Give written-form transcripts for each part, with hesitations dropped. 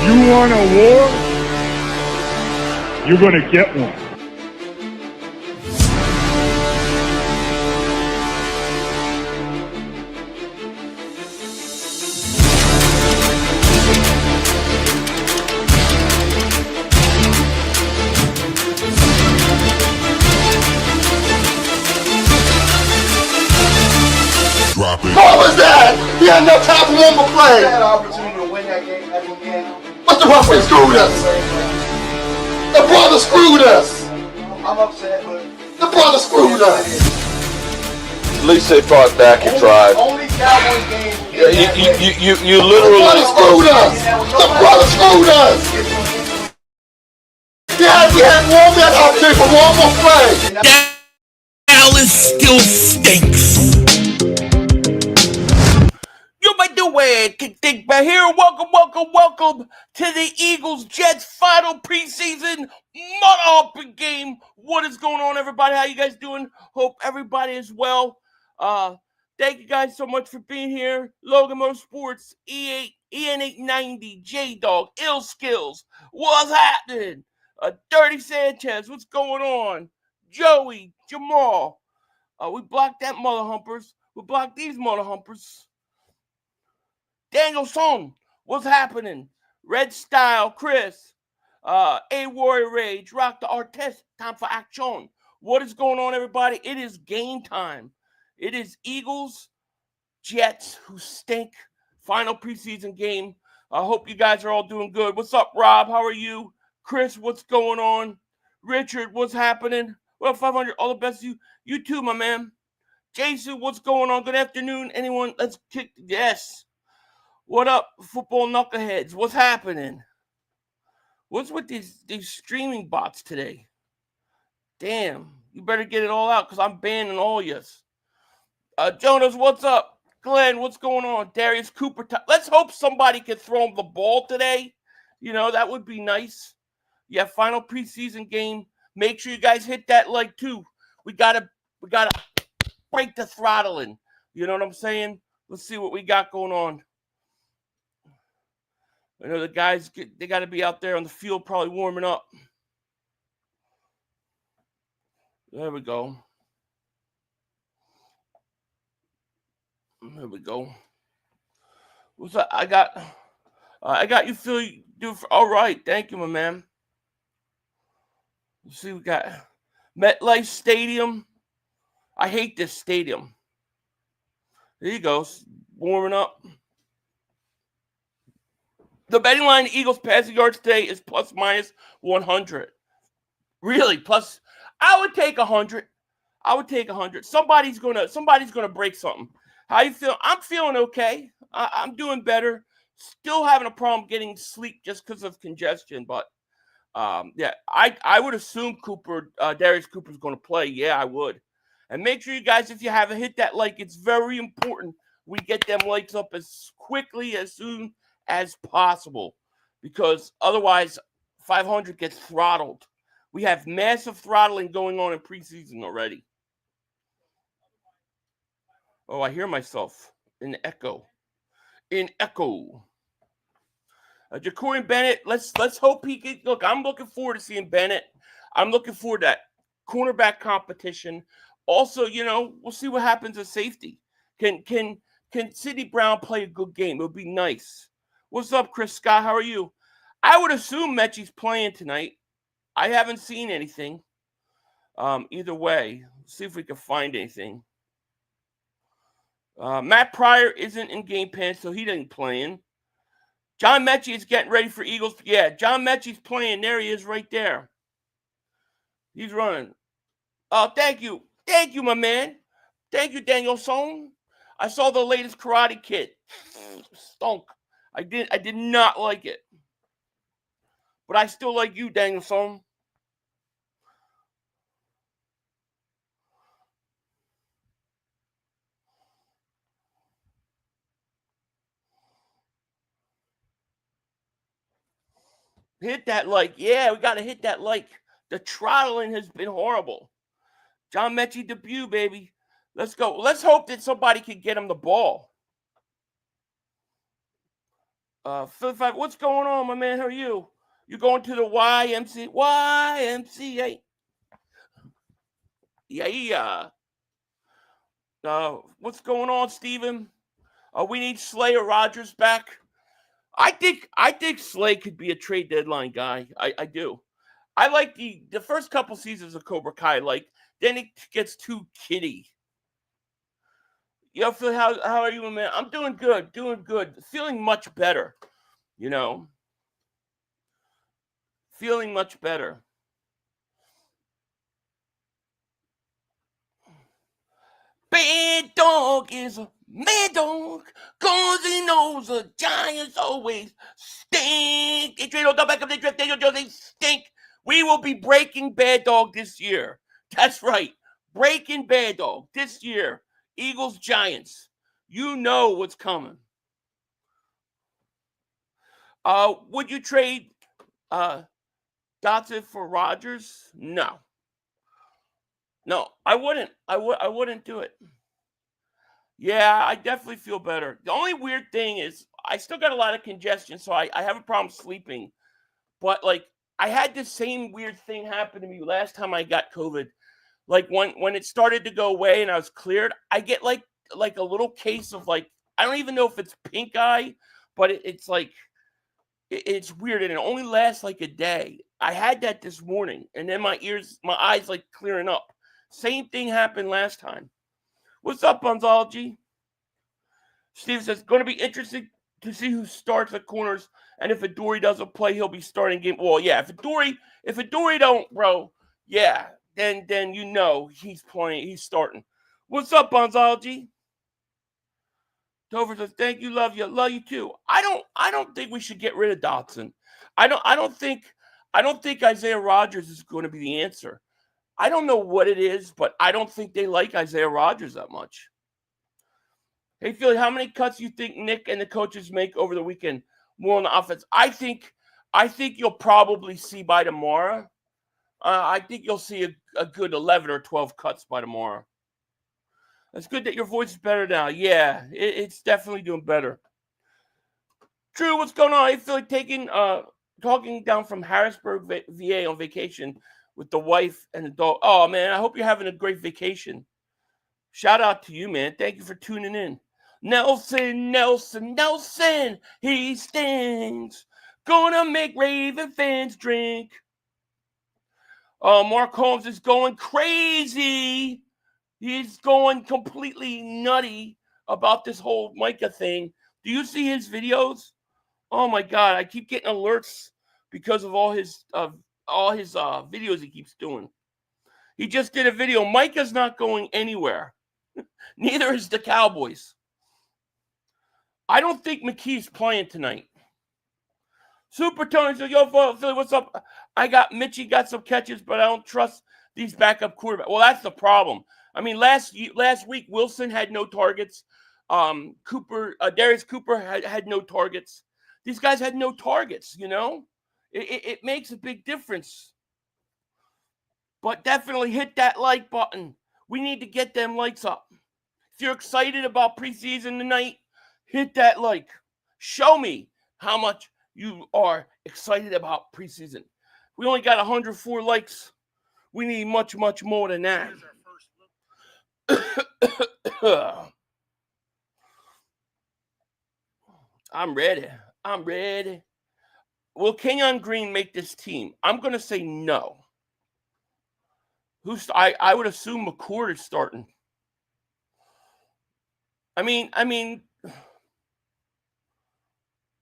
You want a war? You're going to get one. Drop it. What was that? He had no time for one more play. He had an opportunity to win that game. But the referee screwed us. The brother screwed us. I'm upset, but The brother screwed us. At least they fought back and tried. only Cowboys game. You The brother literally. screwed us. The brother screwed us. He had one man opportunity for one more play. Dallas still stinks. You might do it, Dingbat here. Welcome to the Eagles-Jets final preseason mud-humping game. What is going on, everybody? How you guys doing? Hope everybody is well. Thank you guys so much for being here. Logan Motorsports, EN890, J-Dog, Ill Skills. What's happening? Dirty Sanchez, what's going on? Joey, Jamal. We blocked that mother humpers. We blocked these mother humpers. Daniel Song, what's happening? Red Style, Chris, A Warrior Rage, Rock the Artist, time for action. What is going on, everybody? It is game time. It is Eagles, Jets, who stink. Final preseason game. I hope you guys are all doing good. What's up, Rob? How are you? Chris, what's going on? Richard, what's happening? Well, 500, all the best to you. You too, my man. Jason, what's going on? Good afternoon. Anyone? Let's kick. Yes. What up, football knuckleheads? What's happening? What's with these streaming bots today? Damn, you better get it all out because I'm banning all yous. Jonas, what's up? Glenn, what's going on? Darius Cooper. Let's hope somebody can throw him the ball today. You know, that would be nice. Yeah, final preseason game. Make sure you guys hit that like too. We gotta break the throttling. You know what I'm saying? Let's see what we got going on. I know the guys, they got to be out there on the field probably warming up. There we go. There we go. What's up? I got you, Phil. You do all right. Thank you, my man. Let's see, we got MetLife Stadium. I hate this stadium. There you go. Warming up. The betting line, the Eagles passing yards today is plus minus 100. Really, plus, I would take 100. I would take 100. Somebody's gonna break something. How you feel? I'm feeling okay. I'm doing better. Still having a problem getting sleep just because of congestion, but yeah, I would assume Darius Cooper's going to play. Yeah, I would. And make sure you guys, if you haven't hit that like, it's very important we get them lights up as quickly as soon as possible, because otherwise 500 gets throttled. We have massive throttling going on in preseason already. Oh, I hear myself in echo. Ja'Cory Bennett, let's hope he can. Look, I'm looking forward to seeing Bennett. I'm looking forward to that cornerback competition. Also, you know, we'll see what happens at safety. Can Sidney Brown play a good game? It would be nice. What's up, Chris Scott? How are you? I would assume Mechie's playing tonight. I haven't seen anything. Either way, see if we can find anything. Matt Pryor isn't in game pants, so he didn't playing. John Mechie is getting ready for Eagles. Yeah, John Mechie's playing. There he is right there. He's running. Oh, thank you. Thank you, my man. Thank you, Daniel Song. I saw the latest Karate Kid. Stunk. I did not like it. But I still like you, Daniel Song. Hit that like. Yeah, we got to hit that like. The throttling has been horrible. John Mechie debut, baby. Let's go. Let's hope that somebody can get him the ball. Philly 5, what's going on, my man? How are you? You going to the YMCA? Yeah. What's going on, Steven? We need Slay or Rogers back. I think Slay could be a trade deadline guy. I do. I like the first couple seasons of Cobra Kai. Like, then it gets too kiddie. Yo, Phil, how are you, man? I'm doing good. Feeling much better. Feeling much better. Bad dog is a mad dog, cause he knows the Giants always stink. They trade on the back of the draft, they stink. We will be breaking Bad Dog this year. That's right. Breaking Bad Dog this year. Eagles, Giants. You know what's coming. Would you trade Dotson for Rodgers? No, I wouldn't. I wouldn't do it. Yeah, I definitely feel better. The only weird thing is I still got a lot of congestion, so I have a problem sleeping. But, like, I had the same weird thing happen to me last time I got COVID. Like, when it started to go away and I was cleared, I get, like a little case of, like, I don't even know if it's pink eye, but it's, like, it's weird, and it only lasts, like, a day. I had that this morning, and then my eyes, like, clearing up. Same thing happened last time. What's up, Bunzology? Steve says, going to be interesting to see who starts at corners, and if Adoree doesn't play, he'll be starting game. Well, yeah, if Adoree don't, bro, yeah, then you know he's playing, he's starting. What's up, Bunzology? Topher says, thank you, love you too. I don't think we should get rid of Dotson. I don't think Isaiah Rodgers is going to be the answer. I don't know what it is, but I don't think they like Isaiah Rodgers that much. Hey, Philly, how many cuts do you think Nick and the coaches make over the weekend? More on the offense. I think you'll probably see by tomorrow. I think you'll see a good 11 or 12 cuts by tomorrow. It's good that your voice is better now. Yeah, it's definitely doing better. Drew, what's going on? Hey, Philly, talking down from Harrisburg, VA on vacation with the wife and the dog. Oh, man, I hope you're having a great vacation. Shout out to you, man. Thank you for tuning in. Nelson, he stings. Gonna make Raven fans drink. Mark Holmes is going crazy. He's going completely nutty about this whole Micah thing. Do you see his videos? Oh my God, I keep getting alerts because of all his videos he keeps doing. He just did a video. Micah's not going anywhere. Neither is the Cowboys. I don't think McKee's playing tonight. Super Tony says, yo, Philly, what's up? Mitchie got some catches, but I don't trust these backup quarterbacks. Well, that's the problem. I mean, last week, Wilson had no targets. Darius Cooper had no targets. These guys had no targets, you know? It makes a big difference. But definitely hit that like button. We need to get them likes up. If you're excited about preseason tonight, hit that like. Show me how much you are excited about preseason. We only got 104 likes. We need much, much more than that. I'm ready. Will Kenyon Green make this team? I'm going to say no. I would assume McCourt is starting. I mean,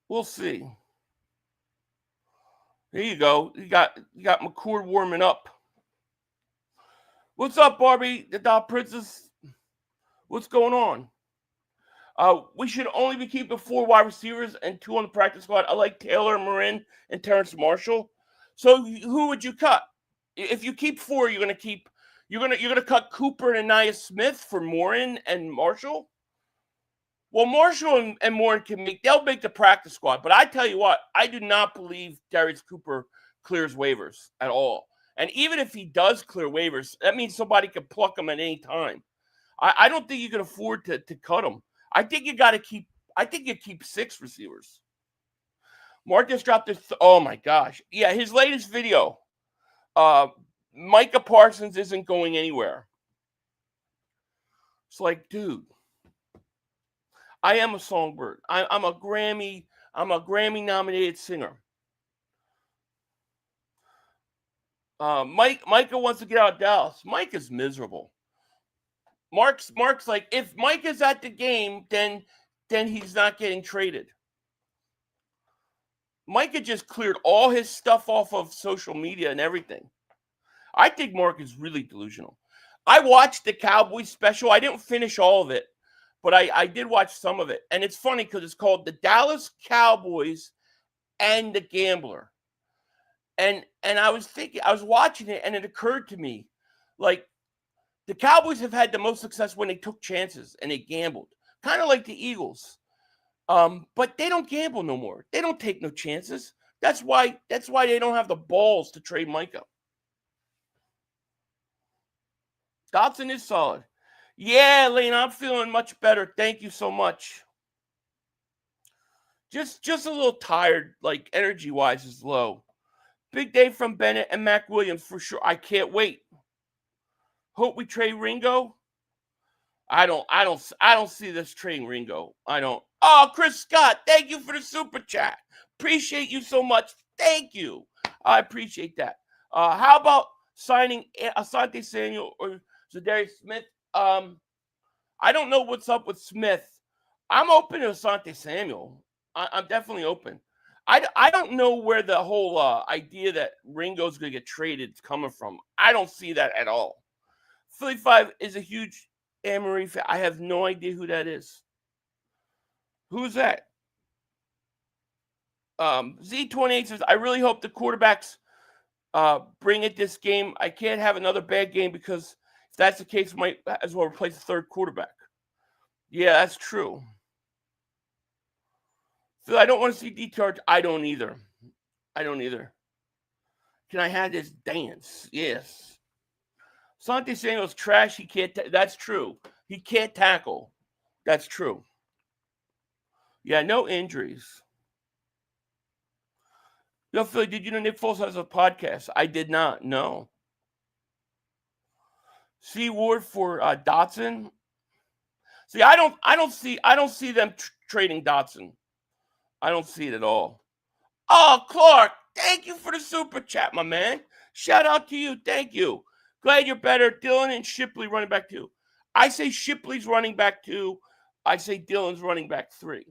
we'll see. Here you go. You got McCourt warming up. What's up, Barbie, the Doll Princess? What's going on? We should only be keeping 4 wide receivers and 2 on the practice squad. I like Taylor, Marin, and Terrence Marshall. So who would you cut? If you keep 4, you're gonna cut Cooper and Anaya Smith for Morin and Marshall. Well, Marshall and Morin they'll make the practice squad. But I tell you what, I do not believe Darius Cooper clears waivers at all. And even if he does clear waivers, that means somebody can pluck him at any time. I don't think you can afford to cut him. I think you keep 6 receivers. Mark just dropped this. Oh my gosh. Yeah, his latest video. Micah Parsons isn't going anywhere. It's like, dude, I am a songbird. I'm a Grammy nominated singer. Micah wants to get out of Dallas. Mike is miserable. Mark's like, if Mike is at the game, then he's not getting traded. Micah just cleared all his stuff off of social media and everything. I think Mark is really delusional. I watched the Cowboys special. I didn't finish all of it, but I did watch some of it. And it's funny because it's called The Dallas Cowboys and the Gambler. And I was watching it, and it occurred to me, like, the Cowboys have had the most success when they took chances and they gambled, kind of like the Eagles. But they don't gamble no more. They don't take no chances. That's why they don't have the balls to trade Micah. Dotson is solid. Yeah, Lane, I'm feeling much better. Thank you so much. Just a little tired, like energy-wise is low. Big day from Bennett and Mac Williams for sure. I can't wait. Hope we trade Ringo. I don't see this trading Ringo. I don't. Oh, Chris Scott, thank you for the super chat. Appreciate you so much. Thank you. I appreciate that. How about signing Asante Samuel or Darius Smith? I don't know what's up with Smith. I'm open to Asante Samuel. I'm definitely open. I don't know where the whole idea that Ringo's going to get traded is coming from. I don't see that at all. Philly 5 is a huge Anne-Marie fan. I have no idea who that is. Who's that? Z28 says, I really hope the quarterbacks bring it this game. I can't have another bad game because if that's the case, we might as well replace the third quarterback. Yeah, that's true. Phil, I don't want to see D-Charge. I don't either. Can I have this dance? Yes. Asante Samuel's trash. He can't. That's true. He can't tackle. That's true. Yeah, no injuries. Yo, Philly, did you know Nick Foles has a podcast? I did not. No. C. Ward for Dotson. See, I don't see them trading Dotson. I don't see it at all. Oh, Clark, thank you for the super chat, my man. Shout out to you. Thank you. Glad you're better. Dylan and Shipley running back 2. I say Shipley's running back 2. I say Dylan's running back 3.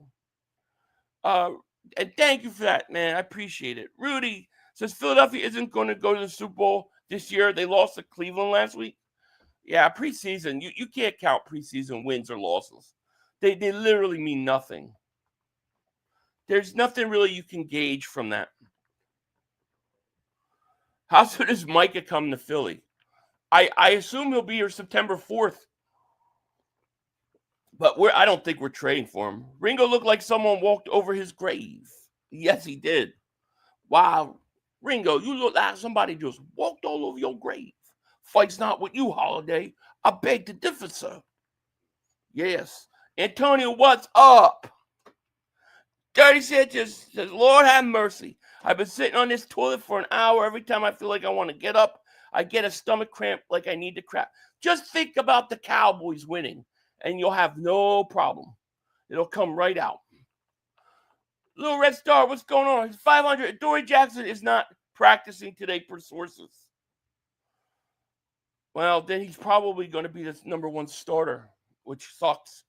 And thank you for that, man. I appreciate it. Rudy says Philadelphia isn't going to go to the Super Bowl this year. They lost to Cleveland last week. Yeah, preseason. You can't count preseason wins or losses. They literally mean nothing. There's nothing really you can gauge from that. How soon does Micah come to Philly? I assume he'll be here September 4th. But I don't think we're trading for him. Ringo looked like someone walked over his grave. Yes, he did. Wow. Ringo, you look like somebody just walked all over your grave. Fight's not with you, Holiday. I beg to differ, sir. Yes. Antonio, what's up? Dirty Sanchez says, Lord have mercy. I've been sitting on this toilet for an hour. Every time I feel like I want to get up, I get a stomach cramp like I need to crap. Just think about the Cowboys winning, and you'll have no problem. It'll come right out. Little Red Star, what's going on? 500. Dory Jackson is not practicing today per sources. Well, then he's probably going to be the number 1 starter, which sucks.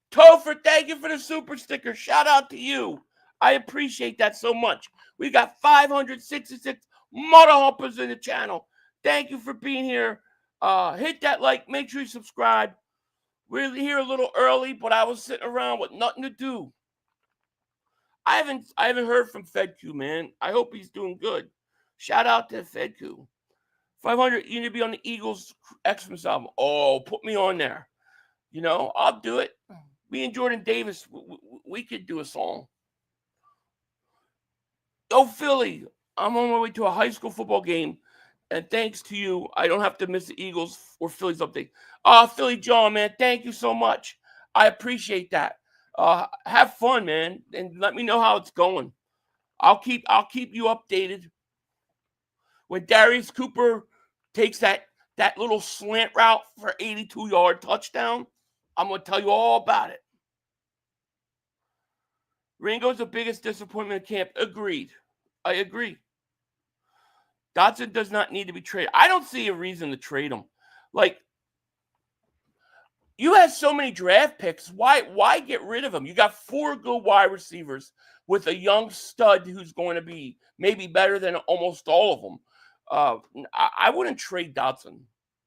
Topher, thank you for the super sticker. Shout out to you. I appreciate that so much. We got 566 mother hoppers in the channel. Thank you for being here. Hit that like. Make sure you subscribe. We're here a little early, but I was sitting around with nothing to do. I haven't heard from FedQ, man. I hope he's doing good. Shout out to FedQ. 500, you need to be on the Eagles Xmas album. Oh, put me on there. You know, I'll do it. Me and Jordan Davis, we could do a song. Yo, Philly, I'm on my way to a high school football game, and thanks to you, I don't have to miss the Eagles or Phillies update. Philly John, man, thank you so much. I appreciate that. Have fun, man, and let me know how it's going. I'll keep you updated. When Darius Cooper takes that little slant route for 82-yard touchdown, I'm going to tell you all about it. Ringo's the biggest disappointment in camp. Agreed. I agree. Dotson does not need to be traded. I don't see a reason to trade him. Like, you have so many draft picks. Why get rid of him? You got 4 good wide receivers with a young stud who's going to be maybe better than almost all of them. I wouldn't trade Dotson.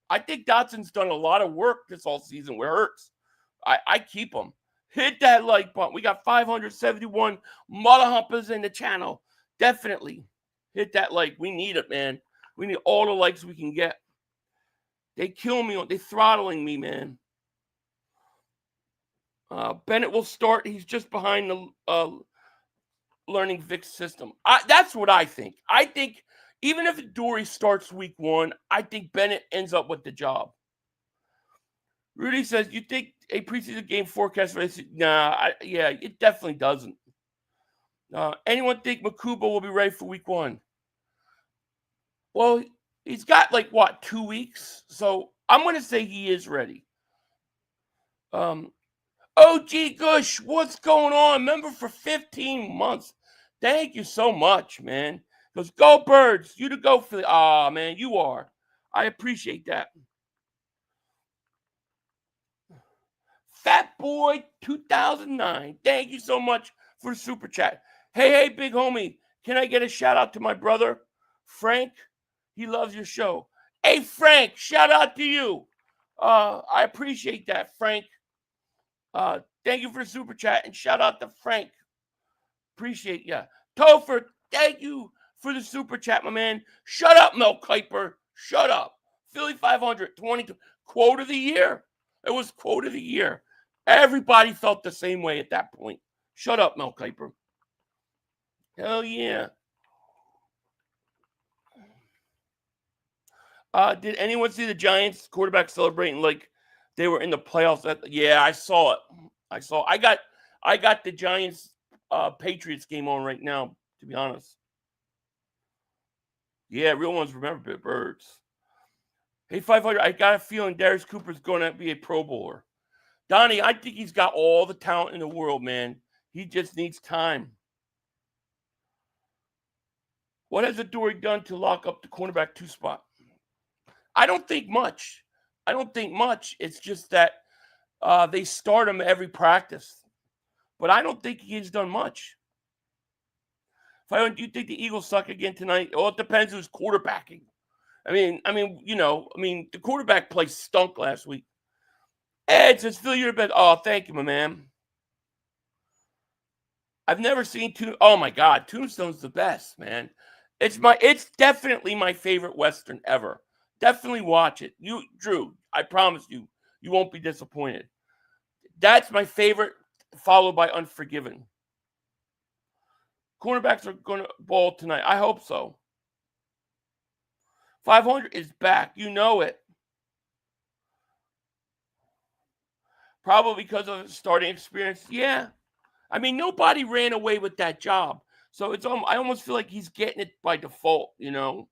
I think Dotson's done a lot of work this all season with Hurts. I keep him. Hit that like button. We got 571 mother humpers in the channel. Definitely hit that like. We need it, man. We need all the likes we can get. They kill me. They throttling me, man. Bennett will start. He's just behind the learning Vic's system. That's what I think. I think even if Dory starts week 1, I think Bennett ends up with the job. Rudy says, you think a preseason game forecast for this? Nah, yeah, it definitely doesn't. Anyone think Makuba will be ready for week 1? Well, he's got 2 weeks? So I'm going to say he is ready. OG Gush, what's going on? Member for 15 months. Thank you so much, man. Goes, go Birds. You to go for the... man, you are. I appreciate that. Fat Boy 2009. Thank you so much for the super chat. Hey, big homie. Can I get a shout out to my brother, Frank? He loves your show. Hey, Frank, shout out to you. I appreciate that, Frank. Thank you for the super chat and shout out to Frank. Appreciate ya. Topher, thank you for the super chat, my man. Shut up, Mel Kiper. Shut up. Philly 500, 22. Quote of the year. It was quote of the year. Everybody felt the same way at that point. Shut up, Mel Kiper. Hell yeah. Did anyone see the Giants quarterback celebrating like they were in the playoffs? Yeah, I saw it. I got the Giants Patriots game on right now, to be honest. Yeah, real ones remember Birds. Hey, 500, I got a feeling Darius Cooper's going to be a Pro Bowler. Donnie, I think he's got all the talent in the world, man. He just needs time. What has Adoree done to lock up the cornerback 2 spot? I don't think much. It's just that they start him every practice. But I don't think he's done much. Do you think the Eagles suck again tonight? Well, it depends who's quarterbacking. I mean, the quarterback play stunk last week. Ed says, Phil, you're a bit. Oh, thank you, my man. I've never seen Oh my God, Tombstone's the best, man. It's definitely my favorite Western ever. Definitely watch it. Drew, I promise you won't be disappointed. That's my favorite, followed by Unforgiven. Cornerbacks are going to ball tonight. I hope so. 500 is back. You know it. Probably because of his starting experience. Yeah. I mean, nobody ran away with that job. So I almost feel like he's getting it by default, you know?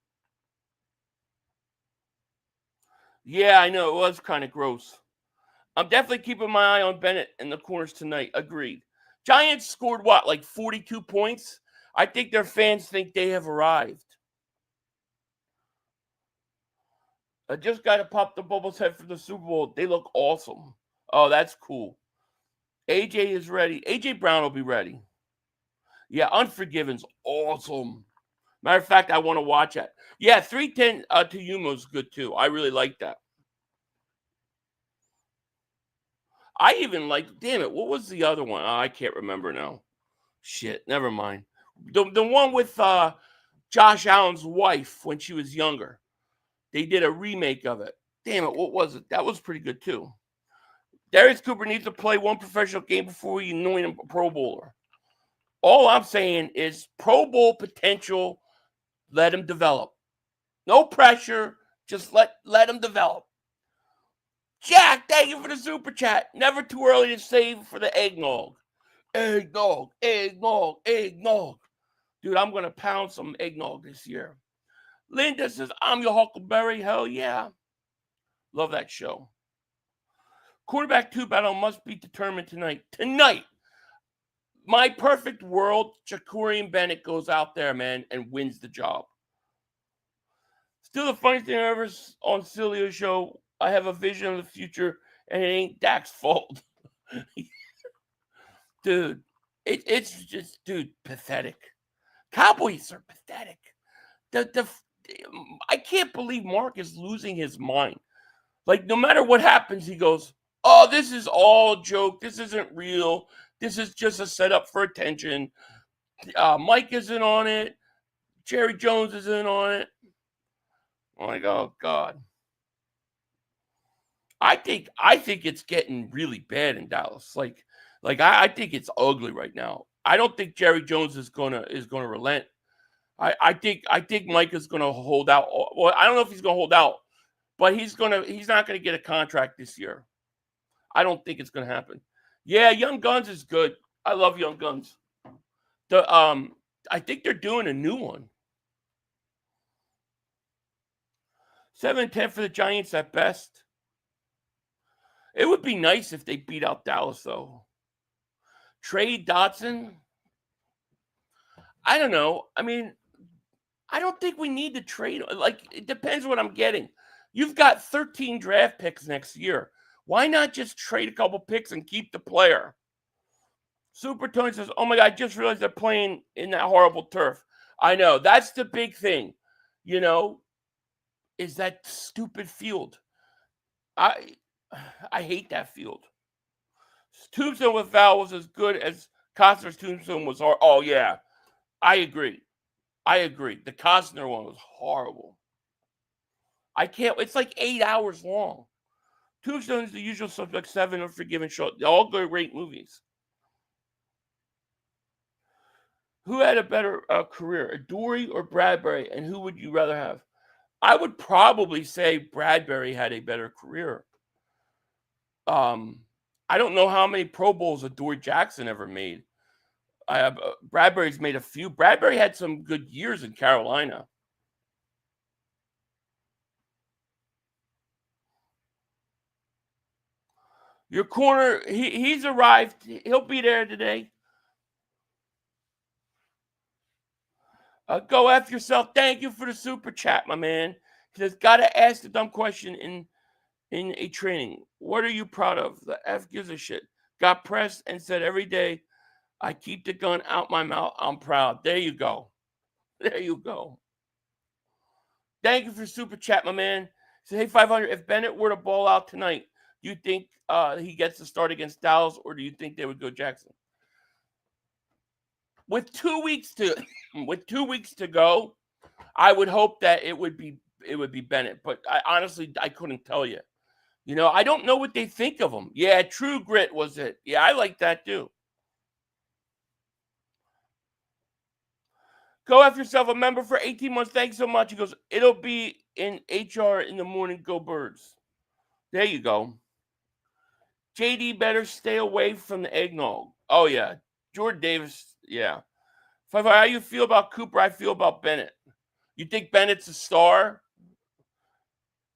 Yeah, I know. It was kind of gross. I'm definitely keeping my eye on Bennett in the corners tonight. Agreed. Giants scored what, like 42 points? I think their fans think they have arrived. I just got to pop the Bubbles head for the Super Bowl. They look awesome. Oh, that's cool. AJ is ready. AJ Brown will be ready. Yeah, Unforgiven's awesome. Matter of fact, I want to watch it. Yeah, 310 to Yuma is good too. I really like that. I even like, damn it, what was the other one? Oh, I can't remember now. Shit, never mind. The one with Josh Allen's wife when she was younger. They did a remake of it. Damn it, what was it? That was pretty good too. Darius Cooper needs to play one professional game before we anoint him a Pro Bowler. All I'm saying is Pro Bowl potential, let him develop. No pressure, just let him develop. Jack, thank you for the super chat. Never too early to save for the eggnog. Eggnog, eggnog, eggnog. Dude, I'm going to pound some eggnog this year. Linda says, I'm your Huckleberry. Hell yeah. Love that show. Quarterback 2 battle must be determined tonight. Tonight. My perfect world, Jacorian Bennett goes out there, man, and wins the job. Still the funniest thing ever on Cilio's show. I have a vision of the future, and it ain't Dak's fault. Dude, it's just, dude, pathetic. Cowboys are pathetic. I can't believe Mark is losing his mind. Like, no matter what happens, he goes, oh, this is all a joke. This isn't real. This is just a setup for attention. Mike isn't on it. Jerry Jones isn't on it. I'm like, oh, God. I think it's getting really bad in Dallas. Like I think it's ugly right now. I don't think Jerry Jones is gonna relent. I think Mike is gonna hold out. Well, I don't know if he's gonna hold out, but he's not gonna get a contract this year. I don't think it's gonna happen. Yeah, Young Guns is good. I love Young Guns. I think they're doing a new one. 7-10 for the Giants at best. It would be nice if they beat out Dallas, though. Trade Dotson? I don't know. I mean, I don't think we need to trade. Like, it depends what I'm getting. You've got 13 draft picks next year. Why not just trade a couple picks and keep the player? Super Tony says, oh, my God, I just realized they're playing in that horrible turf. I know. That's the big thing, is that stupid field. I hate that field. Tombstone with Val was as good as Costner's Tombstone was hard. Oh, yeah. I agree. The Costner one was horrible. It's like 8 hours long. Tombstone is the usual suspect, 7 Unforgiven show. All great movies. Who had a better career, Dory or Bradbury, and who would you rather have? I would probably say Bradbury had a better career. I don't know how many Pro Bowls Adoree Jackson ever made. Bradbury's made a few. Bradbury had some good years in Carolina. Your corner, he's arrived. He'll be there today. Go F yourself. Thank you for the super chat, my man. He says, gotta ask the dumb question in a training. What are you proud of? The F gives a shit. Got pressed and said every day, I keep the gun out my mouth. I'm proud. There you go. Thank you for super chat, my man. He said, hey, 500, if Bennett were to ball out tonight, do you think he gets to start against Dallas, or do you think they would go Jackson? With 2 weeks to go, I would hope that it would be Bennett, but honestly I couldn't tell you. I don't know what they think of him. Yeah, True Grit was it. Yeah, I like that too. Go after yourself, a member for 18 months. Thanks so much. He goes, it'll be in HR in the morning. Go Birds. There you go. JD better stay away from the eggnog. Oh, yeah. Jordan Davis, yeah. How you feel about Cooper? I feel about Bennett. You think Bennett's a star?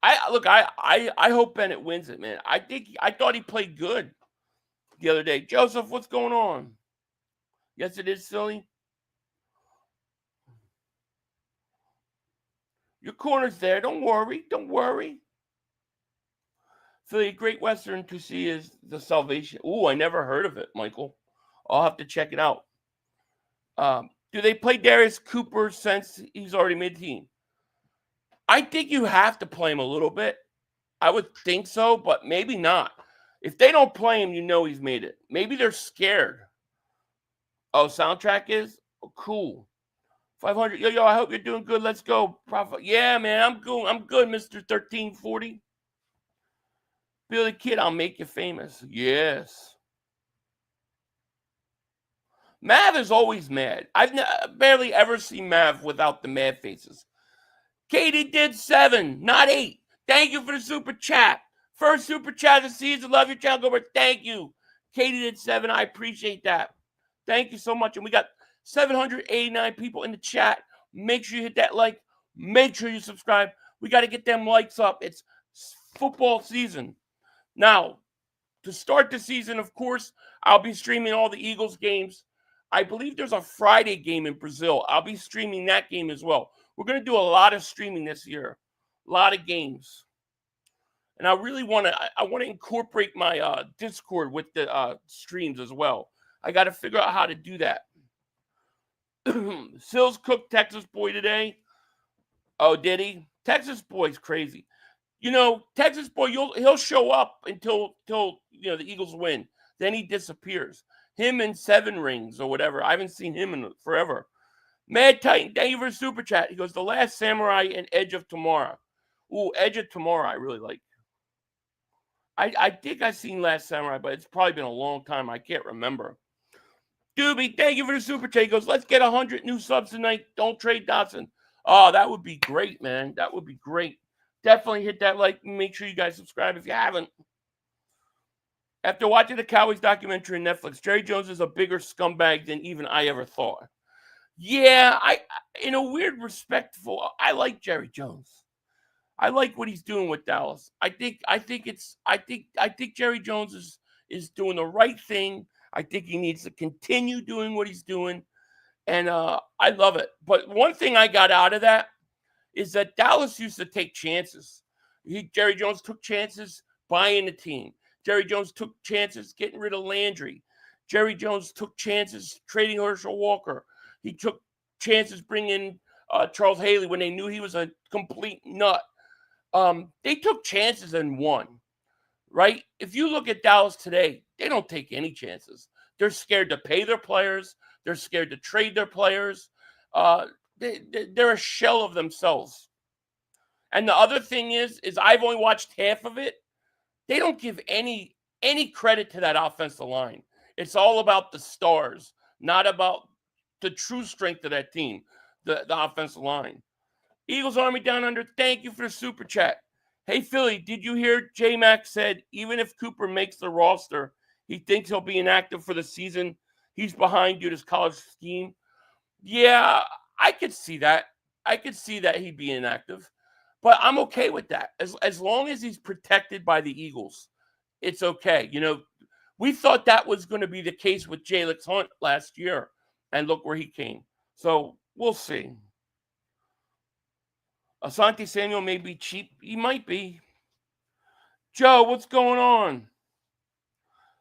I hope Bennett wins it, man. I thought he played good the other day. Joseph, what's going on? Yes, it is silly. Your corner's there. Don't worry. Philly, Great Western to see is the Salvation. Ooh, I never heard of it, Michael. I'll have to check it out. Do they play Darius Cooper since he's already mid-team? I think you have to play him a little bit. I would think so, but maybe not. If they don't play him, he's made it. Maybe they're scared. Oh, soundtrack is? Oh, cool. 500. Yo, I hope you're doing good. Let's go. Prophet. Yeah, man, I'm good, Mr. 1340. Billy Kid, I'll make you famous. Yes. Mav is always mad. I've barely ever seen Mav without the mad faces. Katie did 7, not 8. Thank you for the super chat. First super chat of the season. Love your channel. Go over. Thank you. Katie did 7. I appreciate that. Thank you so much. And we got 789 people in the chat. Make sure you hit that like. Make sure you subscribe. We got to get them likes up. It's football season. Now, to start the season, of course, I'll be streaming all the Eagles games. I believe there's a Friday game in Brazil. I'll be streaming that game as well. We're going to do a lot of streaming this year. A lot of games. And I really want to incorporate my Discord with the streams as well. I got to figure out how to do that. Sills cooked Texas boy today. Oh, did he? Texas boy's crazy. You know, Texas boy, he'll show up until the Eagles win. Then he disappears. Him and 7 rings or whatever. I haven't seen him in forever. Mad Titan, thank you for the super chat. He goes, The Last Samurai and Edge of Tomorrow. Ooh, Edge of Tomorrow I really like. I think I've seen Last Samurai, but it's probably been a long time. I can't remember. Doobie, thank you for the super chat. He goes, let's get 100 new subs tonight. Don't trade Dotson. Oh, that would be great, man. That would be great. Definitely hit that like. Make sure you guys subscribe if you haven't. After watching the Cowboys documentary on Netflix, Jerry Jones is a bigger scumbag than even I ever thought. Yeah, in a weird respectful, I like Jerry Jones. I like what he's doing with Dallas. I think Jerry Jones is doing the right thing. I think he needs to continue doing what he's doing, and I love it. But one thing I got out of that is that Dallas used to take chances. Jerry Jones took chances buying the team. Jerry Jones took chances getting rid of Landry. Jerry Jones took chances trading Herschel Walker. He took chances bringing Charles Haley when they knew he was a complete nut. They took chances and won, right? If you look at Dallas today, they don't take any chances. They're scared to pay their players. They're scared to trade their players. They're a shell of themselves. And the other thing is I've only watched half of it. They don't give any credit to that offensive line. It's all about the stars, not about the true strength of that team, the offensive line. Eagles Army Down Under, thank you for the super chat. Hey, Philly, did you hear J-Mac said even if Cooper makes the roster, he thinks he'll be inactive for the season? He's behind due to his college scheme. Yeah, I could see that. I could see that he'd be inactive. But I'm okay with that. As long as he's protected by the Eagles, it's okay. You know, we thought that was going to be the case with Jalix Hunt last year. And look where he came. So we'll see. Asante Samuel may be cheap. He might be. Joe, what's going on?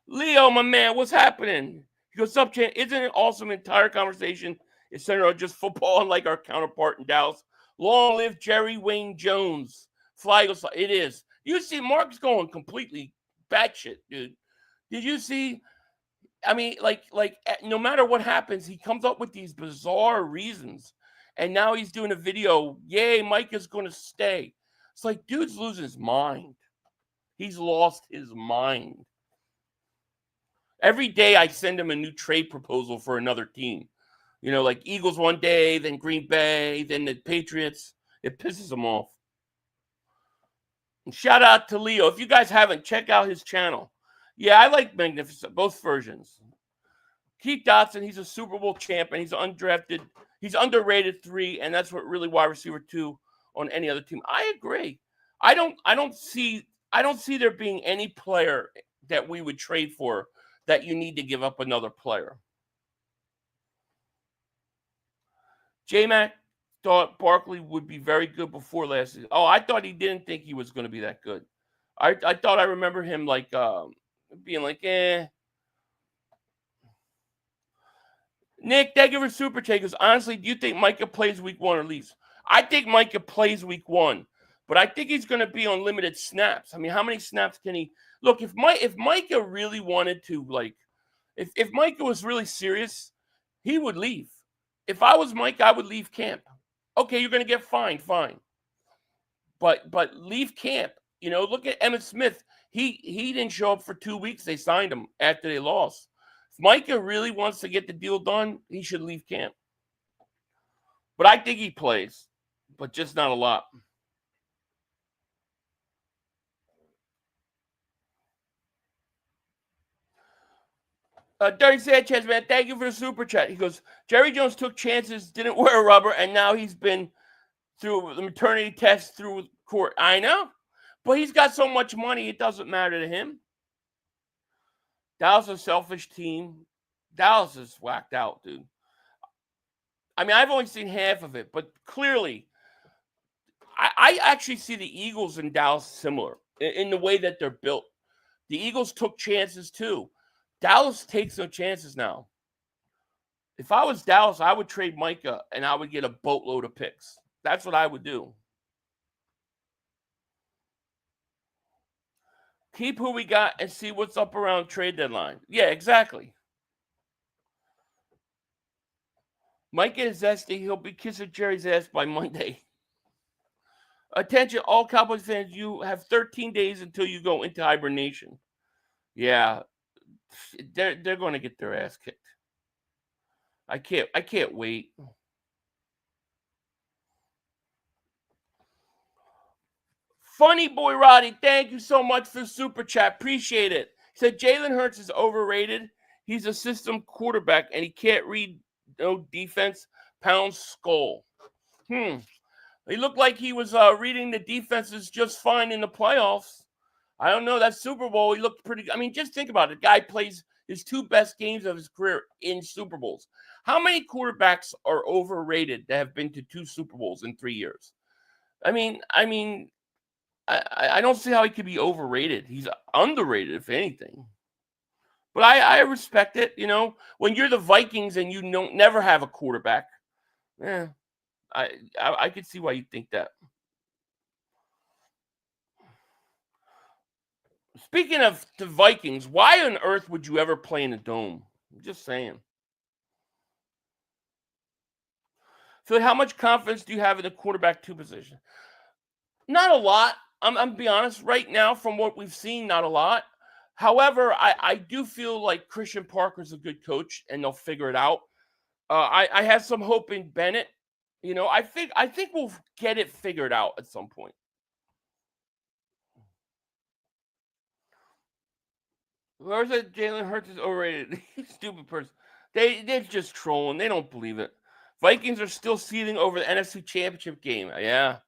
Leo, my man, what's happening? He goes, up, Chan. Isn't it awesome? Entire conversation is centered on just football, unlike our counterpart in Dallas. Long live Jerry Wayne Jones. Fly Eagles. It is. You see, Mark's going completely batshit, dude. Did you see? I mean, like, no matter what happens, he comes up with these bizarre reasons. And now he's doing a video. Yay, Mike is going to stay. It's like, dude's losing his mind. He's lost his mind. Every day I send him a new trade proposal for another team. You know, like Eagles one day, then Green Bay, then the Patriots. It pisses him off. And shout out to Leo. If you guys haven't, check out his channel. Yeah, I like Magnificent, both versions. Keith Dotson, he's a Super Bowl champ, and he's undrafted. He's underrated 3, and that's what really wide receiver 2 on any other team. I agree. I don't see there being any player that we would trade for that you need to give up another player. J-Mac thought Barkley would be very good before last season. Oh, I thought he didn't think he was going to be that good. I thought I remember him like being like, eh. Nick, thank you for super chat. Because honestly, do you think Micah plays week 1 or leaves? I think Micah plays week 1, but I think he's going to be on limited snaps. I mean, how many snaps can he look? If Micah really wanted to, like, if Micah was really serious, he would leave. If I was Micah, I would leave camp. Okay, you're going to get fined, fine. But leave camp. You know, look at Emmitt Smith. He didn't show up for 2 weeks. They signed him after they lost. If Micah really wants to get the deal done, he should leave camp. But I think he plays, but just not a lot. Darius Sanchez, man, thank you for the super chat. He goes, Jerry Jones took chances, didn't wear a rubber, and now he's been through the maternity test through court. I know, but he's got so much money, it doesn't matter to him. Dallas is a selfish team. Dallas is whacked out, dude. I mean, I've only seen half of it, but clearly, I actually see the Eagles and Dallas similar in the way that they're built. The Eagles took chances too. Dallas takes no chances now. If I was Dallas, I would trade Micah and I would get a boatload of picks. That's what I would do. Keep who we got and see what's up around trade deadline. Yeah, exactly. Micah is zesty. He'll be kissing Jerry's ass by Monday. Attention, all Cowboys fans, you have 13 days until you go into hibernation. Yeah, they're going to get their ass kicked. I can't wait. Funny Boy Roddy, thank you so much for the super chat. Appreciate it. He said Jalen Hurts is overrated. He's a system quarterback and he can't read no defense. Pound skull. He looked like he was reading the defenses just fine in the playoffs. I don't know. That Super Bowl, he looked pretty. I mean, just think about it. The guy plays his 2 best games of his career in Super Bowls. How many quarterbacks are overrated that have been to 2 Super Bowls in 3 years? I mean, I don't see how he could be overrated. He's underrated, if anything. But I respect it. You know, when you're the Vikings and you never have a quarterback, I could see why you think that. Speaking of the Vikings, why on earth would you ever play in a dome? I'm just saying. So how much confidence do you have in the quarterback 2 position? Not a lot. I'm going to be honest. Right now, from what we've seen, not a lot. However, I do feel like Christian Parker's a good coach, and they'll figure it out. I have some hope in Bennett. You know, I think we'll get it figured out at some point. Whoever said Jalen Hurts is overrated, stupid person. They're just trolling. They don't believe it. Vikings are still seething over the NFC Championship game. Yeah.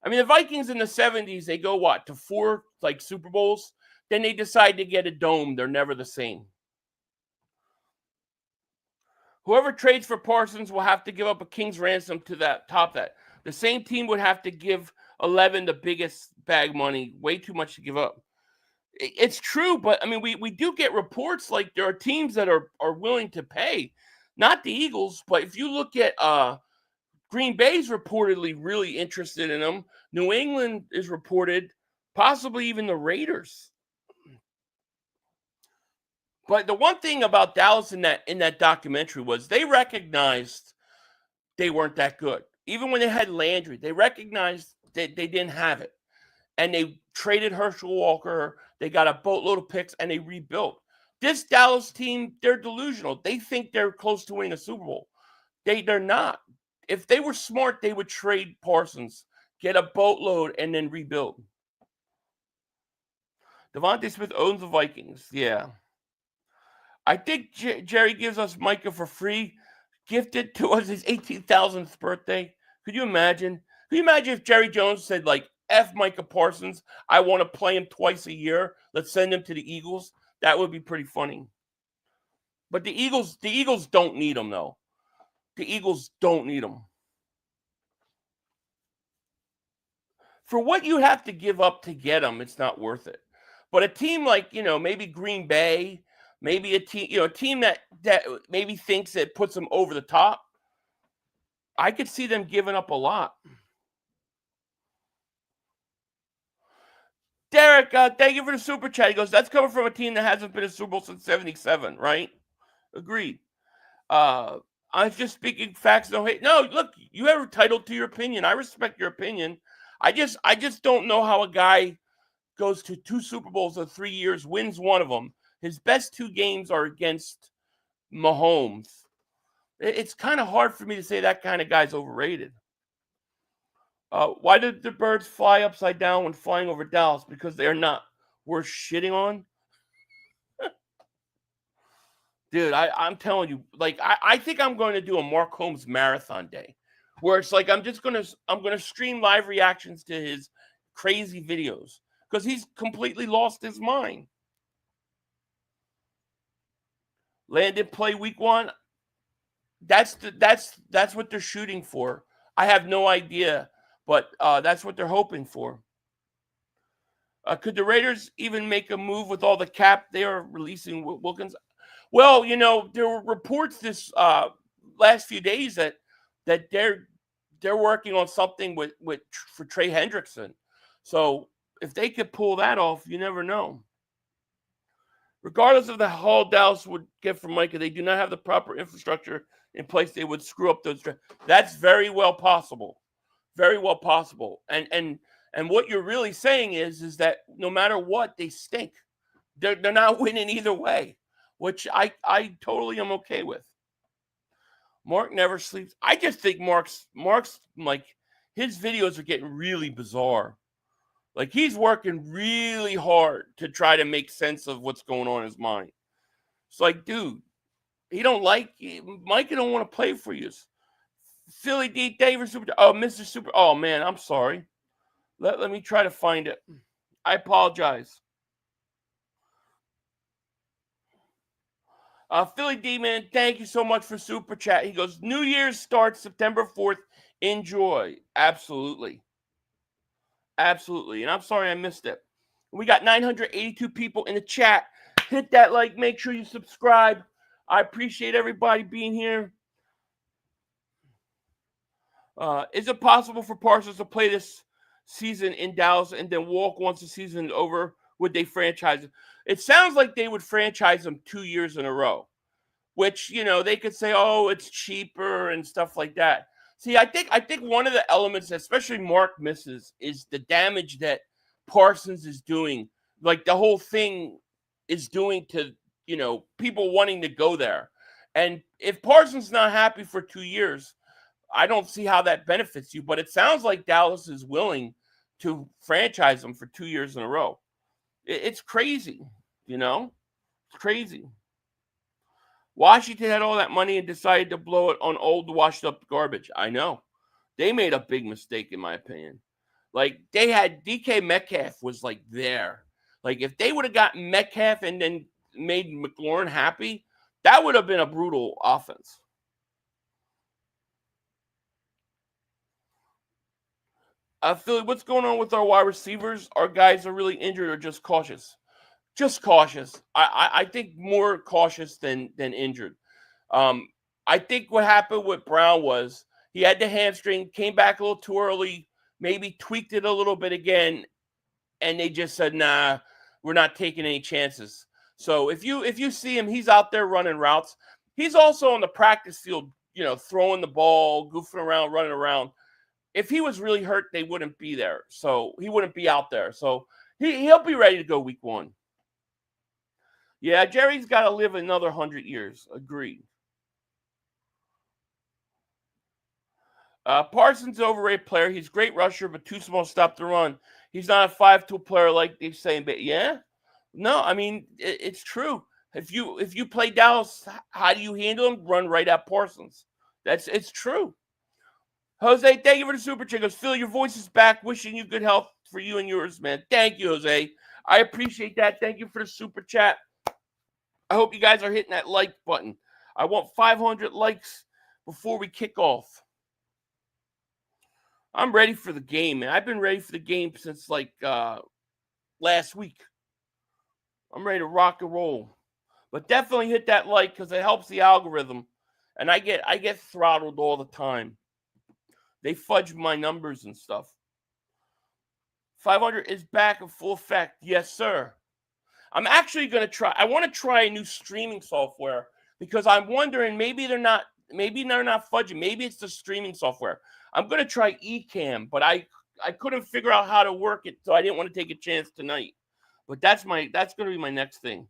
I mean, the Vikings in the 70s, they go, to 4, Super Bowls? Then they decide to get a dome. They're never the same. Whoever trades for Parsons will have to give up a king's ransom to top that. The same team would have to give 11 the biggest bag money. Way too much to give up. It's true, but, I mean, we do get reports like there are teams that are willing to pay. Not the Eagles, but if you look at Green Bay's reportedly really interested in them. New England is reported, possibly even the Raiders. But the one thing about Dallas in that documentary was they recognized they weren't that good. Even when they had Landry, they recognized that they didn't have it. And they traded Herschel Walker. They got a boatload of picks, and they rebuilt. This Dallas team, they're delusional. They think they're close to winning a Super Bowl. They're not. If they were smart, they would trade Parsons, get a boatload, and then rebuild. Devontae Smith owns the Vikings. Yeah. I think Jerry gives us Micah for free, gifted to us his 18,000th birthday. Could you imagine? Could you imagine if Jerry Jones said, F Micah Parsons, I want to play him twice a year. Let's send him to the Eagles. That would be pretty funny. But the Eagles don't need him, though. The Eagles don't need him. For what you have to give up to get him, it's not worth it. But a team like, maybe Green Bay, maybe a team that maybe thinks it puts them over the top, I could see them giving up a lot. Derek, thank you for the super chat. He goes, that's coming from a team that hasn't been a Super Bowl since 77, right? Agreed. I was just speaking facts, no hate. No, look, you have a title to your opinion. I respect your opinion. I just don't know how a guy goes to 2 Super Bowls in 3 years, wins one of them. His best 2 games are against Mahomes. It's kind of hard for me to say that kind of guy's overrated. Why did the birds fly upside down when flying over Dallas? Because they're not worth shitting on. Dude, I'm telling you, like, I think I'm going to do a Mark Holmes marathon day where it's like I'm gonna stream live reactions to his crazy videos because he's completely lost his mind. Landed play week 1. That's what they're shooting for. I have no idea, but that's what they're hoping for. Could the Raiders even make a move with all the cap they are releasing Wilkins? Well, there were reports this last few days that they're working on something for Trey Hendrickson. So if they could pull that off, you never know. Regardless of the haul Dallas would get from Micah, they do not have the proper infrastructure in place. They would screw up those. That's very well possible. Very well possible. And what you're really saying is that no matter what, they stink. They're not winning either way, which I totally am okay with. Mark never sleeps. I just think Mark's like his videos are getting really bizarre. Like he's working really hard to try to make sense of what's going on in his mind. It's like, dude, he don't like you. Micah don't want to play for you. Philly D. Davis Super. Oh, Mr. Super. Oh man, I'm sorry. Let me try to find it. I apologize. Philly D, man, thank you so much for Super Chat. He goes, New Year's starts September 4th. Enjoy. Absolutely. Absolutely. And I'm sorry I missed it. We got 982 people in the chat. Hit that like. Make sure you subscribe. I appreciate everybody being here. Is it possible for Parsons to play this season in Dallas and then walk once the season is over? Would they franchise him? It sounds like they would franchise him 2 years in a row, which, they could say, oh, it's cheaper and stuff like that. See, I think one of the elements, especially Mark misses, is the damage that Parsons is doing. Like the whole thing is doing to, people wanting to go there. And if Parsons is not happy for 2 years, I don't see how that benefits you. But it sounds like Dallas is willing to franchise him for 2 years in a row. It's crazy, It's crazy. Washington had all that money and decided to blow it on old, washed-up garbage. I know. They made a big mistake, in my opinion. Like, they had DK Metcalf was, like, there. Like, if they would have gotten Metcalf and then made McLaurin happy, that would have been a brutal offense. Philly, what's going on with our wide receivers? Our guys are really injured or just cautious? Just cautious. I think more cautious than injured. I think what happened with Brown was he had the hamstring, came back a little too early, maybe tweaked it a little bit again, and they just said, nah, we're not taking any chances. So if you see him, he's out there running routes. He's also on the practice field, throwing the ball, goofing around, running around. If he was really hurt, they wouldn't be there. So he wouldn't be out there. So he'll be ready to go week 1. Yeah, Jerry's got to live another 100 years. Agreed. Parsons is an overrated player. He's a great rusher, but too small to stop the run. He's not a 5-tool player like they're saying. But yeah, no, I mean it's true. If you play Dallas, how do you handle him? Run right at Parsons. It's true. Jose, thank you for the super chat. Goes, Phil, your voice is back. Wishing you good health for you and yours, man. Thank you, Jose. I appreciate that. Thank you for the super chat. I hope you guys are hitting that like button. I want 500 likes before we kick off. I'm ready for the game, man. I've been ready for the game since like last week. I'm ready to rock and roll. But definitely hit that like because it helps the algorithm. And I get throttled all the time. They fudge my numbers and stuff. 500 is back in full effect. Yes, sir. I'm actually going to try. I want to try a new streaming software because I'm wondering maybe they're not fudging. Maybe it's the streaming software. I'm going to try Ecamm, but I couldn't figure out how to work it, so I didn't want to take a chance tonight. But that's going to be my next thing.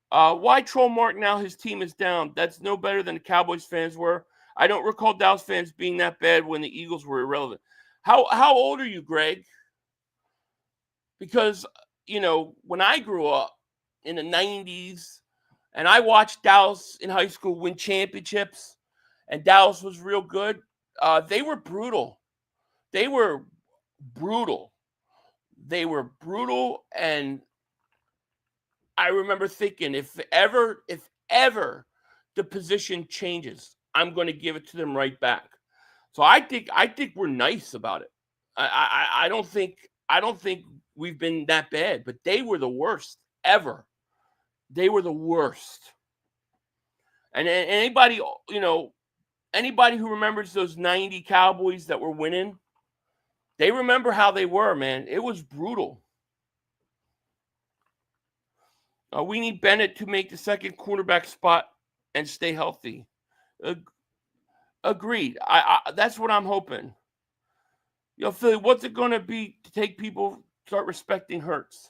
Why troll Mark now? His team is down. That's no better than the Cowboys fans were. I don't recall Dallas fans being that bad when the Eagles were irrelevant. How old are you, Greg? Because, when I grew up in the 90s And I watched Dallas in high school win championships, and Dallas was real good. They were brutal. They were brutal. They were brutal, and I remember thinking, if ever the position changes, I'm going to give it to them right back. So I think we're nice about it. I don't think we've been that bad, but they were the worst ever. They were the worst. And anybody, anybody who remembers those 90 Cowboys that were winning, they remember how they were, man. It was brutal. We need Bennett to make the second quarterback spot and stay healthy. Agreed. That's what I'm hoping. Philly, what's it going to be to take people start respecting Hurts?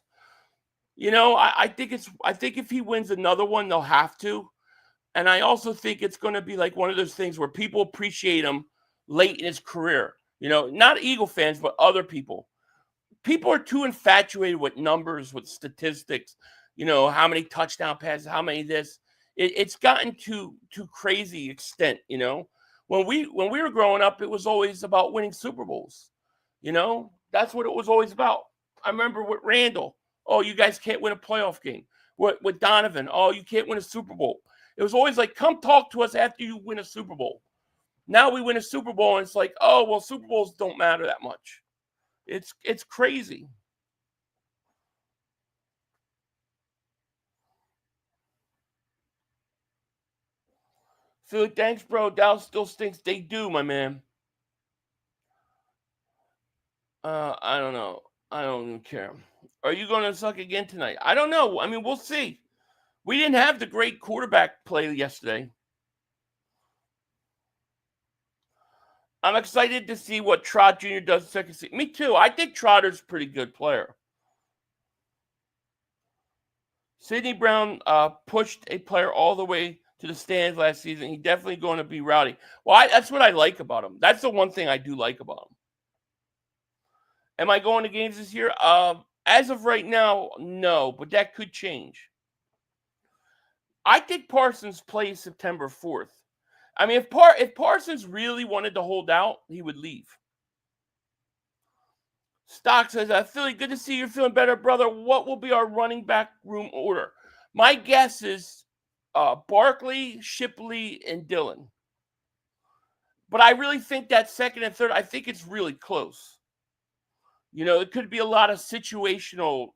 I think if he wins another one, they'll have to. And I also think it's going to be like one of those things where people appreciate him late in his career. Not Eagle fans, but other people. People are too infatuated with numbers, with statistics. How many touchdown passes, how many this. It's gotten to crazy extent. When we were growing up, it was always about winning Super Bowls. That's what it was always about. I remember with Randall, oh, you guys can't win a playoff game. With Donovan, oh, you can't win a Super Bowl. It was always like, come talk to us after you win a Super Bowl. Now we win a Super Bowl, and it's like, oh, well, Super Bowls don't matter that much. It's crazy. Philly, thanks, bro. Dallas still stinks. They do, my man. I don't know. I don't even care. Are you going to suck again tonight? I don't know. I mean, we'll see. We didn't have the great quarterback play yesterday. I'm excited to see what Trot Jr. does second season. Me too. I think Trotter's a pretty good player. Sidney Brown pushed a player all the way to the stands last season. He's definitely going to be rowdy. Well, that's what I like about him. That's the one thing I do like about him. Am I going to games this year? As of right now, no, but that could change. I think Parsons plays September 4th. I mean, if Parsons really wanted to hold out, he would leave. Stock says, Philly, good to see you're feeling better, brother. What will be our running back room order? My guess is Barkley, Shipley, and Dillon. But I really think that second and third, I think it's really close. It could be a lot of situational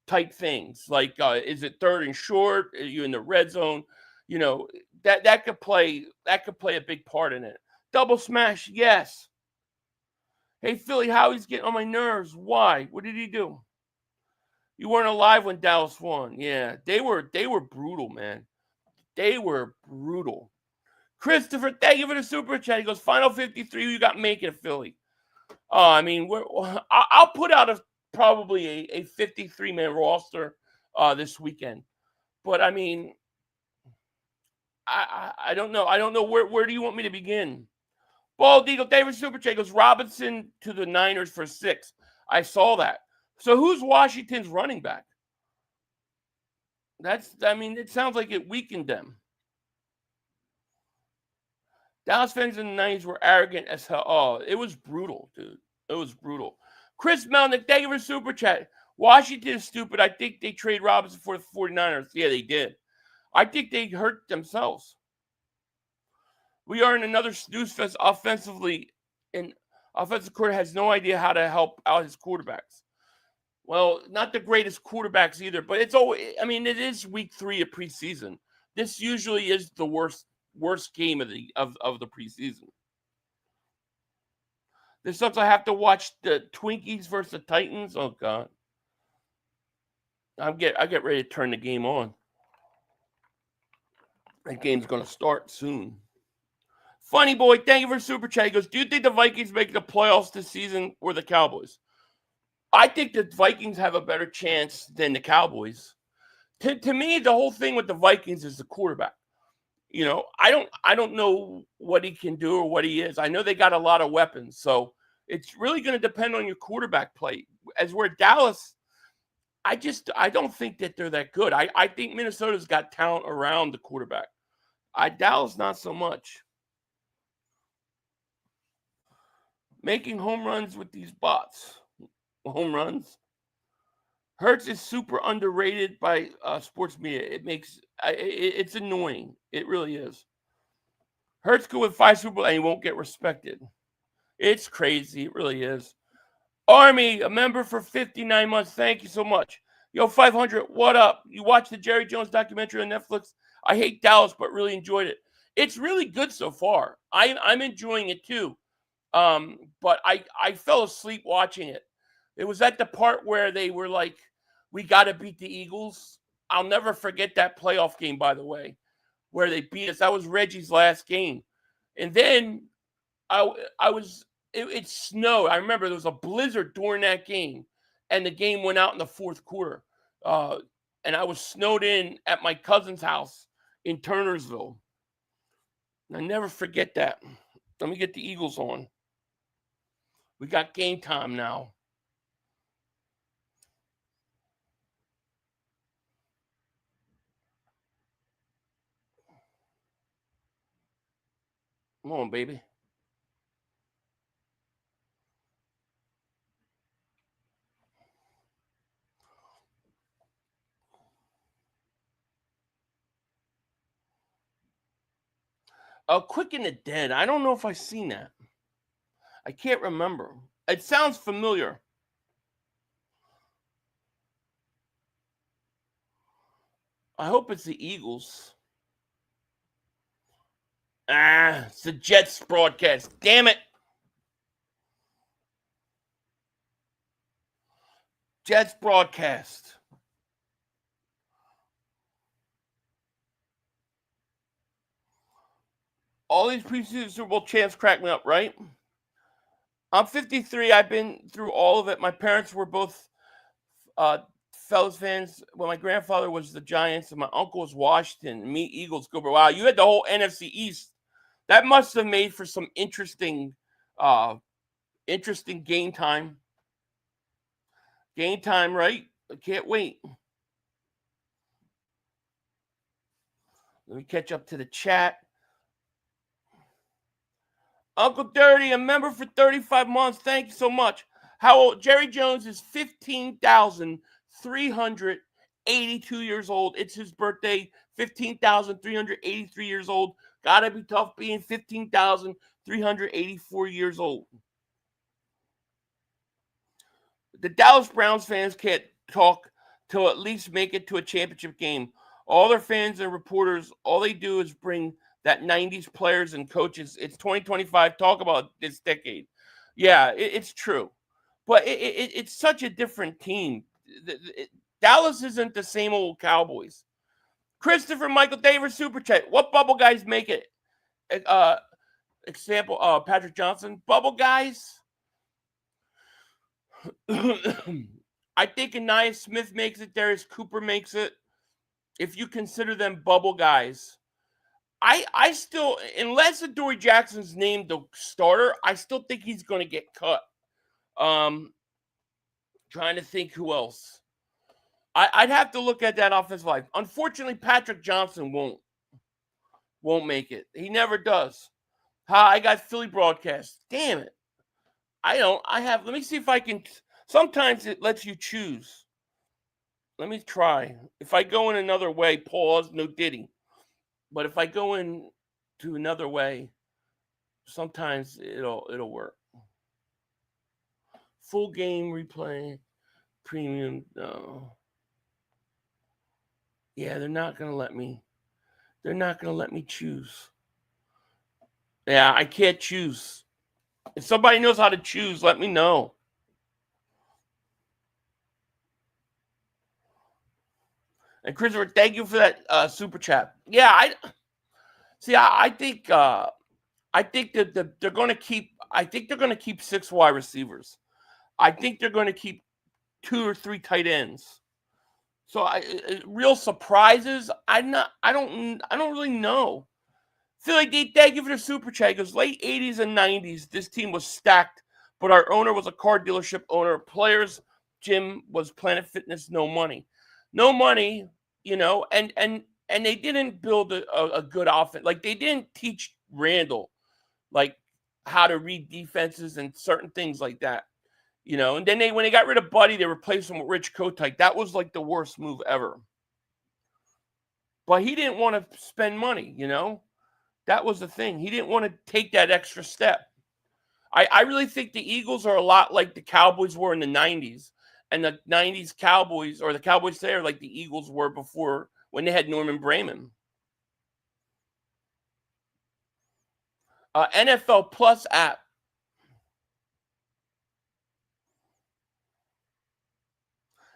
type things. Like, is it third and short? Are you in the red zone? That could play a big part in it. Double smash, yes. Hey, Philly, Howie's getting on my nerves. Why? What did he do? You weren't alive when Dallas won. Yeah, they were brutal, man. They were brutal. Christopher, thank you for the super chat. He goes, Final 53, you got making it, Philly. I mean, I'll put out probably a 53-man roster this weekend. But, I mean, I don't know. I don't know. Where do you want me to begin? Bald Eagle, David Super Chat goes, Robinson to the Niners for 6. I saw that. So who's Washington's running back? It sounds like it weakened them. Dallas fans in the 90s were arrogant as hell. Oh, it was brutal, dude. It was brutal. Chris Melnick, thank you for Super Chat. Washington is stupid. I think they trade Robinson for the 49ers. Yeah, they did. I think they hurt themselves. We are in another snooze fest offensively, and offensive coordinator has no idea how to help out his quarterbacks. Well, not the greatest quarterbacks either, but it is week 3 of preseason. This usually is the worst game of the preseason. This sucks. I have to watch the Twinkies versus the Titans. Oh God. I get ready to turn the game on. That game's gonna start soon. Funny boy, thank you for Super Chat. He goes, do you think the Vikings make the playoffs this season or the Cowboys? I think the Vikings have a better chance than the Cowboys. To me, the whole thing with the Vikings is the quarterback. I don't know what he can do or what he is. I know they got a lot of weapons, so it's really going to depend on your quarterback play. As where Dallas, I don't think that they're that good. I think Minnesota's got talent around the quarterback. Dallas, not so much. Making home runs with these bots. Home runs. Hurts is super underrated by sports media. It's annoying. It really is. Hurts could win 5 Super Bowls and he won't get respected. It's crazy. It really is. Army, a member for 59 months. Thank you so much. Yo, 500, what up? You watched the Jerry Jones documentary on Netflix? I hate Dallas, but really enjoyed it. It's really good so far. I'm enjoying it too. But I fell asleep watching it. It was at the part where they were like, we got to beat the Eagles. I'll never forget that playoff game, by the way, where they beat us. That was Reggie's last game. And then it snowed. I remember there was a blizzard during that game, and the game went out in the fourth quarter. And I was snowed in at my cousin's house in Turnersville. I never forget that. Let me get the Eagles on. We got game time now. Come on, baby. Quick and the Dead. I don't know if I've seen that. I can't remember. It sounds familiar. I hope it's the Eagles. It's the Jets broadcast. Damn it. Jets broadcast. All these preseason Super Bowl champs crack me up, right? I'm 53. I've been through all of it. My parents were both Fellas fans. Well, my grandfather was the Giants, and my uncle was Washington. Me, Eagles, Cooper. Wow, you had the whole NFC East. That must have made for some interesting game time. Game time, right? I can't wait. Let me catch up to the chat. Uncle Dirty, a member for 35 months. Thank you so much. How old? Jerry Jones is 15,382 years old. It's his birthday. 15,383 years old. Gotta be tough being 15,384 years old. The Dallas Browns fans can't talk till at least make it to a championship game. All their fans and reporters, all they do is bring that 90s players and coaches. It's 2025. Talk about this decade. Yeah, it's true. But it's such a different team. Dallas isn't the same old Cowboys. Christopher Michael Davis, Super Chat. What bubble guys make it? Example, Patrick Johnson. Bubble guys? I think Anaya Smith makes it. Darius Cooper makes it. If you consider them bubble guys. I still, unless Adoree Jackson's named the starter, I still think he's going to get cut. Trying to think who else. I'd have to look at that offensive line. Unfortunately, Patrick Johnson won't make it. He never does. I got Philly broadcast. Damn it. Let me see if I can. Sometimes it lets you choose. Let me try. If I go in another way, pause, no diddy. But if I go in to another way, sometimes it'll work. Full game replay, premium. No. Yeah, they're not gonna let me. They're not gonna let me choose. Yeah, I can't choose. If somebody knows how to choose, let me know. And Christopher, thank you for that super chat. Yeah, I think that they're going to keep. I think they're going to keep 6 wide receivers. I think they're going to keep 2 or 3 tight ends. So real surprises. I don't really know. Philly D, thank you for the super chat. Because late 80s and 90s, this team was stacked, but our owner was a car dealership owner. Players gym was Planet Fitness, no money. No money, you know, and they didn't build a good offense. Like, they didn't teach Randall, like, how to read defenses and certain things like that, you know. And then when they got rid of Buddy, they replaced him with Rich Kotite. That was like the worst move ever. But he didn't want to spend money, you know. That was the thing. He didn't want to take that extra step. I really think the Eagles are a lot like the Cowboys were in the 90s. And the 90s Cowboys, or the Cowboys today, are like the Eagles were before, when they had Norman Brayman. NFL Plus app.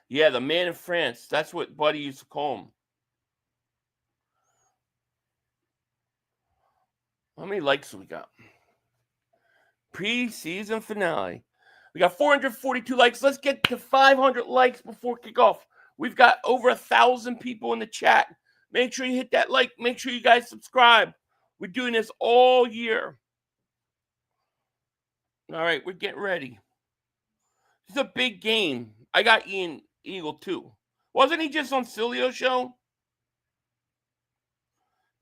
Yeah, the man in France. That's what Buddy used to call him. How many likes do we got? Preseason finale. We got 442 likes. Let's get to 500 likes before kickoff. We've got over 1,000 people in the chat. Make sure you hit that like. Make sure you guys subscribe. We're doing this all year. All right, we're getting ready. It's a big game. I got Ian Eagle too. Wasn't he just on Cilio's show?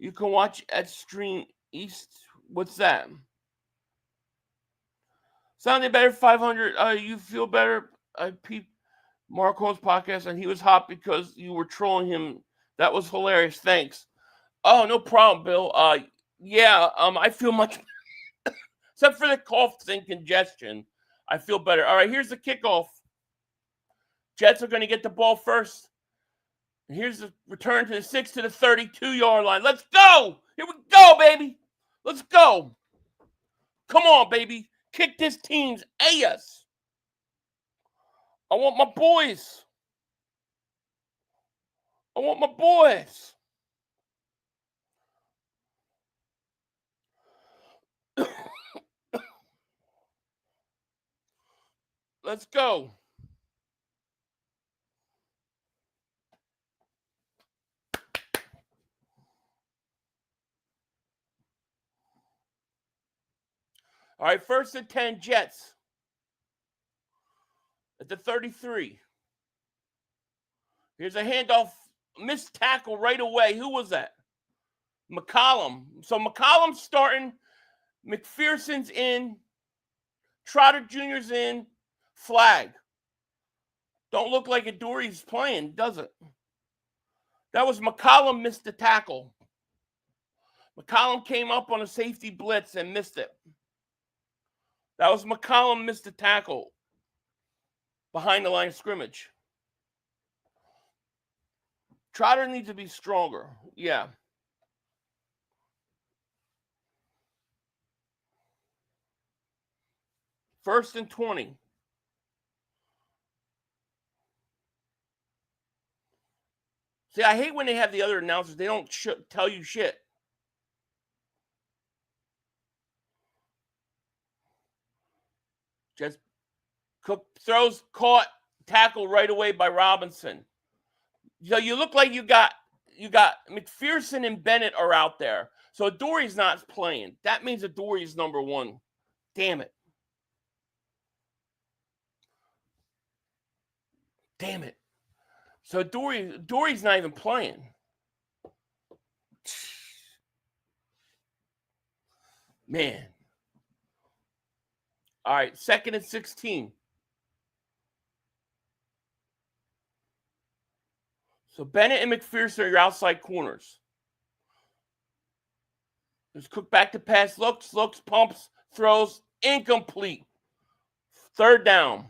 You can watch at Stream East. What's that? Sounded better, 500. You feel better? I peeped Marco's podcast, and he was hot because you were trolling him. That was hilarious. Thanks. Oh, no problem, Bill. Yeah, I feel much except for the cough and congestion. I feel better. All right, here's the kickoff. Jets are going to get the ball first. And here's the return to the 6 to the 32-yard line. Let's go. Here we go, baby. Let's go. Come on, baby. Kick this team's ass. I want my boys. I want my boys. Let's go. All right, 1st and 10, Jets. At the 33. Here's a handoff. Missed tackle right away. Who was that? McCollum. So McCollum's starting. McPherson's in. Trotter Jr.'s in. Flag. Don't look like Adori's playing, does it? That was McCollum missed the tackle. McCollum came up on a safety blitz and missed it. That was McCollum missed the tackle behind the line of scrimmage. Trotter needs to be stronger. Yeah. First and 20. See, I hate when they have the other announcers. They don't tell you shit. Just Cook throws, caught, tackle right away by Robinson. So you look like you got McPherson and Bennett are out there. So Adori's not playing. That means Adori's number one. Damn it. Damn it. So Dory's not even playing. Man. All right, 2nd and 16. So Bennett and McPherson are your outside corners. There's Cook back to pass, looks, pumps, throws, incomplete. 3rd down.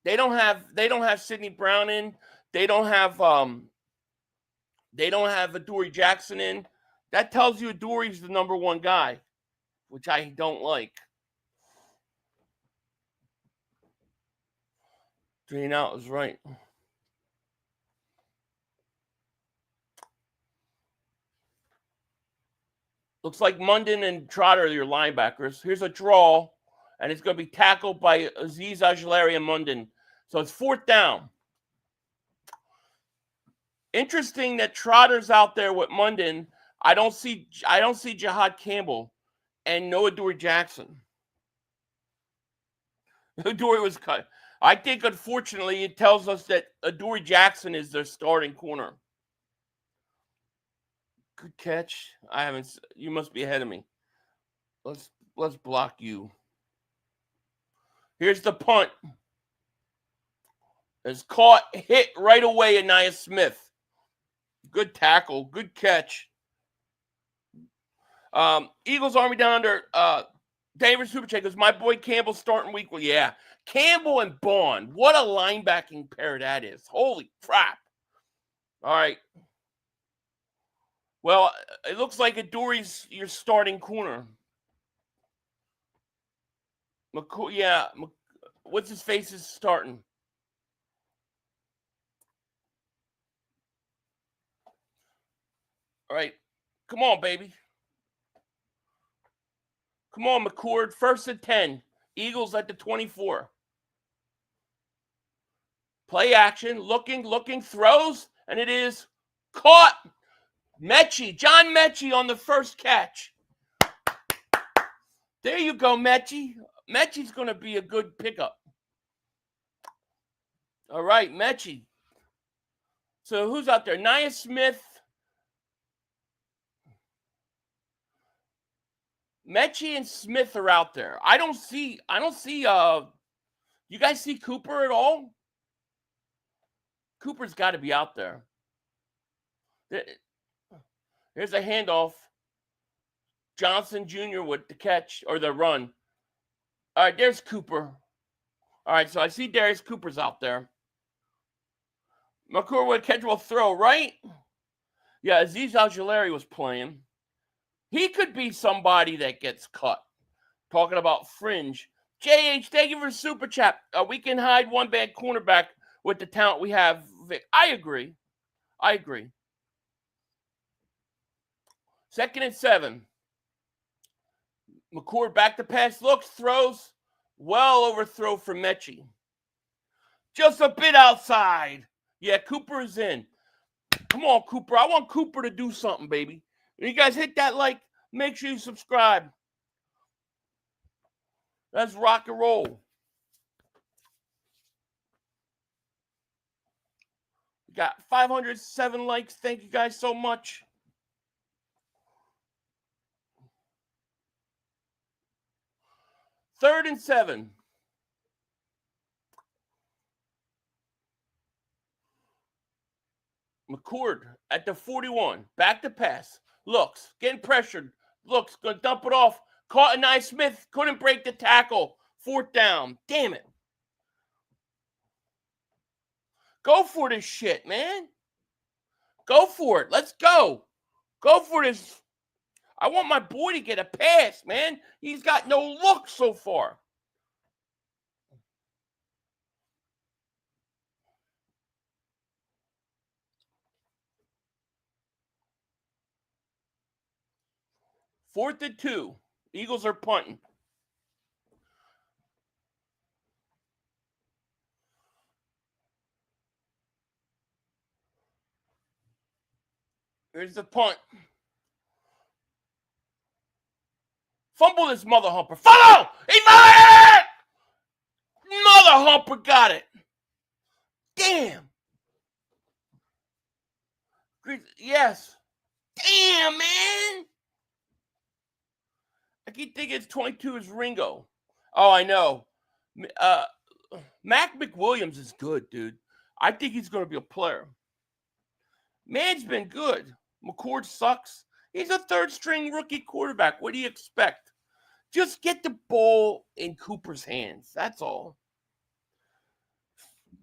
They don't have Sidney Brown in. They don't have Adoree Jackson in. That tells you Adoree's the number one guy, which I don't like. 3 and out is right. Looks like Munden and Trotter are your linebackers. Here's a draw, and it's going to be tackled by Azeez Ojulari and Munden. So it's 4th down. Interesting that Trotter's out there with Munden. I don't see Jahad Campbell and no Adoree Jackson. Adoree was cut. I think, unfortunately, it tells us that Adoree Jackson is their starting corner. Good catch. I haven't. You must be ahead of me. Let's block you. Here's the punt. It's caught, hit right away, Anaya Smith. Good tackle, good catch. Eagles Army down under David Supercheck goes, my boy Campbell starting week. Well, yeah. Campbell and Bond. What a linebacking pair that is. Holy crap. All right. Well, it looks like Adoree's your starting corner. Yeah. What's his face is starting. All right. Come on, baby. Come on, McCord. 1st and 10. Eagles at the 24. Play action. Looking, throws, and it is caught. John Mechie on the first catch. There you go, Mechie. Mechie's going to be a good pickup. All right, Mechie. So who's out there? Nia Smith. Mechie and Smith are out there. I don't see you guys see Cooper at all? Cooper's got to be out there. Here's a handoff. Johnson Jr. with the catch or the run. All right, there's Cooper. All right, so I see Darius Cooper's out there. McCord would catch, will throw, right? Yeah, Azeez Al-Jalari was playing. He could be somebody that gets cut. Talking about fringe. JH, thank you for super chat. We can hide one bad cornerback with the talent we have, Vic. I agree. 2nd and 7. McCord back to pass, looks, throws. Well overthrow for Mechie. Just a bit outside. Yeah, Cooper is in. Come on, Cooper. I want Cooper to do something, baby. You guys hit that like. Make sure you subscribe. Let's rock and roll. We got 507 likes. Thank you guys so much. Third and 7. McCord at the 41. Back to pass. Looks. Getting pressured. Looks. Going to dump it off. Caught Anaya Smith. Couldn't break the tackle. 4th down. Damn it. Go for this shit, man. Go for it. Let's go. Go for this. I want my boy to get a pass, man. He's got no look so far. Fourth and 2. Eagles are punting. Here's the punt. Fumble this mother humper. Follow! He fired it! Mother humper got it. Damn. Yes. Damn, man. I keep thinking it's 22 is Ringo. Oh, I know. Mac McWilliams is good, dude. I think he's going to be a player. Man's been good. McCord sucks. He's a 3rd-string rookie quarterback. What do you expect? Just get the ball in Cooper's hands. That's all.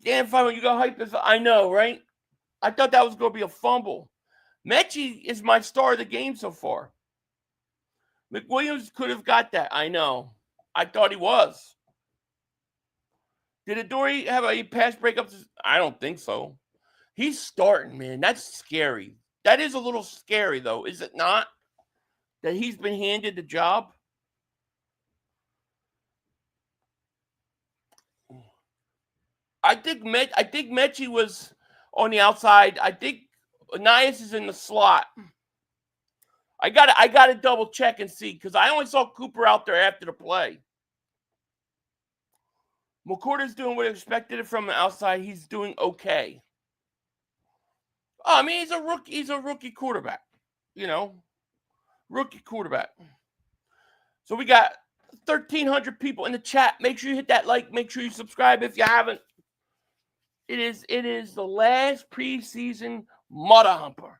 Damn, finally, you got hype. I know, right? I thought that was going to be a fumble. Mechie is my star of the game so far. McWilliams could have got that. I know. I thought he was. Did Adoree have a pass breakups? I don't think so. He's starting, man. That's scary. That is a little scary, though, is it not? That he's been handed the job? I think Mechie was on the outside. I think Nias is in the slot. I gotta double check and see because I only saw Cooper out there after the play. McCourty's doing what I expected from the outside. He's doing okay. I mean, he's a rookie. He's a rookie quarterback. You know, rookie quarterback. So we got 1,300 people in the chat. Make sure you hit that like. Make sure you subscribe if you haven't. It is the last preseason Mudda Humper.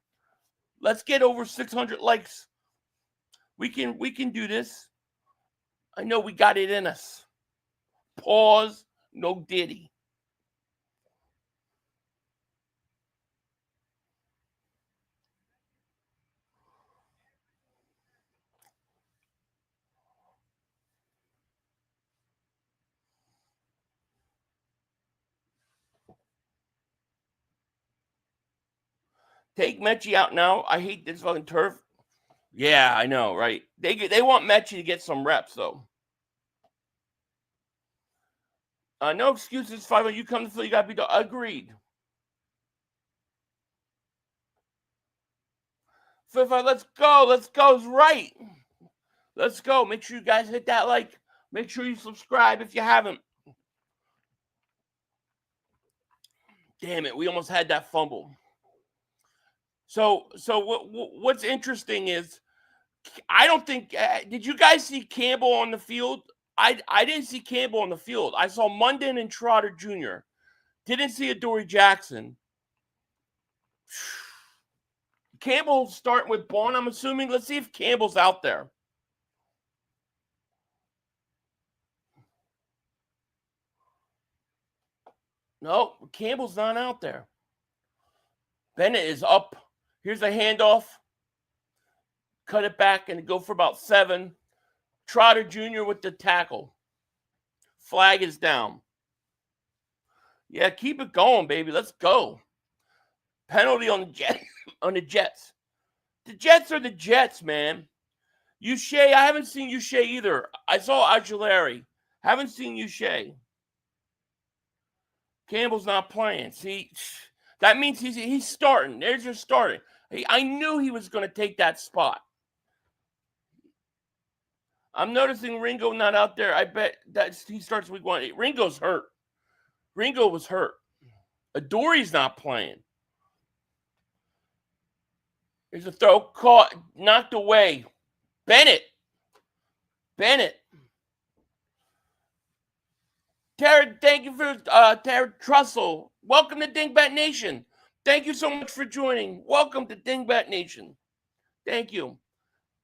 Let's get over 600 likes. We can do this. I know we got it in us. Pause. No diddy. Take Mechie out now. I hate this fucking turf. Yeah, I know, right? They want Mechie to get some reps, though. No excuses, 5. You come to Philly, you got to be done. Agreed. 5, let's go. Let's go. It's right. Let's go. Make sure you guys hit that like. Make sure you subscribe if you haven't. Damn it, we almost had that fumble. So what's interesting is, I don't think. Did you guys see Campbell on the field? I didn't see Campbell on the field. I saw Munden and Trotter Jr. Didn't see Adoree Jackson. Campbell starting with Bond, I'm assuming. Let's see if Campbell's out there. No, Campbell's not out there. Bennett is up. Here's a handoff. Cut it back and go for about 7. Trotter Jr. with the tackle. Flag is down. Yeah, keep it going, baby. Let's go. Penalty on the Jets. The Jets are the Jets, man. Uche, I haven't seen Uche either. I saw Aguilera. Haven't seen Uche. Campbell's not playing. See, that means he's starting. There's your starting. I knew he was going to take that spot. I'm noticing Ringo not out there. I bet that he starts week 1. Ringo's hurt. Ringo was hurt. Adoree's not playing. There's a throw caught, knocked away. Bennett. Tara, thank you for Tara Trussell. Welcome to Dingbat Nation. Thank you so much for joining. Welcome to Dingbat Nation. Thank you.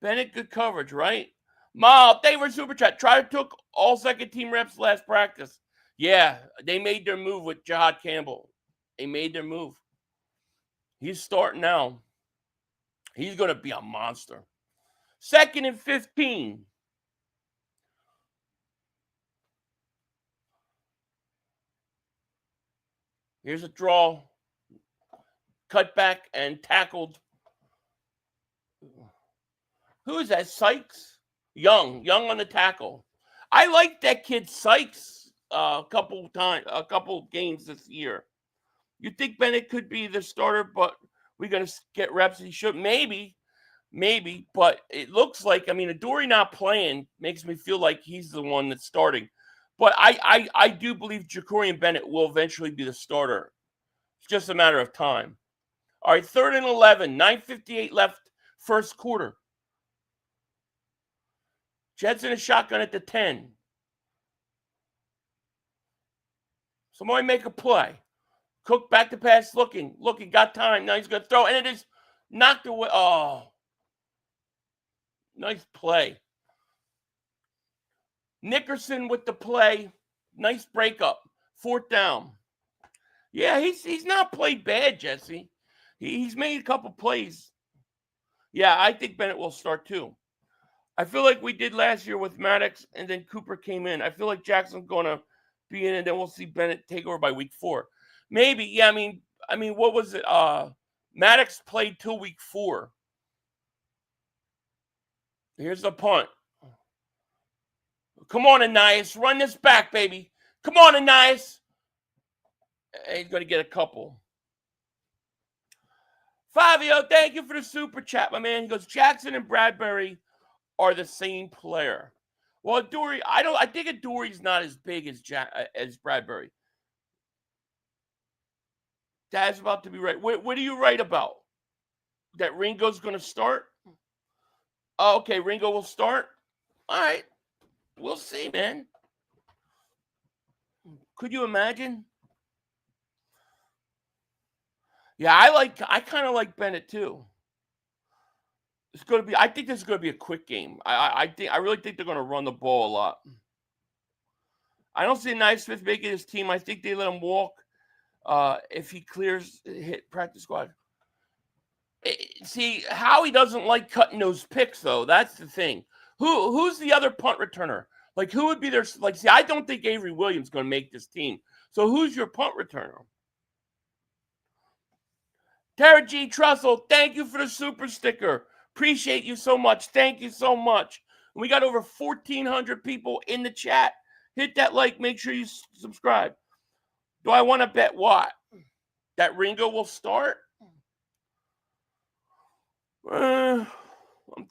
Bennett, good coverage, right? Ma, thank you for super chat. Trotter took all second team reps last practice. Yeah, they made their move with Jihad Campbell. They made their move. He's starting now. He's going to be a monster. 2nd and 15. Here's a draw. Cut back and tackled. Who is that? Sykes? Young on the tackle. I like that kid Sykes a couple games this year. You think Bennett could be the starter, but we're going to get reps. He should. Maybe. But it looks like, Adoree not playing makes me feel like he's the one that's starting. But I do believe Jacorian Bennett will eventually be the starter. It's just a matter of time. All right, 3rd and 11, 9:58 left, first quarter. Jets in a shotgun at the 10. Somebody make a play. Cook back to pass, looking, got time. Now he's going to throw, and it is knocked away. Oh, nice play. Nickerson with the play. Nice breakup. 4th down. Yeah, he's not played bad, Jesse. He's made a couple plays. Yeah, I think Bennett will start too. I feel like we did last year with Maddox, and then Cooper came in. I feel like Jackson's going to be in, and then we'll see Bennett take over by week 4. Maybe, yeah, I mean, what was it? Maddox played till week 4. Here's the punt. Come on, Anais. Run this back, baby. Come on, Anais. He's going to get a couple. Fabio, thank you for the super chat, my man. He goes, Jackson and Bradbury are the same player. Well, Dory, I think Dory's not as big as Bradbury. Dad's about to be right. What are you right about? That Ringo's going to start? Oh, okay, Ringo will start. All right, we'll see, man. Could you imagine? Yeah, I kind of like Bennett too. It's going to be. I think this is going to be a quick game. I really think they're going to run the ball a lot. I don't see Naismith making his team. I think they let him walk if he clears hit practice squad. See, Howie doesn't like cutting those picks, though. That's the thing. Who's the other punt returner? Like, who would be their like? See, I don't think Avery Williams is going to make this team. So who's your punt returner? Tara G. Trussell, thank you for the super sticker. Appreciate you so much. Thank you so much. We got over 1,400 people in the chat. Hit that like. Make sure you subscribe. Do I want to bet what? That Ringo will start? I'm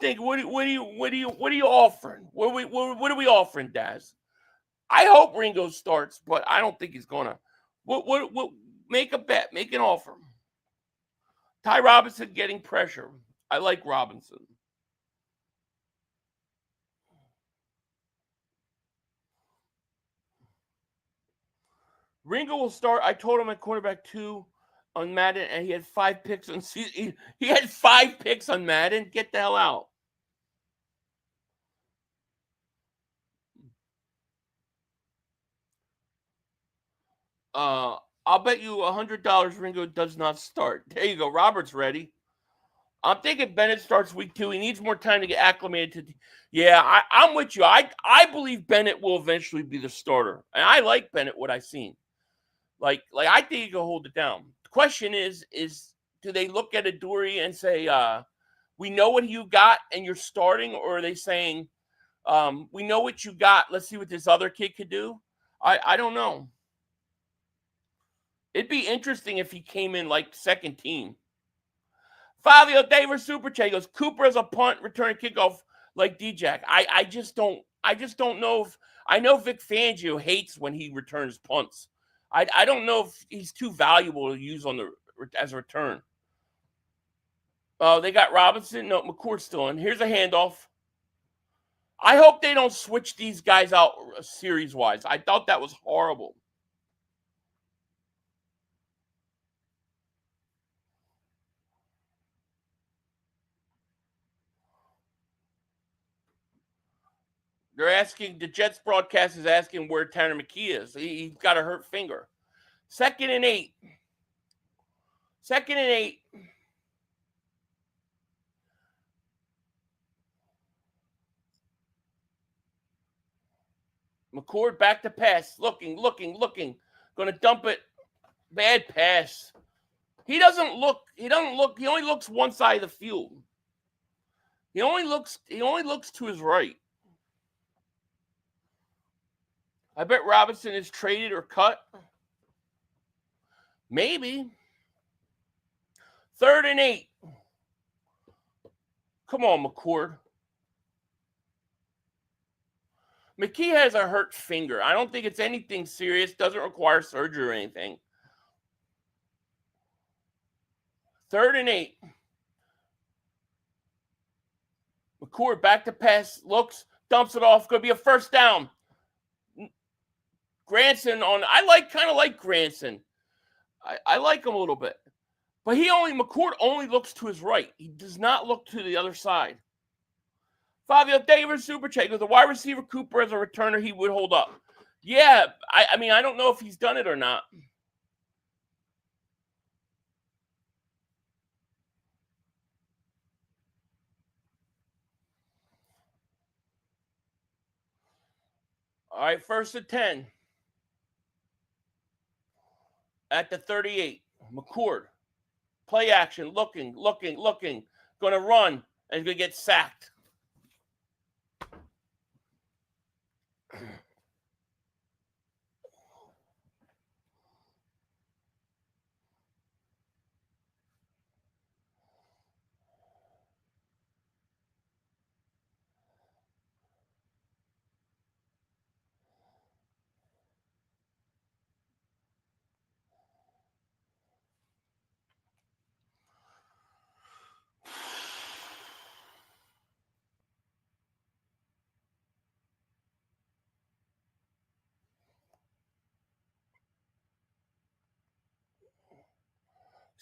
thinking. What are you offering? What are we offering, Daz? I hope Ringo starts, but I don't think he's gonna. What? Make a bet. Make an offer. Ty Robinson getting pressure. I like Robinson. Ringo will start. I told him at quarterback 2 on Madden, and he had 5 picks on season. He had 5 picks on Madden. Get the hell out. I'll bet you $100 Ringo does not start. There you go. Robert's ready. I'm thinking Bennett starts week 2. He needs more time to get acclimated to. Yeah, I'm with you. I believe Bennett will eventually be the starter, and I like Bennett. What I've seen, like I think he can hold it down. The question is do they look at Adoree and say, we know what you got and you're starting, or are they saying, we know what you got. Let's see what this other kid could do. I don't know. It'd be interesting if he came in like second team. Fabio Davis Super Chat goes, Cooper as a punt, return kickoff like D-Jack. I just don't know if I know Vic Fangio hates when he returns punts. I don't know if he's too valuable to use as a return. They got Robinson. No, McCourt's still in. Here's a handoff. I hope they don't switch these guys out series-wise. I thought that was horrible. They're asking, the Jets broadcast is asking where Tanner McKee is. He's got a hurt finger. 2nd and 8. 2nd and 8. McCord back to pass. Looking. Going to dump it. Bad pass. He only looks one side of the field. He only looks to his right. I bet Robinson is traded or cut. Maybe. 3rd and 8. Come on, McCord. McKee has a hurt finger. I don't think it's anything serious. Doesn't require surgery or anything. 3rd and 8. McCord back to pass. Looks. Dumps it off. Going to be a first down. Granson on. Kind of like Granson. I like him a little bit. But McCord only looks to his right. He does not look to the other side. Fabio Davis Super Chat goes, the wide receiver Cooper as a returner, he would hold up. Yeah, I mean, I don't know if he's done it or not. All right, 1st and 10. At the 38. McCord. Play action. Looking. Going to run. And going to get sacked.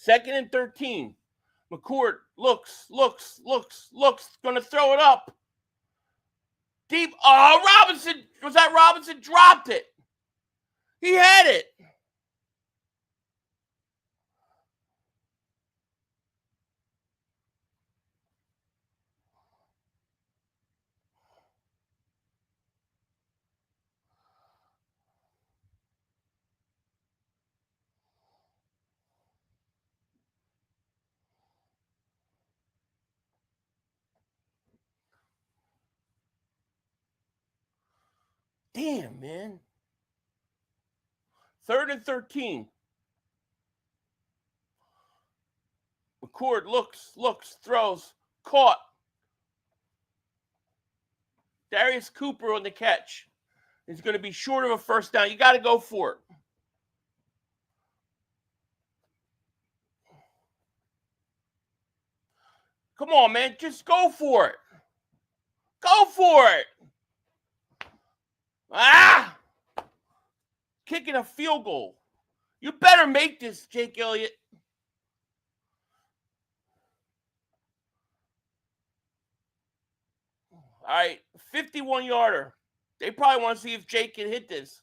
2nd and 13. McCourt looks. Going to throw it up. Deep. Oh, Robinson. Was that Robinson? Dropped it. He had it. Damn, man. 3rd and 13. McCourt looks, throws, caught. Darius Cooper on the catch. He's going to be short of a first down. You got to go for it. Come on, man. Just go for it. Go for it. Ah! Kicking a field goal. You better make this, Jake Elliott. All right, 51-yarder. They probably want to see if Jake can hit this.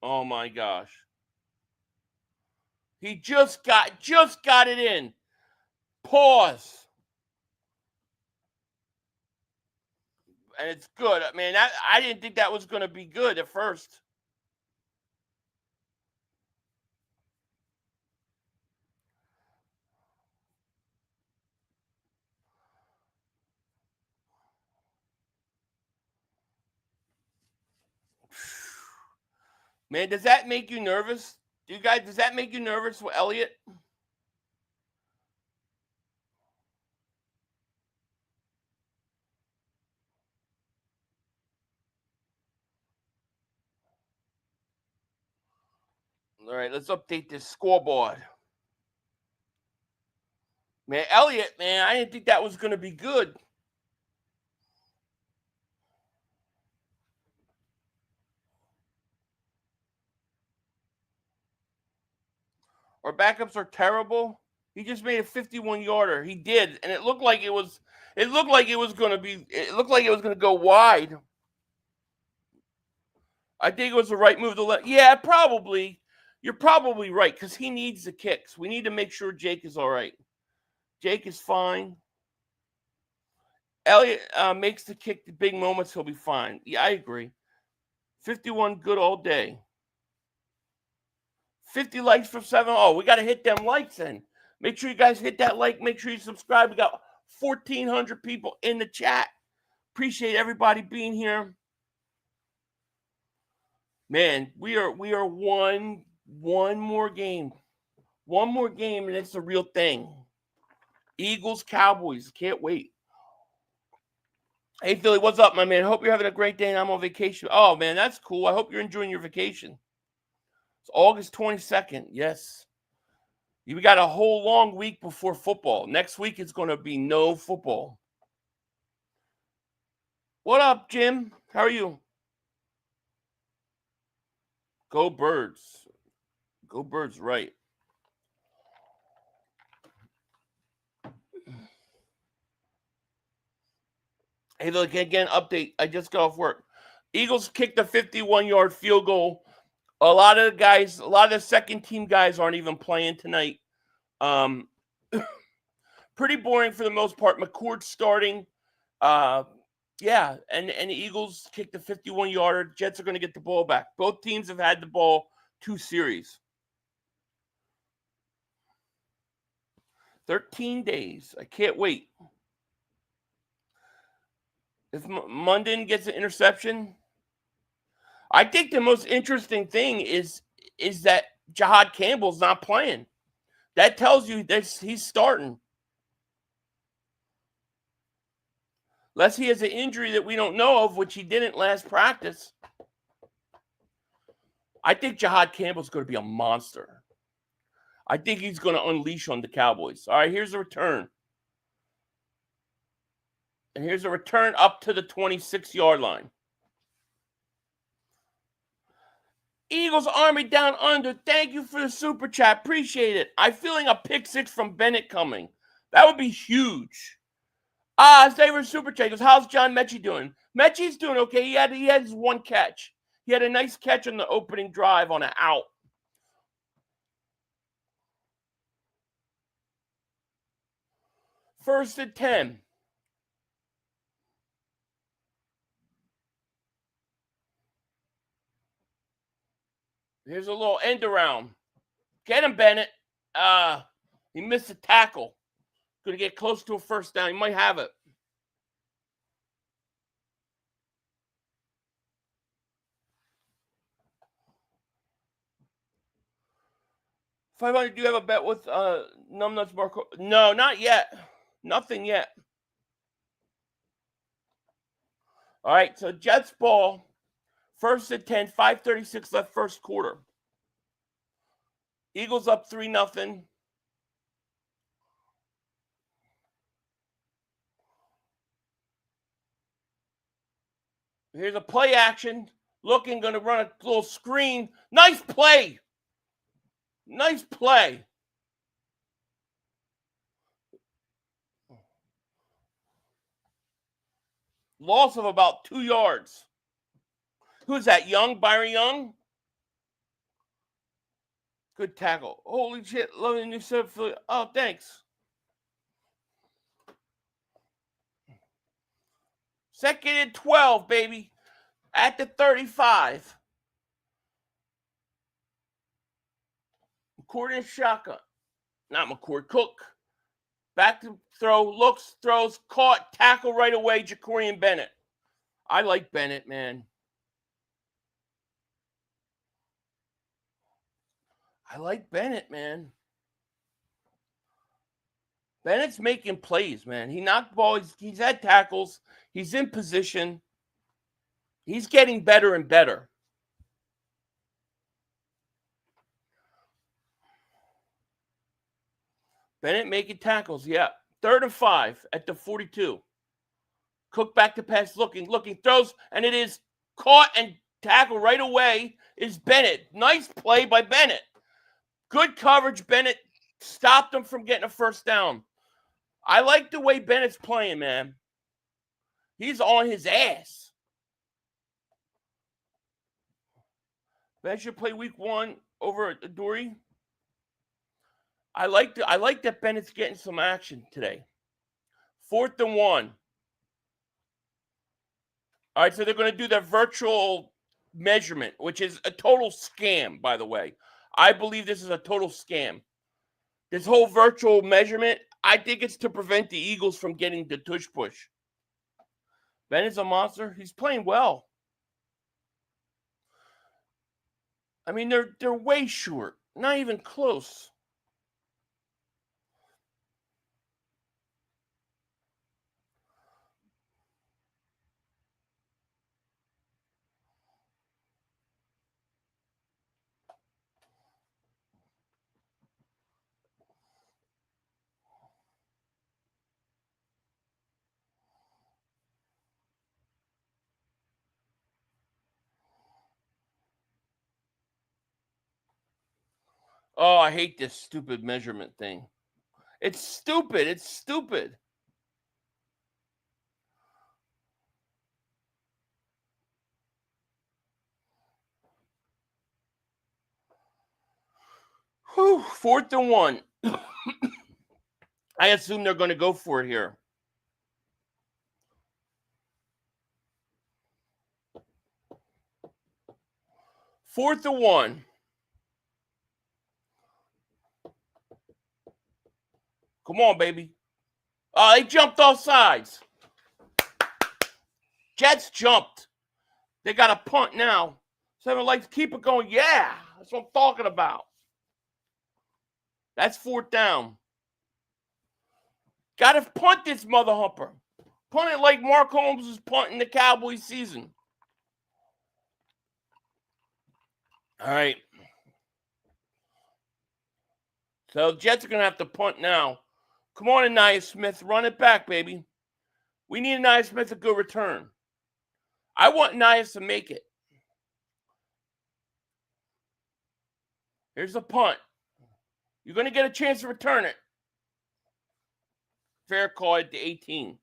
Oh, my gosh. He just got it in. Pause. And it's good. I mean, I didn't think that was going to be good at first. Man, does that make you nervous? Does that make you nervous with Elliott? All right, let's update this scoreboard. Man, Elliott, man, I didn't think that was going to be good. Our backups are terrible. He just made a 51-yarder. He did, and it looked like it was going to go wide. I think it was the right move to let. Yeah, probably. You're probably right because he needs the kicks. We need to make sure Jake is all right. Jake is fine. Elliott makes the kick the big moments. He'll be fine. Yeah, I agree. 51 good all day. 50 likes for 7. Oh, we got to hit them likes then. Make sure you guys hit that like. Make sure you subscribe. We got 1,400 people in the chat. Appreciate everybody being here. Man, we are one more game. One more game, and it's the real thing. Eagles, Cowboys. Can't wait. Hey, Philly, what's up, my man? Hope you're having a great day, and I'm on vacation. Oh, man, that's cool. I hope you're enjoying your vacation. It's August 22nd. Yes. We got a whole long week before football. Next week is going to be no football. What up, Jim? How are you? Go Birds. Go Birds, right. Hey, look, again, update. I just got off work. Eagles kicked a 51-yard field goal. A lot of the second-team guys aren't even playing tonight. Pretty boring for the most part. McCourt starting. Yeah, and the Eagles kicked the 51-yarder. Jets are going to get the ball back. Both teams have had the ball 2 series. 13 days. I can't wait. If Munden gets an interception, I think the most interesting thing is that Jahad Campbell's not playing. That tells you that he's starting. Unless he has an injury that we don't know of, which he didn't last practice. I think Jahad Campbell's going to be a monster. I think he's going to unleash on the Cowboys. All right, here's a return. And here's a return up to the 26-yard line. Eagles Army down under. Thank you for the super chat. Appreciate it. I'm feeling a pick 6 from Bennett coming. That would be huge. Favorite super chat goes, how's John Mechie doing? Mechie's doing okay. He had his one catch. He had a nice catch on the opening drive on an out. First and 10. Here's a little end around. Get him, Bennett. He missed a tackle. Going to get close to a first down. He might have it. $500. Do you have a bet with Numbnuts Marco? No, not yet. Nothing yet. All right, so Jets ball. First and 10, 5:36 left first quarter. Eagles up 3-0. Here's a play action. Looking, going to run a little screen. Nice play. Nice play. Loss of about 2 yards. Who's that? Young? Byron Young? Good tackle. Holy shit. Loving the new set. Oh, thanks. Second and 12, baby. At the 35. McCourt in shotgun. Not McCourt. Cook. Back to throw. Looks. Throws. Caught. Tackle right away. Jacorian Bennett. I like Bennett, man. I like Bennett, man. Bennett's making plays, man. He knocked balls. He's had tackles. He's in position. He's getting better and better. Bennett making tackles, yeah. 3rd and 5 at the 42. Cook back to pass, looking, throws, and it is caught and tackled right away is Bennett. Nice play by Bennett. Good coverage. Bennett stopped him from getting a first down. I like the way Bennett's playing, man. He's on his ass. Bennett should play week 1 over at Dory. I like that Bennett's getting some action today. 4th and 1. All right, so they're going to do their virtual measurement, which is a total scam, by the way. I believe this is a total scam. This whole virtual measurement, I think it's to prevent the Eagles from getting the tush push. Bennett's a monster. He's playing well. I mean, they're way short. Not even close. Oh, I hate this stupid measurement thing. It's stupid. It's stupid. Whew, 4th and 1. I assume they're going to go for it here. Fourth and 1. Come on, baby. They jumped off sides. Jets jumped. They got a punt now. 7 likes. Keep it going. Yeah, that's what I'm talking about. That's 4th down. Got to punt this mother humper. Punt it like Mark Holmes is punting the Cowboys season. All right. So Jets are going to have to punt now. Come on, Anaya Smith. Run it back, baby. We need Anaya Smith a good return. I want Anaya to make it. Here's the punt. You're going to get a chance to return it. Fair call at the 18.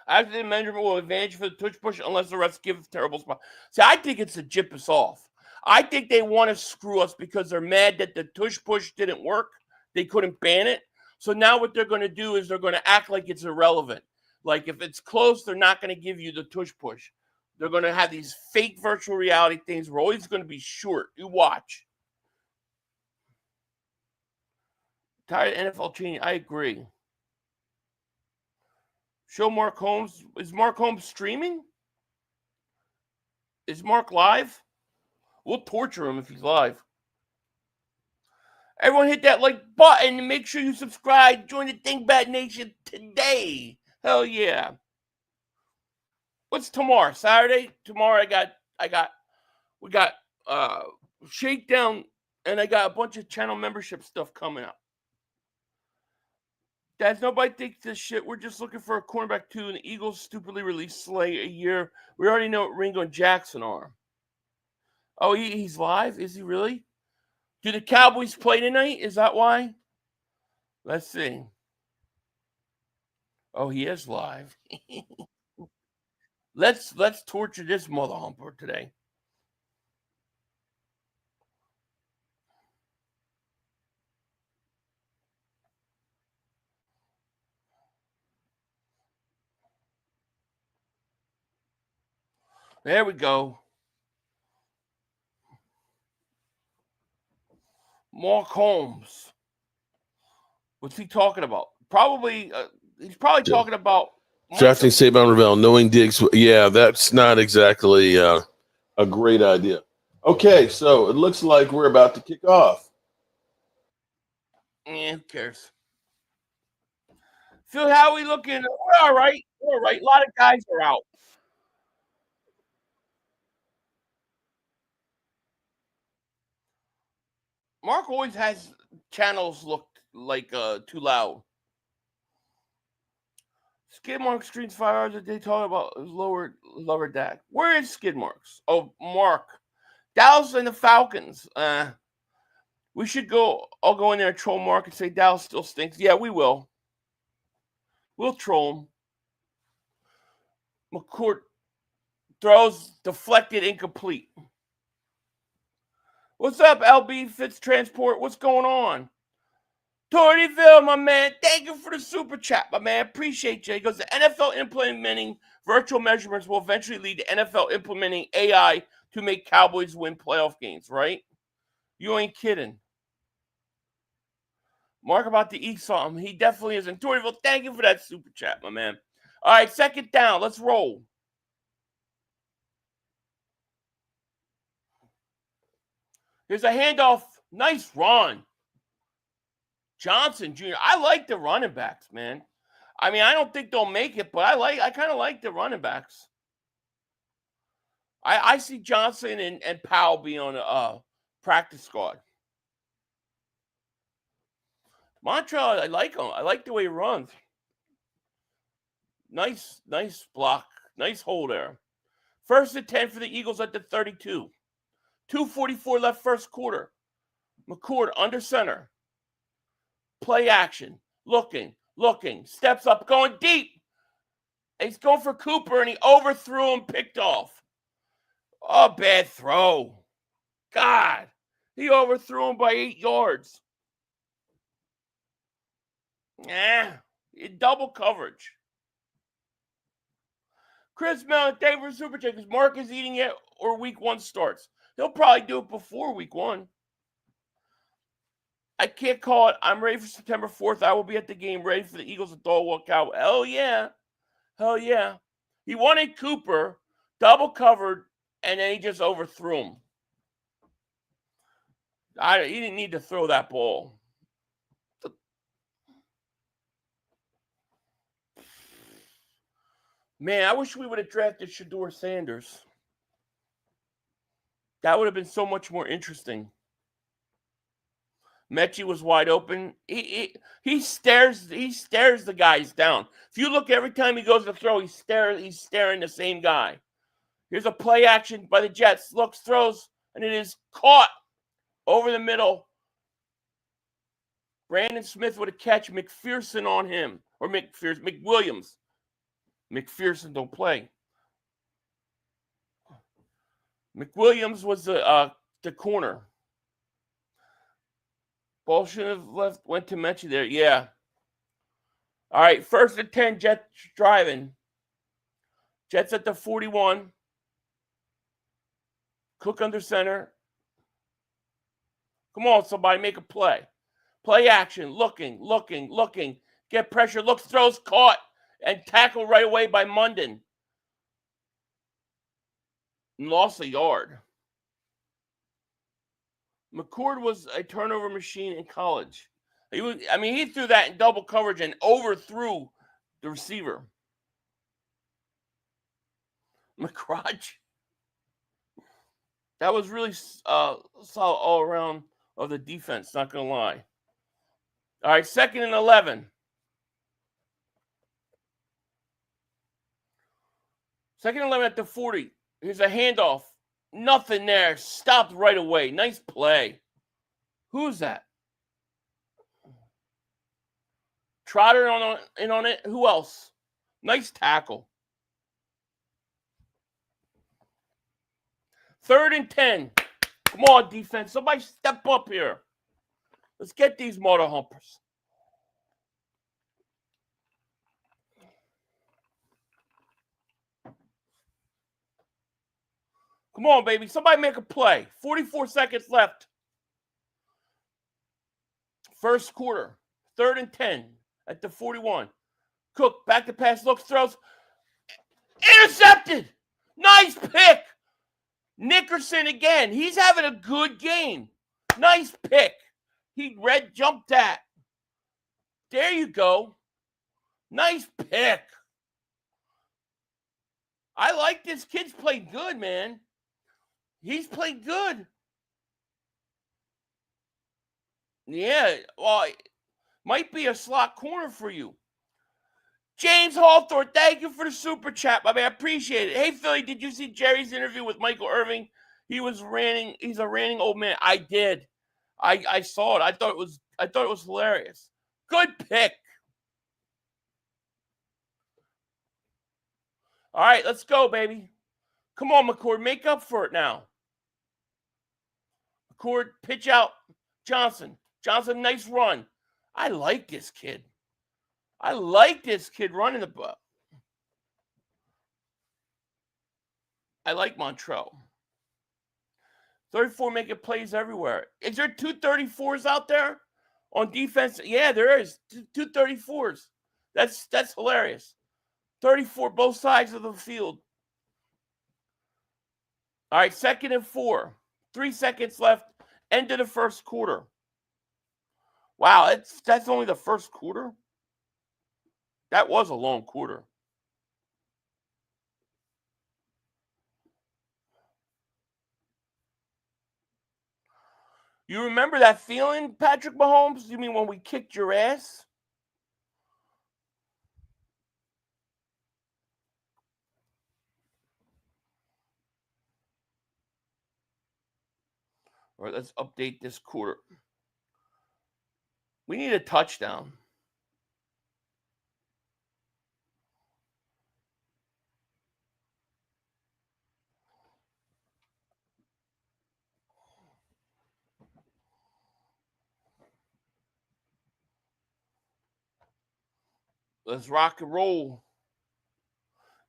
After the measurement will advantage for the tush push unless the refs give a terrible spot. See, I think it's to jip us off. I think they want to screw us because they're mad that the tush push didn't work. They couldn't ban it. So now what they're going to do is they're going to act like it's irrelevant. Like if it's close, they're not going to give you the tush push. They're going to have these fake virtual reality things. We're always going to be short. You watch. Tired of NFL changing. I agree. Show Mark Holmes. Is Mark Holmes streaming? Is Mark live? We'll torture him if he's live. Everyone hit that like button and make sure you subscribe. Join the Dingbat Nation today. Hell yeah. What's tomorrow? Saturday? Tomorrow we got Shakedown, and I got a bunch of channel membership stuff coming up. Guys, nobody thinks this shit. We're just looking for a cornerback too, and the Eagles stupidly released Slay a year. We already know what Ringo and Jackson are. Oh, he's live? Is he really? Do the Cowboys play tonight? Is that why? Let's see. Oh, he is live. Let's torture this mother humper today. There we go. Mark Holmes. What's he talking about? Probably, he's probably talking about Drafting Saban Ravel, knowing Diggs. Yeah, that's not exactly a great idea. Okay, so it looks like we're about to kick off. Who cares? Phil, how are we looking? We're all right. We're all right. A lot of guys are out. Mark always has channels look like too loud. Skid Marks streams 5 hours a day talking about his lower deck. Where is Skid Marks? Oh, Mark. Dallas and the Falcons. We should go. I'll go in there and troll Mark and say Dallas still stinks. Yeah, we will. We'll troll him. McCourt throws deflected, incomplete. What's up, LB Fitz Transport? What's going on? Tortyville, my man. Thank you for the super chat, my man. Appreciate you. He goes, the NFL implementing virtual measurements will eventually lead to NFL implementing AI to make Cowboys win playoff games, right? You ain't kidding. Mark about to eat something. He definitely isn't. Tortyville, thank you for that super chat, my man. All right, second down. Let's roll. Here's a handoff. Nice run. Johnson Jr. I like the running backs, man. I mean, I don't think they'll make it, but I kind of like the running backs. I see Johnson and Powell be on a practice squad. Montreal, I like him. I like the way he runs. Nice block. Nice hold there. 1st and 10 for the Eagles at the 32. 2:44 left first quarter. McCourt under center. Play action. Looking. Steps up. Going deep. He's going for Cooper, and he overthrew him. Picked off. Oh, bad throw. God. He overthrew him by 8 yards. Double coverage. Chris Mellon, thank you for super chat. Because Mark is eating it or week 1 starts. He'll probably do it before week 1. I can't call it. I'm ready for September 4th. I will be at the game ready for the Eagles and dog walk out. Hell yeah. He wanted Cooper, double covered, and then he just overthrew him. He didn't need to throw that ball. Man, I wish we would have drafted Shedeur Sanders. That would have been so much more interesting. Mechie was wide open. He stares the guys down. If you look every time he goes to throw, he's staring the same guy. Here's a play action by the Jets. Looks, throws, and it is caught. Over the middle. Brandon Smith with a catch. McPherson on him. Or McWilliams. McPherson don't play. McWilliams was the corner. Ball shouldn't have went to Mechie there. Yeah. All right, 1st and 10, Jets driving. Jets at the 41. Cook under center. Come on, somebody, make a play. Play action, looking. Get pressure, looks, throws, caught, and tackled right away by Munden. And lost a yard. McCord was a turnover machine in college. He threw that in double coverage and overthrew the receiver. McCrotch. That was really solid all around of the defense, not going to lie. All right, 2nd and 11. 2nd and 11 at the 40. Here's a handoff. Nothing there. Stopped right away. Nice play. Who's that? Trotter in on it. Who else? Nice tackle. 3rd and 10. Come on, defense. Somebody step up here. Let's get these motor humpers. Come on, baby. Somebody make a play. 44 seconds left. 1st quarter. 3rd and 10 at the 41. Cook, back to pass, looks, throws. Intercepted. Nice pick. Nickerson again. He's having a good game. Nice pick. He jumped that. There you go. Nice pick. I like this kid's played good, man. He's played good. Yeah, well, might be a slot corner for you. James Hawthorne, thank you for the super chat. I appreciate it. Hey, Philly, did you see Jerry's interview with Michael Irving? He's a ranting old man. I did. I saw it. I thought it was hilarious. Good pick. All right, let's go, baby. Come on, McCord. Make up for it now. McCord, pitch out. Johnson, nice run. I like this kid. I like this kid running the ball. I like Montrell. 34 making plays everywhere. Is there 2 34s out there on defense? Yeah, there is. 2 34s. That's hilarious. 34, both sides of the field. All right, 2nd and 4. 3 seconds left. End of the 1st quarter. Wow, that's only the 1st quarter? That was a long quarter. You remember that feeling, Patrick Mahomes? You mean when we kicked your ass? All right, let's update this quarter. We need a touchdown. Let's rock and roll.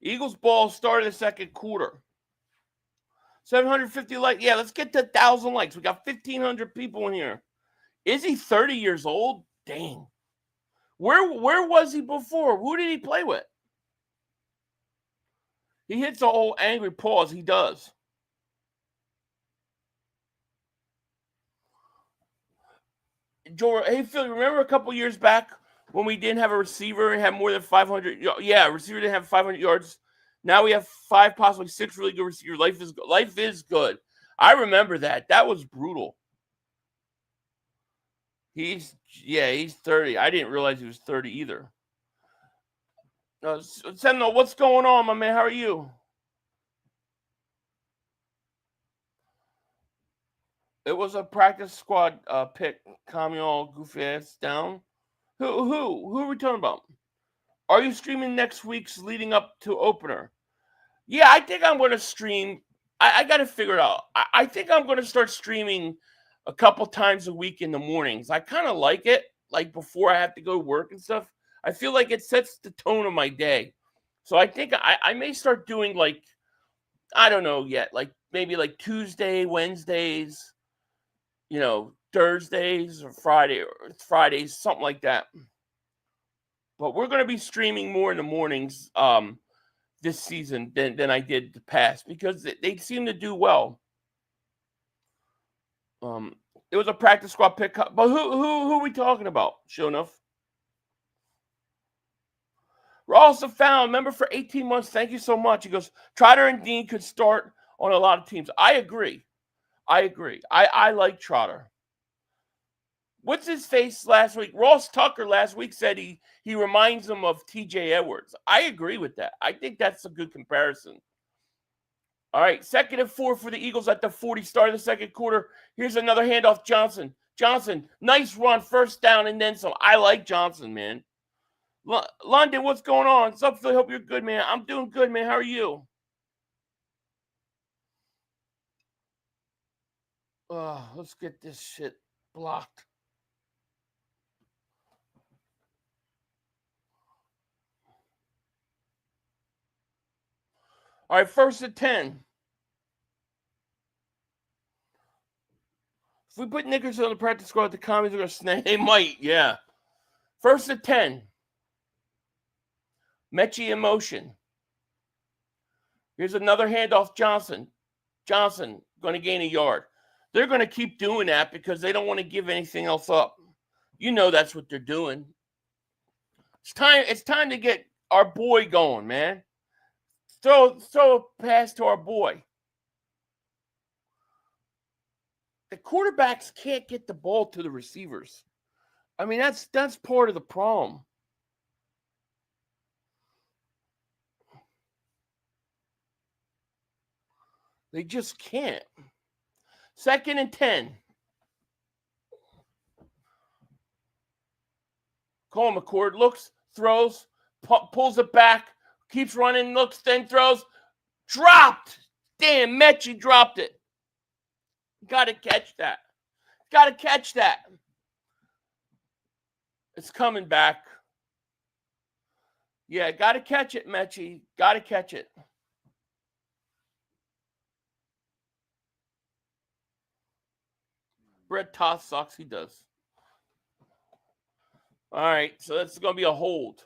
Eagles ball started the 2nd quarter. 750 likes. Yeah, let's get to 1,000 likes. We got 1,500 people in here. Is he 30 years old? Dang. Where was he before? Who did he play with? He hits a whole angry pause. He does. Joe, hey, Phil, remember a couple years back when we didn't have a receiver and had more than 500? Yeah, receiver didn't have 500 yards. Now we have 5, possibly 6 really good receivers. Life is good. I remember that. That was brutal. He's 30. I didn't realize he was 30 either. Seminole, what's going on, my man? How are you? It was a practice squad pick. Calm your goofy ass down. Who are we talking about? Are you streaming next week's leading up to opener? Yeah, I think I'm going to stream. I got to figure it out. I think I'm going to start streaming a couple times a week in the mornings. I kind of like it, like before I have to go to work and stuff. I feel like it sets the tone of my day. So I think I may start doing like, I don't know yet, like maybe like Tuesday, Wednesdays, Thursdays or Fridays, something like that. But we're going to be streaming more in the mornings this season than I did the past because they seem to do well. It was a practice squad pick, but who are we talking about? Sure enough, we're also found member for 18 months. Thank you so much. He goes, Trotter and Dean could start on a lot of teams. I agree. I like Trotter. What's his face last week? Ross Tucker last week said he reminds him of TJ Edwards. I agree with that. I think that's a good comparison. All right, 2nd and 4 for the Eagles at the 40, start of the second quarter. Here's another handoff, Johnson. Johnson, nice run, first down, and then some. I like Johnson, man. London, what's going on? What's up, Philly? Hope you're good, man. I'm doing good, man. How are you? Let's get this shit blocked. All right, 1st and 10. If we put Nickerson on the practice squad, the commies are going to snag. They might, yeah. 1st and 10. Mechie in motion. Here's another handoff, Johnson. Johnson going to gain a yard. They're going to keep doing that because they don't want to give anything else up. You know that's what they're doing. It's time to get our boy going, man. Throw a pass to our boy. The quarterbacks can't get the ball to the receivers. I mean, that's part of the problem. They just can't. 2nd and 10. Colin McCord looks, throws, pulls it back, keeps running, looks, then throws. Dropped. Damn, Mechie dropped it. Got to catch that. Got to catch that. It's coming back. Yeah, got to catch it, Mechie. Got to catch it. Brett Toth sucks. He does. All right, so that's going to be a hold.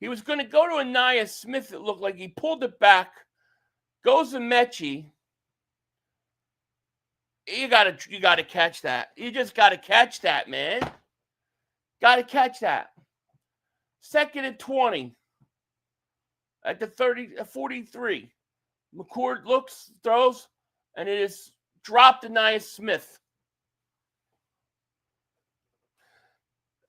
He was going to go to Anaya Smith. It looked like he pulled it back. Goes to Mechie. You gotta catch that. You just gotta catch that, man. Gotta catch that. 2nd and 20 at the 43. McCord looks, throws, and it is dropped to Anaya Smith.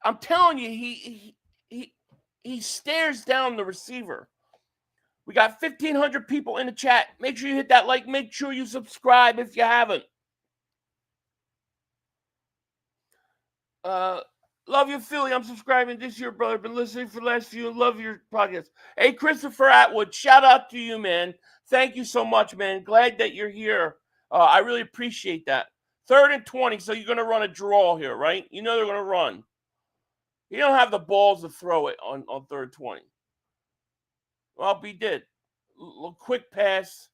I'm telling you, he stares down the receiver. We got 1,500 people in the chat. Make sure you hit that like. Make sure you subscribe if you haven't. Love you, Philly. I'm subscribing this year, brother. Been listening for the last few. Love your podcast. Hey, Christopher Atwood, shout out to you, man. Thank you so much, man. Glad that you're here. I really appreciate that. 3rd and 20, so you're going to run a draw here, right? You know they're going to run. You don't have the balls to throw it on 3rd and 20. Well, he did. Quick pass.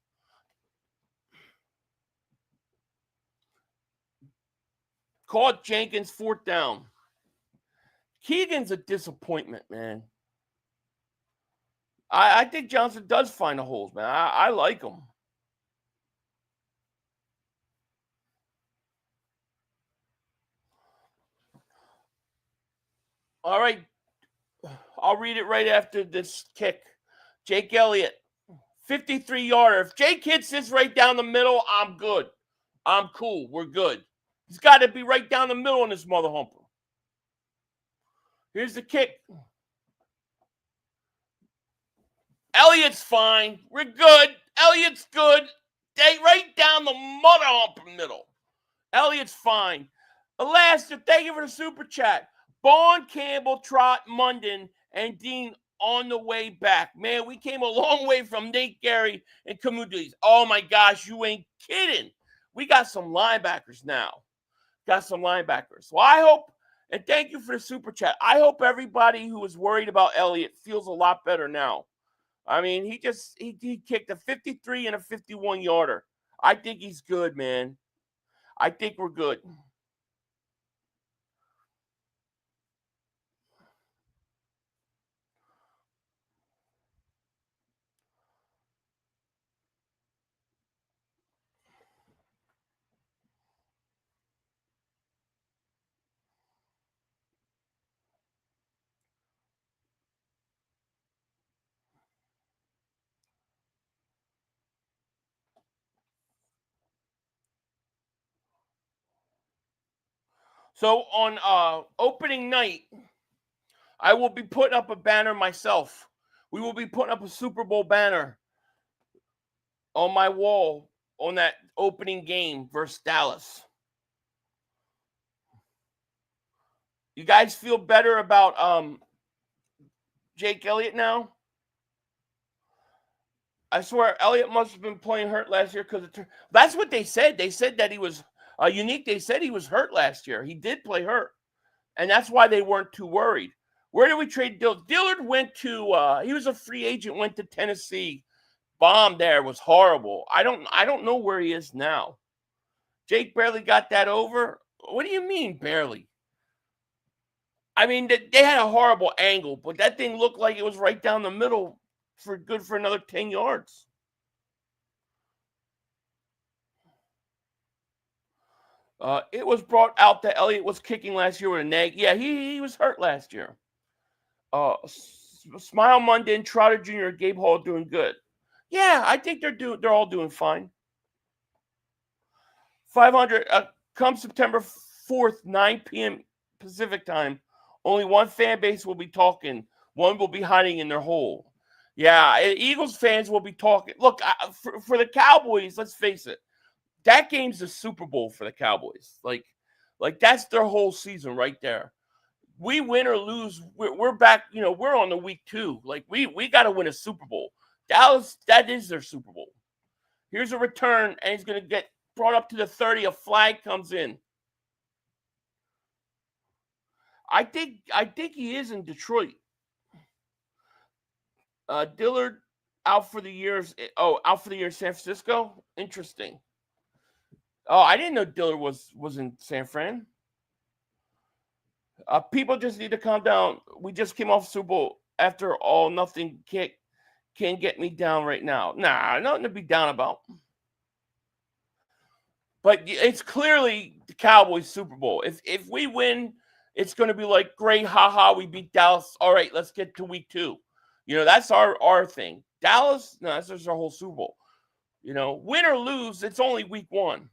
Caught Jenkins, 4th down. Keegan's a disappointment, man. I think Johnson does find the holes, man. I like him. All right. I'll read it right after this kick. Jake Elliott, 53-yarder. If Jake hits this right down the middle, I'm good. I'm cool. We're good. He's got to be right down the middle in this mother humper. Here's the kick. Elliott's fine. We're good. Elliott's good. Right down the mother humper middle. Elliott's fine. Alaska, thank you for the super chat. Bond, Campbell, Trot, Munden, and Dean on the way back. Man, we came a long way from Nate Gary and Kamudis. Oh my gosh, you ain't kidding. We got some linebackers now. So I hope, and thank you for the super chat. I hope everybody who was worried about Elliott feels a lot better now. I mean, he kicked a 53 and a 51 yarder. I think he's good, man. I think we're good. So on opening night, I will be putting up a banner myself. We will be putting up a Super Bowl banner on my wall on that opening game versus Dallas. You guys feel better about Jake Elliott now? I swear, Elliott must have been playing hurt last year because that's what they said. They said that he was unique. They said he was hurt last year. He did play hurt, and that's why they weren't too worried. Where did we trade Dillard? Dillard went to he was a free agent, went to Tennessee. Bomb there was horrible. I don't know where he is now. Jake barely got that over. What do you mean barely? I mean, they had a horrible angle, but that thing looked like it was right down the middle for another 10 yards. It was brought out that Elliott was kicking last year with a neg. Yeah, he was hurt last year. Smile Munden, Trotter Jr., Gabe Hall doing good. Yeah, I think they're all doing fine. 500 come September 4th, 9 p.m. Pacific time. Only one fan base will be talking. One will be hiding in their hole. Yeah, Eagles fans will be talking. Look, for the Cowboys, let's face it, that game's the Super Bowl for the Cowboys. Like that's their whole season right there. We win or lose, we're back. You know, we're on the week 2. Like we got to win a Super Bowl. Dallas, that is their Super Bowl. Here's a return, and he's going to get brought up to the 30. A flag comes in. I think he is in Detroit. Dillard out for the year. Out for the year in San Francisco. Interesting. Oh, I didn't know Dillard was in San Fran. People just need to calm down. We just came off Super Bowl. After all, nothing can get me down right now. Nah, nothing to be down about. But it's clearly the Cowboys Super Bowl. If we win, it's going to be like, great, haha, we beat Dallas. All right, let's get to week 2. You know, that's our thing. Dallas, no, that's just our whole Super Bowl. You know, win or lose, it's only week 1.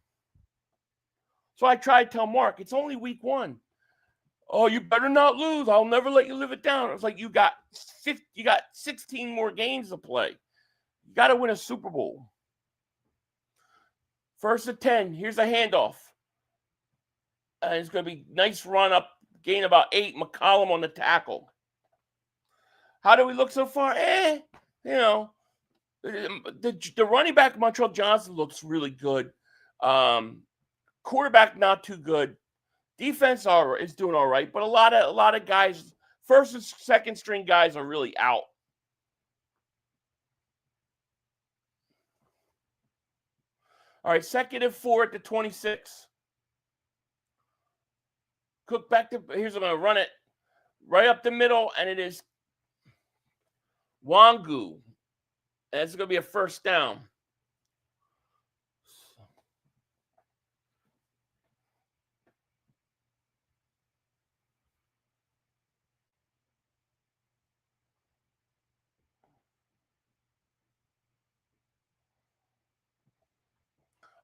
So I tried to tell Mark, it's only week 1. Oh, you better not lose. I'll never let you live it down. It's like you got 16 more games to play. You got to win a Super Bowl. 1st and 10. Here's a handoff. It's going to be nice run up, gain about 8. McCollum on the tackle. How do we look so far? You know, the running back Montreal Johnson looks really good. Quarterback not too good. Defense is doing all right, but a lot of guys, first and second string guys, are really out. All right, 2nd and 4 at the 26. Cook back to, here's I'm going to run it right up the middle, and it is Wangu. And it's going to be a 1st down.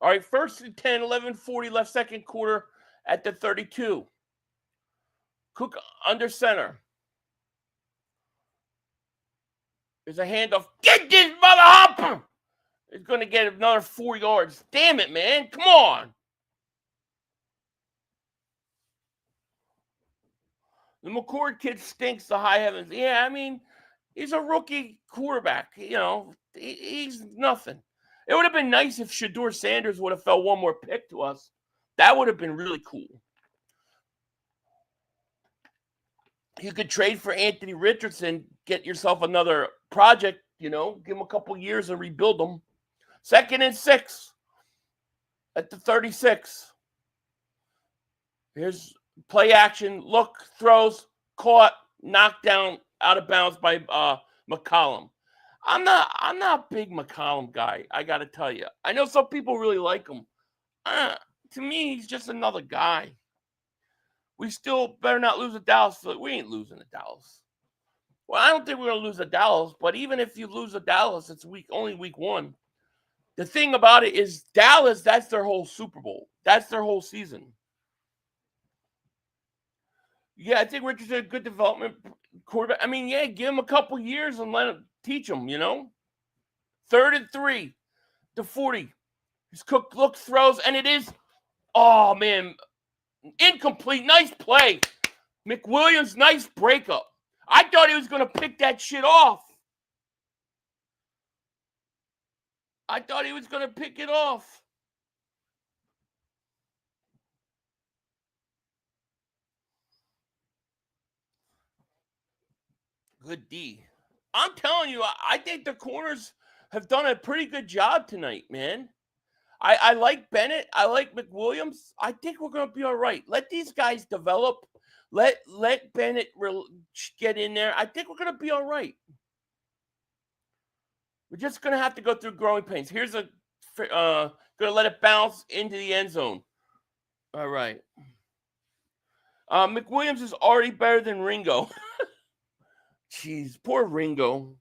All right, 1st and 10, 11:40 left, 2nd quarter at the 32. Cook under center. There's a handoff. Get this mother hopper! It's going to get another 4 yards. Damn it, man. Come on. The McCord kid stinks to high heavens. Yeah, I mean, he's a rookie quarterback. He's nothing. It would have been nice if Shedeur Sanders would have fell one more pick to us. That would have been really cool. You could trade for Anthony Richardson, get yourself another project, give him a couple years and rebuild them. 2nd and 6 at the 36. Here's play action, look, throws, caught, knocked down, out of bounds by McCollum. I'm not a big McCollum guy, I got to tell you. I know some people really like him. To me, he's just another guy. We still better not lose to Dallas. We ain't losing to Dallas. Well, I don't think we're going to lose to Dallas, but even if you lose to Dallas, it's only week 1. The thing about it is Dallas, that's their whole Super Bowl. That's their whole season. Yeah, I think Richardson a good development quarterback. I mean, yeah, give him a couple years and let him teach him, 3rd and 3 to 40. He's Cook looks, throws, and it is, oh, man, incomplete. Nice play. McWilliams, nice breakup. I thought he was going to pick that shit off. I thought he was going to pick it off. Good D. I'm telling you, I think the corners have done a pretty good job tonight, man. I like Bennett. I like McWilliams. I think we're going to be all right. Let these guys develop. Let Bennett get in there. I think we're going to be all right. We're just going to have to go through growing pains. Here's going to let it bounce into the end zone. All right. McWilliams is already better than Ringo. Jeez, poor Ringo.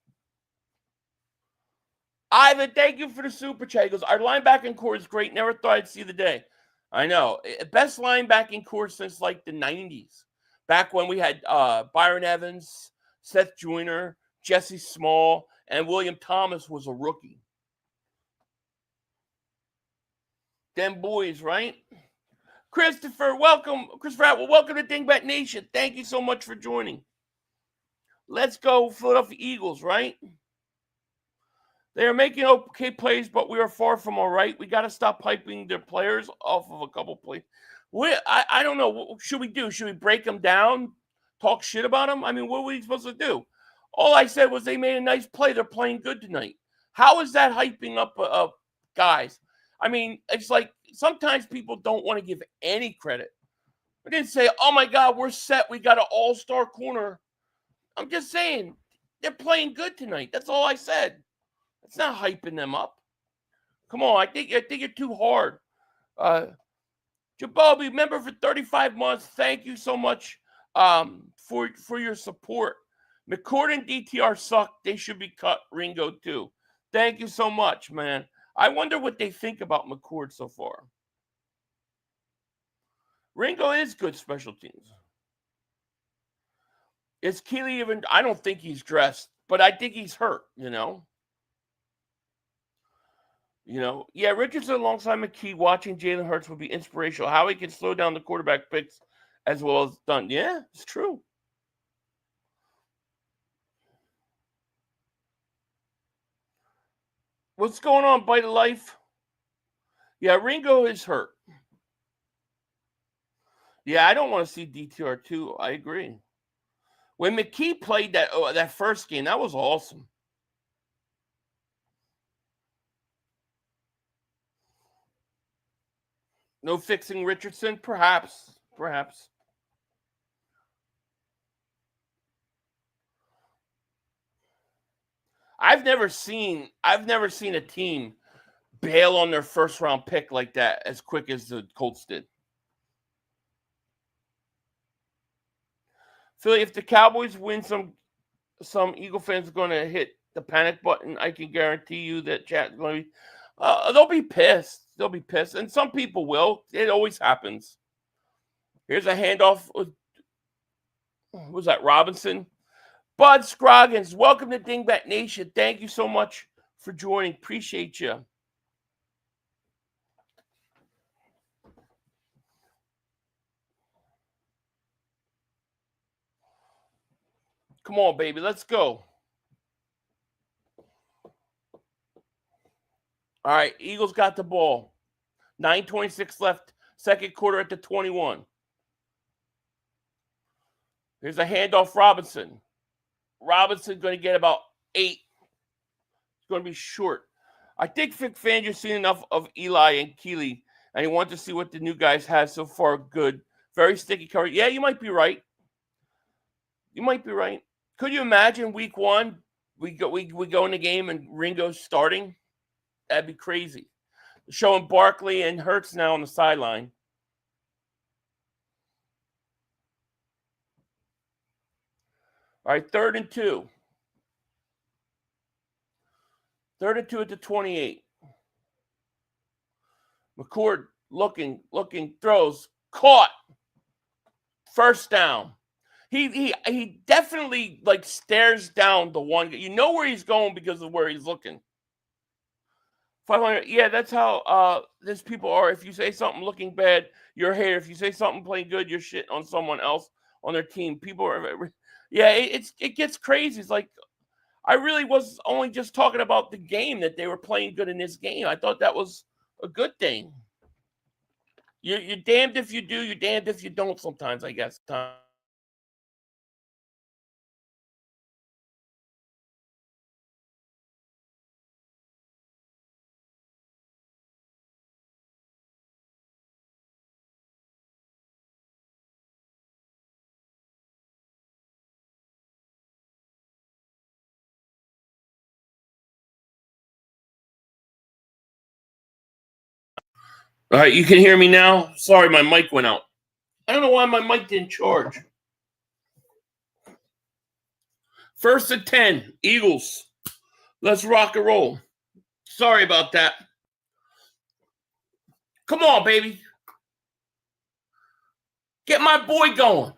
Ivan, thank you for the super chat. He goes, our linebacking core is great. Never thought I'd see the day. I know. Best linebacking core since like the 90s. Back when we had Byron Evans, Seth Joyner, Jesse Small, and William Thomas was a rookie. Them boys, right? Christopher, welcome. Christopher Atwell, welcome to Dingbat Nation. Thank you so much for joining. Let's go Philadelphia Eagles, right? They are making okay plays, but we are far from all right. We got to stop hyping their players off of a couple plays. I don't know. What should we do? Should we break them down, talk shit about them? I mean, what were we supposed to do? All I said was they made a nice play. They're playing good tonight. How is that hyping up guys? I mean, it's like sometimes people don't want to give any credit. We didn't say, oh, my God, we're set. We got an all-star corner. I'm just saying they're playing good tonight. That's all I said. It's not hyping them up. Come on, I think you're too hard. Jabobi, member for 35 months. Thank you so much for your support. McCord and DTR suck. They should be cut. Ringo too. Thank you so much, man. I wonder what they think about McCord so far. Ringo is good special teams. Is Keely even? I don't think he's dressed, but I think he's hurt, Yeah, Richardson alongside McKee watching Jalen Hurts would be inspirational. How he can slow down the quarterback picks as well as done. Yeah, it's true. What's going on, Bite of Life? Yeah, Ringo is hurt. Yeah, I don't want to see DTR2. I agree. When McKee played that first game, that was awesome. No fixing Richardson? Perhaps. I've never seen a team bail on their first round pick like that as quick as the Colts did. Philly, if the Cowboys win, some Eagle fans are going to hit the panic button. I can guarantee you that chat's going to be. They'll be pissed. They'll be pissed, and some people will. It always happens. Here's a handoff. Was that Robinson? Bud Scroggins, welcome to Dingbat Nation. Thank you so much for joining. Appreciate you. Come on, baby. Let's go. All right, Eagles got the ball. 9:26 left, second quarter at the 21. Here's a handoff, Robinson. Robinson going to get about 8. It's going to be short. I think Vic Fangio's seen enough of Eli and Keeley, and he wants to see what the new guys have so far. Good. Very sticky cover. Yeah, you might be right. You might be right. Could you imagine week 1, we go in the game and Ringo's starting? That'd be crazy. Showing Barkley and Hurts now on the sideline. All right, 3rd and 2. 3rd and 2 at the 28. McCord looking, throws, caught. First down. He definitely like stares down the one. You know where he's going because of where he's looking. 500. Yeah, that's how these people are. If you say something looking bad, you're a hater. If you say something playing good, you're shit on someone else on their team. People are. Yeah, it gets crazy. It's like I really was only just talking about the game that they were playing good in this game. I thought that was a good thing. You're damned if you do. You're damned if you don't. Sometimes, I guess. All right, you can hear me now? Sorry, my mic went out. I don't know why my mic didn't charge. 1st and 10, Eagles. Let's rock and roll. Sorry about that. Come on, baby. Get my boy going.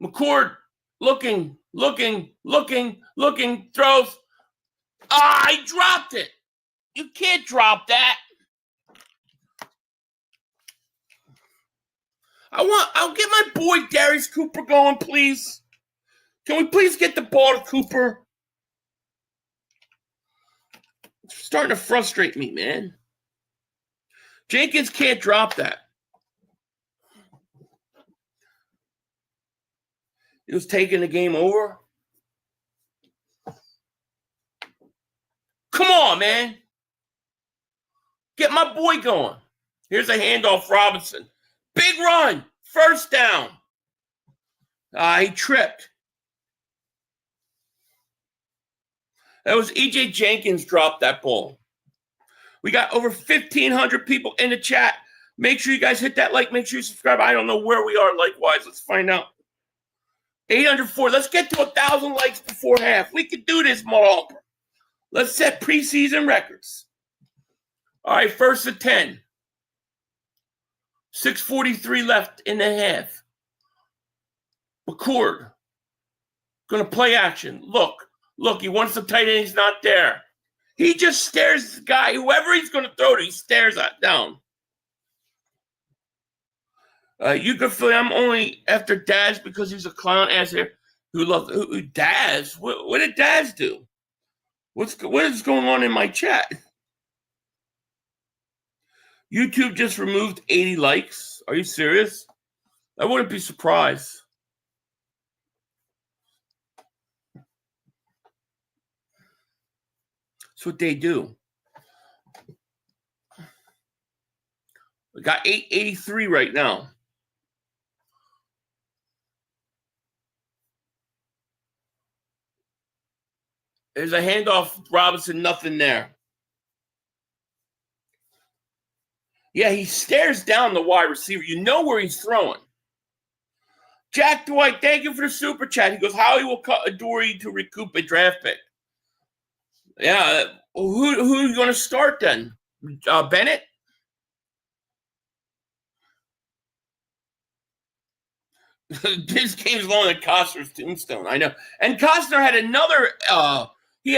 McCord looking, throws. I dropped it. You can't drop that. I'll get my boy Darius Cooper going, please. Can we please get the ball to Cooper? It's starting to frustrate me, man. Jenkins can't drop that. He was taking the game over. Come on, man. Get my boy going. Here's a handoff, Robinson. Big run. First down. He tripped. That was E.J. Jenkins dropped that ball. We got over 1,500 people in the chat. Make sure you guys hit that like. Make sure you subscribe. I don't know where we are likewise. Let's find out. 804. Let's get to 1,000 likes before half. We can do this, Mall. Let's set preseason records. All right, 1st and 10. 6:43 left in the half. McCord. Going to play action. Look, he wants the tight end. He's not there. He just stares at the guy. Whoever he's going to throw to, he stares at down. You can feel I'm only after Daz because he's a clown ass here who loves Daz. What did Daz do? What is going on in my chat? YouTube just removed 80 likes. Are you serious? I wouldn't be surprised. That's what they do. We got 883 right now. There's a handoff, Robinson, nothing there. Yeah, he stares down the wide receiver. You know where he's throwing. Jack Dwight, thank you for the super chat. He goes, Howie will cut Adoree to recoup a draft pick. Yeah, who are you going to start then? Bennett? This game's longer than Costner's tombstone. I know. And Costner had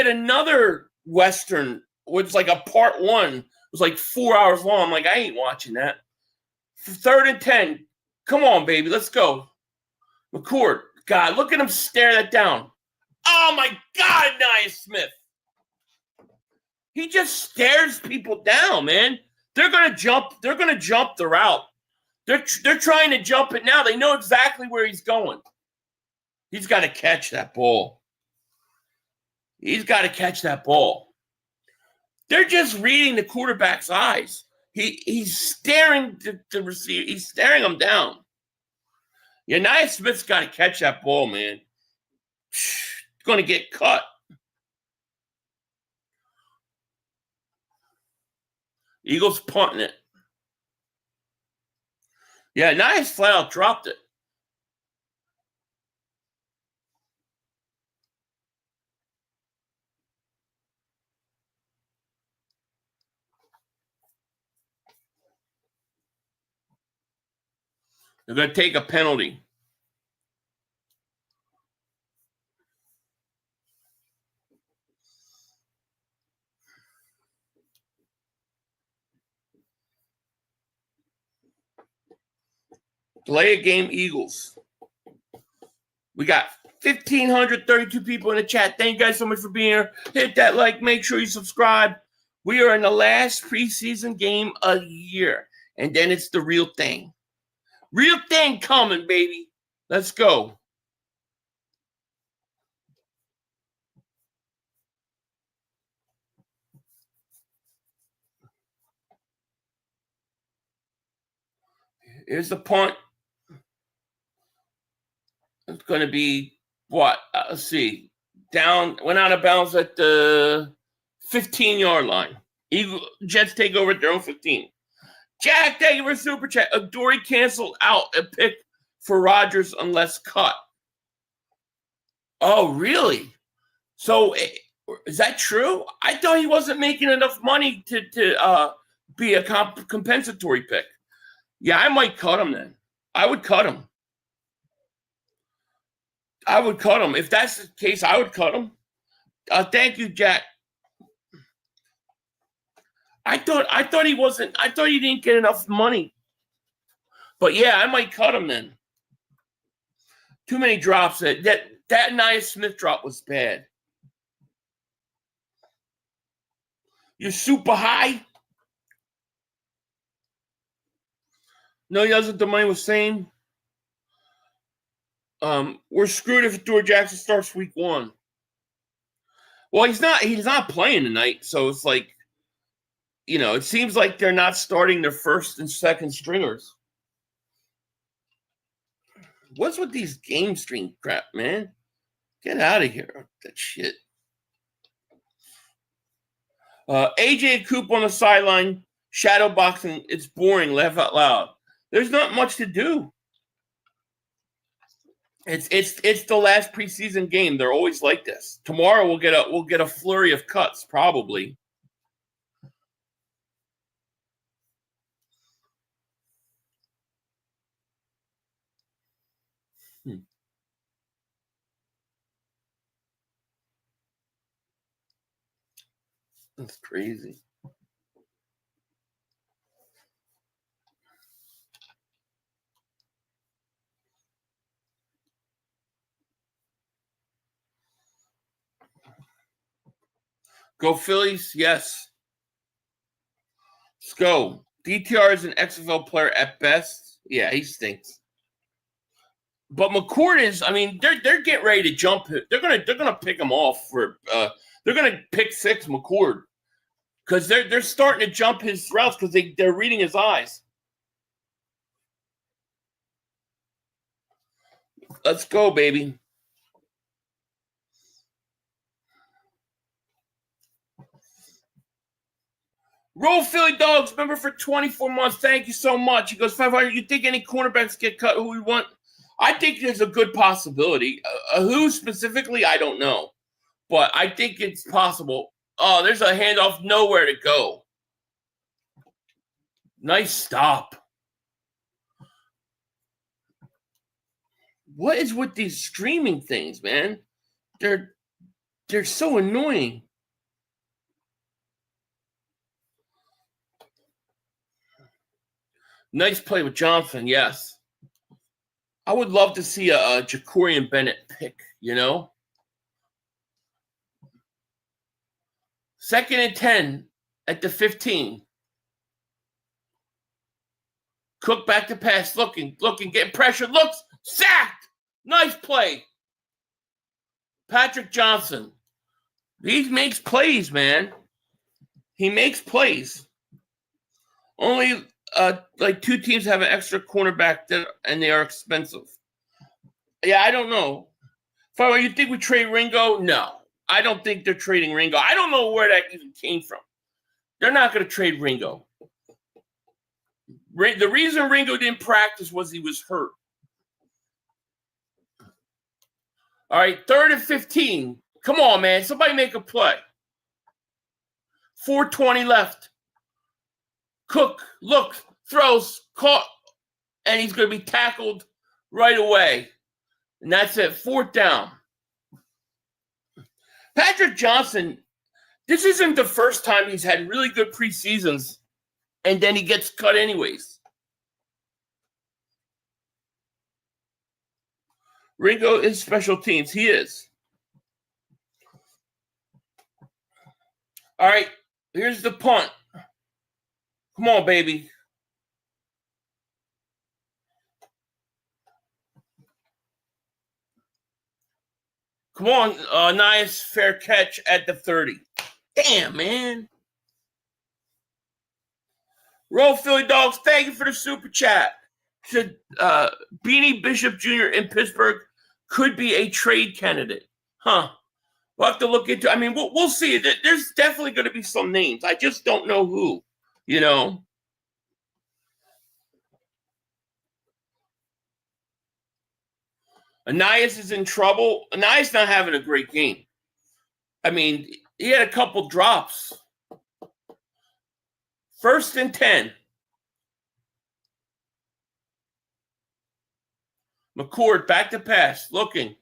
another Western, which was like a part 1. It was like 4 hours long. I'm like, I ain't watching that. 3rd and 10. Come on, baby. Let's go. McCord. God, look at him stare that down. Oh my God, Nia Smith. He just stares people down, man. They're gonna jump the route. They're trying to jump it now. They know exactly where he's going. He's got to catch that ball. He's got to catch that ball. They're just reading the quarterback's eyes. He's staring the receiver. He's staring him down. Yeah, Nia Smith's got to catch that ball, man. He's going to get cut. Eagles punting it. Yeah, Nia's flat out dropped it. They're going to take a penalty. Delay a game, Eagles. We got 1,532 people in the chat. Thank you guys so much for being here. Hit that like. Make sure you subscribe. We are in the last preseason game of the year. And then it's the real thing. Real thing coming, baby. Let's go. Here's the punt. It's going to be what? Let's see. Down, went out of bounds at the 15-yard line. Jets take over at their own 15. Jack, thank you for super chat. Dory canceled out a pick for Rodgers unless cut. Oh, really? So is that true? I thought he wasn't making enough money to be a compensatory pick. Yeah, I might cut him then. I would cut him. If that's the case, I would cut him. Thank you, Jack. I thought he wasn't. I thought he didn't get enough money. But yeah, I might cut him then. Too many drops. That Nia Smith drop was bad. You're super high. No, that's what the money was saying. We're screwed if Adore Jackson starts week 1. Well, he's not playing tonight, so it's like, it seems like they're not starting their first and second stringers. What's with these game stream crap, man? Get out of here. That shit. AJ Cooper on the sideline, shadow boxing. It's boring. Laugh out loud. There's not much to do. It's the last preseason game. They're always like this. Tomorrow we'll get a flurry of cuts, probably. That's crazy. Go Phillies, yes. Let's go. DTR is an XFL player at best. Yeah, he stinks. But McCourt is. I mean, they're getting ready to jump. They're gonna pick him off for. They're gonna pick 6 McCourt because they're starting to jump his routes because they're reading his eyes. Let's go, baby. Roll Philly Dogs, member for 24 months. Thank you so much. He goes, 500. You think any cornerbacks get cut who we want? I think there's a good possibility. Who specifically, I don't know. But I think it's possible. Oh, there's a handoff, nowhere to go. Nice stop. What is with these streaming things, man? They're so annoying. Nice play with Johnson, yes. I would love to see a Jacorian Bennett pick, 2nd and 10 at the 15. Cook back to pass, looking, getting pressure, looks, sacked. Nice play. Patrick Johnson. He makes plays, man. He makes plays. Only like 2 teams have an extra cornerback and they are expensive. Yeah, I don't know. You think we trade Ringo? No. I don't think they're trading Ringo. I don't know where that even came from. They're not going to trade Ringo. The reason Ringo didn't practice was he was hurt. All right, 3rd and 15. Come on, man. Somebody make a play. 4:20 left. Cook, looks, throws, caught, and he's going to be tackled right away. And that's it. 4th down. Patrick Johnson, this isn't the first time he's had really good preseasons, and then he gets cut anyways. Ringo is special teams. He is. All right, here's the punt. Come on, baby. Come on, nice fair catch at the 30. Damn, man. Roll Philly Dogs, thank you for the super chat. Said Beanie Bishop Jr. in Pittsburgh could be a trade candidate. Huh. We'll have to look into it. I mean, we'll see. There's definitely going to be some names. I just don't know who, you know. Anias is in trouble. Anias not having a great game. I mean, he had a couple drops. 1st and 10. McCord back to pass. Looking,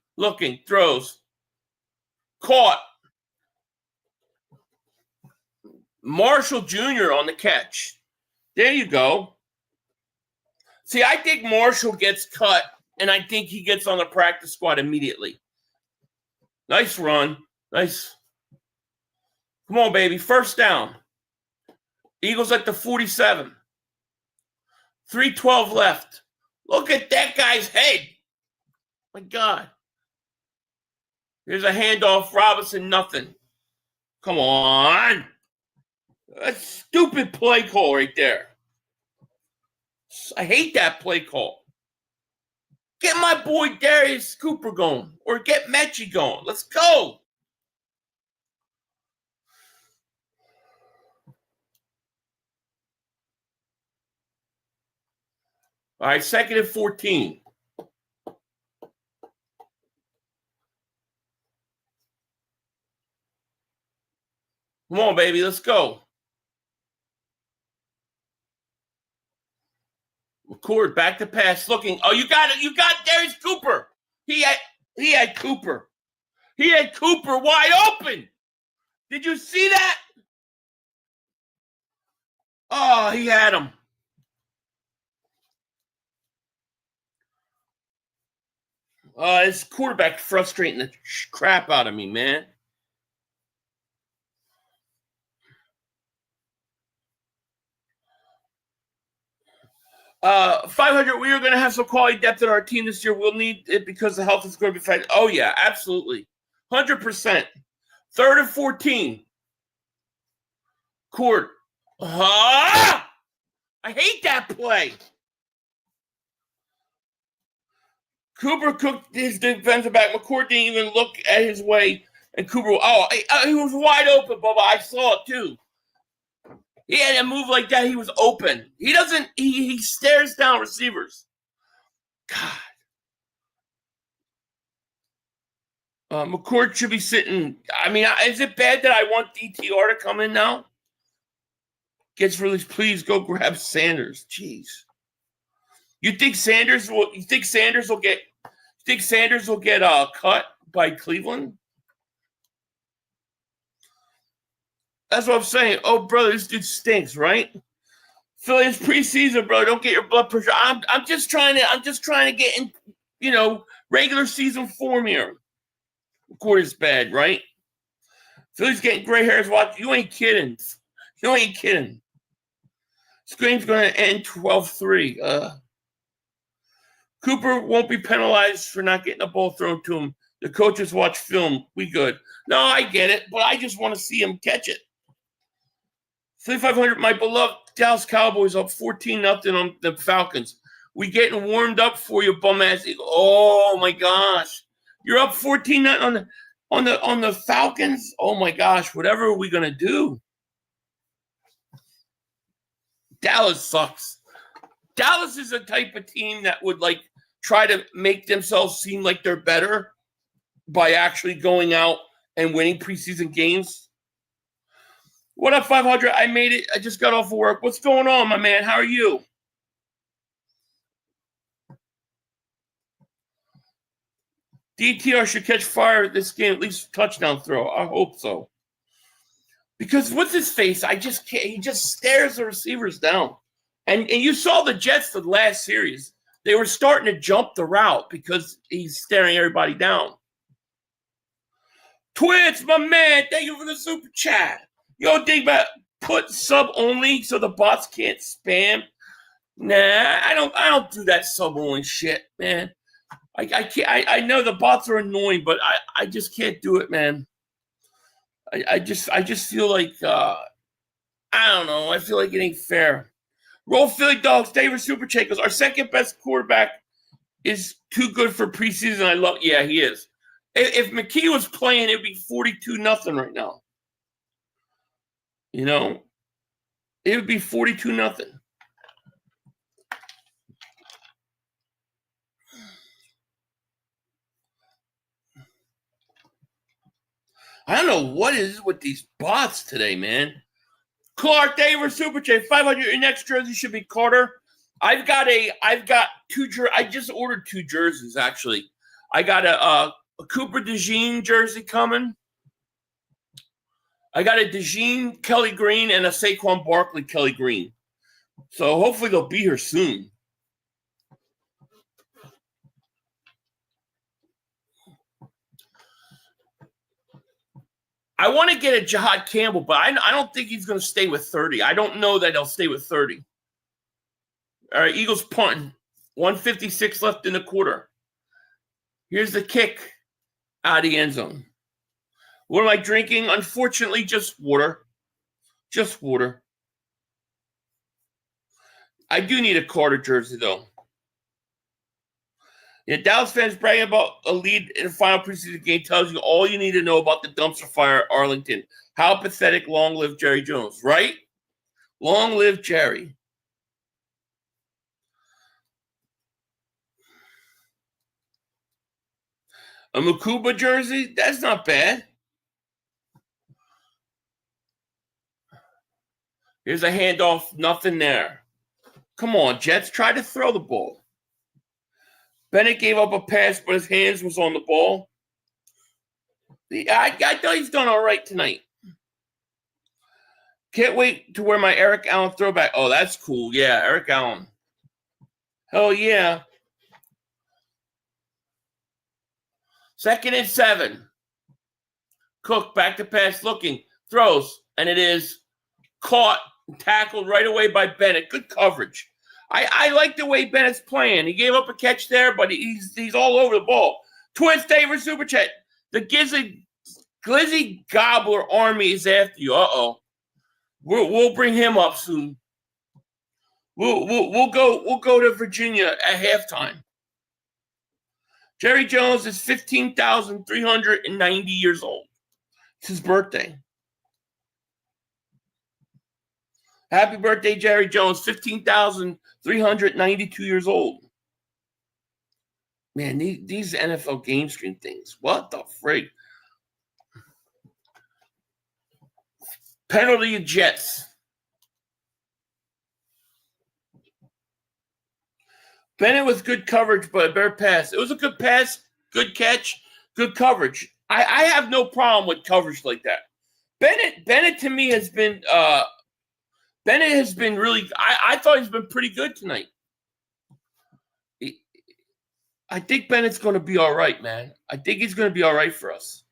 throws. Caught. Marshall Jr. on the catch. There you go. See, I think Marshall gets cut, and I think he gets on the practice squad immediately. Nice run. Nice. Come on, baby. 1st down. Eagles at the 47. 3:12 left. Look at that guy's head. My God. Here's a handoff. Robinson, nothing. Come on. That's a stupid play call right there. I hate that play call. Get my boy Darius Cooper going or get Mechie going. Let's go. All right, 2nd and 14. Come on, baby, let's go. McCord back to pass, looking. Oh, you got it. You got Darius Cooper. He had Cooper. He had Cooper wide open. Did you see that? Oh, he had him. This quarterback frustrating the crap out of me, man. $500, we are going to have some quality depth in our team this year. We'll need it because the health is going to be fine. Oh, yeah, absolutely. 100%. 3rd and 14. Court. I hate that play. Cooper cooked his defensive back. McCord didn't even look at his way. And Cooper, he was wide open, Bubba. I saw it too. He had to move like that. He was open. He doesn't, he stares down receivers. God. McCord should be sitting. I mean, is it bad that I want DTR to come in now? Gets released. Please go grab Sanders. Jeez. You think Sanders will get cut by Cleveland? That's what I'm saying. Oh, brother, this dude stinks, right? Philly, it's preseason, bro. Don't get your blood pressure. I'm just trying to get in, regular season form here. McCord is bad, right? Philly's getting gray hairs. Watch, you ain't kidding. You ain't kidding. This game's going to end 12-3. Cooper won't be penalized for not getting the ball thrown to him. The coaches watch film. We good. No, I get it, but I just want to see him catch it. 3,500, my beloved Dallas Cowboys up 14-0 on the Falcons. We getting warmed up for you, bum ass. Oh my gosh, you're up 14-0 on the Falcons. Oh my gosh, whatever are we gonna do? Dallas sucks. Dallas is the type of team that would like try to make themselves seem like they're better by actually going out and winning preseason games. What up, 500? I made it. I just got off of work. What's going on, my man? How are you? DTR should catch fire this game, at least touchdown throw. I hope so. Because what's his face? I just can't. He just stares the receivers down. And you saw the Jets the last series. They were starting to jump the route because he's staring everybody down. Twitch, my man, thank you for the super chat. Yo, Dingbat, put sub only so the bots can't spam. Nah, I don't do that sub only shit, man. I can't. I know the bots are annoying, but I just can't do it, man. I just feel like I don't know. I feel like it ain't fair. Roll Philly Dogs, David Super Chakos. Our second best quarterback is too good for preseason. I love. Yeah, he is. If McKee was playing, it'd be 42-0 right now. You know, it would be 42-0. I don't know what is with these bots today, man. Clark, David Super Chat, 500. Your next jersey should be Carter. I've got two jerseys. I just ordered two jerseys actually. I got a Cooper DeJean jersey coming. I got a DeJean Kelly Green and a Saquon Barkley Kelly Green. So hopefully they'll be here soon. I want to get a Jahad Campbell, but I don't think he's going to stay with 30. I don't know that he'll stay with 30. All right, Eagles punting. 1:56 left in the quarter. Here's the kick out of the end zone. What am I drinking? Unfortunately, just water. Just water. I do need a Carter jersey, though. Yeah, Dallas fans bragging about a lead in the final preseason game tells you all you need to know about the dumpster fire at Arlington. How pathetic. Long live Jerry Jones, right? Long live Jerry. A Makuba jersey? That's not bad. Here's a handoff. Nothing there. Come on, Jets. Try to throw the ball. Bennett gave up a pass, but his hands was on the ball. I thought he's done all right tonight. Can't wait to wear my Eric Allen throwback. Oh, that's cool. Yeah, Eric Allen. Hell yeah. 2nd and 7. Cook back to pass looking. Throws. And it is caught, tackled right away by Bennett. Good coverage. I like the way Bennett's playing. He gave up a catch there, but he's all over the ball. Twins David Super Chat. The Glizzy Gobbler Army is after you. We'll bring him up soon. We'll go to Virginia at halftime. Jerry Jones is 15,390 years old. It's his birthday. Happy birthday, Jerry Jones, 15,392 years old. Man, these NFL game stream things. What the frig? Penalty of Jets. Bennett with good coverage, but a better pass. It was a good pass, good catch, good coverage. I have no problem with coverage like that. Bennett to me has been Bennett has been really – I thought he's been pretty good tonight. I think Bennett's going to be all right, man. I think he's going to be all right for us.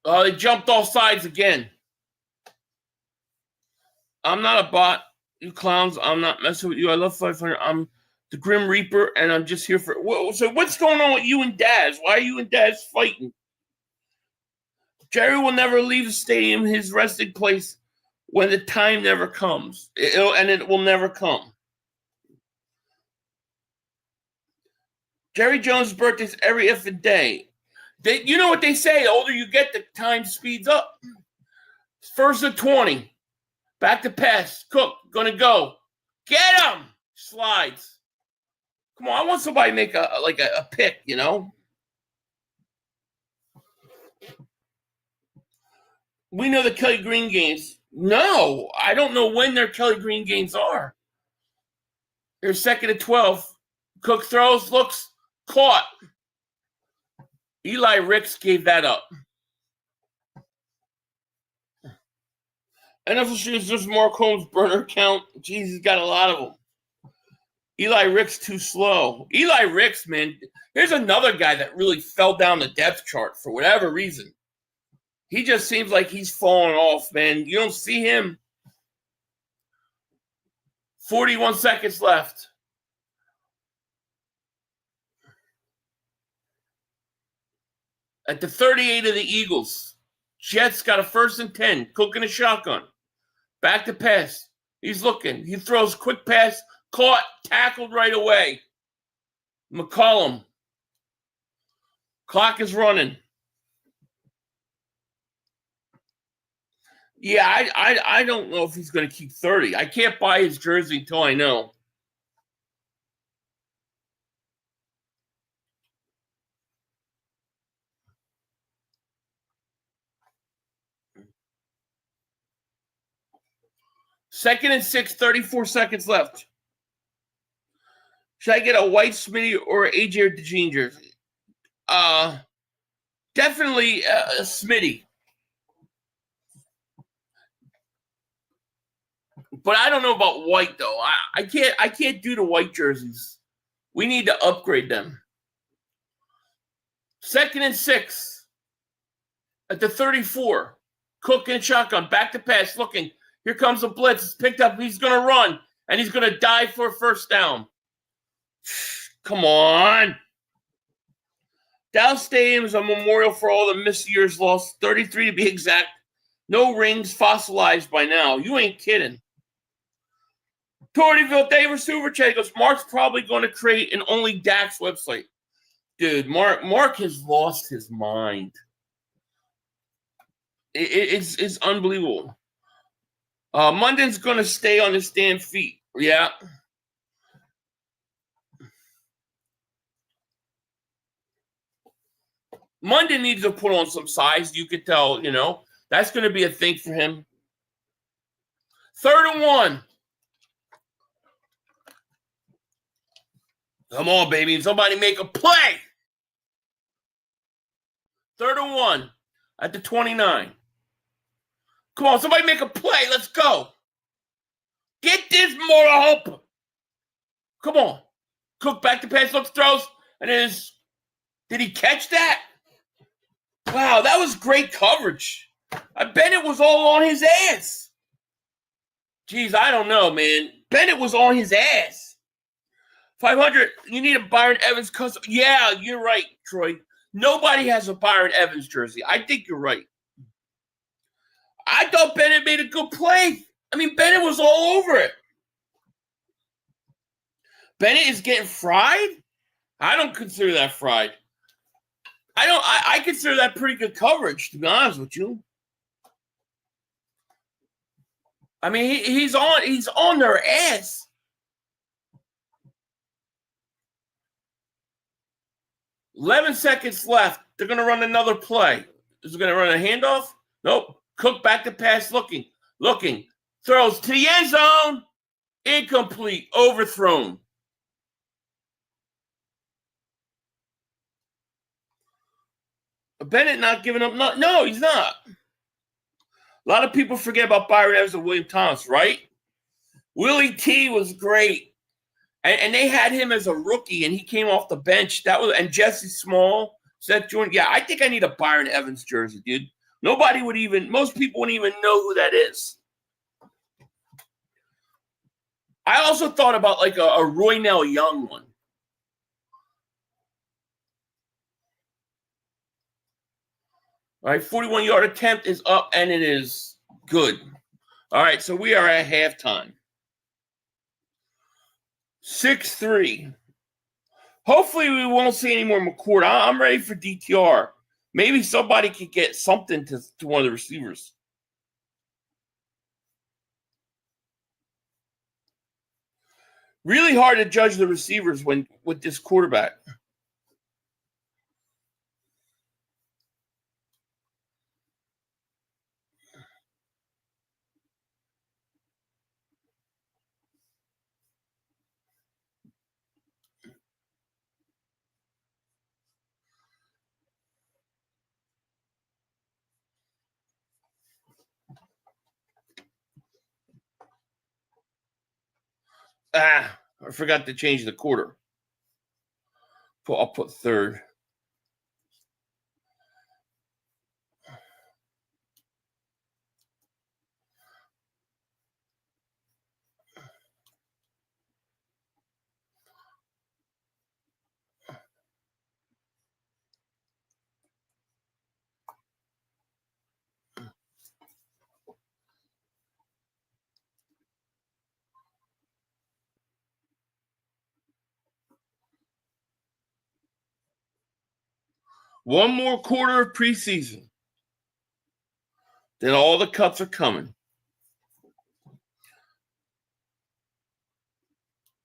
They jumped off sides again. I'm not a bot, you clowns. I'm not messing with you. I love 500. I'm the Grim Reaper, and I'm just here for. So what's going on with you and Daz? Why are you and Daz fighting? Jerry will never leave the stadium, his resting place, when the time never comes. It will never come. Jerry Jones' birthday's every effing day. You know what they say, the older you get, the time speeds up. First and 20. Back to pass. Cook, gonna go. Get him! Slides. Come on, I want somebody to make a pick, you know? We know the Kelly Green games. No, I don't know when their Kelly Green games are. Here's 2nd and 12. Cook throws, looks, caught. Eli Ricks gave that up. NFL shoes, just Mark Holmes burner count. Jeez, he's got a lot of them. Eli Ricks too slow. Eli Ricks, man, here's another guy that really fell down the depth chart for whatever reason. He just seems like he's falling off, man. You don't see him. 41 seconds left. At the 38 of the Eagles, Jets got a 1st and 10. Cooking a shotgun. Back to pass. He's looking. He throws quick pass. Caught. Tackled right away. McCollum. Clock is running. Yeah, I don't know if he's going to keep 30. I can't buy his jersey until I know. Second and 6, 34 seconds left. Should I get a white Smitty or AJ DeJean jersey? Definitely a Smitty. But I don't know about white though. I can't do the white jerseys. We need to upgrade them. 2nd and 6 at the 34. Cook and shotgun. Back to pass. Looking. Here comes a blitz. It's picked up. He's going to run. And he's going to dive for a 1st down. Come on. Dallas Stadium is a memorial for all the missed years lost. 33 to be exact. No rings, fossilized by now. You ain't kidding. Tortyville David Super Chat goes, Mark's probably going to create an only Dax website. Dude, Mark has lost his mind. It's unbelievable. Munden's going to stay on his damn feet. Yeah. Munden needs to put on some size. You could tell, you know. That's going to be a thing for him. 3rd and 1. Come on, baby. Somebody make a play. 3rd and 1 at the 29. Come on, somebody make a play. Let's go. Get this more hope. Come on. Cook back to pass, looks, throws, and did he catch that? Wow, that was great coverage. I bet it was all on his ass. Jeez, I don't know, man. Bennett was on his ass. 500, you need a Byron Evans custom. Yeah, you're right, Troy. Nobody has a Byron Evans jersey. I think you're right. I thought Bennett made a good play. I mean, Bennett was all over it. Bennett is getting fried? I don't consider that fried. I consider that pretty good coverage, to be honest with you. I mean, he's on their ass. $11 seconds left. They're going to run another play. Is it going to run a handoff? Nope. Cook back to pass, looking. Throws to the end zone. Incomplete. Overthrown. Bennett not giving up. No, he's not. A lot of people forget about Byron Evans and William Thomas, right? Willie T was great. And they had him as a rookie, and he came off the bench. And Jesse Small, Seth Jordan. Yeah, I think I need a Byron Evans jersey, dude. Most people wouldn't even know who that is. I also thought about like a Roynell Young one. All right, 41-yard attempt is up, and it is good. All right, so we are at halftime. 6-3. Hopefully we won't see any more McCourt. I'm ready for DTR. Maybe somebody could get something to one of the receivers. Really hard to judge the receivers with this quarterback. I forgot to change the quarter. I'll put third. One more quarter of preseason. Then all the cuts are coming.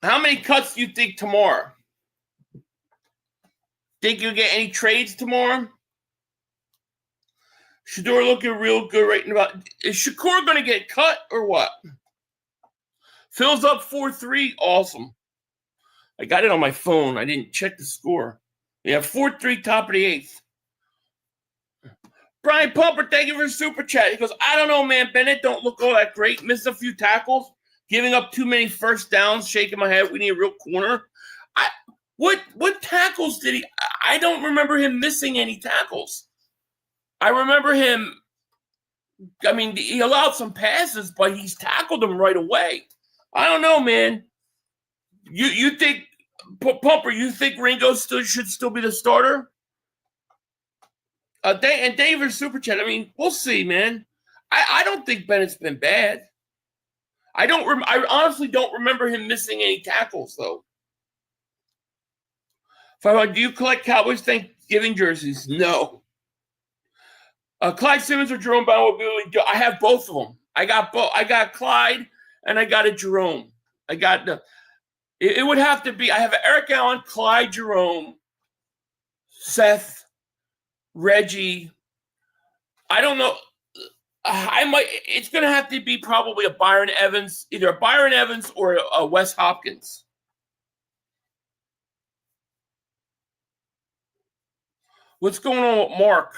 How many cuts do you think tomorrow? Think you'll get any trades tomorrow? Shador looking real good right now. Is Shakur going to get cut or what? Phil's up 4-3. Awesome. I got it on my phone. I didn't check the score. Yeah, 4-3, top of the eighth. Brian Pumper, thank you for the super chat. He goes, I don't know, man. Bennett don't look all that great. Missed a few tackles. Giving up too many first downs. Shaking my head. We need a real corner. What tackles did he? I don't remember him missing any tackles. I remember him. I mean, he allowed some passes, but he's tackled them right away. I don't know, man. You think, Pumper, you think Ringo should still be the starter? And David Super Chat, I mean, we'll see, man. I don't think Bennett's been bad. I honestly don't remember him missing any tackles, though. Do you collect Cowboys Thanksgiving jerseys? No. Clyde Simmons or Jerome Brown? I have both of them. I got both. I got Clyde and I got a Jerome. I got it would have to be. I have Eric Allen, Clyde, Jerome, Seth, Reggie. I don't know. It's going to have to be probably a Byron Evans, either a Byron Evans or a Wes Hopkins. What's going on with Mark?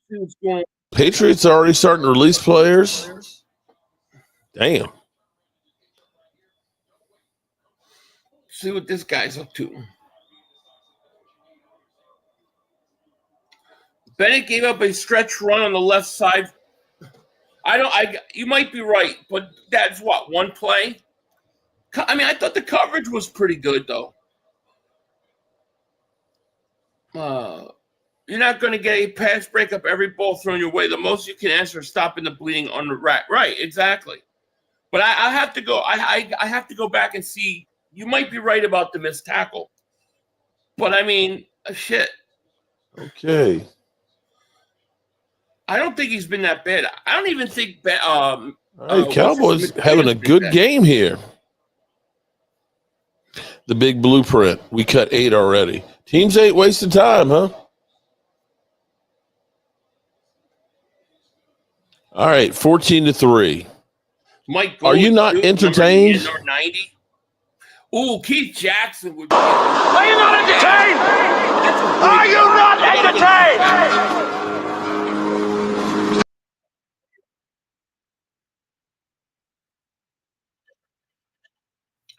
See what's going on. Patriots are already starting to release players. Damn. See what this guy's up to. Bennett gave up a stretch run on the left side. You might be right, but that's what, one play? I mean, I thought the coverage was pretty good, though. You're not going to get a pass breakup every ball thrown your way. The most you can ask for stopping the bleeding on the rack. Right, exactly. But I have to go. I have to go back and see. You might be right about the missed tackle. But, I mean, shit. Okay. I don't think he's been that bad. I don't even think all right, Cowboys having a good game here. The big blueprint. We cut 8 already. Teams ain't wasting time, huh? All right, 14-3. Mike, are you not entertained? Number 90. Ooh, Keith Jackson would be. Are you not entertained? Are you not entertained?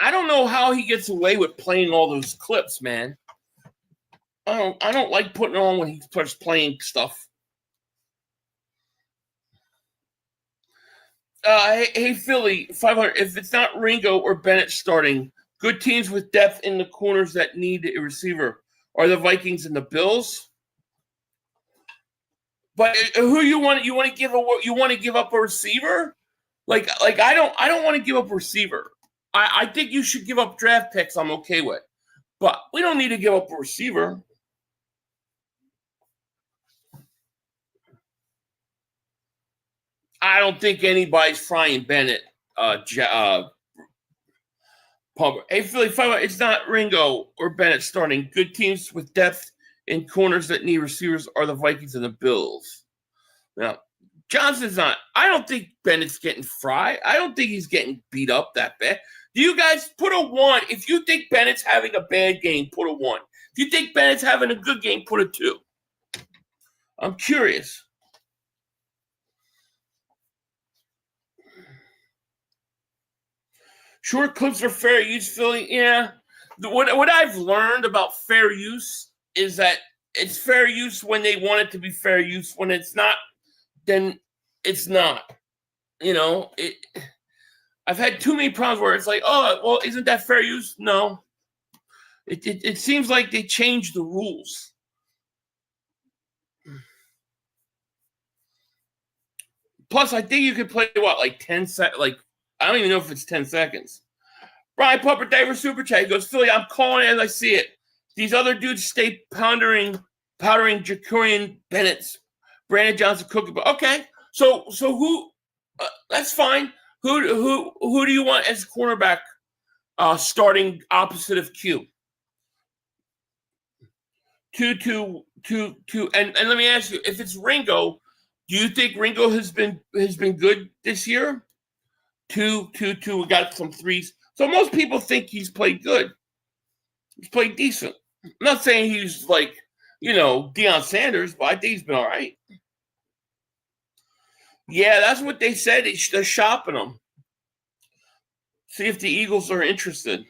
I don't know how he gets away with playing all those clips, man. I don't like putting on when he starts playing stuff. Hey Philly, 500. If it's not Ringo or Bennett starting, good teams with depth in the corners that need a receiver are the Vikings and the Bills. But who you want? You want to give up a receiver? Like I don't want to give up a receiver. I think you should give up draft picks. I'm okay with, but we don't need to give up a receiver. I don't think anybody's frying Bennett. Palmer. Hey, Philly, it's not Ringo or Bennett starting. Good teams with depth in corners that need receivers are the Vikings and the Bills. Now, Johnson's not. I don't think Bennett's getting fried. I don't think he's getting beat up that bad. Do you guys put a 1? If you think Bennett's having a bad game, put a 1. If you think Bennett's having a good game, put a 2. I'm curious. Short clips are fair use, Philly. Yeah. What I've learned about fair use is that it's fair use when they want it to be fair use. When it's not, then it's not. I've had too many problems where it's like, oh, well, isn't that fair use? No. It seems like they changed the rules. Plus, I think you could play, like 10 seconds? Like, I don't even know if it's 10 seconds. Brian Pupper, David Super Chat. He goes, Philly, I'm calling it as I see it. These other dudes stay powdering Jacorian Bennett's, Brandon Johnson cookie. But okay, so who? That's fine. Who do you want as cornerback starting opposite of Q? Two. And let me ask you, if it's Ringo, do you think Ringo has been good this year? 2. We got some 3s. So most people think he's played good. He's played decent. I'm not saying he's like, Deion Sanders, but I think he's been all right. Yeah, that's what they said. They're shopping him. See if the Eagles are interested.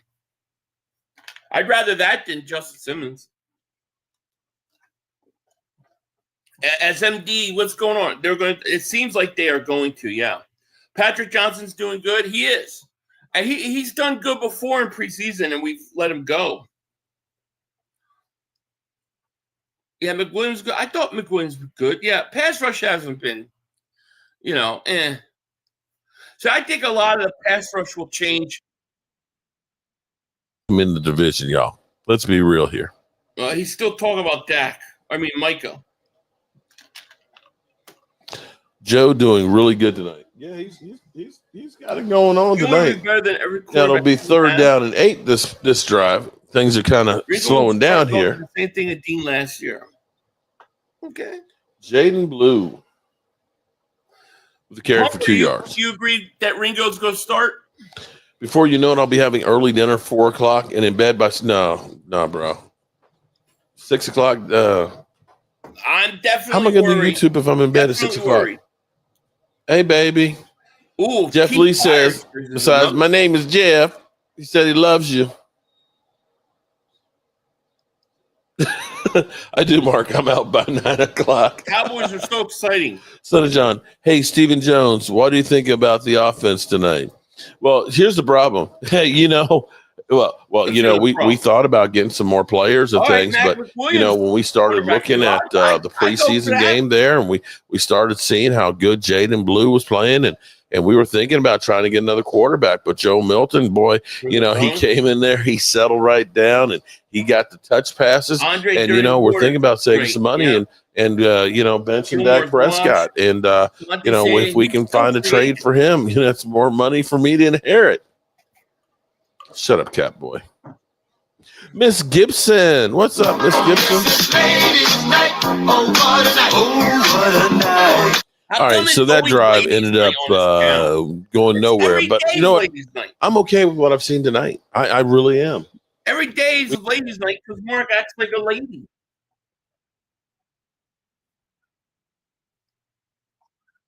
I'd rather that than Justin Simmons. As MD, what's going on? It seems like they are going to, yeah. Patrick Johnson's doing good. He is. And he's done good before in preseason, and we've let him go. Yeah, McWilliams good. I thought McWilliams was good. Yeah, pass rush hasn't been, So I think a lot of the pass rush will change. I'm in the division, y'all. Let's be real here. He's still talking about Micah. Joe doing really good tonight. Yeah, he's got it going on tonight. Better than every It'll be 3rd down and 8 this drive. Things are kind of slowing down here. The same thing as Dean last year. Okay. Jaden Blue with a carry for 2 yards. Do you agree that Ringo's going to start? Before you know it, I'll be having early dinner, 4 o'clock, and in bed by no, bro. 6 o'clock. I'm definitely. How am I going to do YouTube if I'm in bed at 6 o'clock? Hey, baby. Ooh, Jeff Lee says, besides, my name is Jeff. He said he loves you. I do, Mark. I'm out by 9 o'clock. Cowboys are so exciting. Son of John. Hey, Stephen Jones, what do you think about the offense tonight? Well, here's the problem. Hey, we thought about getting some more players and things, but when we started looking at the preseason game there, and we started seeing how good Jaden Blue was playing, and we were thinking about trying to get another quarterback, but Joe Milton, boy, he came in there, he settled right down, and he got the touch passes, and we're thinking about saving some money and benching Dak Prescott, and if we can find a trade for him, it's more money for me to inherit. Shut up, cat boy. Miss Gibson. What's up, Miss Gibson? All right, so that drive ended up going nowhere. But you know what? I'm okay with what I've seen tonight. I really am. Every day is ladies' night because Mark acts like a lady.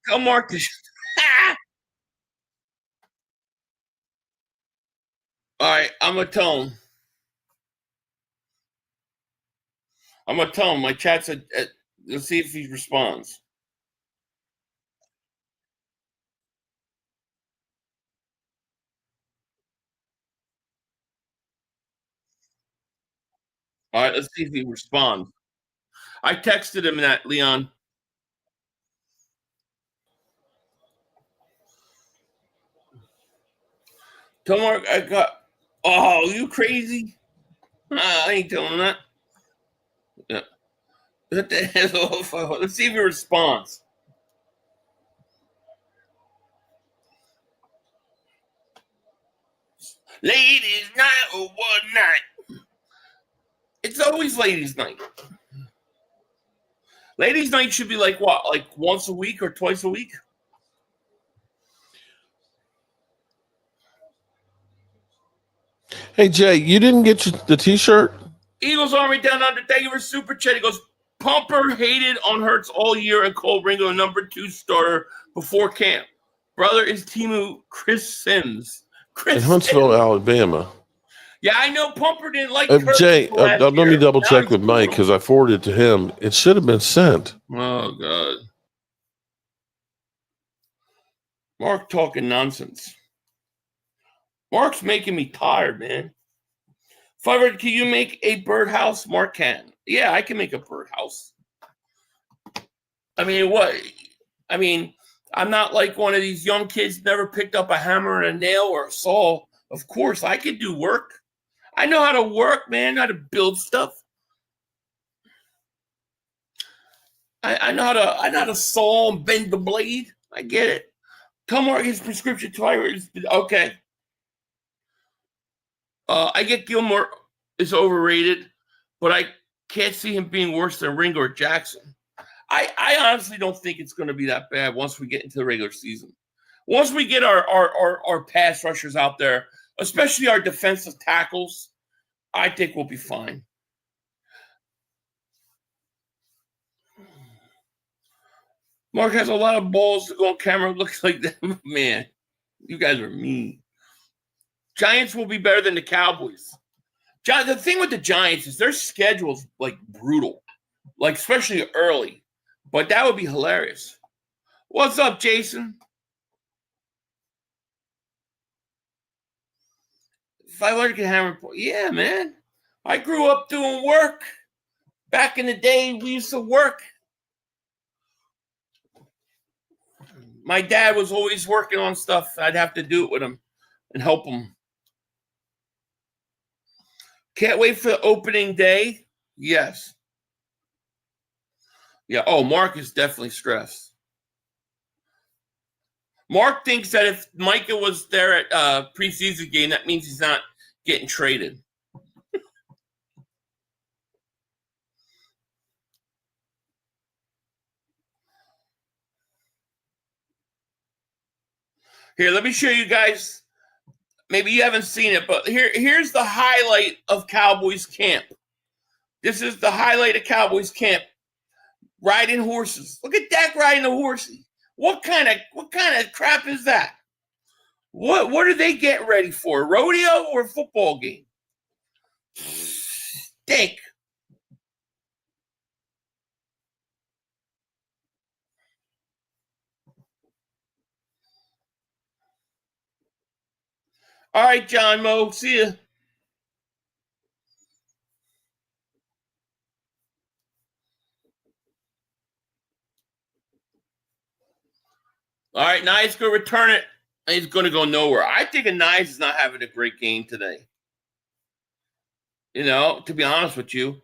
Tell Mark to all right, I'm going to tell him. I'm going to tell him. My chat said, let's see if he responds. All right, let's see if he responds. I texted him that, Leon. Tell Mark I got. Oh, you crazy? I ain't telling him that. Yeah. What the hell? Let's see if he responds. Ladies' night or one night? It's always ladies' night. Ladies' night should be like what? Like once a week or twice a week? Hey, Jay, you didn't get the T-shirt? Eagles Army down under. Thank you for super chat. He goes, Pumper hated on Hurts all year and called Ringo a #2 starter before camp. Brother is Timu Chris Sims. In Huntsville, Alabama. Yeah, I know Pumper didn't like Jay, let me double check with Mike because I forwarded it to him. It should have been sent. Oh, God. Mark talking nonsense. Mark's making me tired, man. Fiverr, can you make a birdhouse? Mark can. Yeah, I can make a birdhouse. I mean, what? I mean, I'm not like one of these young kids never picked up a hammer and a nail or a saw. Of course, I can do work. I know how to work, man, how to build stuff. I know how to saw and bend the blade. I get it. Tell Mark his prescription tires. Okay. I get Gilmore is overrated, but I can't see him being worse than Ringo or Jackson. I honestly don't think it's going to be that bad once we get into the regular season. Once we get our pass rushers out there, especially our defensive tackles, I think we'll be fine. Mark has a lot of balls to go on camera. Looks like that. Man, you guys are mean. Giants will be better than the Cowboys. The thing with the Giants is their schedule's like brutal, like especially early. But that would be hilarious. What's up, Jason? 500 hammer. Yeah, man. I grew up doing work. Back in the day, we used to work. My dad was always working on stuff. I'd have to do it with him and help him. Can't wait for the opening day. Yes. Yeah. Oh, Mark is definitely stressed. Mark thinks that if Micah was there at preseason game, that means he's not getting traded. Here, let me show you guys. Maybe you haven't seen it, but here's the highlight of Cowboys camp. This is the highlight of Cowboys camp. Riding horses. Look at Dak riding a horsey. What kind of crap is that? What are they getting ready for? A rodeo or a football game? Stink. All right, John Moe. See ya. All right, Nice going to return it. And he's going to go nowhere. I think Nice is not having a great game today. You know, to be honest with you.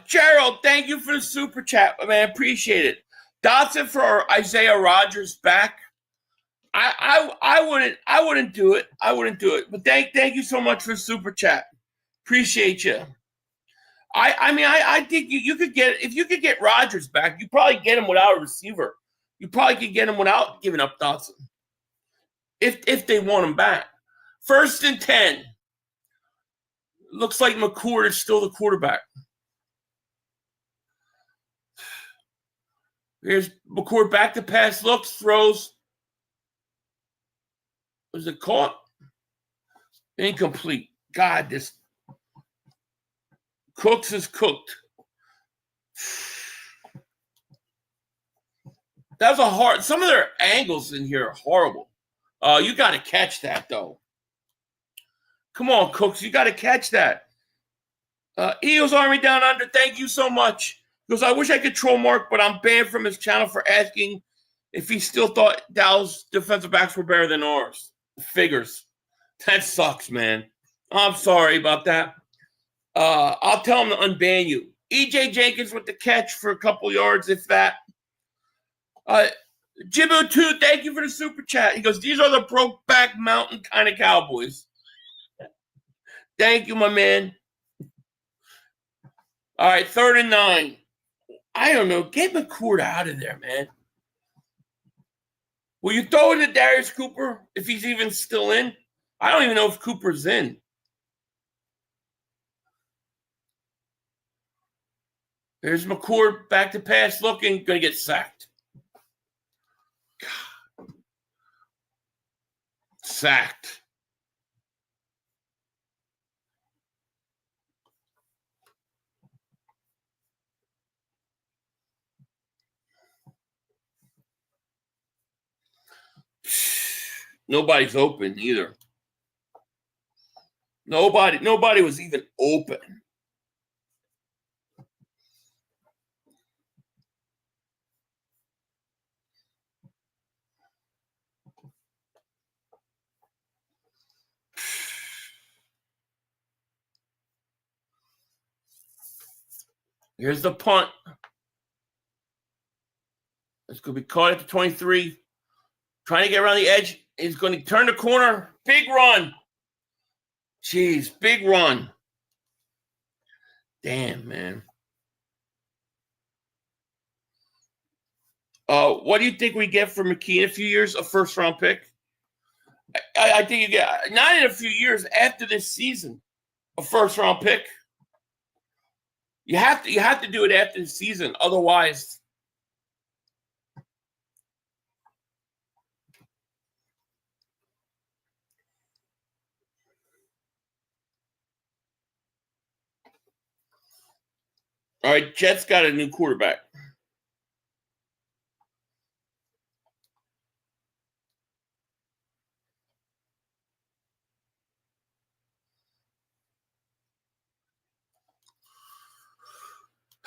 Gerald, thank you for the super chat, man. Appreciate it. Dotson for Isaiah Rodgers back. I wouldn't do it. I wouldn't do it. But thank you so much for the super chat. Appreciate you. I think you could get, if you could get Rodgers back, you probably get him without a receiver. You probably could get him without giving up Dotson. If they want him back. 1st and 10. Looks like McCourt is still the quarterback. Here's McCourt back to pass, looks, throws. Was it caught? Incomplete. God, this Cooks is cooked. That was a hard. Some of their angles in here are horrible. You got to catch that, though. Come on, Cooks. You got to catch that. Eagles Army Down Under, thank you so much. Because I wish I could troll Mark, but I'm banned from his channel for asking if he still thought Dallas defensive backs were better than ours. Figures. That sucks, man. I'm sorry about that. I'll tell him to unban you. EJ Jenkins with the catch for a couple yards, if that. Jibbo2, thank you for the super chat. He goes, these are the Brokeback Mountain kind of Cowboys. Thank you, my man. All right, 3rd and 9. I don't know. Get McCourt out of there, man. Will you throw it to Darius Cooper if he's even still in? I don't even know if Cooper's in. There's McCourt back to pass looking. Going to get sacked. God. Sacked. Nobody's open either. Nobody was even open. Here's the punt. It's going to be caught at the 23. Trying to get around the edge. He's going to turn the corner. Big run. Jeez, big run. Damn, man. What do you think we get for McKee in a few years? A first-round pick? I think you get, not in a few years, after this season, a first-round pick. You have to do it after the season. Otherwise, all right, Jets got a new quarterback.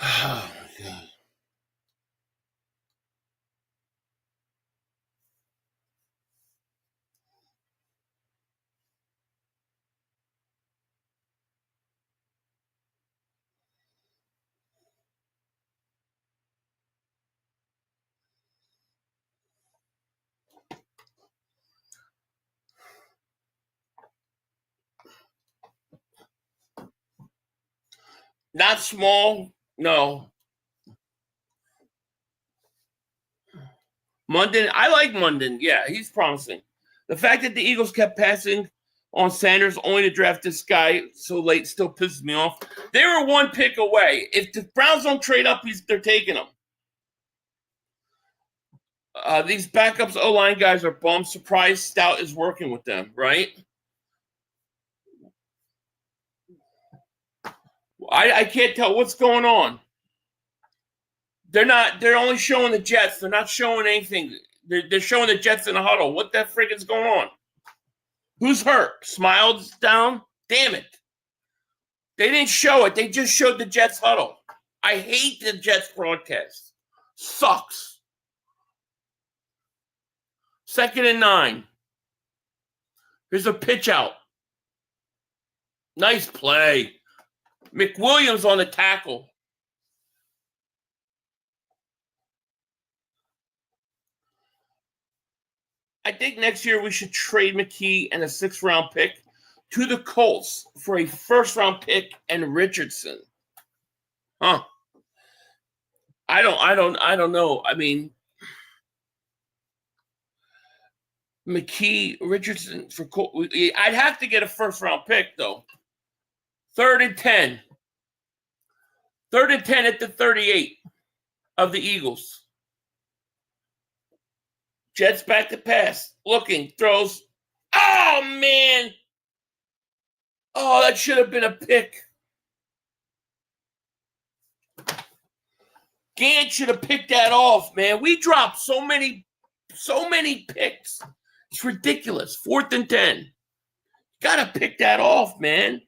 Oh, my God. Not small, no. Munden, I like Munden. Yeah, he's promising. The fact that the Eagles kept passing on Sanders only to draft this guy so late still pisses me off. They were one pick away. If the Browns don't trade up, they're taking him. These backups O-line guys are bums. Surprised Stout is working with them, right? I can't tell what's going on. They're only showing the Jets. They're not showing anything. They're showing the Jets in a huddle. What the frick is going on? Who's hurt? Smiles down? Damn it. They didn't show it. They just showed the Jets huddle. I hate the Jets broadcast. Sucks. 2nd and 9. Here's a pitch out. Nice play. McWilliams on the tackle. I think next year we should trade McKee and a 6th-round pick to the Colts for a 1st-round pick and Richardson. Huh. I don't know. I mean, McKee, Richardson for Colts. I'd have to get a 1st-round pick, though. 3rd and 10. 3rd and 10 at the 38 of the Eagles. Jets back to pass. Looking. Throws. Oh, man. Oh, that should have been a pick. Gant should have picked that off, man. We dropped so many picks. It's ridiculous. 4th and 10. Gotta pick that off, man.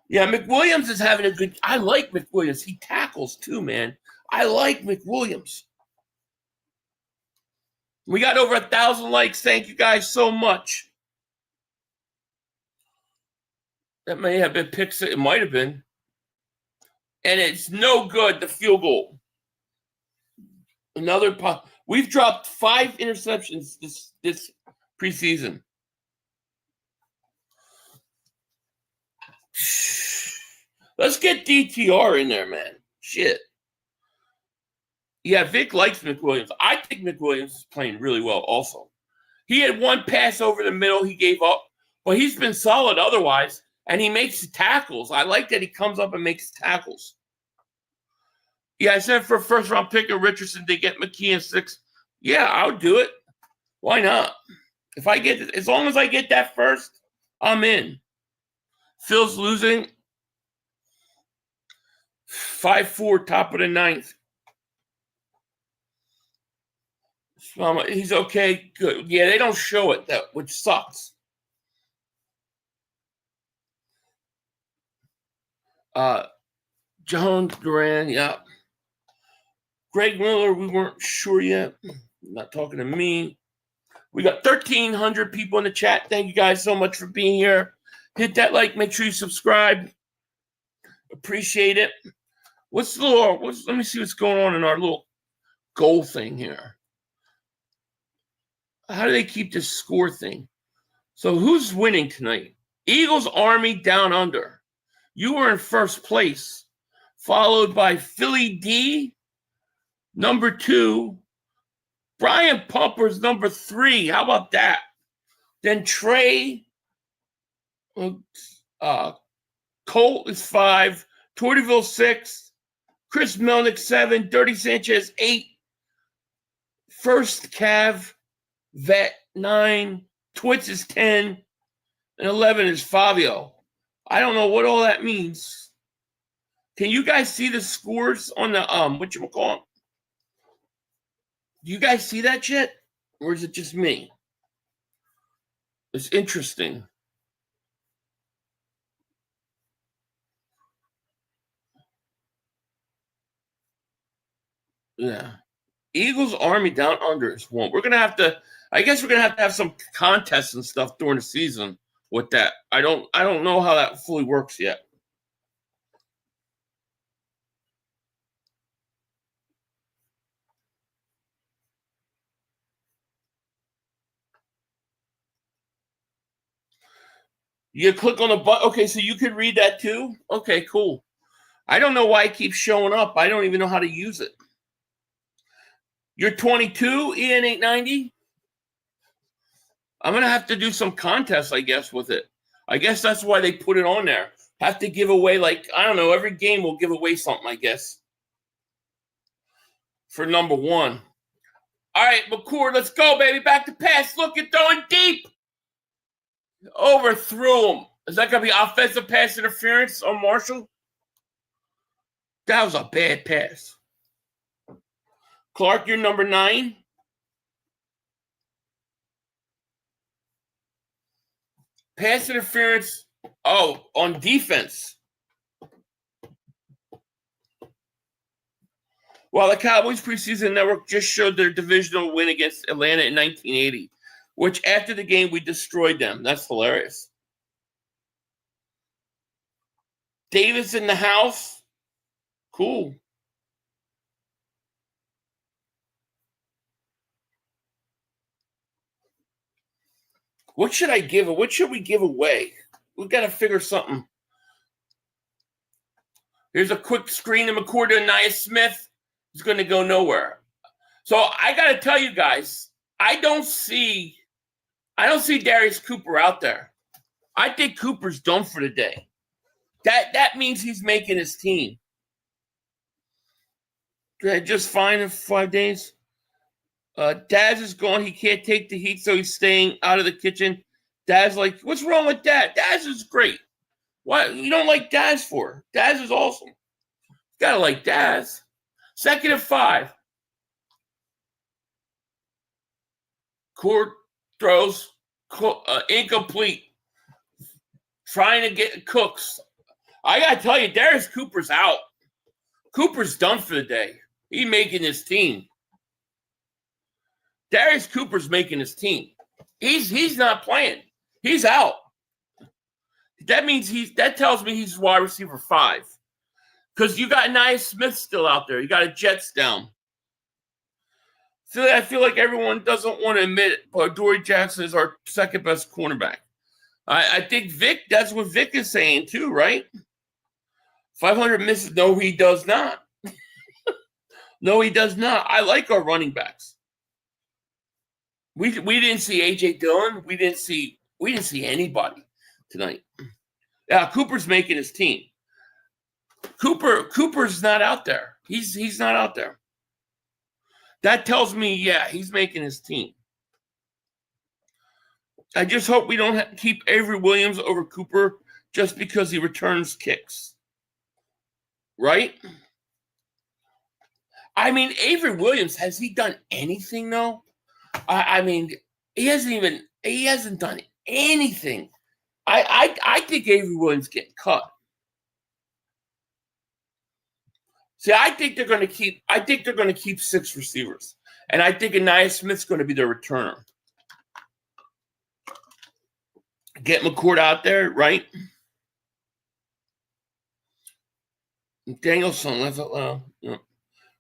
Yeah, McWilliams is having a good. I like McWilliams. He tackles too, man. I like McWilliams. We got over 1,000 likes. Thank you guys so much. That may have been picks. It might have been. And it's no good, the field goal. Another pop. We've dropped 5 interceptions this preseason. Let's get DTR in there, man. Shit. Yeah, Vic likes McWilliams. I think McWilliams is playing really well also. He had one pass over the middle he gave up, but he's been solid otherwise, and he makes tackles. I like that he comes up and makes tackles. Yeah, I said for a first-round pick of Richardson, they get McKee in 6. Yeah, I'll do it. Why not? If I get, as long as I get that first, I'm in. Phil's losing. 5-4, top of the 9th. He's okay, good. Yeah, they don't show it, which sucks. John Duran, yeah. Greg Miller, we weren't sure yet. Not talking to me. We got 1,300 people in the chat. Thank you guys so much for being here. Hit that like. Make sure you subscribe. Appreciate it. Let me see what's going on in our little goal thing here. How do they keep this score thing? So who's winning tonight? Eagles Army Down Under. You were in first place, followed by Philly D, number 2. Brian Pumper's number 3. How about that? Then Trey, Colt is 5, Tortyville 6, Chris Melnick 7, Dirty Sanchez 8, First Cav Vet 9, Twitch is 10, and 11 is Fabio. I don't know what all that means. Can you guys see the scores on the whatchamacallit? Do you guys see that shit? Or is it just me? It's interesting. Yeah. Eagles Army Down Under is 1. We're gonna have to. I guess we're gonna have to have some contests and stuff during the season with that. I don't know how that fully works yet. You click on the button. Okay, so you could read that too? Okay, cool. I don't know why it keeps showing up. I don't even know how to use it. You're 22, EN890? I'm going to have to do some contests, I guess, with it. I guess that's why they put it on there. Have to give away, like, I don't know, every game will give away something, I guess. For number 1. All right, McCord, let's go, baby. Back to pass. Look, you're throwing deep. Overthrew him. Is that going to be offensive pass interference on Marshall? That was a bad pass. Clark, you're number 9. Pass interference. Oh, on defense. Well, the Cowboys preseason network just showed their divisional win against Atlanta in 1980, which after the game we destroyed them. That's hilarious. Davis in the house. Cool. What should I give? What should we give away? We've got to figure something. Here's a quick screen of McCord to Nia Smith. He's going to go nowhere. So I got to tell you guys, I don't see Darius Cooper out there. I think Cooper's done for the day. That means he's making his team. Just fine in 5 days. Daz is gone. He can't take the heat, so he's staying out of the kitchen. Daz like, what's wrong with that? Daz is great. What you don't like Daz for? Daz is awesome. You gotta like Daz. 2nd and 5. Court throws incomplete. Trying to get Cooks. I gotta tell you, Darius Cooper's out. Cooper's done for the day. He's making his team. Darius Cooper's making his team. He's not playing. He's out. That tells me he's wide receiver 5. Because you got Nia Smith still out there. You got a Jets down. So I feel like everyone doesn't want to admit it, but Dory Jackson is our second best cornerback. I think Vic, that's what Vic is saying too, right? 500 misses. No, he does not. No, he does not. I like our running backs. We didn't see A.J. Dillon. We didn't see anybody tonight. Yeah, Cooper's making his team. Cooper's not out there. He's not out there. That tells me, yeah, he's making his team. I just hope we don't keep Avery Williams over Cooper just because he returns kicks. Right? I mean, Avery Williams, has he done anything though? I mean, he hasn't done anything. I think Avery Williams getting cut. See, I think they're going to keep 6 receivers. And I think Nia Smith's going to be their returner. Get McCourt out there, right? Danielson,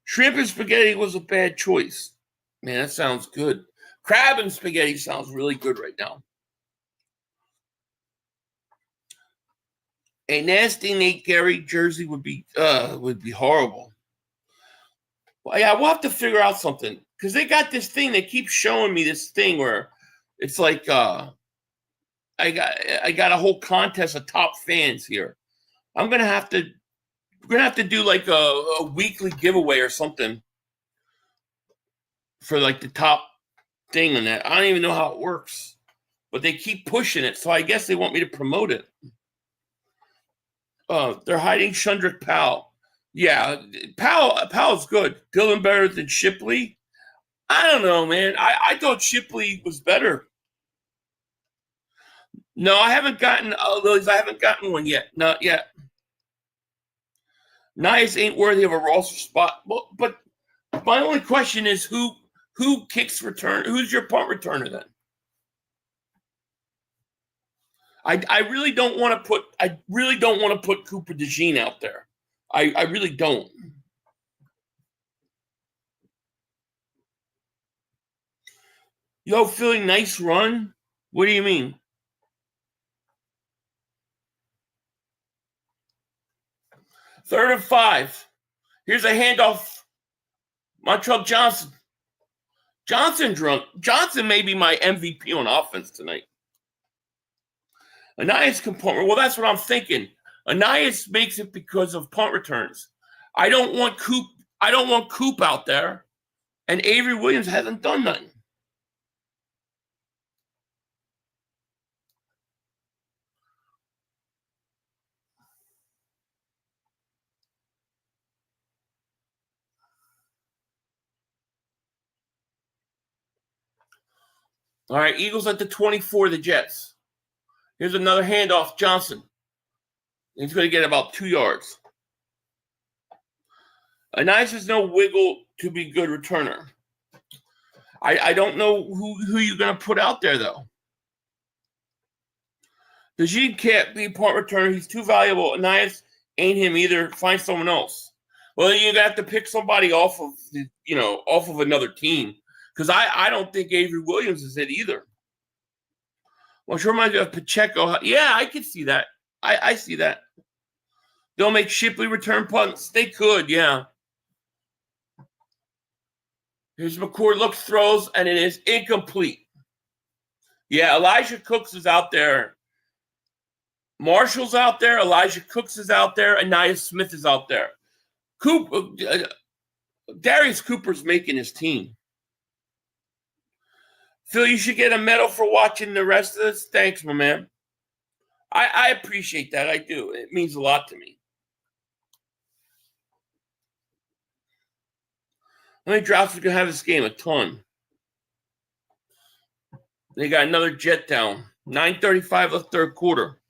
shrimp and spaghetti was a bad choice. Man, that sounds good. Crab and spaghetti sounds really good right now. A nasty Nate Gary jersey would be horrible. Well, yeah, we'll have to figure out something because they got this thing. They keep showing me this thing where it's like I got a whole contest of top fans here. We're gonna have to do like a weekly giveaway or something for like the top thing on that. I don't even know how it works, but they keep pushing it, so I guess they want me to promote it. They're hiding Shundrick Powell. Yeah, Powell's good. Dylan better than Shipley? I don't know, man. I thought Shipley was better. No, I haven't gotten Lilies. I haven't gotten one yet. Not yet. Nice ain't worthy of a roster spot. But my only question is who kicks return? Who's your punt returner then? I really don't want to put Cooper DeJean out there. I really don't. Yo, feeling nice run? What do you mean? Third and 5. Here's a handoff. Montrell Johnson. Johnson may be my MVP on offense tonight. Anias can punt. Well, that's what I'm thinking. Anias makes it because of punt returns. I don't want Coop out there, and Avery Williams hasn't done nothing. All right, Eagles at the 24, the Jets. Here's another handoff, Johnson. He's going to get about 2 yards. Anias has no wiggle to be good returner. I don't know who you're going to put out there, though. DeJean can't be punt returner. He's too valuable. Anias ain't him either. Find someone else. Well, you're going to have to pick somebody off of another team. Because I don't think Avery Williams is it either. Which reminds me of Pacheco. Yeah, I can see that. I see that. They'll make Shipley return punts. They could, yeah. Here's McCourt, looks, throws, and it is incomplete. Yeah, Elijah Cooks is out there. Marshall's out there. Elijah Cooks is out there. And Nia Smith is out there. Darius Cooper's making his team. Phil, you should get a medal for watching the rest of this. Thanks, my man. I appreciate that. I do. It means a lot to me. How many drops are going to have this game? A ton. They got another jet down. 9:35 of the third quarter.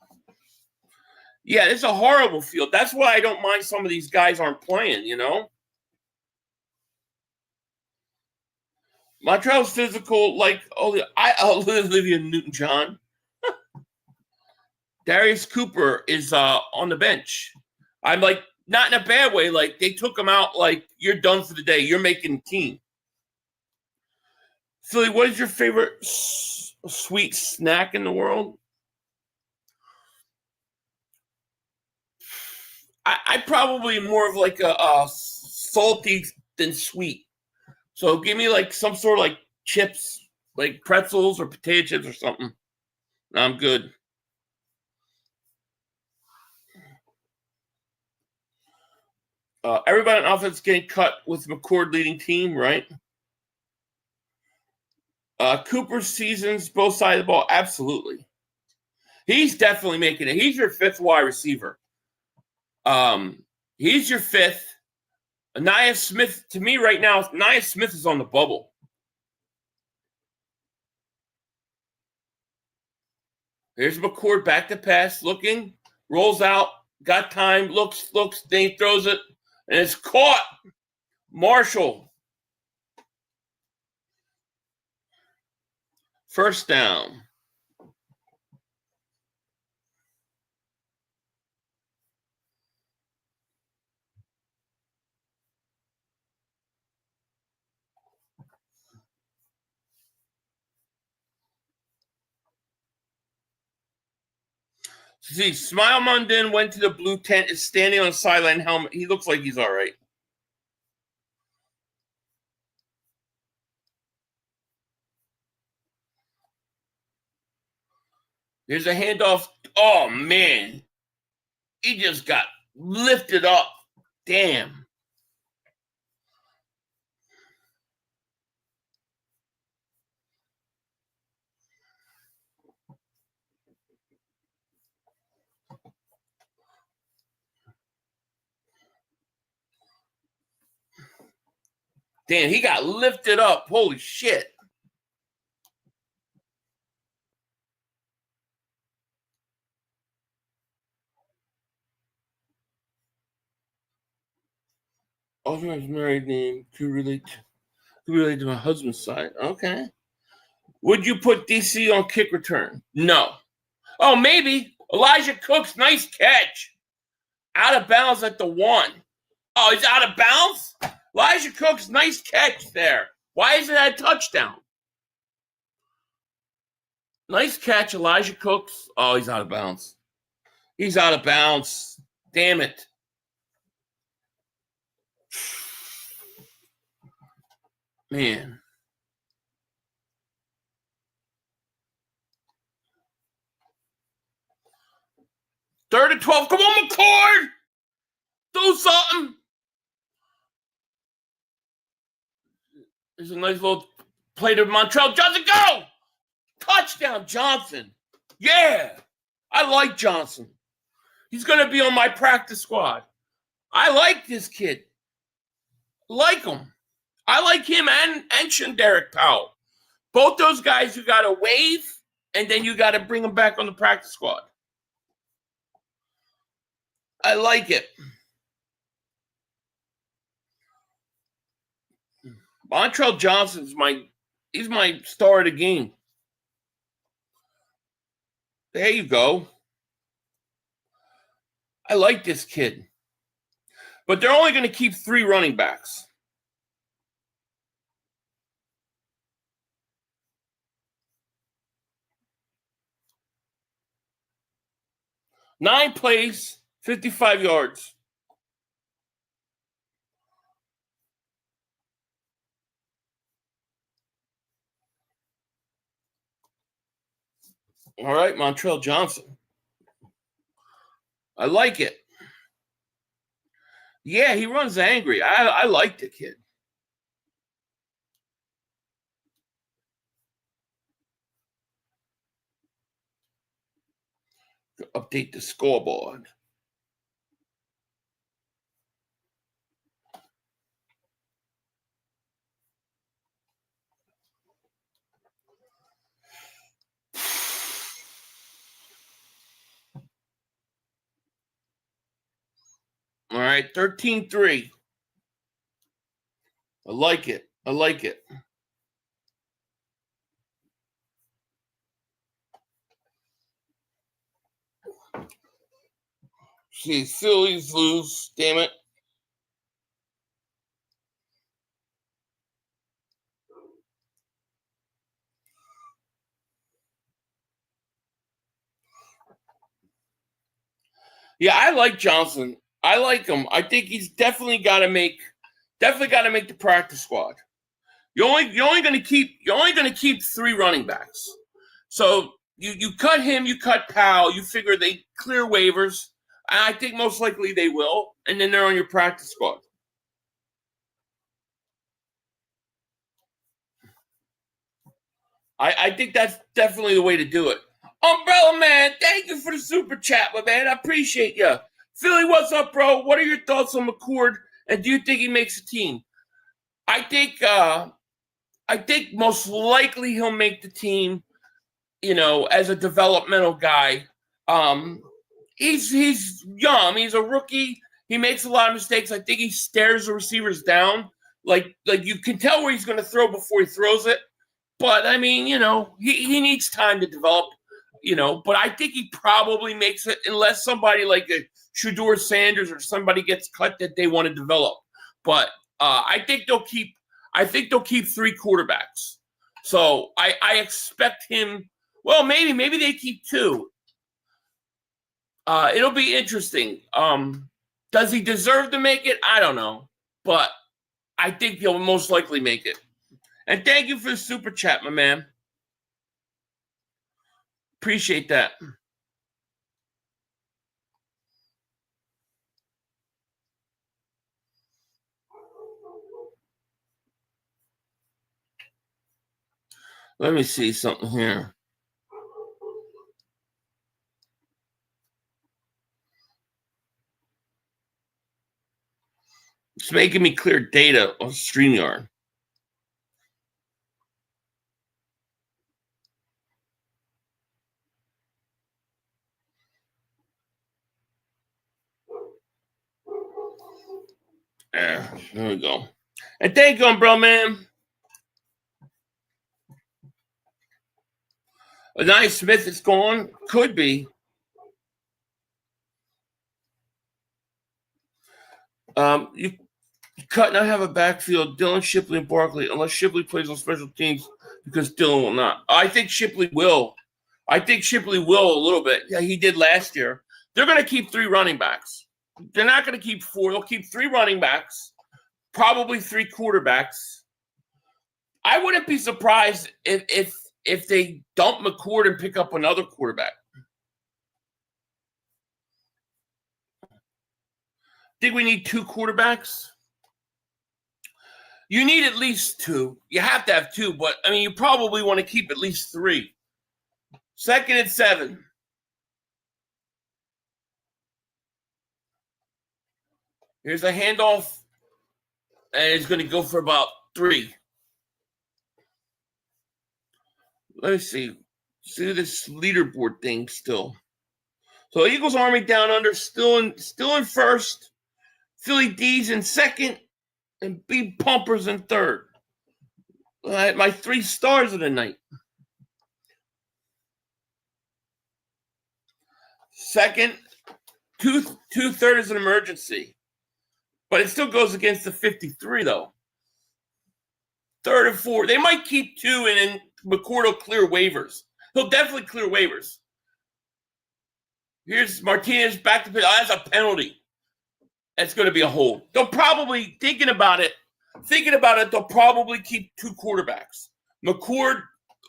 Yeah, it's a horrible field. That's why I don't mind some of these guys aren't playing, you know? Montreal's physical, like Olivia Newton-John. Darius Cooper is on the bench. I'm like, not in a bad way. Like, they took him out like, you're done for the day. You're making the team. Philly, what is your favorite sweet snack in the world? I probably more of like a salty than sweet. So give me like some sort of like chips, like pretzels or potato chips or something. I'm good. Everybody on offense getting cut with McCord leading team, right? Cooper's seasons, both sides of the ball, absolutely. He's definitely making it. He's your fifth wide receiver. He's your fifth. Anaya Smith, to me right now, Anaya Smith is on the bubble. Here's McCord back to pass, looking, rolls out, got time, looks, then he throws it, and it's caught. Marshall. First down. See, Smile Munden went to the blue tent, is standing on the sideline helmet. He looks like he's all right. Here's a handoff. Oh, man. He just got lifted up. Damn. Damn, he got lifted up. Holy shit. Authorized married name to relate to my husband's side. Okay. Would you put DC on kick return? No. Oh, maybe. Elijah Cooks, nice catch. Out of bounds at the 1. Oh, he's out of bounds? Elijah Cooks, nice catch there. Why isn't that a touchdown? Nice catch, Elijah Cooks. Oh, he's out of bounds. He's out of bounds. Damn it. Man. Third and 12. Come on, McCord. Do something. There's a nice little play to Montreal. Johnson, go! Touchdown, Johnson. Yeah. I like Johnson. He's going to be on my practice squad. I like this kid. Like him. I like him and Shanderick Powell. Both those guys, you got to waive, and then you got to bring them back on the practice squad. I like it. Montrell Johnson's he's my star of the game. There you go. I like this kid. But they're only going to keep 3 running backs. Nine plays, 55 yards. All right, Montrell Johnson. I like it. Yeah, he runs angry. I like the kid. to update the scoreboard. All right, 13-3. I like it. I like it. See, Phillies lose. Damn it. Yeah, I like Johnson. I like him. I think he's definitely got to make the practice squad. You're only going to keep 3 running backs. So you cut him, you cut Powell. You figure they clear waivers. I think most likely they will, and then they're on your practice squad. I think that's definitely the way to do it. Umbrella Man, thank you for the super chat, my man. I appreciate you. Philly, what's up, bro? What are your thoughts on McCord, and do you think he makes a team? I think most likely he'll make the team, as a developmental guy. He's young. He's a rookie. He makes a lot of mistakes. I think he stares the receivers down. Like you can tell where he's going to throw before he throws it. But, I mean, he needs time to develop, But I think he probably makes it unless somebody like a Shedeur Sanders or somebody gets cut that they want to develop. But I think they'll keep 3 quarterbacks. So I expect him. Well, maybe they keep 2. It'll be interesting. Does he deserve to make it? I don't know. But I think he'll most likely make it. And thank you for the super chat, my man. Appreciate that. Let me see something here. It's making me clear data on StreamYard. There we go. And thank you, bro, man. Anais Smith is gone. Could be. You cut not have a backfield. Dylan, Shipley, and Barkley, unless Shipley plays on special teams because Dylan will not. I think Shipley will. A little bit. Yeah, he did last year. They're going to keep 3 running backs. They're not going to keep 4. They'll keep 3 running backs, probably 3 quarterbacks. I wouldn't be surprised if they dump McCord and pick up another quarterback. Think we need 2 quarterbacks? You need at least 2. You have to have 2, but, I mean, you probably want to keep at least 3. 2nd and 7. Here's a handoff, and it's going to go for about 3. Let me see. See this leaderboard thing still. So Eagles Army down under, still in first. Philly D's in second, and B Pumpers in third. I had my 3 stars of the night. Second, two-third is an emergency. But it still goes against the 53, though. 3rd and 4. They might keep 2, and then McCord will clear waivers. He'll definitely clear waivers. Here's Martinez back to pitch. Oh, that's a penalty. That's going to be a hold. They'll probably, thinking about it, they'll probably keep 2 quarterbacks. McCord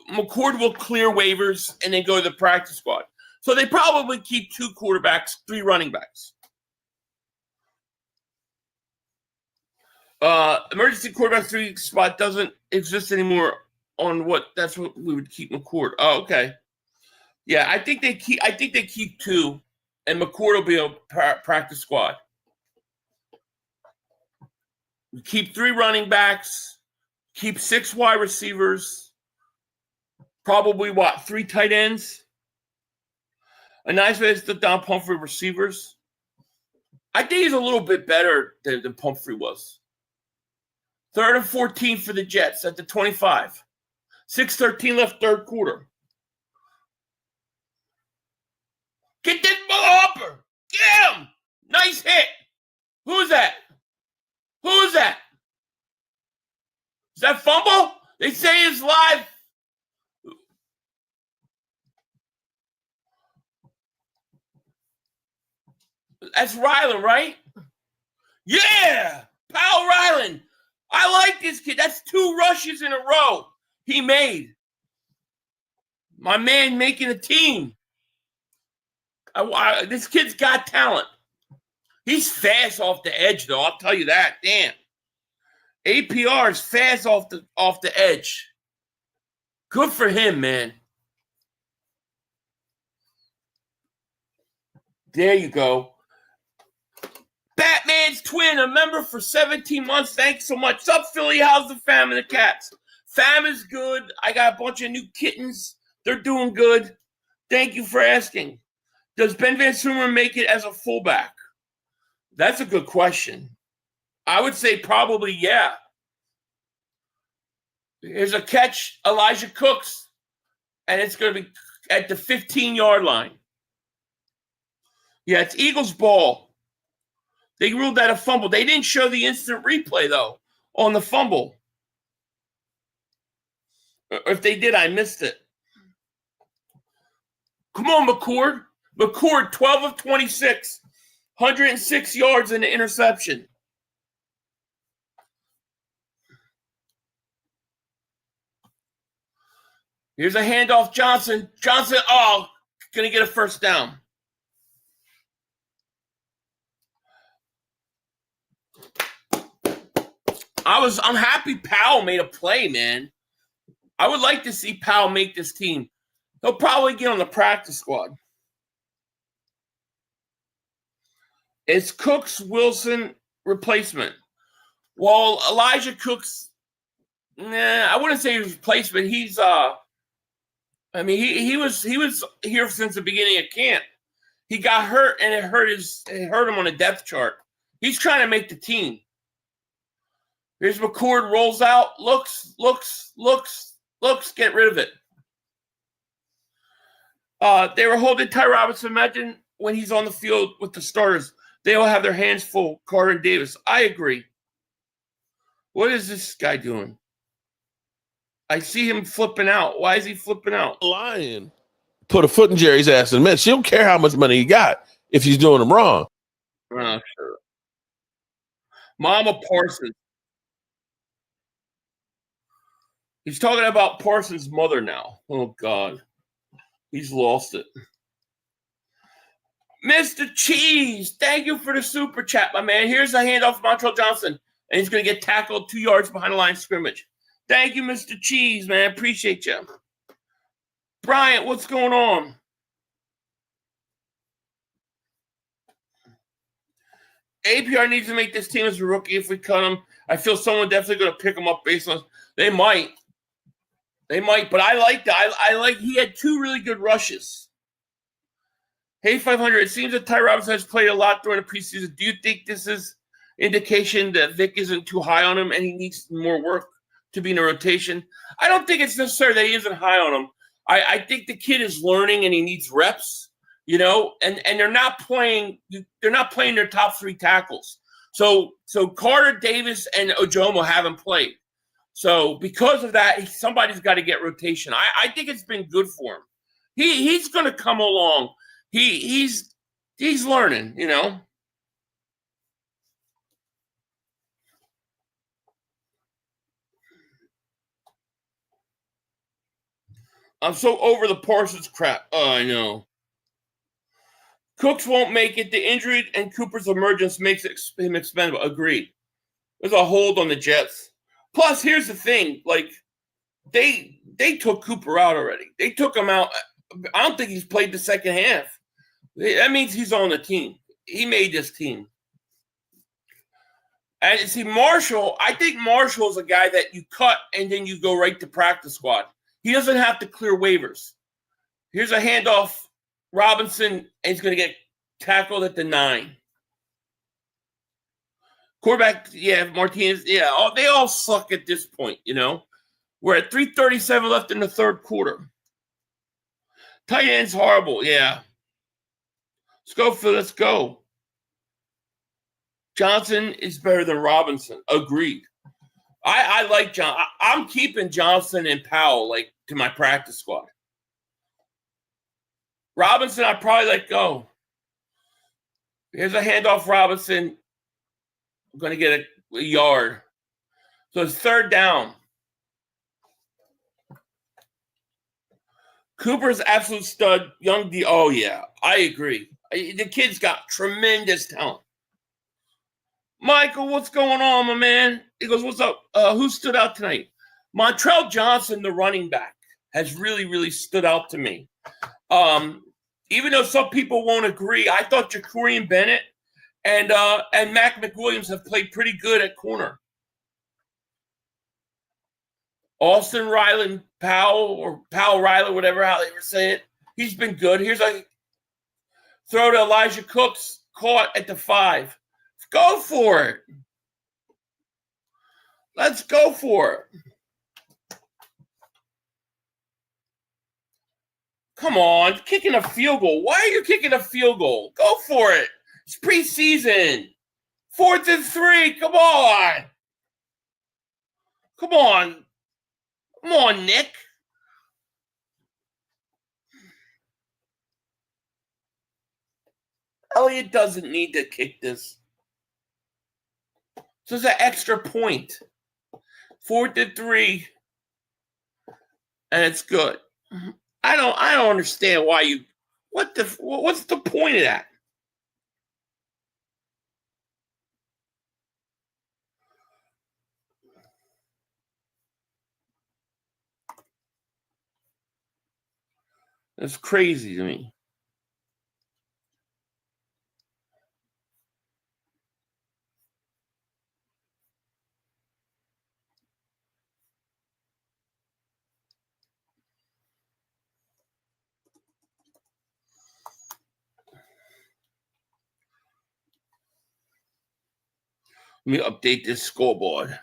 will clear waivers and then go to the practice squad. So they probably keep 2 quarterbacks, 3 running backs. Emergency quarterback 3 spot doesn't exist anymore on what? That's what we would keep McCord. Oh, okay. Yeah, I think they keep 2, and McCord will be a practice squad. We keep 3 running backs, keep 6 wide receivers, probably 3 tight ends. A nice way is to Don Pumphrey receivers. I think he's a little bit better than Pumphrey was. 3rd and 14 for the Jets at the 25. 6:13 left, third quarter. Get this Hopper. Get him. Nice hit. Who's that? Who's that? Is that fumble? They say it's live. That's Ryland, right? Yeah. Powell Ryland. I like this kid. That's 2 rushes in a row he made. My man making a team. This kid's got talent. He's fast off the edge, though. I'll tell you that. Damn. APR is fast off the edge. Good for him, man. There you go. Batman's twin, a member for 17 months. Thanks so much. What's up, Philly? How's the fam and the cats? Fam is good. I got a bunch of new kittens. They're doing good. Thank you for asking. Does Ben Van Sumer make it as a fullback? That's a good question. I would say probably yeah. Here's a catch, Elijah Cooks, and it's going to be at the 15-yard line. Yeah, it's Eagles ball. They ruled that a fumble. They didn't show the instant replay, though, on the fumble. If they did, I missed it. Come on, McCord. McCord, 12 of 26, 106 yards in the interception. Here's a handoff, Johnson. Johnson, going to get a first down. I'm happy Powell made a play, man. I would like to see Powell make this team. He'll probably get on the practice squad. It's Cooks Wilson replacement. Well, Elijah Cooks, I wouldn't say his replacement. He's he was here since the beginning of camp. He got hurt and it hurt him on the depth chart. He's trying to make the team. Here's McCord, rolls out, looks, get rid of it. They were holding Ty Robinson. Imagine when he's on the field with the starters, they all have their hands full. Carter and Davis. I agree. What is this guy doing? I see him flipping out. Why is he flipping out? Lion put a foot in Jerry's ass and admit she don't care how much money he got if he's doing him wrong. Sure. Mama Parsons. He's talking about Parsons' mother now. Oh, God. He's lost it. Mr. Cheese, thank you for the super chat, my man. Here's a handoff from Montrell Johnson, and he's going to get tackled 2 yards behind the line of scrimmage. Thank you, Mr. Cheese, man. Appreciate you. Bryant, what's going on? APR needs to make this team as a rookie if we cut him. I feel someone definitely going to pick him up based on – they might. They might, but I like that. I like he had 2 really good rushes. Hey, 500, it seems that Ty Robinson has played a lot during the preseason. Do you think this is indication that Vic isn't too high on him and he needs more work to be in a rotation? I don't think it's necessary that he isn't high on him. I think the kid is learning and he needs reps, and they're not playing their top 3 tackles. So Carter, Davis, and Ojomo haven't played. So because of that, somebody's got to get rotation. I think it's been good for him. He's going to come along. He's learning, I'm so over the Parsons crap. Oh, I know. Cooks won't make it. The injury and Cooper's emergence makes him expendable. Agreed. There's a hold on the Jets. Plus, here's the thing. Like, they took Cooper out already. They took him out I don't think he's played the second half. That means he's on the team. He made this team. And see, Marshall, I think Marshall is a guy that you cut and then you go right to practice squad. He doesn't have to clear waivers. Here's a handoff. Robinson, and he's going to get tackled at the 9. Quarterback, yeah, Martinez, yeah, they all suck at this point, you know. We're at 3:37 left in the third quarter. Tight end's horrible, yeah. Let's go, Phil, let's go. Johnson is better than Robinson. Agreed. I like John. I'm keeping Johnson and Powell, like, to my practice squad. Robinson, I'd probably let go. Here's a handoff, Robinson. I'm going to get a yard. So it's third down. Cooper's absolute stud. Young D. Oh, yeah, I agree. The kid's got tremendous talent. Michael, what's going on, my man? He goes, what's up? Who stood out tonight? Montrell Johnson, the running back, has really, really stood out to me. Even though some people won't agree, I thought Jacorian Bennett and Mac McWilliams have played pretty good at corner. Austin Ryland Powell, or Powell Riley, whatever, how they ever say it, he's been good. Here's a throw to Elijah Cooks, caught at the 5. Go for it. Let's go for it. Come on, kicking a field goal. Why are you kicking a field goal? Go for it. It's preseason. 4th and 3. Come on. Come on. Come on, Nick. Elliott doesn't need to kick this. So it's an extra point. 4th and 3. And it's good. I don't understand why you what's the point of that? That's crazy to me. Let me update this scoreboard.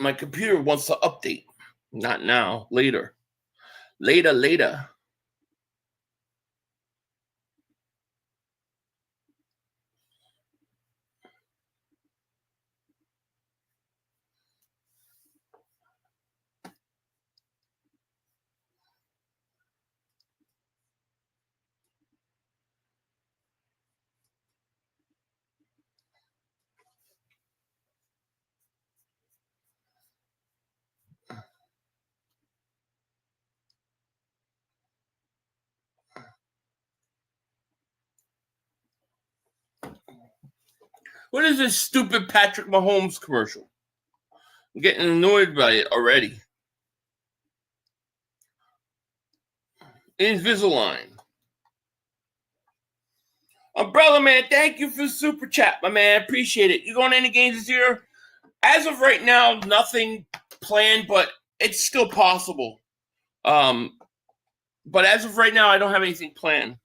My computer wants to update. Not now, later. Later. What is this stupid Patrick Mahomes commercial? I'm getting annoyed by it already. Invisalign. Umbrella Man, thank you for the super chat, my man. Appreciate it. You going to any games this year? As of right now, nothing planned, but it's still possible. But as of right now, I don't have anything planned.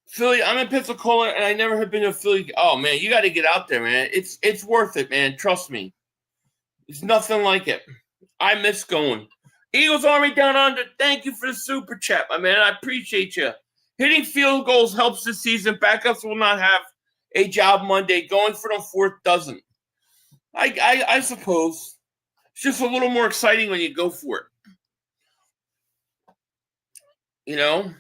Philly, I'm in Pensacola, and I never have been to Philly. Oh, man, you got to get out there, man. It's worth it, man. Trust me. It's nothing like it. I miss going. Eagles Army down under, thank you for the super chat, my man. I appreciate you. Hitting field goals helps this season. Backups will not have a job Monday. Going for them 4th doesn't. I suppose. It's just a little more exciting when you go for it. You know?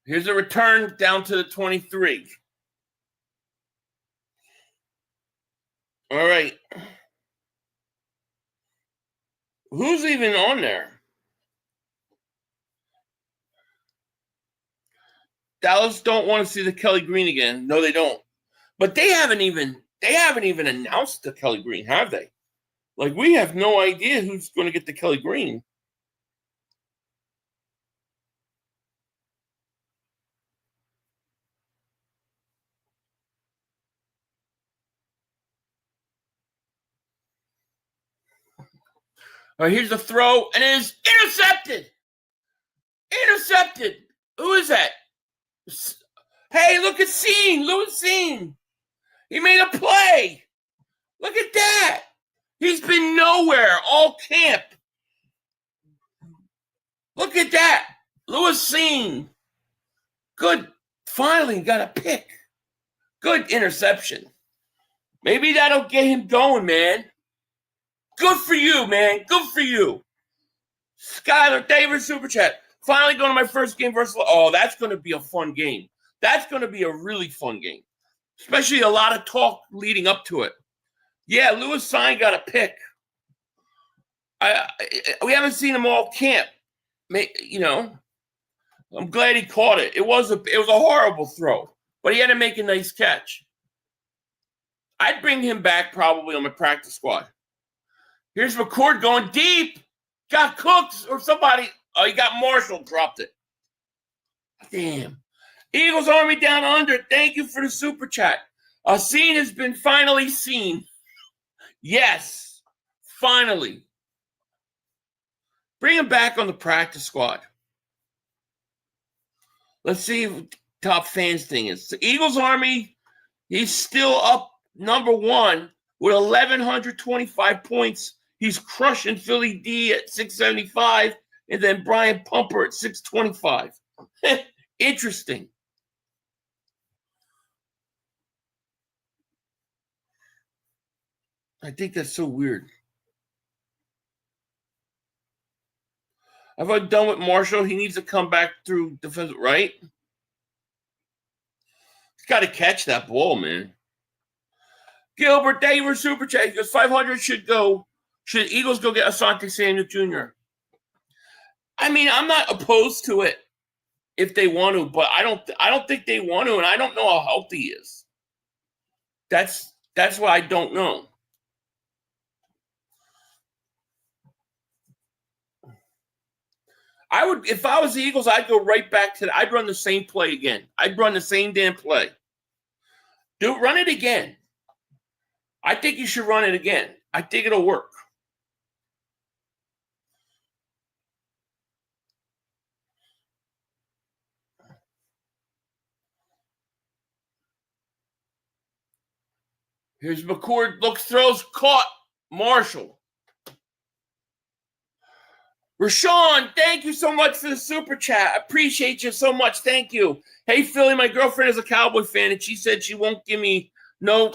Here's a return down to the 23. All right. Who's even on there? Dallas don't want to see the Kelly Green again. No, they don't. But they haven't even announced the Kelly Green, have they? Like, we have no idea who's going to get the Kelly Green. All right, here's the throw, and it is intercepted. Intercepted. Who is that? Hey, look at Louis Seen. He made a play. Look at that. He's been nowhere all camp. Look at that. Louis Seen. Good. Finally got a pick. Good interception. Maybe that'll get him going, man. Good for you, man. Good for you. Skylar Davis, Super Chat. Finally going to my first game versus... Oh, that's going to be a fun game. That's going to be a really fun game. Especially a lot of talk leading up to it. Yeah, Louis Sine got a pick. We haven't seen him all camp. You know, I'm glad he caught it. It was a horrible throw, but he had to make a nice catch. I'd bring him back probably on my practice squad. Here's McCord going deep. Got Cooks or somebody. Oh, he got Marshall, dropped it. Damn. Eagles Army down under. Thank you for the super chat. A scene has been finally seen. Yes, finally. Bring him back on the practice squad. Let's see what top fans thing is. The Eagles Army, he's still up number one with 1,125 points. He's crushing Philly D at 675 and then Brian Pumper at 625. Interesting. I think that's so weird. Have I done with Marshall? He needs to come back through defensive, right? He's got to catch that ball, man. Gilbert Davis, Super Chat. He goes, 500 should go. Should Eagles go get Asante Samuel Jr.? I mean, I'm not opposed to it if they want to, but I don't think they want to, and I don't know how healthy he is. That's what I don't know. I would, if I was the Eagles, I'd go right back to I'd run the same play again. I'd run the same damn play. Run it again. I think you should run it again. I think it'll work. Here's McCord. Looks, throws, caught. Marshall. Rashawn, thank you so much for the super chat. I appreciate you so much. Thank you. Hey, Philly, my girlfriend is a Cowboy fan, and she said she won't give me no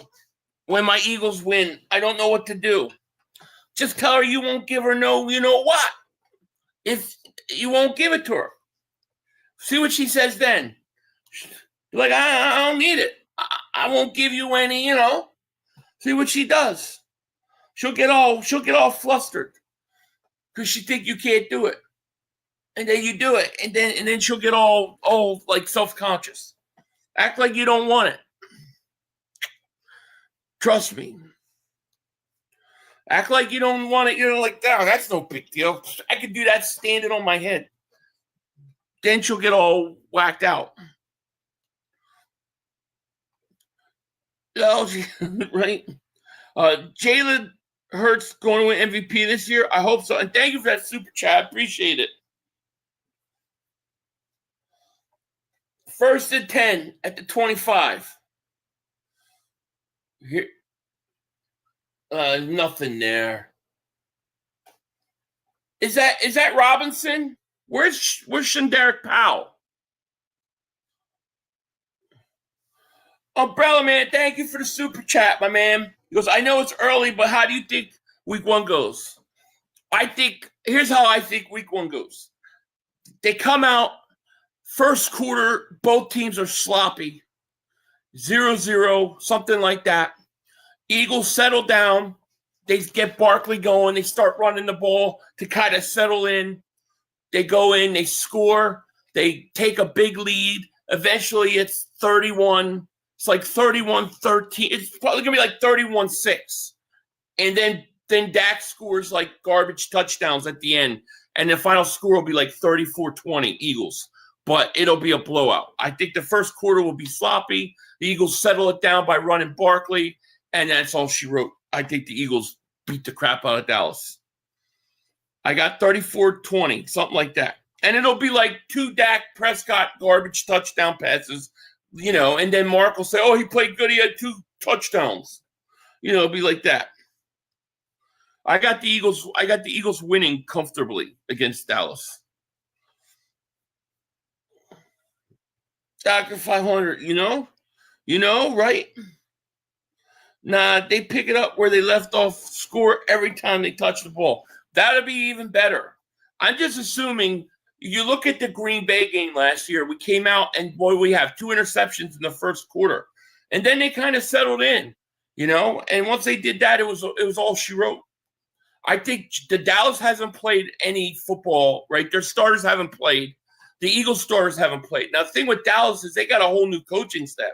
when my Eagles win. I don't know what to do. Just tell her you won't give her no, you know what? If you won't give it to her. See what she says then. Like, I don't need it. I won't give you any, you know. See what she does. She'll get all flustered because she think you can't do it, and then you do it, and then she'll get all like self-conscious. Act like you don't want it. Trust me. Act like you don't want it. You're like, oh, that's no big deal. I could do that standing on my head. Then she'll get all whacked out. Oh, right? Jalen Hurts going to win MVP this year? I hope so. And thank you for that super chat. I appreciate it. 1st and 10 at the 25. Here. Nothing there. Is that Robinson? Where's Shanderick Powell? Umbrella Man, thank you for the super chat, my man. He goes, I know it's early, but how do you think week one goes? Here's how I think week one goes. They come out, First quarter, both teams are sloppy. 0-0, something like that. Eagles settle down. They get Barkley going. They start running the ball to kind of settle in. They go in. They score. They take a big lead. Eventually, it's 31. It's like 31-13. It's probably going to be like 31-6. And then Dak scores like garbage touchdowns at the end. And the final score will be like 34-20 Eagles. But it'll be a blowout. I think the first quarter will be sloppy. The Eagles settle it down by running Barkley. And that's all she wrote. I think the Eagles beat the crap out of Dallas. I got 34-20, something like that. And it'll be like 2 Dak Prescott garbage touchdown passes, and then Mark will say, oh, he played good. He had 2 touchdowns. It'll be like that. I got the Eagles winning comfortably against Dallas. Dr. 500, right? Nah, they pick it up where they left off, score every time they touch the ball. That'll be even better. I'm just assuming you look at the Green Bay game last year. We came out and, boy, we have 2 interceptions in the first quarter. And then they kind of settled in, And once they did that, it was all she wrote. I think the Dallas hasn't played any football, right? Their starters haven't played. The Eagles starters haven't played. Now, the thing with Dallas is they got a whole new coaching staff.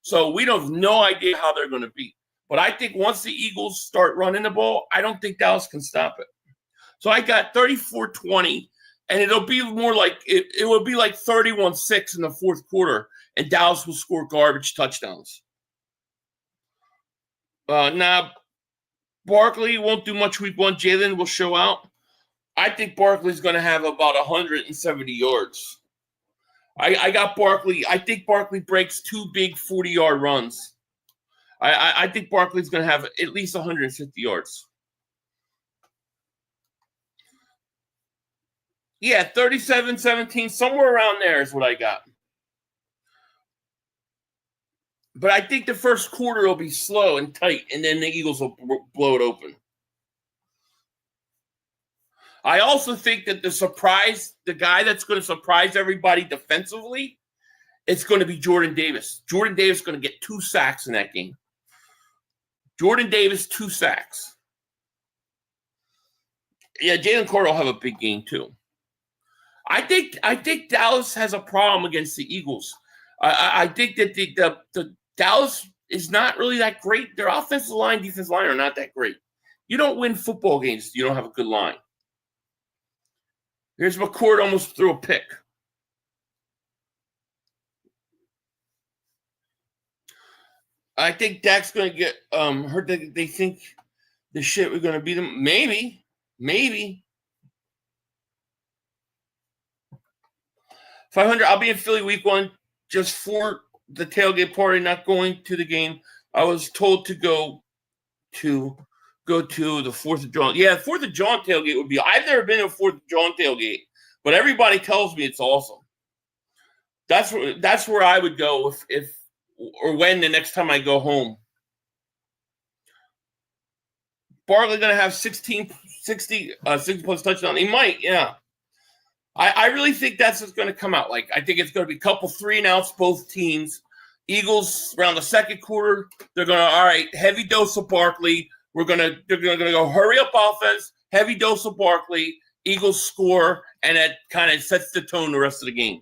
So we don't have no idea how they're going to be. But I think once the Eagles start running the ball, I don't think Dallas can stop it. So I got 34-20, and it'll be more like it will be like 31-6 in the fourth quarter, and Dallas will score garbage touchdowns. Now, Barkley won't do much week 1. Jalen will show out. I think Barkley's going to have about 170 yards. I got Barkley. I think Barkley breaks 2 big 40-yard runs. I think Barkley's going to have at least 150 yards. Yeah, 37-17, somewhere around there is what I got. But I think the first quarter will be slow and tight, and then the Eagles will blow it open. I also think that the guy that's going to surprise everybody defensively, it's going to be Jordan Davis. Jordan Davis is going to get 2 sacks in that game. Jordan Davis, 2 sacks. Yeah, Jalen Carter will have a big game too. I think Dallas has a problem against the Eagles. I think that the Dallas is not really that great. Their offensive line, defensive line are not that great. You don't win football games if you don't have a good line. Here's McCord almost threw a pick. I think Dak's going to get hurt. They think the shit we're going to beat them. Maybe. 500. I'll be in Philly week 1 just for the tailgate party, not going to the game. I was told to go to the 4th of July. Yeah, 4th of July tailgate would be. I've never been to a 4th of July tailgate, but everybody tells me it's awesome. That's where I would go if or when the next time I go home. Barkley going to have 60 plus touchdowns. He might, yeah. I really think that's what's going to come out. Like, I think it's going to be a couple 3-and-outs, both teams. Eagles around the second quarter, they're going to, all right, heavy dose of Barkley. They're going to go hurry up offense, heavy dose of Barkley. Eagles score, and that kind of sets the tone the rest of the game.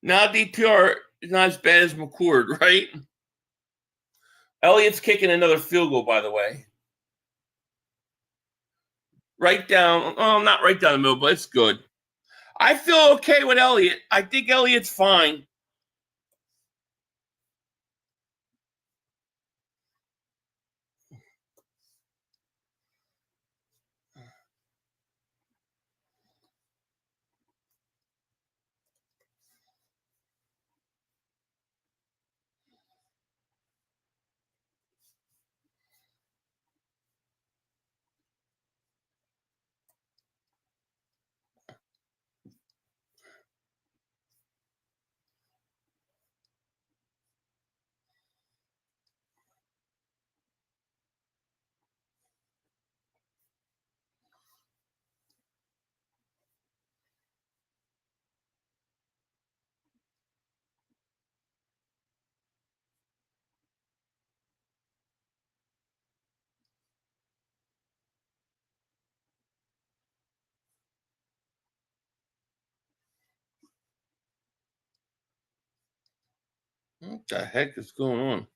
Now DPR is not as bad as McCord, right? Elliott's kicking another field goal, by the way. Not right down the middle, but it's good. I feel okay with Elliott. I think Elliott's fine. The heck is going on?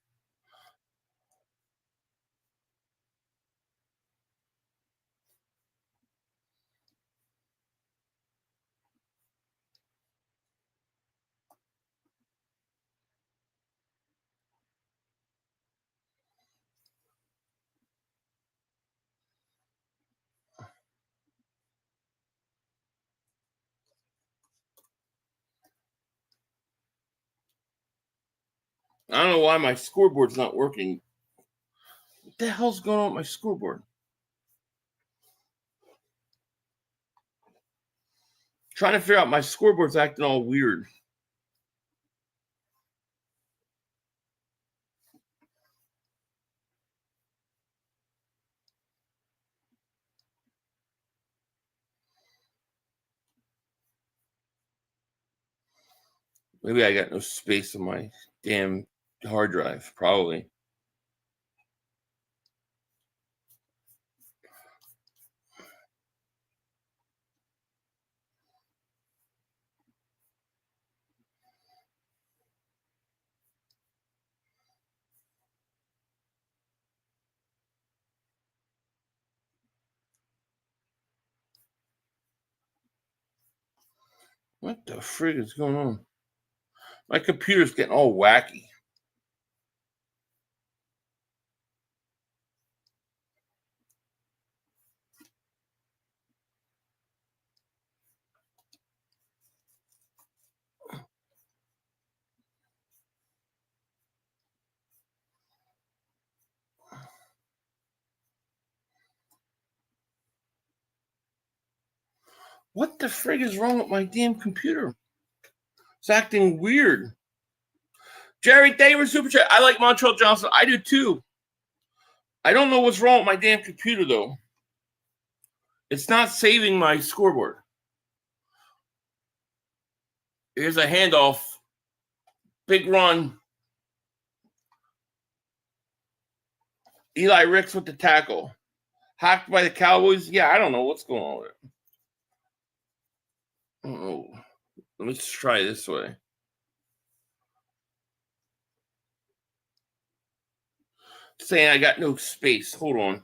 I don't know why my scoreboard's not working. What the hell's going on with my scoreboard? Trying to figure out my scoreboard's acting all weird. Maybe I got no space on my damn hard drive. Probably. What the frig is going on? My computer's getting all wacky. What the frig is wrong with my damn computer? It's acting weird. Jerry Davis, Super Chat. I like Montreal Johnson. I do too. I don't know what's wrong with my damn computer, though. It's not saving my scoreboard. Here's a handoff. Big run. Eli Ricks with the tackle. Hacked by the Cowboys. Yeah, I don't know what's going on with it. Oh, let me just try it this way. Saying I got no space. Hold on.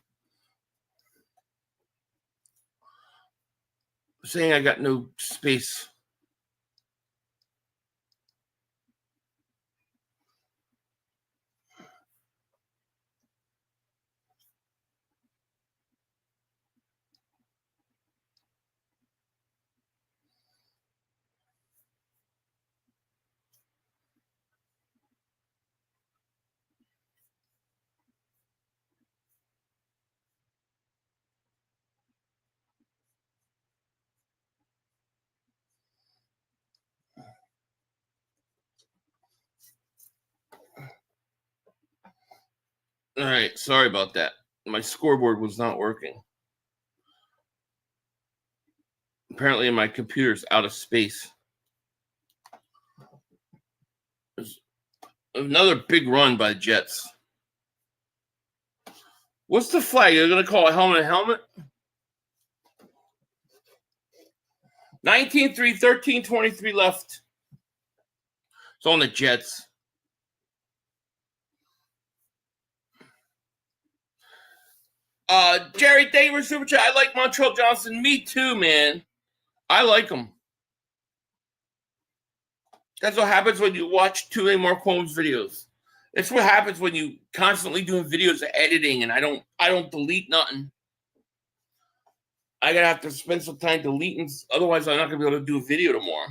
Saying I got no space. All right, sorry about that. My scoreboard was not working. Apparently, my computer's out of space. There's another big run by the Jets. What's the flag? They're going to call a helmet a helmet? 19-3, 13-23 left. It's on the Jets. Jerry Davis, Super Chat. I like Montreal Johnson. Me too, man. I like him. That's what happens when you watch too many Mark Holmes videos. It's what happens when you constantly doing videos of editing and I don't delete nothing. I gotta have to spend some time deleting, otherwise I'm not gonna be able to do a video tomorrow.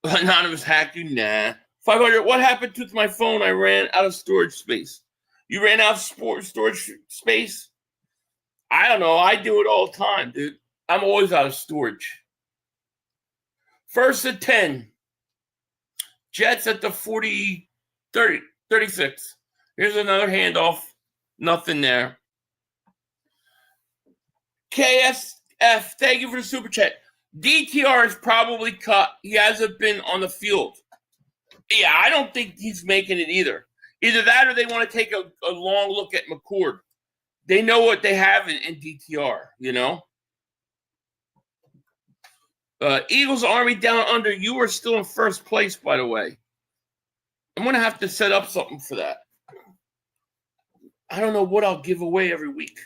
Anonymous hack you, nah. 500. What happened to my phone? I ran out of storage space. You ran out of storage space? I don't know. I do it all the time, dude. I'm always out of storage. First and 10. Jets at the 36. Here's another handoff. Nothing there. KSF, thank you for the super chat. DTR is probably cut. He hasn't been on the field. Yeah, I don't think he's making it either. Either that or they want to take a long look at McCord. They know what they have in DTR, you know? Eagles Army down under. You are still in first place, by the way. I'm going to have to set up something for that. I don't know what I'll give away every week.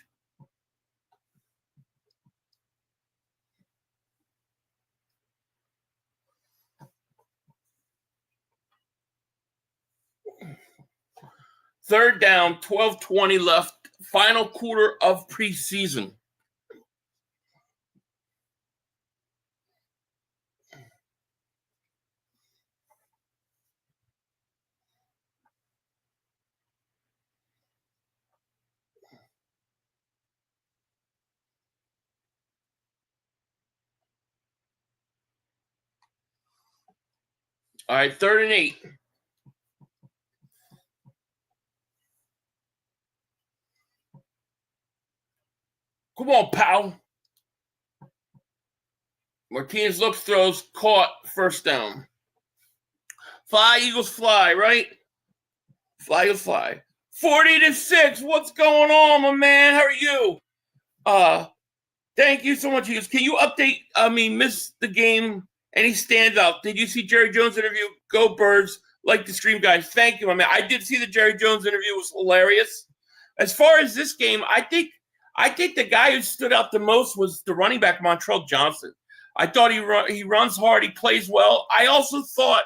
Third down, 12:20 left, final quarter of preseason. All right, 3rd and 8. Come on, pal. Martinez looks, throws, caught, first down. Fly, Eagles fly, right? Fly, Eagles fly. 40-6. What's going on, my man? How are you? Thank you so much, Eagles. Can you update? Miss the game. Any standout? Did you see Jerry Jones' interview? Go Birds. Like the stream, guys. Thank you, my man. I did see the Jerry Jones interview. It was hilarious. As far as this game, I think the guy who stood out the most was the running back, Montrell Johnson. I thought he runs hard. He plays well. I also thought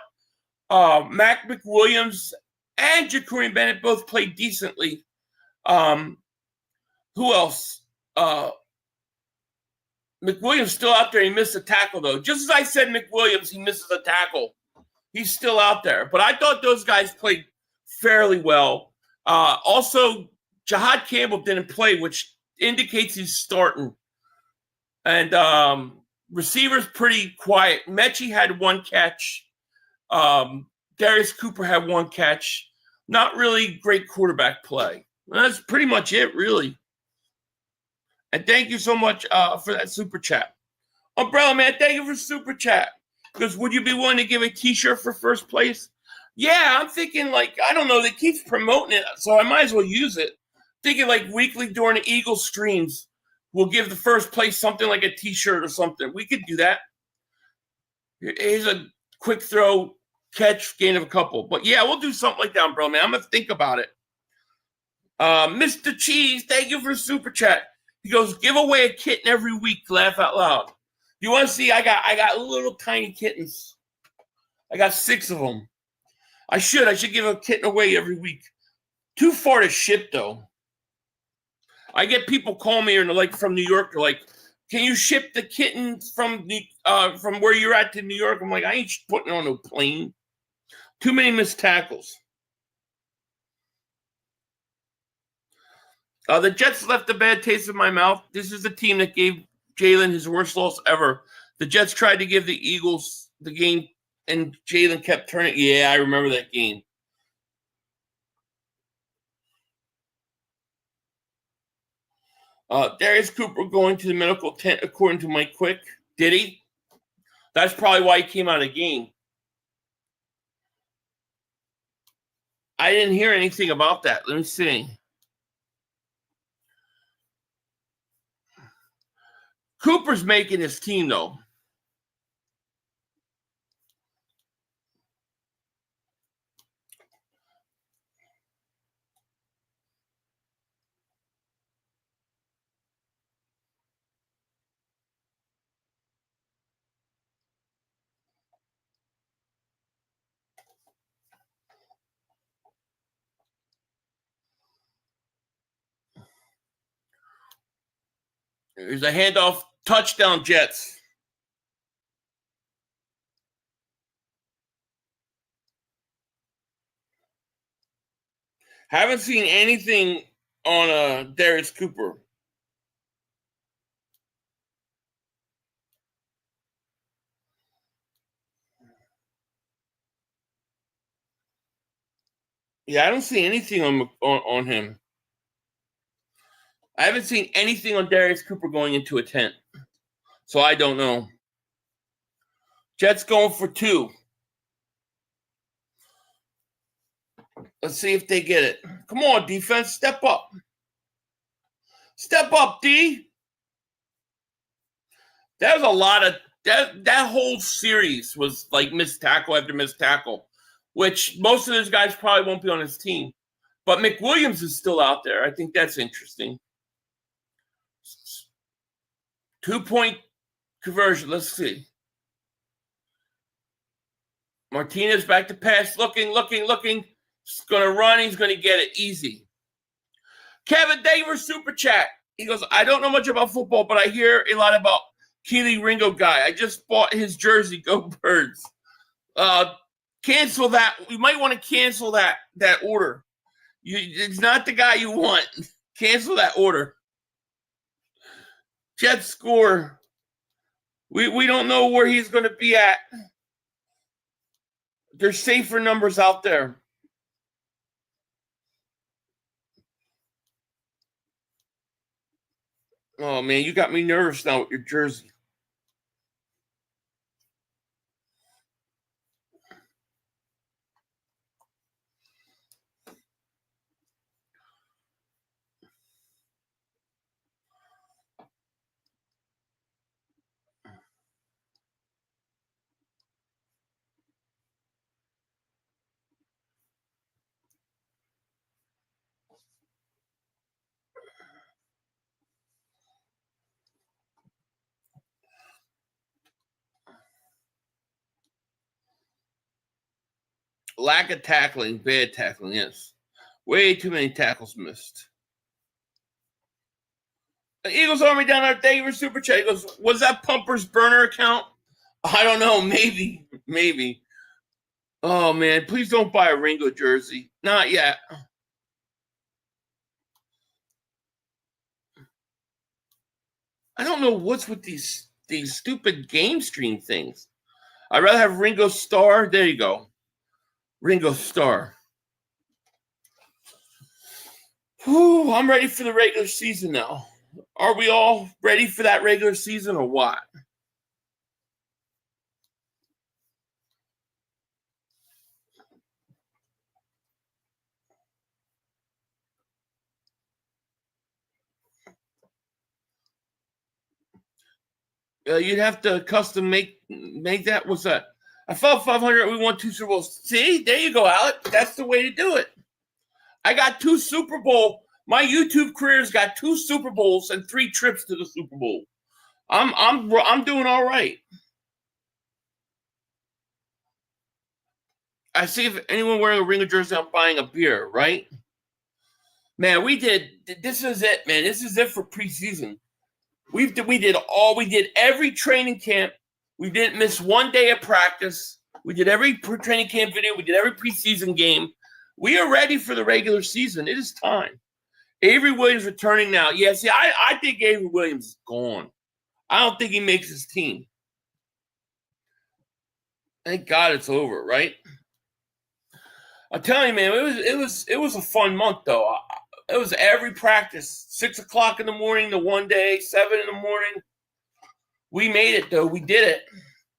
Mac McWilliams and Ja'Cory Bennett both played decently. Who else? McWilliams still out there. He missed a tackle, though. Just as I said McWilliams, he misses a tackle. He's still out there. But I thought those guys played fairly well. Also, Jahad Campbell didn't play, which indicates he's starting. And receivers pretty quiet. Mechie had 1 catch. Darius Cooper had 1 catch. Not really great quarterback play. That's pretty much it, really. And thank you so much for that super chat. Umbrella Man, thank you for super chat. Because would you be willing to give a t-shirt for first place? Yeah, I'm thinking I don't know, they keep promoting it, so I might as well use it. Thinking weekly during the Eagles streams, we'll give the first place something like a t-shirt or something. We could do that. Here's a quick throw, catch, gain of a couple. But yeah, we'll do something like that, Umbrella Man. I'm going to think about it. Mr. Cheese, thank you for super chat. He goes, give away a kitten every week, laugh out loud. You want to see? I got little tiny kittens. I got 6 of them. I should give a kitten away every week. Too far to ship, though. I get people call me and they're from New York. They're like, can you ship the kitten from where you're at to New York? I'm like, I ain't putting it on no plane. Too many missed tackles. The Jets left a bad taste in my mouth. This is the team that gave Jalen his worst loss ever. The Jets tried to give the Eagles the game, and Jalen kept turning. Yeah, I remember that game. Darius Cooper going to the medical tent, according to Mike Quick. Did he? That's probably why he came out of the game. I didn't hear anything about that. Let me see. Cooper's making his team, though. There's a handoff, touchdown Jets. Haven't seen anything on Darius Cooper. Yeah, I don't see anything on him. I haven't seen anything on Darius Cooper going into a tent. So I don't know. Jets going for 2. Let's see if they get it. Come on, defense, step up. Step up, D. That was a lot of that whole series was missed tackle after missed tackle. which most of those guys probably won't be on his team. But McWilliams is still out there. I think that's interesting. 2-point conversion. Let's see. Martinez back to pass. Looking. He's going to run. He's going to get it easy. Kevin Davis super chat. He goes, I don't know much about football, but I hear a lot about Keely Ringo guy. I just bought his jersey. Go Birds. Cancel that. You might want to cancel that order. It's not the guy you want. Cancel that order. Jets score. We don't know where he's going to be at. There's safer numbers out there. Oh, man, you got me nervous now with your jersey. Lack of tackling, bad tackling, yes. Way too many tackles missed. The Eagles Army down there, thank you for super chat. He goes, was that Pumper's burner account? I don't know, maybe. Oh, man, please don't buy a Ringo jersey. Not yet. I don't know what's with these stupid game stream things. I'd rather have Ringo Starr. There you go. Ringo Starr. Whew, I'm ready for the regular season now. Are we all ready for that regular season or what? You'd have to custom make that. What's that? I felt 500. We won 2 Super Bowls. See, there you go, Alec. That's the way to do it. I got 2 Super Bowl. My YouTube career's got 2 Super Bowls and 3 trips to the Super Bowl. I'm doing all right. I see if anyone wearing a Ringo jersey, I'm buying a beer, right? Man, this is it, man. This is it for preseason. We did every training camp. We didn't miss one day of practice. We did every training camp video. We did every preseason game. We are ready for the regular season. It is time. Avery Williams returning now. Yeah, see, I think Avery Williams is gone. I don't think he makes his team. Thank God it's over, right? I'm telling you, man, it was a fun month though. It was every practice, 6 o'clock in the morning to one day, 7 in the morning. We made it though. We did it.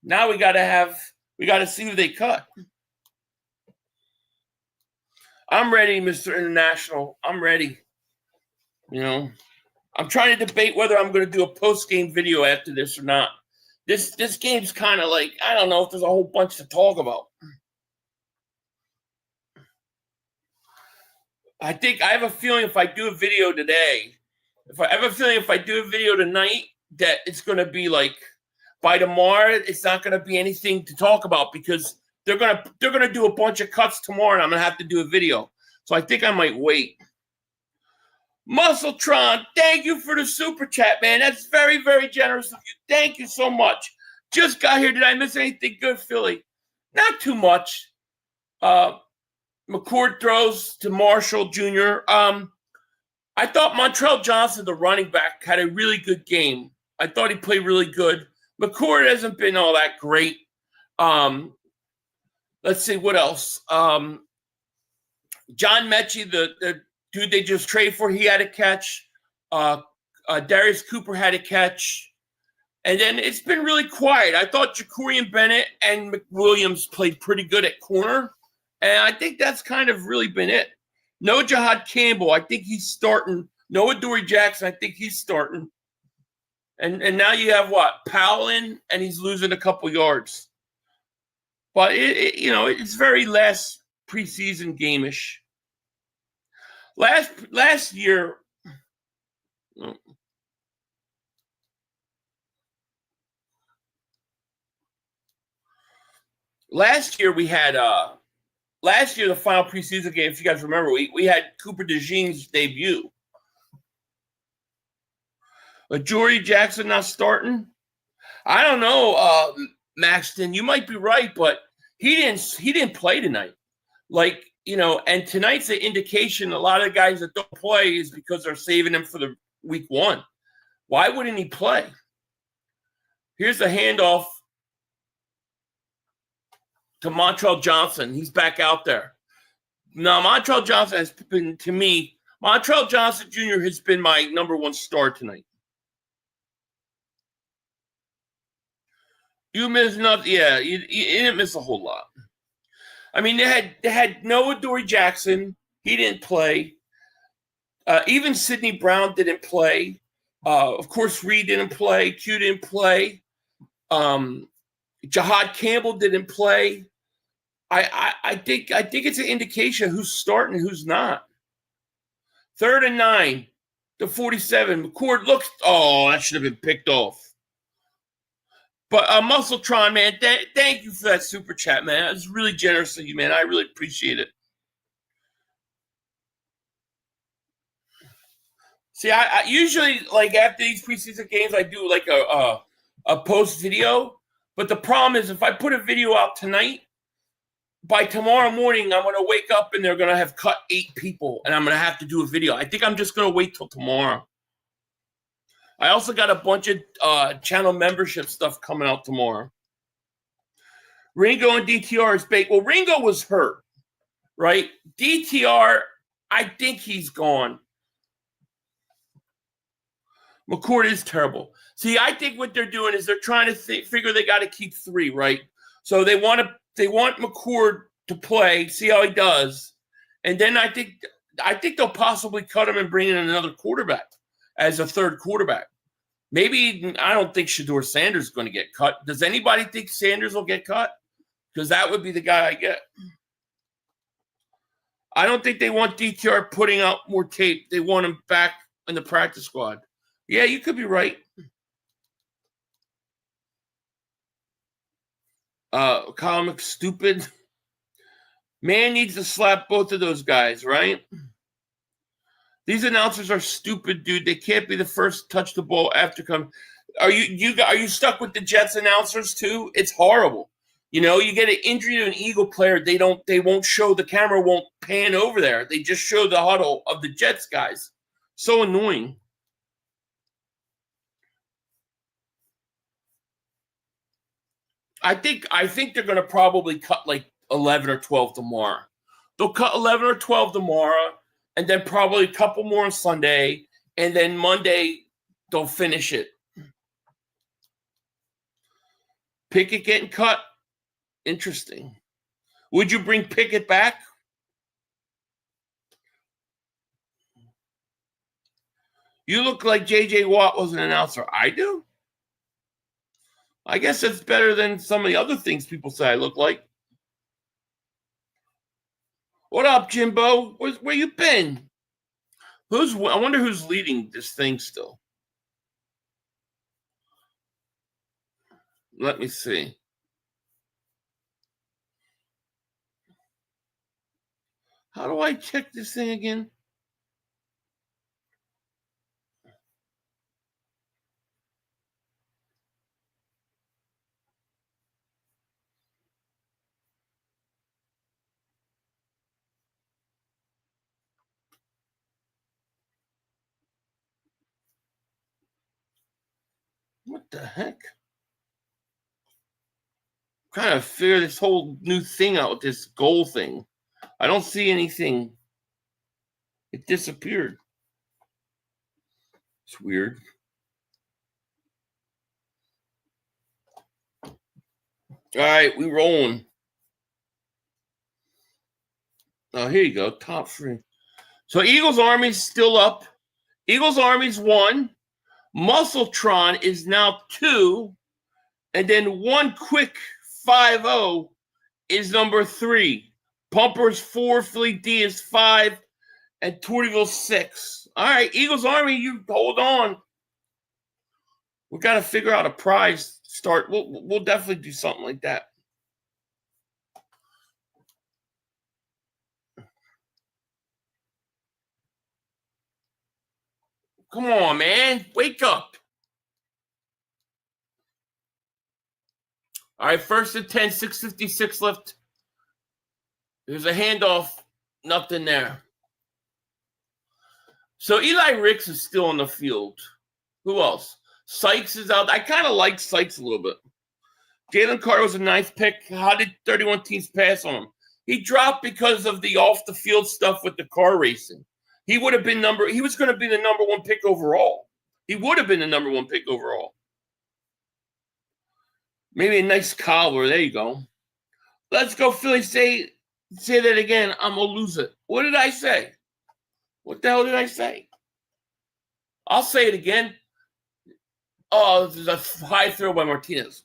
Now we got to see who they cut. I'm ready, Mr. International. I'm ready. You know, I'm trying to debate whether I'm going to do a post-game video after this or not. This game's kind of like, I don't know if there's a whole bunch to talk about. I have a feeling if I do a video today, if I do a video tonight, that it's going to be like by tomorrow, it's not going to be anything to talk about because they're going to do a bunch of cuts tomorrow and I'm going to have to do a video. So I think I might wait. Muscletron, thank you for the super chat, man. That's very, very generous of you. Thank you so much. Just got here. Did I miss anything good, Philly? Not too much. McCord throws to Marshall Jr. I thought Montrell Johnson, the running back, had a really good game. I thought he played really good. McCord hasn't been all that great. Let's see what else. John Mechie, the dude they just traded for, he had a catch. Darius Cooper had a catch. And then it's been really quiet. I thought Jacorian Bennett and McWilliams played pretty good at corner. And I think that's kind of really been it. No Jahad Campbell, I think he's starting. Noah Dory Jackson, I think he's starting. And now you have what? Powell in, and he's losing a couple yards. But it's very less preseason game-ish. Last year, we had last year the final preseason game. If you guys remember, we had Cooper DeJean's debut. Jory Jackson not starting. I don't know, Maxton. You might be right, but he didn't play tonight. And tonight's an indication a lot of the guys that don't play is because they're saving him for the week one. Why wouldn't he play? Here's the handoff to Montrell Johnson. He's back out there. Now, Montrell Johnson has been, to me, Montrell Johnson Jr. has been my number one star tonight. You missed nothing. Yeah, you didn't miss a whole lot. I mean, they had Noah Dory Jackson. He didn't play. Even Sidney Brown didn't play. Of course, Reed didn't play. Q didn't play. Jahad Campbell didn't play. I think it's an indication of who's starting and who's not. 3rd and 9 to 47. McCord looks. Oh, that should have been picked off. But Muscletron, man, thank you for that super chat, man. That was really generous of you, man. I really appreciate it. See, I usually, like, after these preseason games, I do, like, a post video. But the problem is if I put a video out tonight, by tomorrow morning, I'm going to wake up and they're going to have cut 8 people, and I'm going to have to do a video. I think I'm just going to wait till tomorrow. I also got a bunch of channel membership stuff coming out tomorrow. Ringo and DTR is baked. Well, Ringo was hurt, right? DTR, I think he's gone. McCord is terrible. See, I think what they're doing is they're trying to figure they got to keep 3, right? So they want McCord to play, see how he does, and then I think they'll possibly cut him and bring in another quarterback as a 3rd quarterback. Maybe I don't think Shedeur Sanders is going to get cut. Does anybody think Sanders will get cut? Because that would be the guy I get. I don't think they want DTR putting out more tape. They want him back in the practice squad. Yeah, you could be right. Kyle stupid. Man needs to slap both of those guys, right? These announcers are stupid, dude. They can't be the first to touch the ball after come. Are you stuck with the Jets announcers too? It's horrible. You get an injury to an Eagle player, they won't show, the camera won't pan over there. They just show the huddle of the Jets guys. So annoying. I think they're going to probably cut like 11 or 12 tomorrow. They'll cut 11 or 12 tomorrow, and then probably a couple more on Sunday, and then Monday they'll finish it. Pickett getting cut? Interesting. Would you bring Pickett back? You look like J.J. Watt was an announcer. I do? I guess that's better than some of the other things people say I look like. What up, Jimbo? Where you been? I wonder who's leading this thing still. Let me see. How do I check this thing again? What the heck? I'm trying to figure this whole new thing out with this goal thing. I don't see anything. It disappeared. It's weird. All right, we rolling. Oh, here you go. Top 3. So Eagles Army's still up. Eagles Army's 1. Muscletron is now 2. And then one quick 5-0 is number 3. Pumpers 4. Philly D is 5. And Tortyville 6. All right, Eagles Army, you hold on. We got to figure out a prize start. We'll definitely do something like that. Come on, man. Wake up. All right, 1st and 10, 6:56 left. There's a handoff. Nothing there. So Eli Ricks is still on the field. Who else? Sykes is out. I kind of like Sykes a little bit. Jalen Carter was a 9th pick. How did 31 teams pass on him? He dropped because of the off-the-field stuff with the car racing. He would have been he was going to be the number 1 pick overall. He would have been the number 1 pick overall. Maybe a nice collar. There you go. Let's go, Philly. Say that again. I'm going to lose it. What did I say? What the hell did I say? I'll say it again. Oh, this is a high throw by Martinez.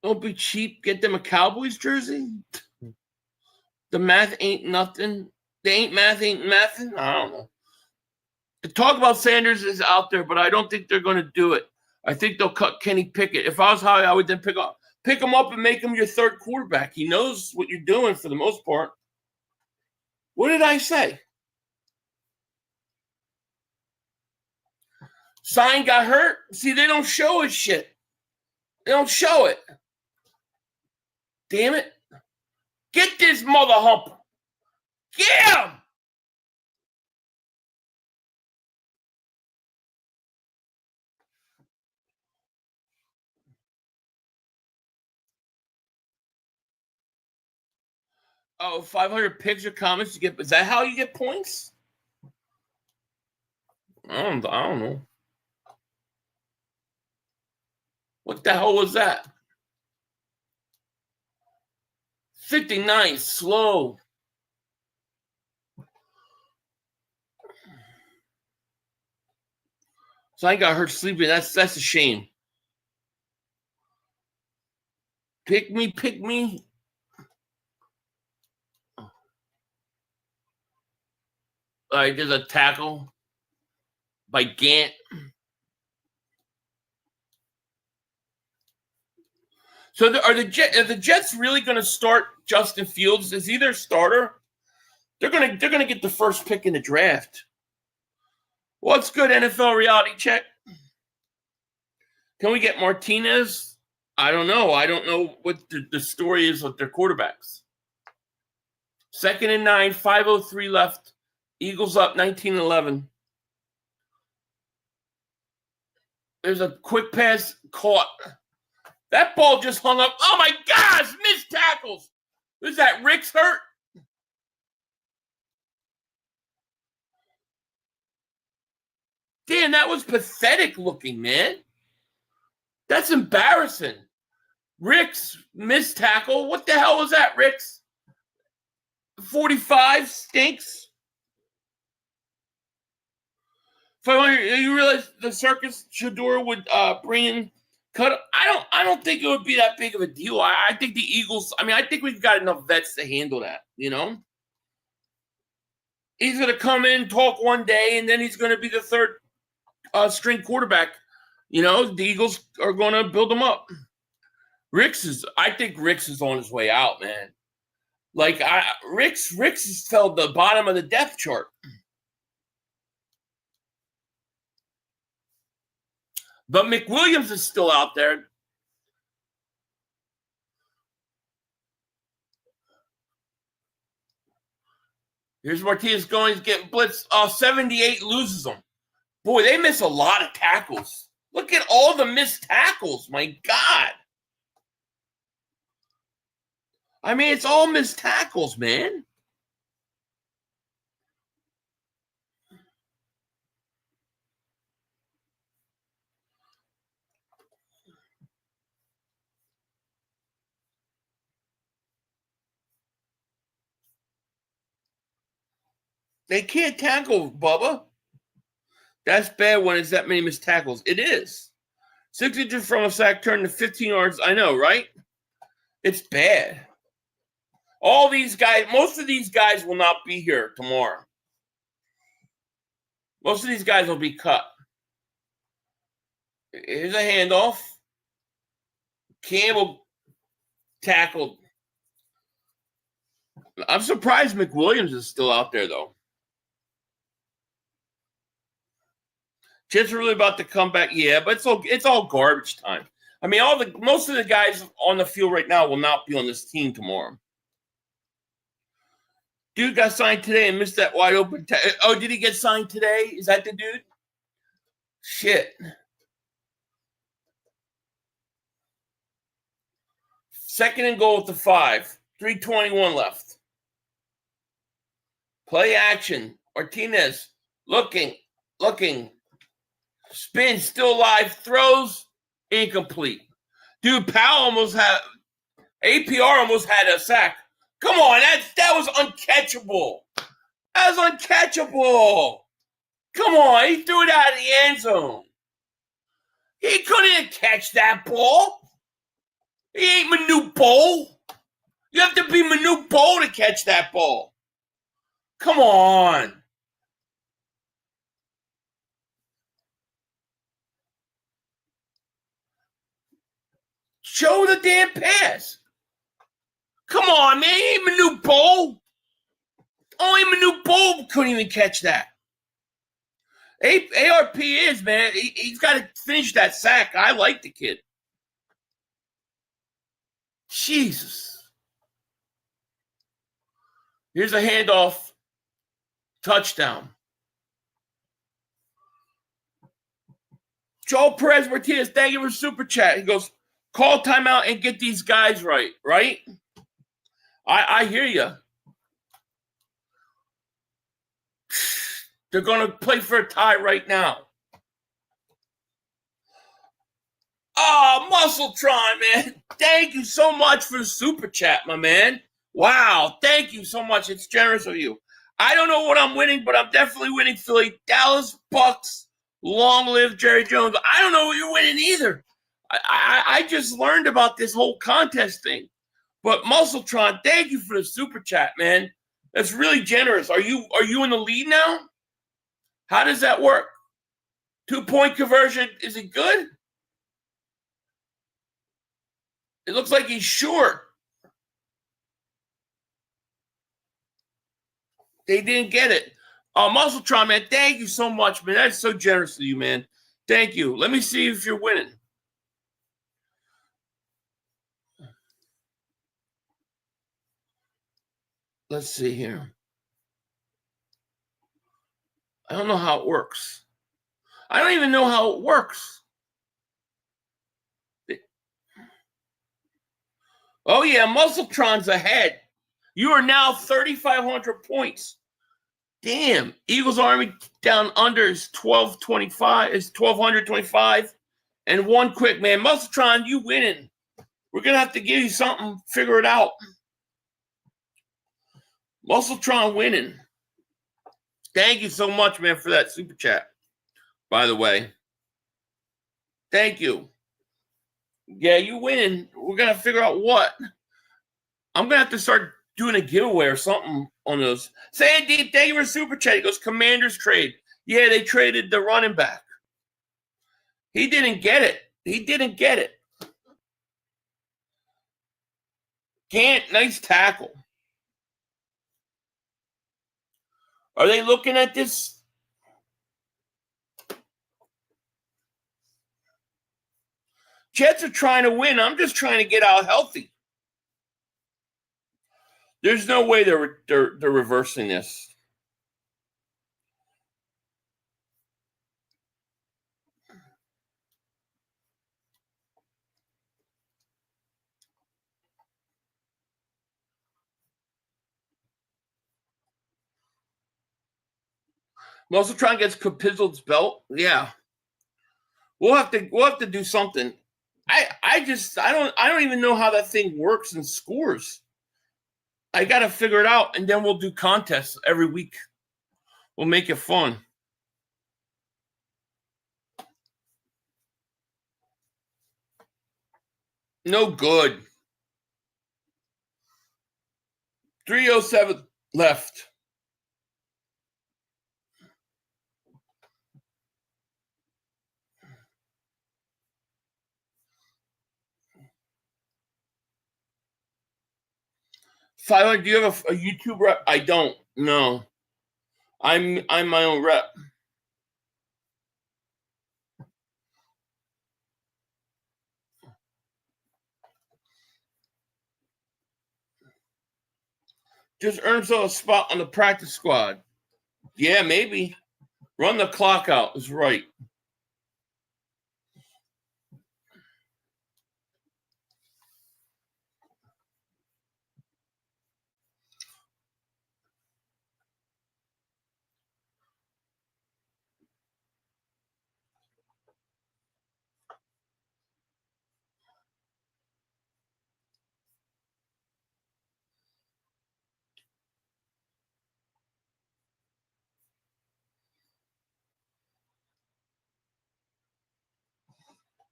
Don't be cheap. Get them a Cowboys jersey. The math ain't nothing. The ain't nothing. I don't know. The talk about Sanders is out there, but I don't think they're going to do it. I think they'll cut Kenny Pickett. If I was high, I would then pick him up and make him your 3rd quarterback. He knows what you're doing for the most part. What did I say? Sign got hurt. See, they don't show his shit. They don't show it. Damn it. Get this mother hump. Get him. Oh, 500 picture comments to get. Is that how you get points? I don't know. What the hell was that? 59, slow. So I got hurt sleeping. That's a shame. Pick me. All right, there's a tackle by Gant. So are the Jets really going to start Justin Fields? Is he their starter? They're gonna get the 1st pick in the draft. What's good, NFL reality check? Can we get Martinez? I don't know. I don't know what the story is with their quarterbacks. 2nd and 9, 5:03 left. Eagles up 19-11. There's a quick pass caught. That ball just hung up. Oh, my gosh, missed tackles. Was that Rick's hurt? Damn, that was pathetic looking, man. That's embarrassing. Rick's missed tackle. What the hell was that, Rick's? 45 stinks. 500. You realize the Circus Shador would bring in cut? I don't think it would be that big of a deal. I think the Eagles. I mean, I think we've got enough vets to handle that. You know, he's going to come in, talk one day, and then he's going to be the 3rd string quarterback. You know, the Eagles are going to build him up. I think Ricks is on his way out, man. Like Ricks has fell to the bottom of the depth chart. But McWilliams is still out there. Here's Martinez going. He's getting blitzed. 78 loses them. Boy, they miss a lot of tackles. Look at all the missed tackles. My God. I mean, it's all missed tackles, man. They can't tackle, Bubba. That's bad when it's that many missed tackles. It is. 6 inches from a sack turned to 15 yards. I know, right? It's bad. All these guys, most of these guys will not be here tomorrow. Most of these guys will be cut. Here's a handoff. Campbell tackled. I'm surprised McWilliams is still out there, though. Jets are really about to come back. Yeah, but it's all garbage time. I mean, most of the guys on the field right now will not be on this team tomorrow. Dude got signed today and missed that wide open. Oh, did he get signed today? Is that the dude? Shit. Second and goal at the 5. 3:21 left. Play action. Martinez looking. Spin, still alive. Throws, incomplete. Dude, APR almost had a sack. Come on, that was uncatchable. That was uncatchable. Come on, he threw it out of the end zone. He couldn't catch that ball. He ain't Manute Bol. You have to be Manute Bol to catch that ball. Come on. Show the damn pass. Come on, man. He ain't Manute Bol. Only Manute Bol couldn't even catch that. ARP is, man. He's got to finish that sack. I like the kid. Jesus. Here's a handoff. Touchdown. Joel Perez Martinez, thank you for super chat. He goes, call timeout and get these guys right? I hear you. They're going to play for a tie right now. Oh, Muscletron, man. Thank you so much for the super chat, my man. Wow, thank you so much. It's generous of you. I don't know what I'm winning, but I'm definitely winning Philly. Dallas Bucks, long live Jerry Jones. I don't know what you're winning either. I just learned about this whole contest thing. But Muscletron, thank you for the super chat, man. That's really generous. Are you in the lead now? How does that work? 2-point conversion, is it good? It looks like he's short. They didn't get it. Muscletron, man, thank you so much, man. That's so generous of you, man. Thank you. Let me see if you're winning. Let's see here. I don't know how it works. I don't even know how it works. Oh, yeah, Muscletron's ahead. You are now 3,500 points. Damn. Eagles Army down under is 1,225. It's 1,225. And one quick, man. Muscletron, you winning. We're going to have to give you something. Figure it out. Muscletron winning. Thank you so much, man, for that super chat, by the way. Thank you. Yeah, you winning. We're going to figure out what. I'm going to have to start doing a giveaway or something on those. Sandeep, thank you for super chat. He goes, Commanders trade. Yeah, they traded the running back. He didn't get it. Gant, nice tackle. Are they looking at this? Jets are trying to win. I'm just trying to get out healthy. There's no way they're reversing this. Muscletron gets Capizzle's belt. Yeah. We'll have to do something. I don't even know how that thing works and scores. I got to figure it out, and then we'll do contests every week. We'll make it fun. No good. 3:07 left. $500. Do you have a YouTube rep? I don't. No. I'm my own rep. Just earn himself a spot on the practice squad. Yeah, maybe. Run the clock out is right.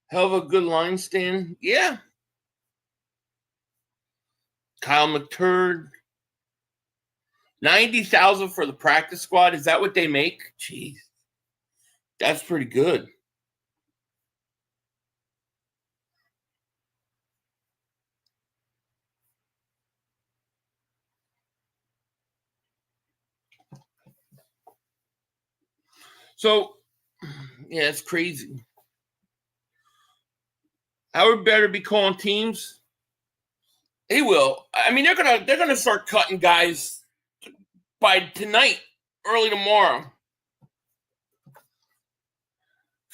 Hell of a good line stand. Yeah. Kyle McTurd. 90,000 for the practice squad. Is that what they make? Jeez. That's pretty good. So, yeah, it's crazy. Howard better be calling teams. He will. I mean, they're gonna start cutting guys by tonight, early tomorrow.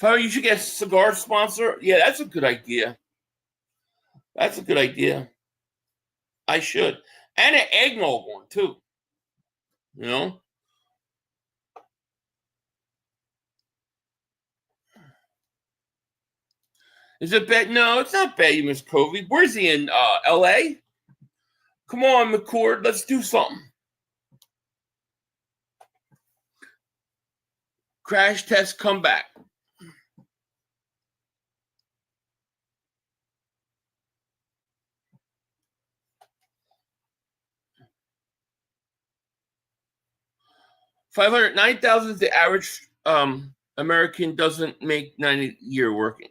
So you should get a cigar sponsor. Yeah, that's a good idea. That's a good idea. I should. And an eggnog one, too. You know? Is it bad? No, it's not bad, you Miss Covey. Where's he in? L.A.? Come on, McCord. Let's do something. Crash test comeback. $509,000 is the average American doesn't make 90 year working.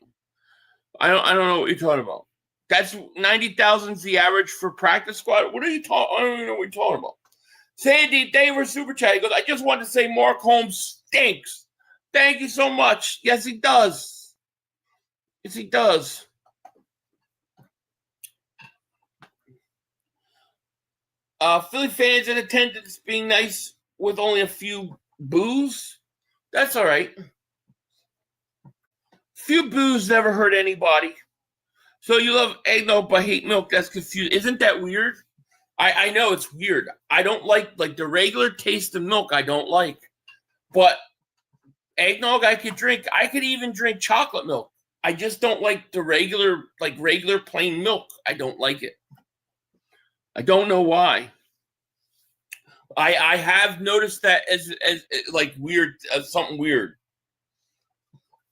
I don't know what you're talking about. That's 90,000 is the average for practice squad. What are you talking? I don't even know what you're talking about. Sandy Daver super chat. He goes, I just wanted to say Mark Holmes stinks. Thank you so much. Yes, he does. Yes, he does. Philly fans in attendance being nice with only a few boos. That's all right. Few boos never hurt anybody. So you love eggnog but hate milk. That's confusing. Isn't that weird? I know it's weird. I don't like the regular taste of milk. I don't like. But eggnog I could drink. I could even drink chocolate milk. I just don't like the regular plain milk. I don't like it. I don't know why. I have noticed that as like weird, as something weird.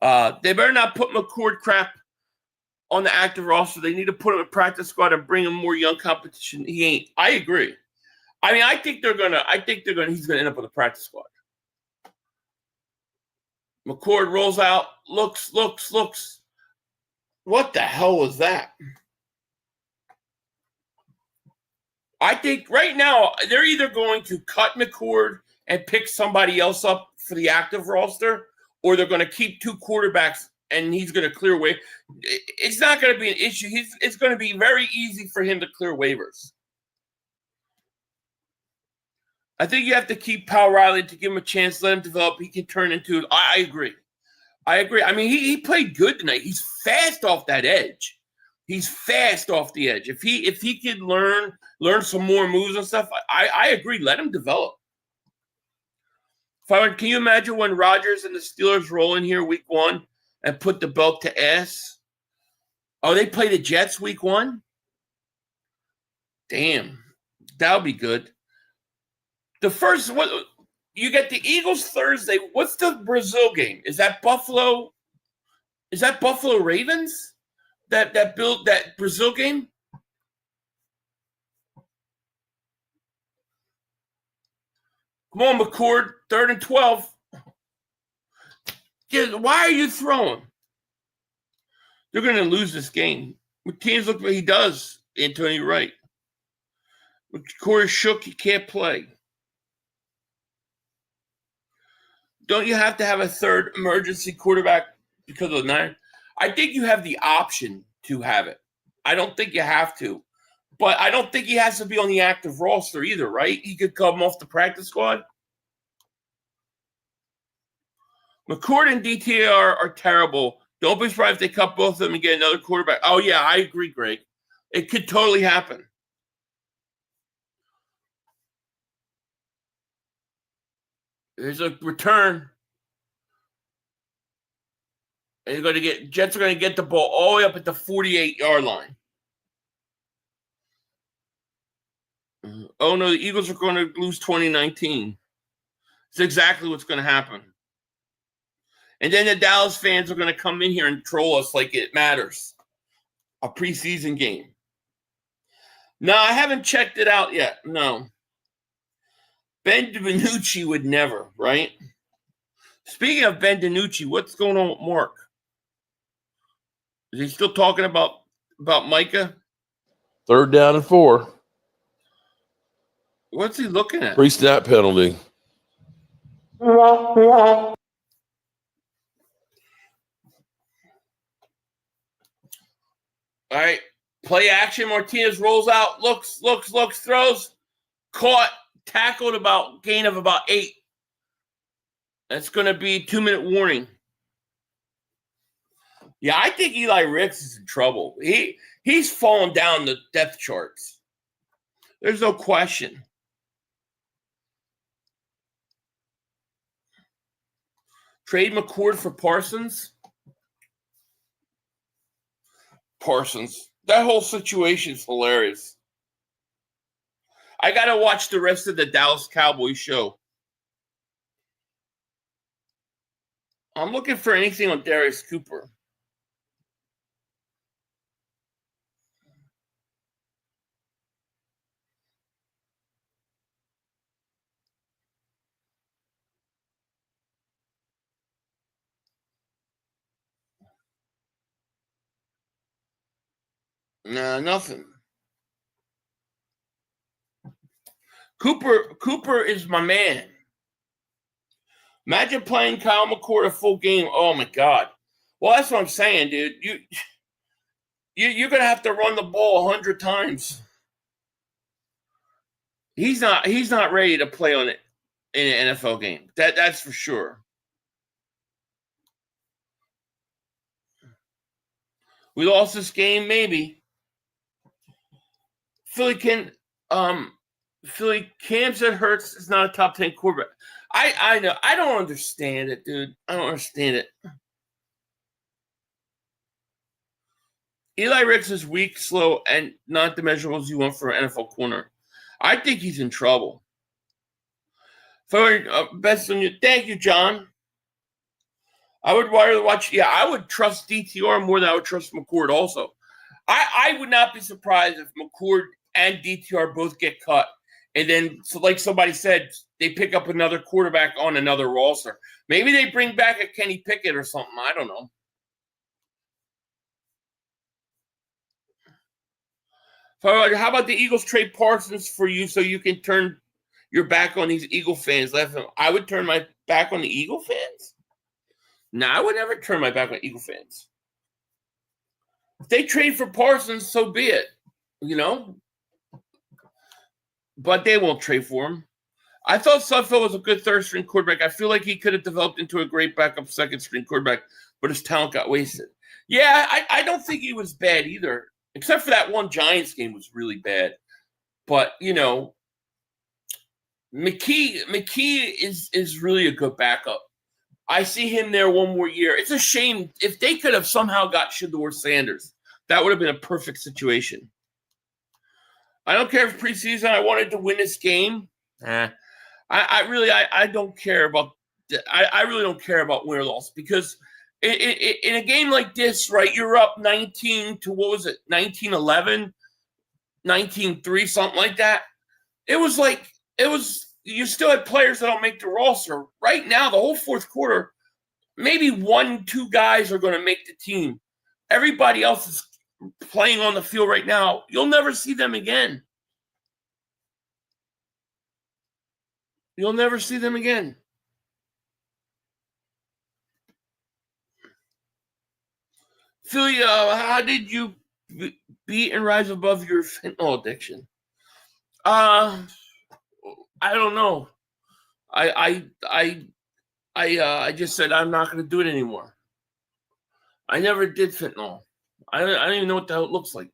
They better not put McCord crap on the active roster. They need to put him in practice squad and bring him more young competition. He ain't. I agree. I mean, he's gonna end up on the practice squad. McCord rolls out, looks. What the hell was that? I think right now they're either going to cut McCord and pick somebody else up for the active roster, or they're going to keep two quarterbacks and he's going to clear waivers. It's not going to be an issue. It's going to be very easy for him to clear waivers. I think you have to keep Powell Riley to give him a chance, let him develop. He can turn into it. I agree. I mean, he played good tonight. He's fast off that edge. He's fast off the edge. If he could learn some more moves and stuff, I agree. Let him develop. Can you imagine when Rodgers and the Steelers roll in here week 1 and put the belt to ass? Oh, they play the Jets week 1? Damn. That'll be good. The first one, you get the Eagles Thursday. What's the Brazil game? Is that Buffalo? Is that Buffalo Ravens? that Brazil game? Come on, McCord, 3rd and 12. Why are you throwing? They're going to lose this game. McKean's look what he does, Antonio Wright. McCord is shook, he can't play. Don't you have to have a third emergency quarterback because of the 9? I think you have the option to have it. I don't think you have to. But I don't think he has to be on the active roster either, right? He could come off the practice squad. McCord and DTR are terrible. Don't be surprised if they cut both of them and get another quarterback. Oh, yeah, I agree, Greg. It could totally happen. There's a return. And Jets are going to get the ball all the way up at the 48-yard line. Oh, no, the Eagles are going to lose 2019. It's exactly what's going to happen. And then the Dallas fans are going to come in here and troll us like it matters. A preseason game. No, I haven't checked it out yet. No. Ben DiNucci would never, right? Speaking of Ben DiNucci, what's going on with Mark? Is he still talking about Micah? 3rd down and 4. What's he looking at? Pre-snap penalty. All right. Play action. Martinez rolls out, looks, throws, caught, tackled gain of about 8. That's going to be 2-minute warning. Yeah, I think Eli Ricks is in trouble. He's fallen down the depth charts. There's no question. Trade McCord for Parsons. That whole situation is hilarious. I got to watch the rest of the Dallas Cowboys show. I'm looking for anything on Darius Cooper. Nah, nothing. Cooper is my man. Imagine playing Kyle McCord a full game. Oh my God. Well, that's what I'm saying, dude. You're gonna have to run the ball 100 times. He's not ready to play on it in an NFL game. That's for sure. We lost this game, maybe. Philly Cam said Hurts is not a top 10 quarterback. I know. I don't understand it, dude. I don't understand it. Eli Ricks is weak, slow, and not the measurables you want for an NFL corner. I think he's in trouble. Best on you. Thank you, John. I would rather watch. Yeah, I would trust DTR more than I would trust McCord also. I would not be surprised if McCord and DTR both get cut. And then, so like somebody said, they pick up another quarterback on another roster. Maybe they bring back a Kenny Pickett or something. I don't know. How about the Eagles trade Parsons for you so you can turn your back on these Eagle fans? I would turn my back on the Eagle fans? No, I would never turn my back on Eagle fans. If they trade for Parsons, so be it. You know? But they won't trade for him. I thought Sudfeld was a good third-string quarterback. I feel like he could have developed into a great backup second-string quarterback, but his talent got wasted. Yeah, I don't think he was bad either, except for that one Giants game was really bad. But, you know, McKee is really a good backup. I see him there one more year. It's a shame. If they could have somehow got Shedeur Sanders, that would have been a perfect situation. I don't care if preseason I wanted to win this game. I really don't care about. I really don't care about win or loss because in a game like this, right, you're up 19 to, what was it, 19-11, 19-3, something like that. You still had players that don't make the roster. Right now, the whole fourth quarter, maybe 1-2 guys are going to make the team. Everybody else is playing on the field right now. You'll never see them again. You'll never see them again. Philly, how did you beat and rise above your fentanyl addiction? I don't know. I just said I'm not going to do it anymore. I never did fentanyl. I don't even know what the hell it looks like,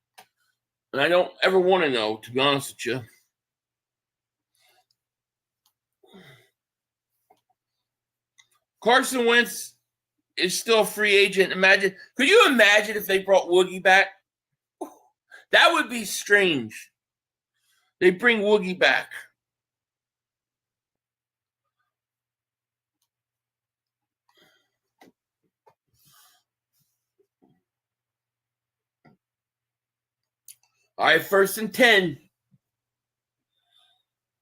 and I don't ever want to know, to be honest with you. Carson Wentz is still a free agent. Could you imagine if they brought Woogie back? That would be strange. They bring Woogie back. All right, 1st and 10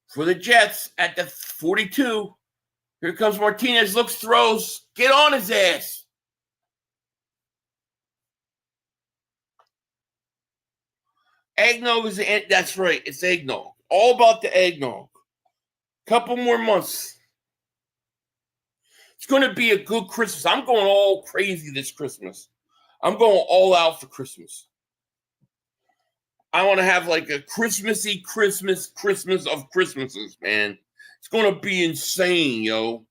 for the Jets at the 42. Here comes Martinez, looks, throws. Get on his ass. Eggnog is that's right. It's eggnog. All about the eggnog. Couple more months. It's going to be a good Christmas. I'm going all crazy this Christmas. I'm going all out for Christmas. I want to have like a Christmassy Christmas of Christmases, man. It's going to be insane, yo.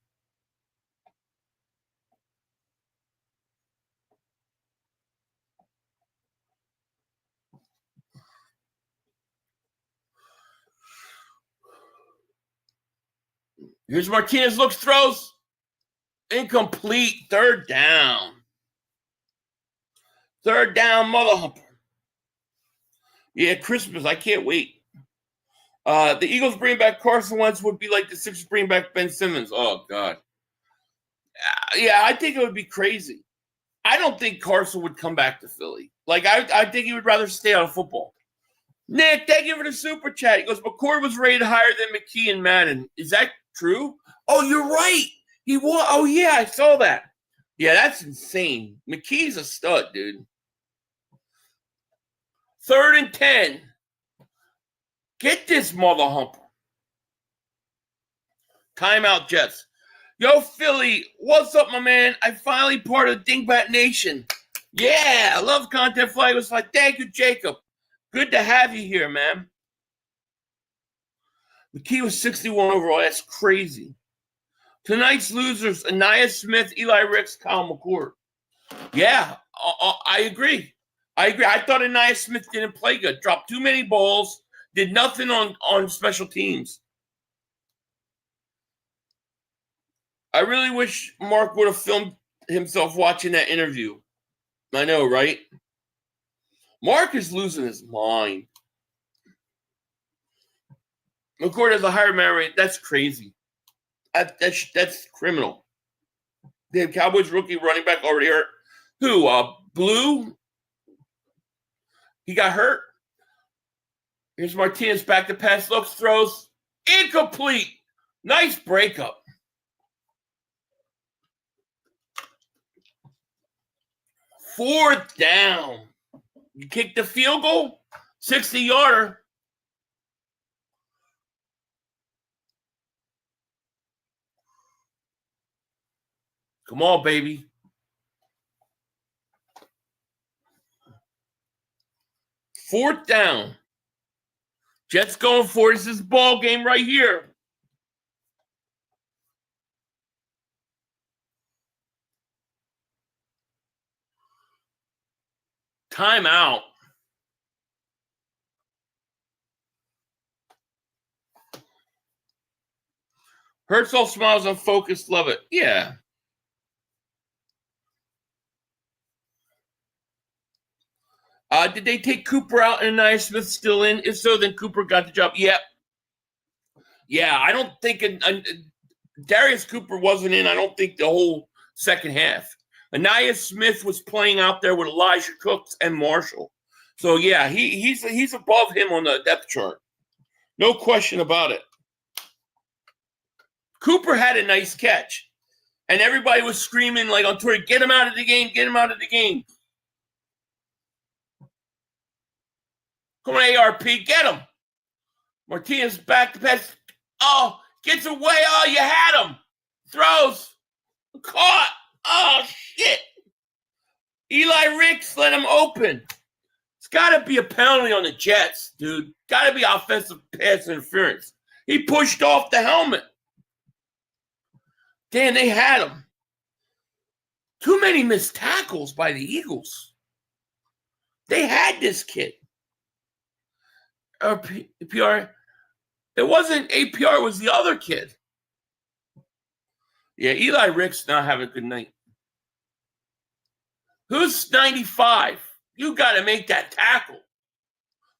Here's Martinez, looks, throws. Incomplete. 3rd down. 3rd down, mother humper. Yeah, Christmas. I can't wait. The Eagles bring back Carson Wentz would be like the Sixers bring back Ben Simmons. Oh, God. Yeah, I think it would be crazy. I don't think Carson would come back to Philly. Like, I think he would rather stay on football. Nick, thank you for the super chat. He goes, McCord was rated higher than McKee and Madden. Is that true? Oh, you're right. He was. Oh, yeah, I saw that. Yeah, that's insane. McKee's a stud, dude. 3rd and 10. Get this mother humper. Timeout, Jets. Yo, Philly, what's up, my man? I finally part of Dingbat Nation. Yeah, I love Content Flag. Was like, thank you, Jacob. Good to have you here, man. McKee was 61 overall. That's crazy. Tonight's losers, Anaya Smith, Eli Ricks, Kyle McCord. Yeah, I agree. I thought Anaya Smith didn't play good. Dropped too many balls. Did nothing on special teams. I really wish Mark would have filmed himself watching that interview. I know, right? Mark is losing his mind. McCord has a higher merit rate. That's crazy. That's criminal. The Cowboys rookie running back already hurt. Who? Blue? He got hurt. Here's Martinez back to pass, looks, throws. Incomplete. Nice breakup. Fourth down. You kick the field goal, 60-yarder. Come on, baby. Fourth down. Jets going for it. This is ball game right here. Timeout. Hurts all smiles and focused. Love it. Yeah. Did they take Cooper out and Anaya Smith still in? If so, then Cooper got the job. Yep. Yeah, I don't think Darius Cooper wasn't in, I don't think, the whole second half. Anaya Smith was playing out there with Elijah Cooks and Marshall. So, yeah, he's above him on the depth chart. No question about it. Cooper had a nice catch. And everybody was screaming like on Twitter, get him out of the game, get him out of the game. Come on, ARP, get him. Martinez back to pass. Oh, gets away. Oh, you had him. Throws. Caught. Oh, shit. Eli Ricks let him open. It's got to be a penalty on the Jets, dude. Got to be offensive pass interference. He pushed off the helmet. Damn, they had him. Too many missed tackles by the Eagles. They had this kid. APR. It wasn't APR, it was the other kid. Yeah, Eli Ricks not having a good night. Who's 95? You got to make that tackle.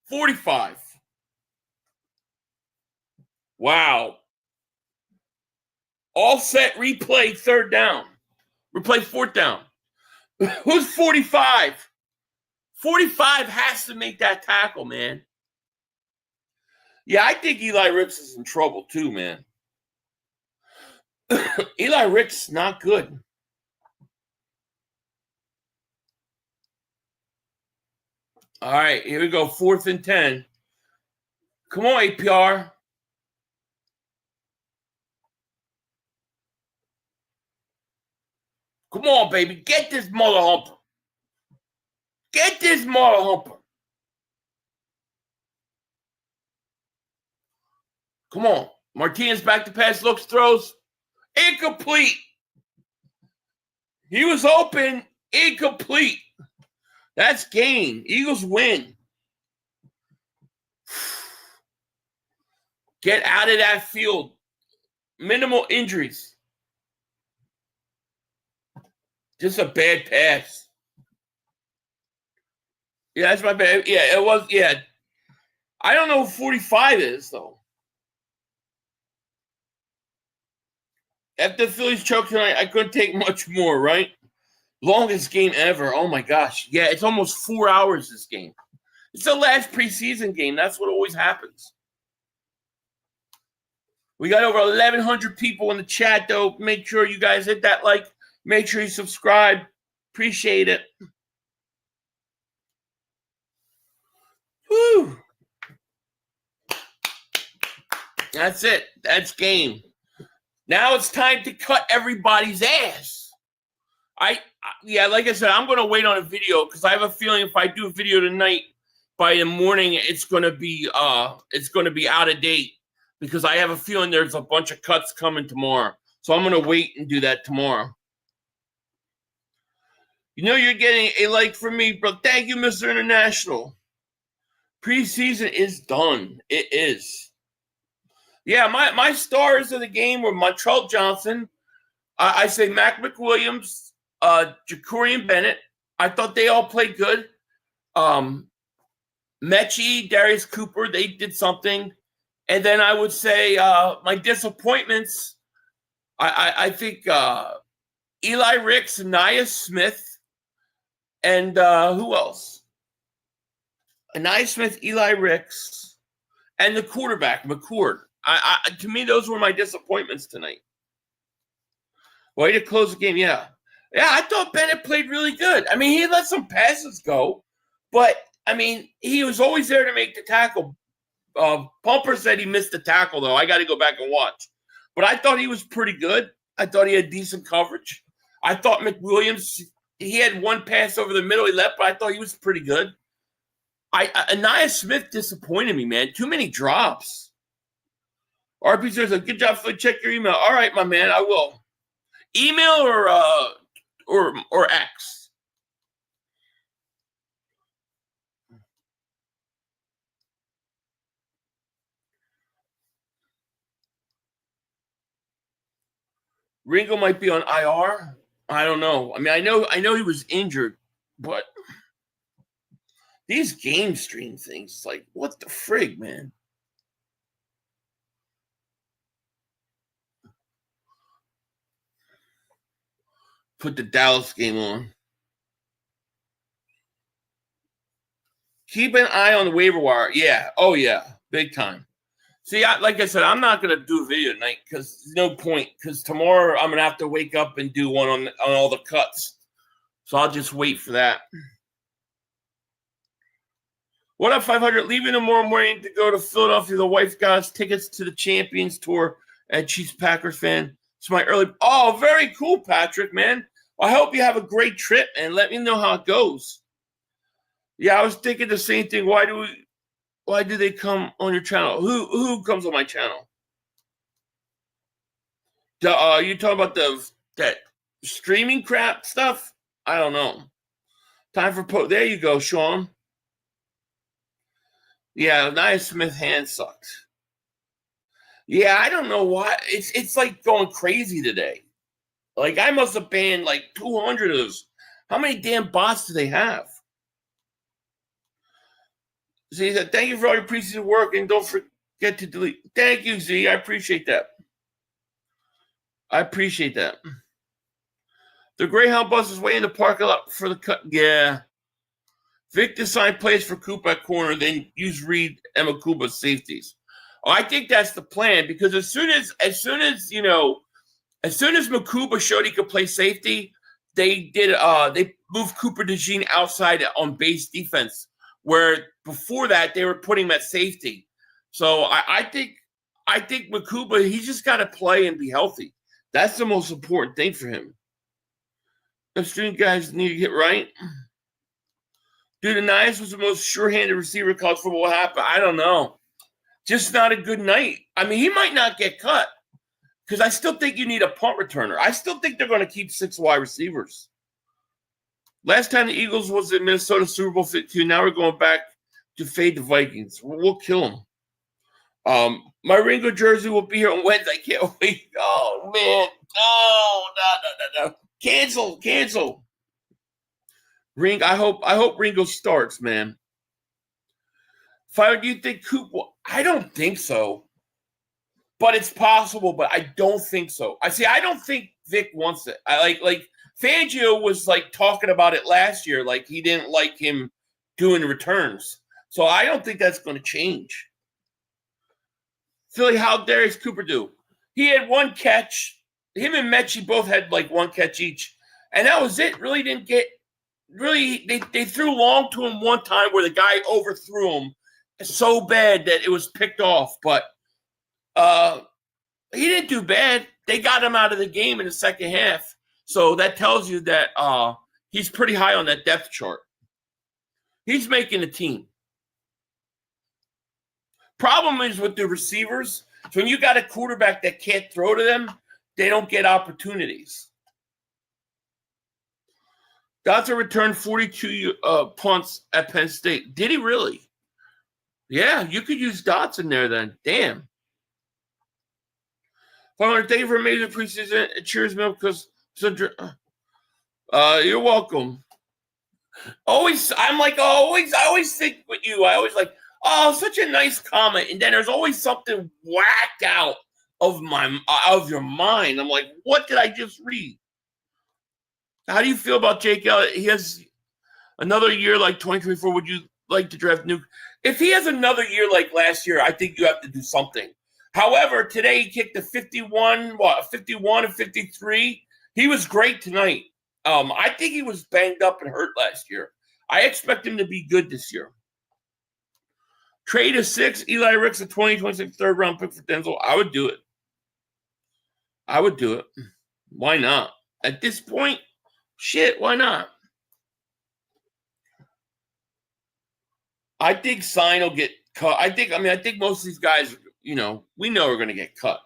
45. Wow. All set, replay, third down. Replay, fourth down. Who's 45? 45 has to make that tackle, man. Yeah, I think Eli Ricks is in trouble too, man. Eli Ricks not good. All right, here we go. 4th and 10. Come on, APR. Come on, baby. Get this mother humper. Get this mother humper. Come on. Martinez back to pass, looks, throws. Incomplete. He was open. Incomplete. That's game. Eagles win. Get out of that field. Minimal injuries. Just a bad pass. Yeah, that's my bad. Yeah, it was. Yeah. I don't know who 45 is, though. After the Phillies choked tonight, I couldn't take much more, right? Longest game ever. Oh, my gosh. Yeah, it's almost 4 hours, this game. It's the last preseason game. That's what always happens. We got over 1,100 people in the chat, though. Make sure you guys hit that like. Make sure you subscribe. Appreciate it. Whew. That's it. That's game. Now it's time to cut everybody's ass. Yeah, like I said, I'm going to wait on a video because I have a feeling if I do a video tonight, by the morning it's going to be out of date because I have a feeling there's a bunch of cuts coming tomorrow. So I'm going to wait and do that tomorrow. You know you're getting a like from me, bro. Thank you, Mr. International. Preseason is done. It is. Yeah, my stars of the game were Montreal Johnson. I say Mac McWilliams, Jacorian Bennett. I thought they all played good. Mechie, Darius Cooper, they did something. And then I would say my disappointments, I think Eli Ricks, Anaya Smith, and who else? Anaya Smith, Eli Ricks, and the quarterback, McCord. To me, those were my disappointments tonight. Way to close the game, yeah. Yeah, I thought Bennett played really good. I mean, he let some passes go, but, I mean, he was always there to make the tackle. Pumper said he missed the tackle, though. I got to go back and watch. But I thought he was pretty good. I thought he had decent coverage. I thought McWilliams, he had one pass over the middle he left, but I thought he was pretty good. Anaya Smith disappointed me, man. Too many drops. RP says, a good job, Philly. Check your email. All right, my man, I will. Email or X? Ringo might be on IR. I don't know. I mean, I know he was injured, but these game stream things, like, what the frig, man? put the Dallas game on. Keep an eye on the waiver wire. Yeah. Oh, yeah. Big time. See, like I said, I'm not going to do a video tonight because there's no point. Because tomorrow I'm going to have to wake up and do one on all the cuts. So I'll just wait for that. What up, 500? Leaving tomorrow morning to go to Philadelphia. The wife got us tickets to the Champions Tour at Chiefs Packers fan. It's my early. Oh, very cool, Patrick, man. Well, I hope you have a great trip and let me know how it goes. Yeah, I was thinking the same thing. Why do they come on your channel? Who comes on my channel? You talking about that streaming crap stuff? I don't know. Time for there you go, Sean. Yeah, Nia Smith hand sucks. Yeah, I don't know why. It's like going crazy today. Like I must have banned like 200 of those. How many damn bots do they have? Z said, thank you for all your preseason work and don't forget to delete. Thank you, Z. I appreciate that. I appreciate that. The Greyhound bus is waiting in the parking lot for the cut. Yeah. Vic decided plays for Cooper at corner, then use Reed and Makuba safeties. Oh, I think that's the plan because as soon as Makuba showed he could play safety, they moved Cooper DeJean outside on base defense. Where before that they were putting him at safety. So I think Makuba, he's just got to play and be healthy. That's the most important thing for him. The student guys need to get right. Dude, Anias was the most sure-handed receiver in college football. What happened? I don't know. Just not a good night. I mean, he might not get cut because I still think you need a punt returner. I still think they're going to keep 6 wide receivers. Last time the Eagles was in Minnesota Super Bowl 52. Now we're going back to fade the Vikings. We'll kill them. My Ringo jersey will be here on Wednesday. I can't wait. Oh, man. Oh, no. Cancel. Ring. I hope Ringo starts, man. Fire, do you think Coop will? I don't think so. But it's possible, but I don't think so. I don't think Vic wants it. I like Fangio was like talking about it last year, like he didn't like him doing returns. So I don't think that's going to change. Philly, how'd Darius Cooper do? He had 1 catch. Him and Mechie both had like 1 catch each. And that was it. Really didn't get they threw long to him one time where the guy overthrew him so bad that it was picked off. But he didn't do bad. They got him out of the game in the second half. So that tells you that he's pretty high on that depth chart. He's making a team. Problem is with the receivers, so when you got a quarterback that can't throw to them, they don't get opportunities. Dotson returned 42 punts at Penn State. Did he really? Yeah, you could use Dotson there then. Damn. 500, thank you for amazing preseason. Cheers, Milk, because you're welcome. I always think with you. I always like, oh, such a nice comment, and then there's always something whacked out of your mind. I'm like, what did I just read? How do you feel about Jake Elliott? He has another year like 2024. Would you like to draft new? If he has another year like last year, I think you have to do something. However, today he kicked a 51 and 53. He was great tonight. I think he was banged up and hurt last year. I expect him to be good this year. Trade a 6, Eli Ricks a 2026 third-round pick for Denzel. I would do it. Why not? At this point, shit, why not? I think Sign will get cut. I think most of these guys, we know are going to get cut.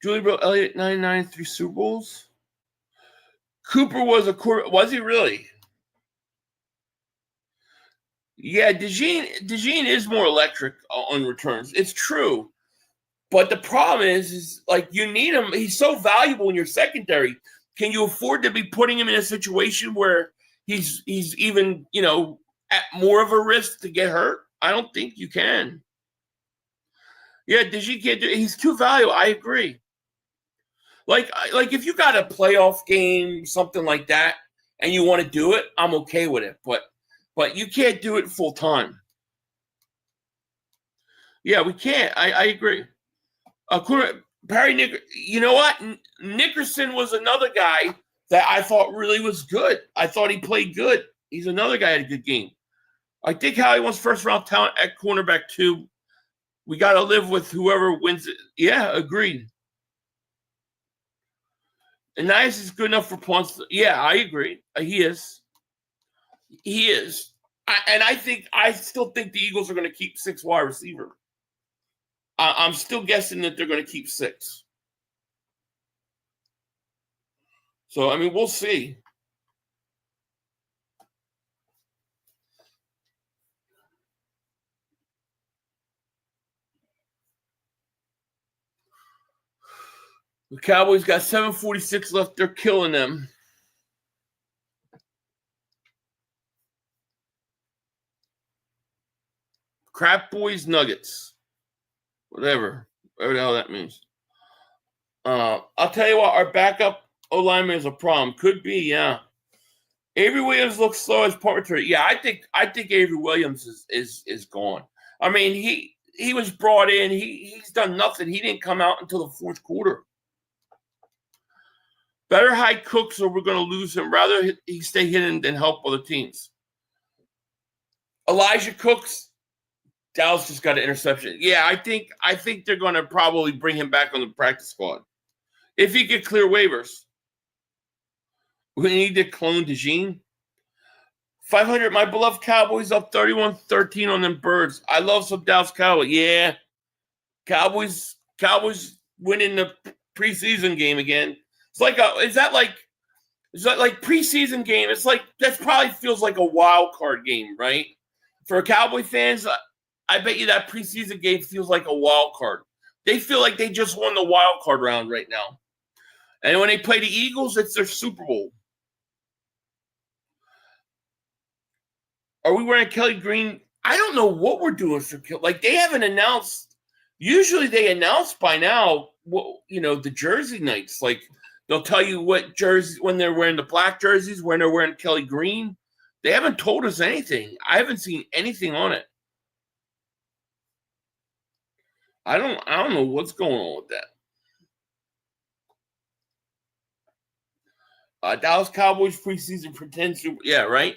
Julie Bro Elliott 99 through Super Bowls. Cooper was a quarter. Was he really? Yeah, DeJean is more electric on returns. It's true. But the problem is like you need him. He's so valuable in your secondary. Can you afford to be putting him in a situation where he's even, at more of a risk to get hurt? I don't think you can. Yeah, DeJean can't do it. He's too valuable. I agree. Like if you got a playoff game, something like that, and you want to do it, I'm okay with it. But you can't do it full time. Yeah, we can't. I agree. Perry you know what? Nickerson was another guy that I thought really was good. I thought he played good. He's another guy that had a good game. I think Howie wants first-round talent at cornerback too. We got to live with whoever wins it. Yeah, agreed. Anais is good enough for punts. Yeah, I agree. He is. He is. I still think the Eagles are going to keep 6 wide receiver. I'm still guessing that they're going to keep 6. So, I mean, we'll see. The Cowboys got 7:46 left. They're killing them. Crap Boys Nuggets. Whatever the hell that means. I'll tell you what, our backup O-lineman is a problem. Could be, yeah. Avery Williams looks slow as punt return. Yeah, I think Avery Williams is gone. I mean, he was brought in. He's done nothing. He didn't come out until the 4th quarter. Better hide Cooks or we're going to lose him. Rather he stay hidden than help other teams. Elijah Cooks, Dallas just got an interception. Yeah, I think they're going to probably bring him back on the practice squad. If he could clear waivers. We need to clone DeJean. 500, my beloved Cowboys up 31-13 on them Birds. I love some Dallas Cowboys. Yeah. Cowboys winning the preseason game again. It's like is that like preseason game? It's like that probably feels like a wild card game, right? For Cowboy fans, I bet you that preseason game feels like a wild card. They feel like they just won the wild card round right now. And when they play the Eagles, it's their Super Bowl. Are we wearing Kelly Green? I don't know what we're doing for Kelly. Like, they haven't announced. Usually they announce by now, the jersey nights. Like, they'll tell you what jersey, when they're wearing the black jerseys, when they're wearing Kelly Green. They haven't told us anything. I haven't seen anything on it. I don't know what's going on with that. Dallas Cowboys preseason pretend Super. Yeah, right?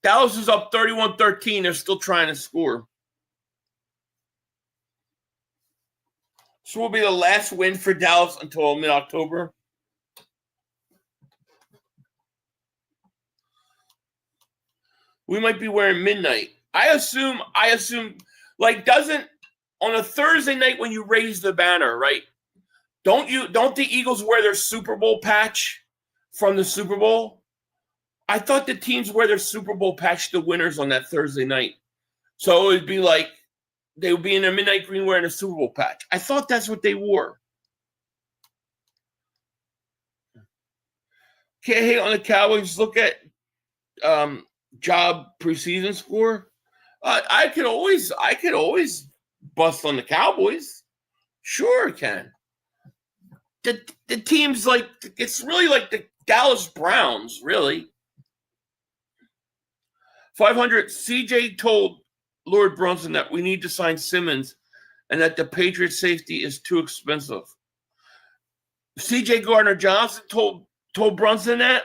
Dallas is up 31-13. They're still trying to score. So will be the last win for Dallas until mid-October. We might be wearing midnight. I assume, like, on a Thursday night when you raise the banner, right? Don't the Eagles wear their Super Bowl patch from the Super Bowl? I thought the teams wear their Super Bowl patch to winners on that Thursday night. So it would be like they would be in their midnight green wearing a Super Bowl patch. I thought that's what they wore. Can't hate on the Cowboys. Look at job preseason score. I could always bust on the Cowboys. Sure, I can. The team's like, it's really like the Dallas Browns, really. 500, CJ told Lord Brunson that we need to sign Simmons and that the Patriots safety is too expensive. CJ Gardner-Johnson told Brunson that?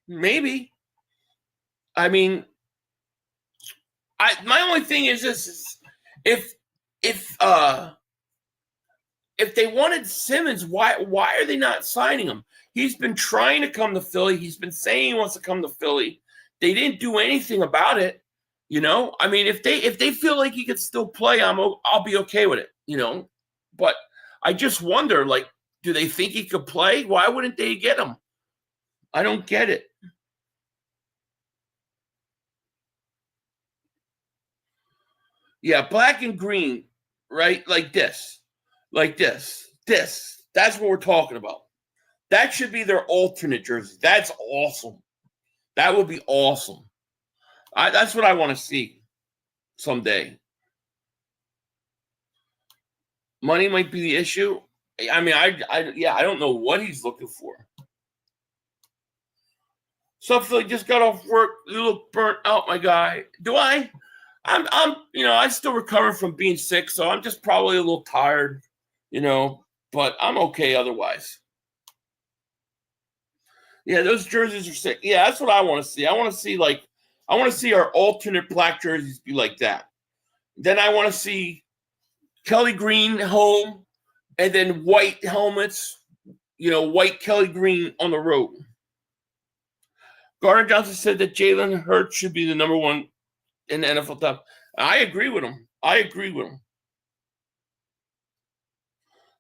Maybe. I mean, my only thing is this: if they wanted Simmons, why are they not signing him? He's been trying to come to Philly. He's been saying he wants to come to Philly. They didn't do anything about it. I mean, if they feel like he could still play, I'll be okay with it. But I just wonder, like, do they think he could play? Why wouldn't they get him? I don't get it. Yeah, black and green, right? Like this. This. That's what we're talking about. That should be their alternate jersey. That's awesome. That would be awesome. That's what I want to see someday. Money might be the issue. I mean, I don't know what he's looking for. So I feel like just got off work. You look burnt out, my guy. Do I? I'm still recovering from being sick, so I'm just probably a little tired, but I'm okay otherwise. Yeah, those jerseys are sick. Yeah, that's what I want to see. I want to see our alternate black jerseys be like that. Then I want to see Kelly Green home and then white helmets, white Kelly Green on the road. Gardner Johnson said that Jalen Hurts should be the number one in the NFL top. I agree with him.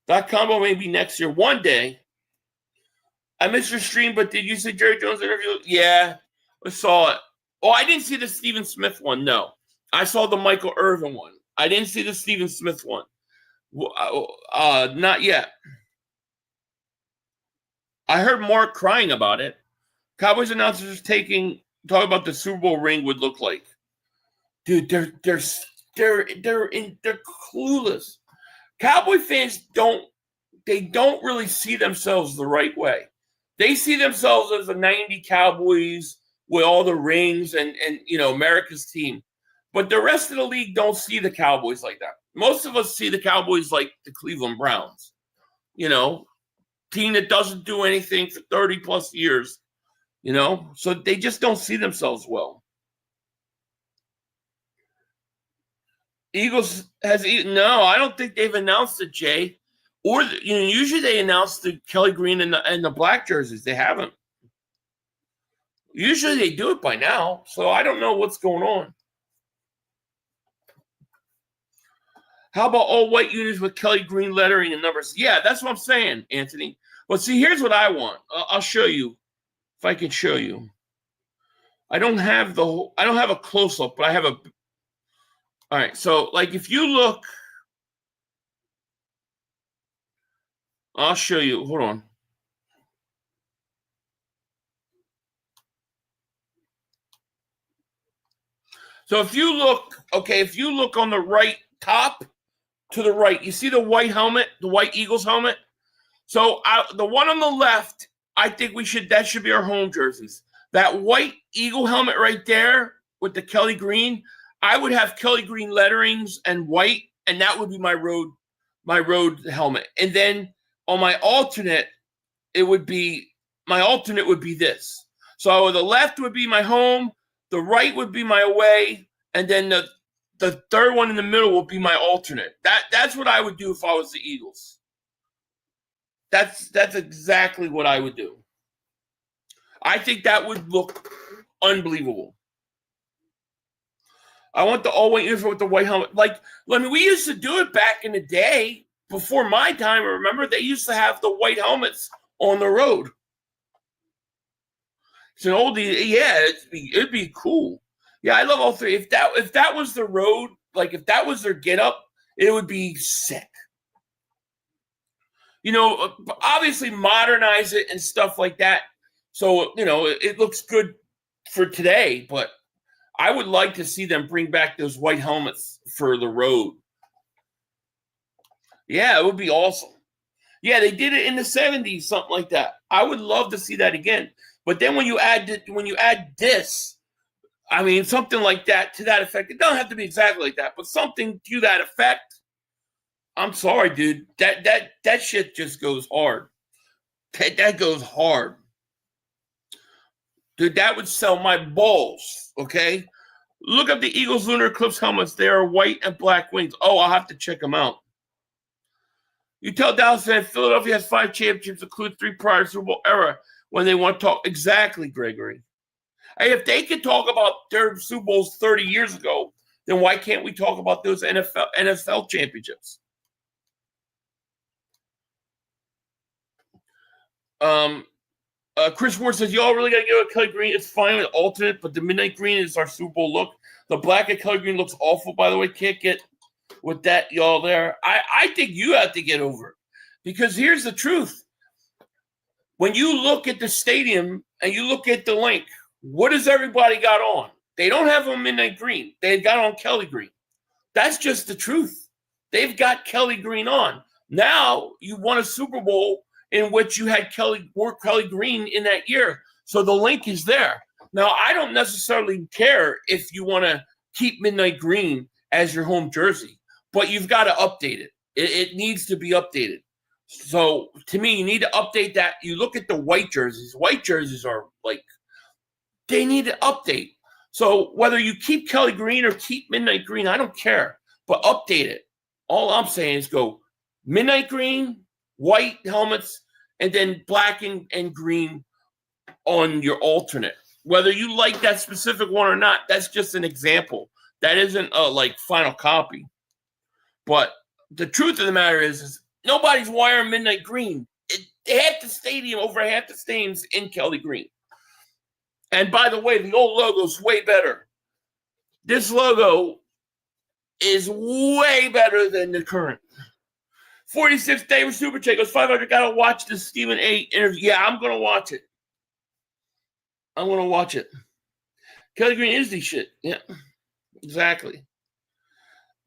That combo may be next year. One day. I missed your stream, but did you see Jerry Jones' interview? Yeah, I saw it. Oh, I didn't see the Stephen Smith one. No. I saw the Michael Irvin one. I didn't see the Stephen Smith one. Not yet. I heard Mark crying about it. Cowboys announcers talking about the Super Bowl ring would look like. Dude, they're clueless. Cowboy fans don't really see themselves the right way. They see themselves as the 90 Cowboys with all the rings and America's team. But the rest of the league don't see the Cowboys like that. Most of us see the Cowboys like the Cleveland Browns. Team that doesn't do anything for 30 plus years. So they just don't see themselves well. Eagles no, I don't think they've announced it, Jay. Or usually they announce the Kelly Green and the black jerseys. They haven't. Usually they do it by now, so I don't know what's going on. How about all white units with Kelly Green lettering and numbers? Yeah, that's what I'm saying, Anthony. But see, here's what I want. I'll show you. If I can show you. I don't have a close-up, but I have a... All right, so, if you look... I'll show you. Hold on. So if you look on the right top to the right, you see the white helmet, the white Eagles helmet? So the one on the left, I think that should be our home jerseys. That white Eagle helmet right there with the Kelly Green, I would have Kelly Green letterings and white, and that would be my road helmet. And then on my alternate, would be this. So the left would be my home, the right would be my away, and then the third one in the middle will be my alternate. That's what I would do if I was the Eagles. That's exactly what I would do. I think that would look unbelievable. I want the all-white uniform with the white helmet. We used to do it back in the day. Before my time, remember, they used to have the white helmets on the road. It's an oldie. Yeah, it'd be cool. Yeah, I love all three. If that was the road, if that was their get-up, it would be sick. Obviously modernize it and stuff like that. So, it looks good for today, but I would like to see them bring back those white helmets for the road. Yeah, it would be awesome. Yeah, they did it in the 70s, something like that. I would love to see that again. But then when you add this, I mean, something like that to that effect. It doesn't have to be exactly like that, but something to that effect. I'm sorry, dude. That shit just goes hard. That goes hard. Dude, that would sell my balls, okay? Look up the Eagles Lunar Eclipse helmets. They are white and black wings. Oh, I'll have to check them out. You tell Dallas fans Philadelphia has 5 championships, including 3 prior Super Bowl era, when they want to talk. Exactly, Gregory. Hey, if they could talk about their Super Bowls 30 years ago, then why can't we talk about those NFL championships? Chris Ward says, y'all really got to give it Kelly Green. It's fine with alternate, but the midnight green is our Super Bowl look. The black and Kelly Green looks awful, by the way. Can't get with that, y'all there. I think you have to get over it. Because here's the truth. When you look at the stadium and you look at the link, what does everybody got on? They don't have a midnight green. They got on Kelly Green. That's just the truth. They've got Kelly Green on. Now you won a Super Bowl in which you had Kelly Green in that year. So the link is there. Now, I don't necessarily care if you want to keep Midnight Green as your home jersey, but you've got to update it. It needs to be updated. So to me, you need to update that. You look at the white jerseys. White jerseys are like, they need to update. So whether you keep Kelly Green or keep Midnight Green, I don't care, but update it. All I'm saying is go Midnight Green, white helmets, and then black and green on your alternate. Whether you like that specific one or not, that's just an example. That isn't a like final copy. But the truth of the matter is nobody's wearing Midnight Green. Half the stadium, over half the stadium's in Kelly Green. And by the way, the old logo's way better. This logo is way better than the current. 46 David Super Chat goes 500. Gotta watch the Stephen A. interview. Yeah, I'm gonna watch it. I'm gonna watch it. Kelly Green is the shit. Yeah, exactly.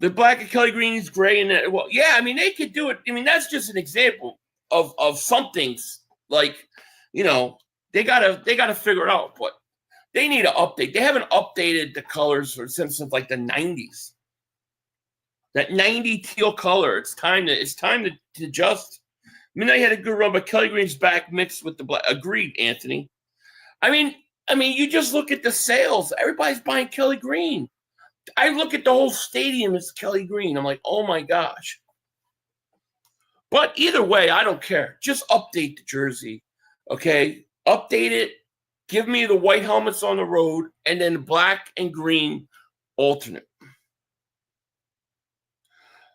The black and Kelly Green is gray, and well, yeah. I mean, they could do it. I mean, that's just an example of some things. Like, you know, they gotta figure it out. But they need to update. They haven't updated the colors since like the 90s. That 90 teal color. It's time to adjust. Midnight had a good run, but Kelly Green's back mixed with the black. Agreed, Anthony. I mean, you just look at the sales. Everybody's buying Kelly Green. I look at the whole stadium as Kelly Green. I'm like, oh my gosh. But either way, I don't care. Just update the jersey, okay? Update it. Give me the white helmets on the road, and then black and green alternate.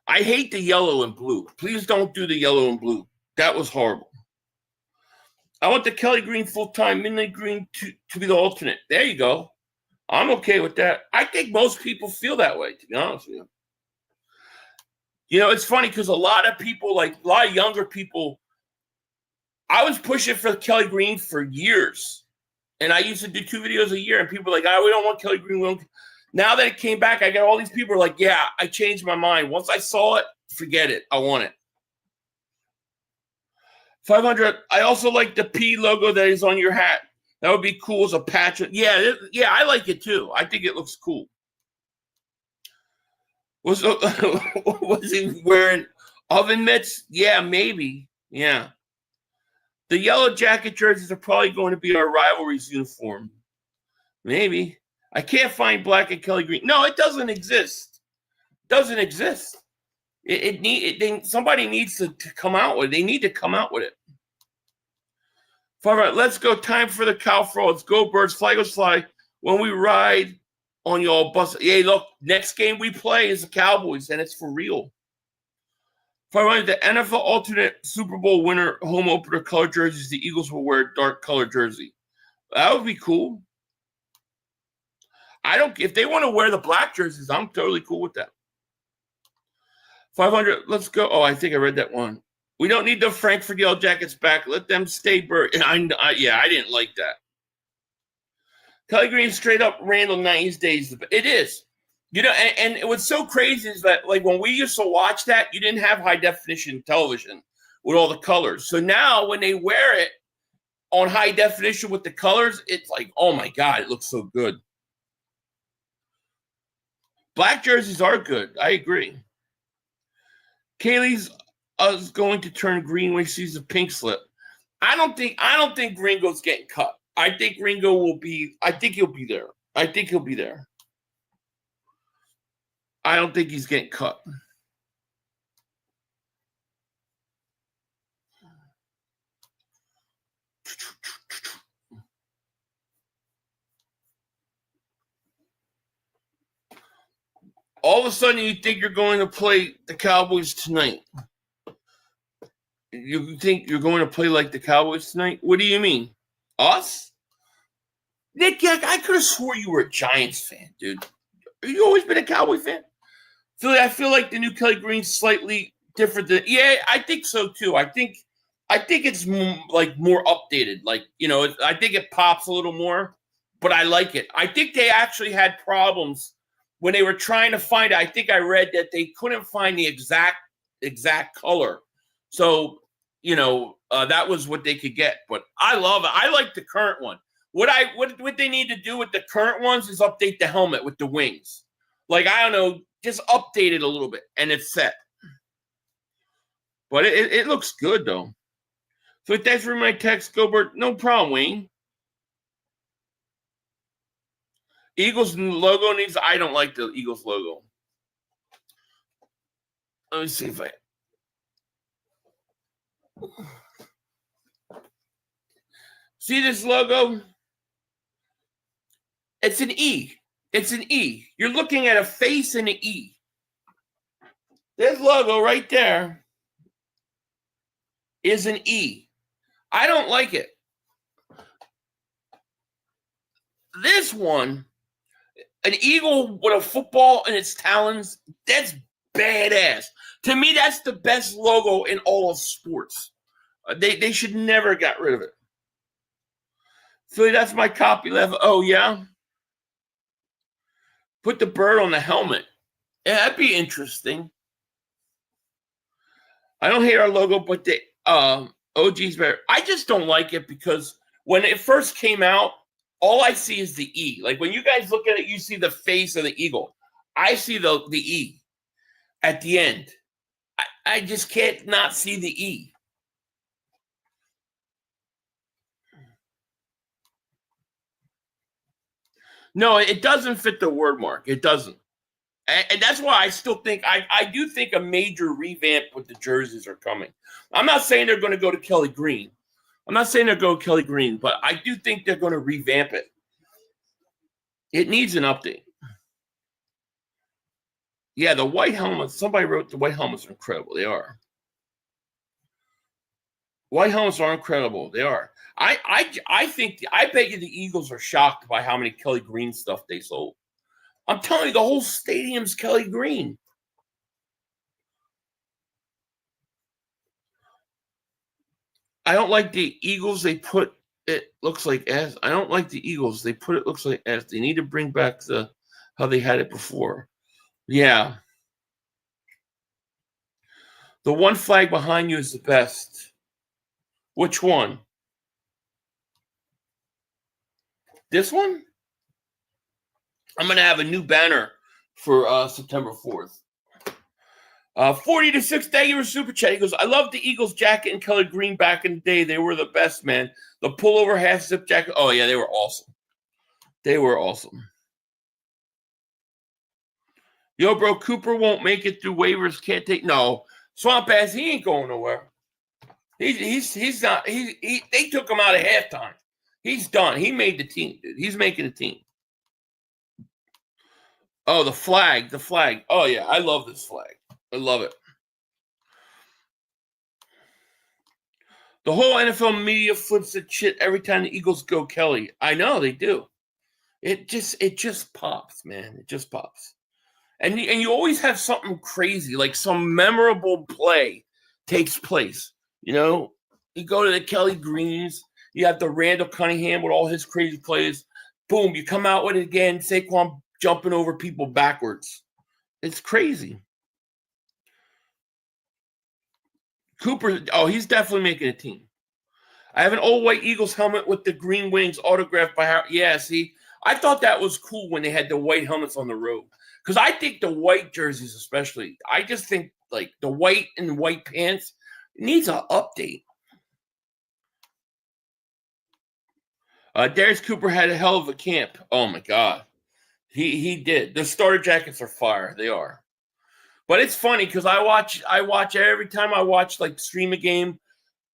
I hate the yellow and blue. Please don't do the yellow and blue. That was horrible. I want the Kelly Green full-time, Midnight Green to be the alternate. There you go. I'm okay with that. I think most people feel that way, to be honest with you. You know, it's funny because a lot of people, like a lot of younger people, I was pushing for Kelly Green for years. And I used to do 2 videos a year, and people were like, we don't want Kelly Green. Now that it came back, I got all these people who are like, yeah, I changed my mind. Once I saw it, forget it. I want it. 500. I also like the P logo that is on your hat. That would be cool as a patch. Yeah, I like it too. I think it looks cool. Was he wearing oven mitts? Yeah, maybe. Yeah. The yellow jacket jerseys are probably going to be our rivalries uniform. Maybe. I can't find black and Kelly Green. No, it doesn't exist. Doesn't exist. Somebody needs to come out with it. They need to come out with it. All right, let's go. Time for the cow frauds. Go Birds. Fly goes fly. When we ride on y'all bus. Hey, look, next game we play is the Cowboys, and it's for real. Finally, the NFL alternate Super Bowl winner home opener color jerseys. The Eagles will wear a dark color jersey. That would be cool. If they want to wear the black jerseys, I'm totally cool with that. 500, let's go. Oh, I think I read that one. We don't need the Frankfurt Yellow Jackets back. Let them stay bird. I didn't like that. Kelly Green straight up Randall 90s days. It is. You know, and what's so crazy is that, like, when we used to watch that, you didn't have high definition television with all the colors. So now when they wear it on high definition with the colors, it's like, oh my God, it looks so good. Black jerseys are good. I agree. Kaylee's going to turn green when she sees a pink slip. I don't think Ringo's getting cut. I think Ringo will be. I think he'll be there. I don't think he's getting cut. All of a sudden, you think you're going to play the Cowboys tonight. You think you're going to play like the Cowboys tonight? What do you mean? Us? Nick, I could have swore you were a Giants fan, dude. Have you always been a Cowboy fan? I feel like the new Kelly Green's slightly different than. Yeah, I think so too. I think it's more updated. Like, you know, I think it pops a little more, but I like it. I think they actually had problems when they were trying to find it, I think I read that they couldn't find the exact color. So, that was what they could get. But I love it. I like the current one. What they need to do with the current ones is update the helmet with the wings. Like, I don't know, just update it a little bit, and it's set. But it looks good, though. So thanks for my text, Gilbert. No problem, Wayne. Eagles logo needs. I don't like the Eagles logo. Let me see if I. See this logo? It's an E. It's an E. You're looking at a face and an E. This logo right there is an E. I don't like it. This one, an eagle with a football in its talons, that's badass. To me, that's the best logo in all of sports. They should never got rid of it. Philly, that's my copy level. Oh, yeah? Put the bird on the helmet. Yeah, that'd be interesting. I don't hate our logo, but the OG's better. I just don't like it because when it first came out, all I see is the E. Like when you guys look at it, you see the face of the eagle. I see the E at the end. I just can't not see the E. No, it doesn't fit the word mark. It doesn't. And that's why I still think I do think a major revamp with the jerseys are coming. I'm not saying they're going to go to Kelly Green. I'm not saying they're going to Kelly Green, but I do think they're going to revamp it. It needs an update. Yeah, the white helmets. Somebody wrote the white helmets are incredible. They are. White helmets are incredible. They are. I think I bet you the Eagles are shocked by how many Kelly Green stuff they sold. I'm telling you, the whole stadium's Kelly Green. I don't like the Eagles. They put it looks like S. I don't like the Eagles. They put it looks like S. They need to bring back how they had it before. Yeah. The one flag behind you is the best. Which one? This one? I'm going to have a new banner for September 4th. 40-6, thank you for Super Chat. He goes, I love the Eagles jacket and Kelly Green back in the day. They were the best, man. The pullover half-zip jacket. Oh, yeah, they were awesome. They were awesome. Yo, bro, Cooper won't make it through waivers. Can't take. No. Swamp ass, he ain't going nowhere. He's not. They took him out at halftime. He's done. He made the team, dude. He's making the team. Oh, the flag. The flag. Oh, yeah. I love this flag. I love it. The whole NFL media flips the shit every time the Eagles go Kelly. I know they do. It just pops, man. It just pops. And you always have something crazy, like some memorable play takes place. You know, you go to the Kelly Greens, you have the Randall Cunningham with all his crazy plays. Boom, you come out with it again, Saquon jumping over people backwards. It's crazy. Cooper, oh, he's definitely making a team. I have an old white Eagles helmet with the green wings autographed by Howard. Yeah, see, I thought that was cool when they had the white helmets on the road. Because I think the white jerseys especially, I just think like the white and white pants needs an update. Darius Cooper had a hell of a camp. Oh, my God. He did. The starter jackets are fire. They are. But it's funny because I watch every time I watch, like, stream a game,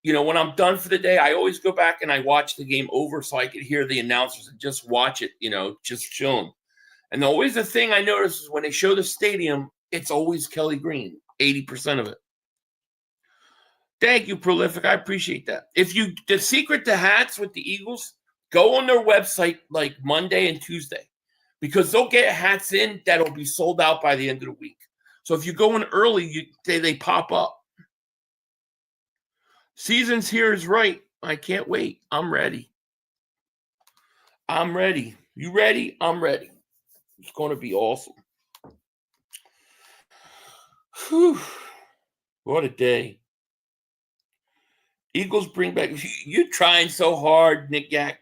you know, when I'm done for the day, I always go back and I watch the game over so I could hear the announcers and just watch it, you know, just chilling. And always the thing I notice is when they show the stadium, it's always Kelly Green, 80% of it. Thank you, Prolific. I appreciate that. The secret to hats with the Eagles, go on their website like Monday and Tuesday because they'll get hats in that'll be sold out by the end of the week. So if you go in early, they pop up. Season's here is right. I can't wait. I'm ready. I'm ready. You ready? I'm ready. It's going to be awesome. Whew. What a day. Eagles bring back. You're trying so hard, Nick Yak.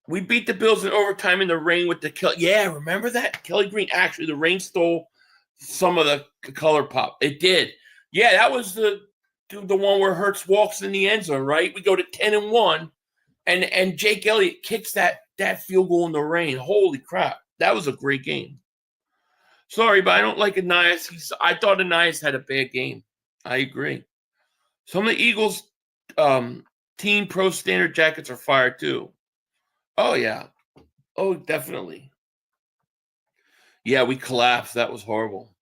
We beat the Bills in overtime in the rain with the Kelly. Yeah, remember that? Kelly Green. Actually, the rain stole some of the color pop. It did. Yeah, that was the one where Hurts walks in the end zone, right? We go to 10-1, and Jake Elliott kicks that field goal in the rain. Holy crap. That was a great game. Sorry, but I don't like Anias. I thought Anias had a bad game. I agree. Some of the Eagles team pro standard jackets are fired too. Oh, yeah. Oh, definitely. Yeah, we collapsed. That was horrible.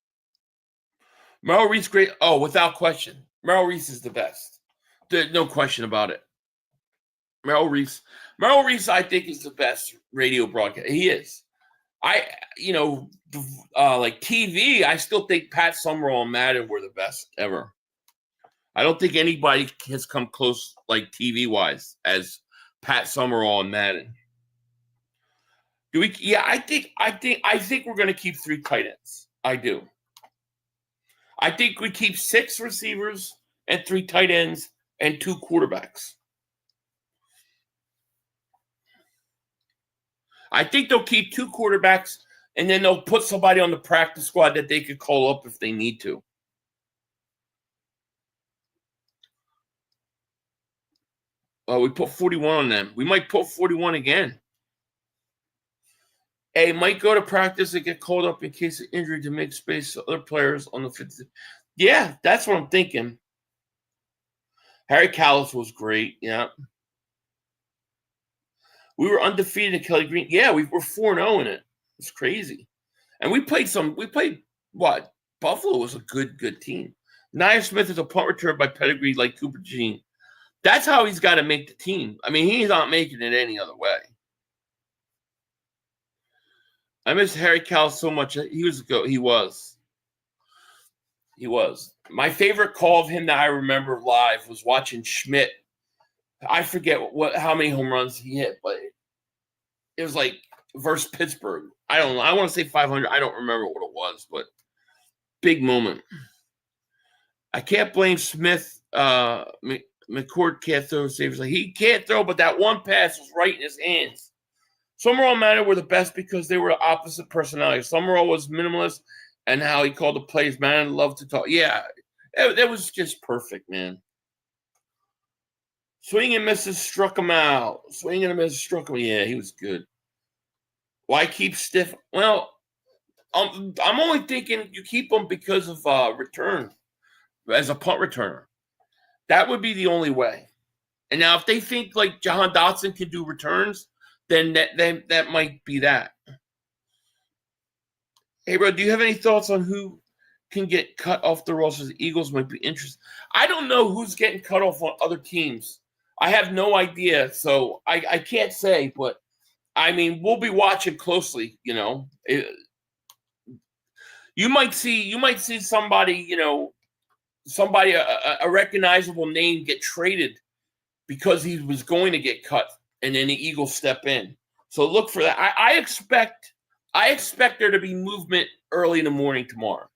Merrill Reese, great. Oh, without question. Merrill Reese is the best. There's no question about it. Merrill Reese, I think, is the best radio broadcast. He is. Like TV, I still think Pat Summerall and Madden were the best ever. I don't think anybody has come close, like TV-wise, as Pat Summerall and Madden. Do we? Yeah, I think we're going to keep 3 tight ends. I do. I think we keep 6 receivers and 3 tight ends and 2 quarterbacks. I think they'll keep 2 quarterbacks, and then they'll put somebody on the practice squad that they could call up if they need to. We put 41 on them. We might put 41 again. Hey, might go to practice and get called up in case of injury to make space for other players on the 50. Yeah, that's what I'm thinking. Harry Callis was great. Yeah. We were undefeated in Kelly Green. Yeah, we were 4-0 in it. It's crazy. And we played what? Buffalo was a good team. Nia Smith is a punt return by pedigree like Cooper Jean. That's how he's got to make the team. I mean, he's not making it any other way. I miss Harry Callis so much. He was. My favorite call of him that I remember live was watching Schmidt. I forget how many home runs he hit, but it was like versus Pittsburgh. I don't know. I want to say 500. I don't remember what it was, but big moment. I can't blame Smith. McCord can't throw savers. Like, he can't throw, but that one pass was right in his hands. Summerall and Madden were the best because they were opposite personalities. Summerall was minimalist, and how he called the plays. Madden loved to talk. Yeah, that was just perfect, man. Swing and misses, struck him out. Swing and misses, struck him. Yeah, he was good. Why keep Stiff? Well, I'm only thinking you keep him because of return, as a punt returner. That would be the only way. And now if they think like Jahan Dotson can do returns, then that might be that. Hey, bro, do you have any thoughts on who can get cut off the roster? The Eagles might be interested. I don't know who's getting cut off on other teams. I have no idea, so I can't say, but I mean, we'll be watching closely, you know. You might see somebody, you know, a recognizable name get traded because he was going to get cut, and then the Eagles step in. So look for that. I expect there to be movement early in the morning tomorrow.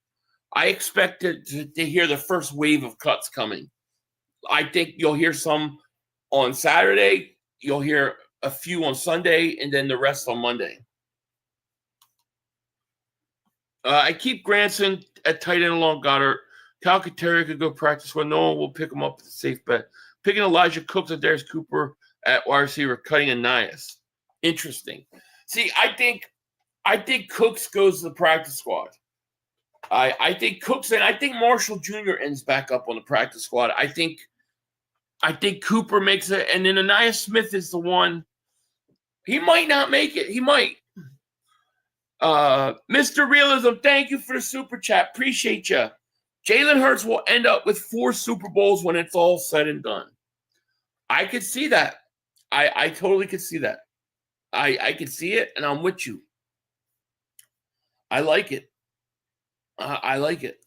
I expect to hear the first wave of cuts coming. I think you'll hear some on Saturday. You'll hear a few on Sunday, and then the rest on Monday. I keep Granson at tight end along Goddard. Calcaterra could go practice when no one will pick him up. It's a safe bet. Picking Elijah Cooks and Darius Cooper at wide receiver, cutting Anias. Interesting. See, I think Cooks goes to the practice squad. I think Cooks, and I think Marshall Jr. ends back up on the practice squad. I think Cooper makes it, and then Anias Smith is the one. He might not make it. He might. Mr. Realism, thank you for the super chat. Appreciate you. Jalen Hurts will end up with 4 Super Bowls when it's all said and done. I could see that. I totally could see that. I could see it, and I'm with you. I like it. I like it.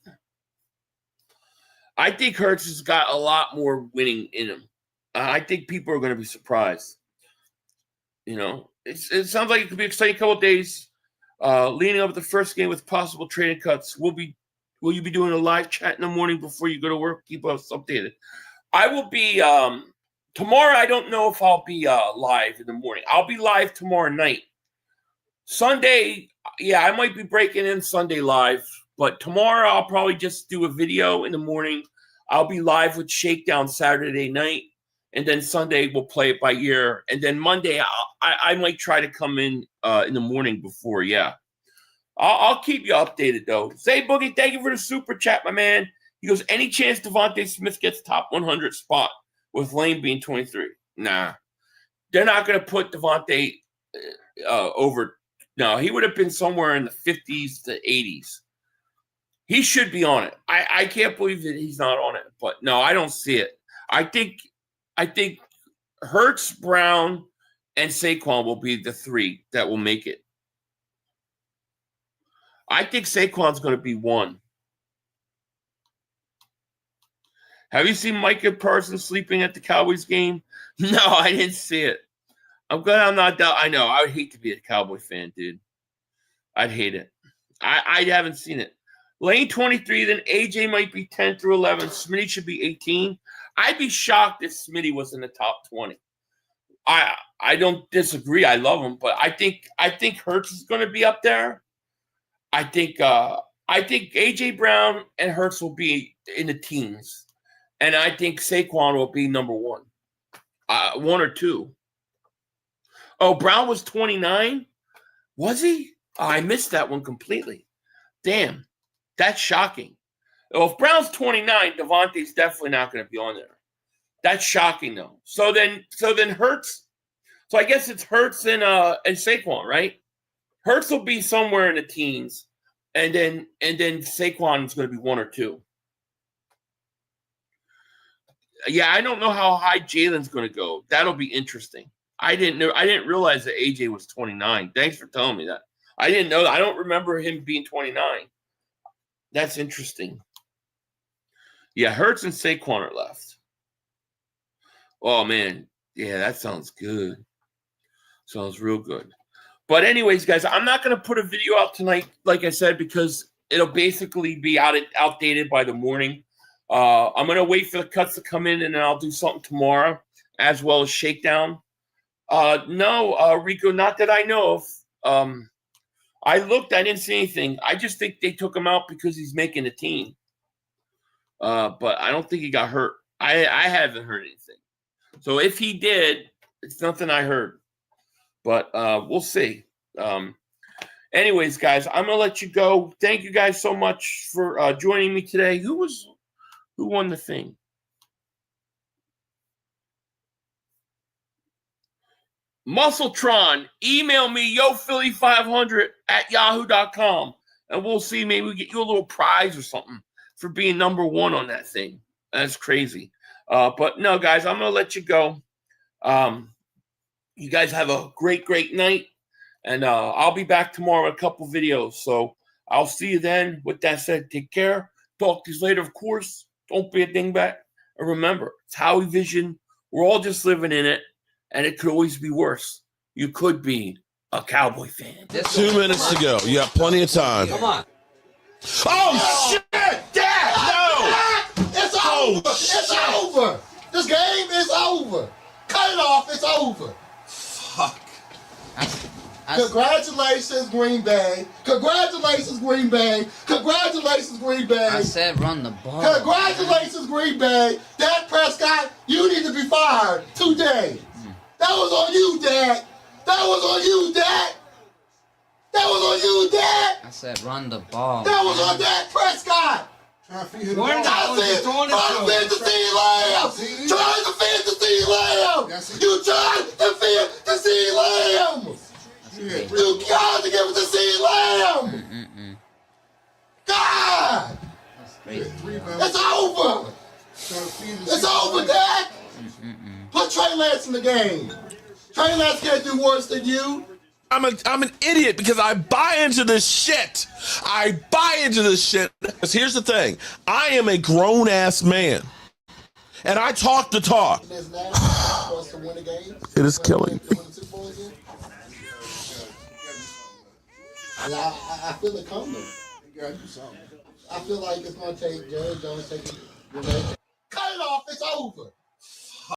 I think Hurts has got a lot more winning in him. I think people are going to be surprised. You know, it sounds like it could be an exciting couple of days. Leading up to the first game with possible trading cuts will be Will you be doing a live chat in the morning before you go to work? Keep us updated. I will be tomorrow. I don't know if I'll be live in the morning. I'll be live tomorrow night. Sunday, yeah, I might be breaking in Sunday live, but tomorrow I'll probably just do a video in the morning. I'll be live with Shakedown Saturday night, and then Sunday we'll play it by ear, and then Monday I might try to come in the morning before. Yeah, I'll keep you updated though. Say Boogie, thank you for the super chat, my man. He goes, any chance Devontae Smith gets top 100 spot with Lane being 23? Nah, they're not going to put Devontae over. No, he would have been somewhere in the 50s to 80s. He should be on it. I can't believe that he's not on it. But no, I don't see it. I think Hurts, Brown, and Saquon will be the three that will make it. I think Saquon's going to be one. Have you seen Micah Parsons sleeping at the Cowboys game? No, I didn't see it. I'm glad I'm not down. I know. I would hate to be a Cowboy fan, dude. I'd hate it. I haven't seen it. Lane 23, then AJ might be 10 through 11. Smitty should be 18. I'd be shocked if Smitty was in the top 20. I don't disagree. I love him, but I think Hurts is going to be up there. I think AJ Brown and Hurts will be in the teens, and I think Saquon will be number one, one or two. Oh, Brown was 29? Was he? Oh, I missed that one completely. Damn, that's shocking. Well, if Brown's 29, Devontae's definitely not going to be on there. That's shocking, though. So then Hurts. So I guess it's Hurts and Saquon, right? Hurts will be somewhere in the teens, and then Saquon is going to be one or two. Yeah, I don't know how high Jalen's going to go. That'll be interesting. I didn't realize that AJ was 29. Thanks for telling me that. I didn't know that. I don't remember him being 29. That's interesting. Yeah, Hurts and Saquon are left. Oh, man. Yeah, that sounds good. Sounds real good. But anyways, guys, I'm not going to put a video out tonight, like I said, because it'll basically be outdated by the morning. I'm going to wait for the cuts to come in, and then I'll do something tomorrow, as well as Shakedown. No, Rico, not that I know of. I looked, I didn't see anything. I just think they took him out because he's making a team. But I don't think he got hurt. I haven't heard anything. So if he did, it's nothing I heard. But we'll see. Anyways, guys, I'm going to let you go. Thank you guys so much for joining me today. Who won the thing? Muscletron, email me, yophilly500@yahoo.com, and we'll see. Maybe we get you a little prize or something for being number one on that thing. That's crazy. But no, guys, I'm going to let you go. You guys have a great, great night, and I'll be back tomorrow with a couple videos. So I'll see you then. With that said, take care. Talk to you later, of course. Don't be a dingbat. And remember, it's Howie Vision. We're all just living in it. And it could always be worse. You could be a Cowboy fan. 2 minutes to go. You have plenty of time. Come on. Oh, shit! Dad! No! It's over! It's over! This game is over! Cut it off! It's over! Fuck. Congratulations, Green Bay! Congratulations, Green Bay! Congratulations, Green Bay! I said run the ball. Congratulations, Green Bay! Dak Prescott, you need to be fired today! That was on you, Dad! That was on you, Dad! That was on you, Dad! I said run the ball. That was on Dak Prescott! Trying to feed the Lamb! Trying to feed the Lamb! You tried to feed the Lamb! You got to give it to C. Lamb! God! It's over! It's over, Dad! Put Trey Lance in the game. Trey Lance can't do worse than you. I'm an idiot because I buy into this shit. I buy into this shit. Because here's the thing. I am a grown-ass man. And I talk the talk. It is killing me. I feel it coming. gotta do something. I feel like it's gonna take Jerry Jones taking. Cut it off. It's over.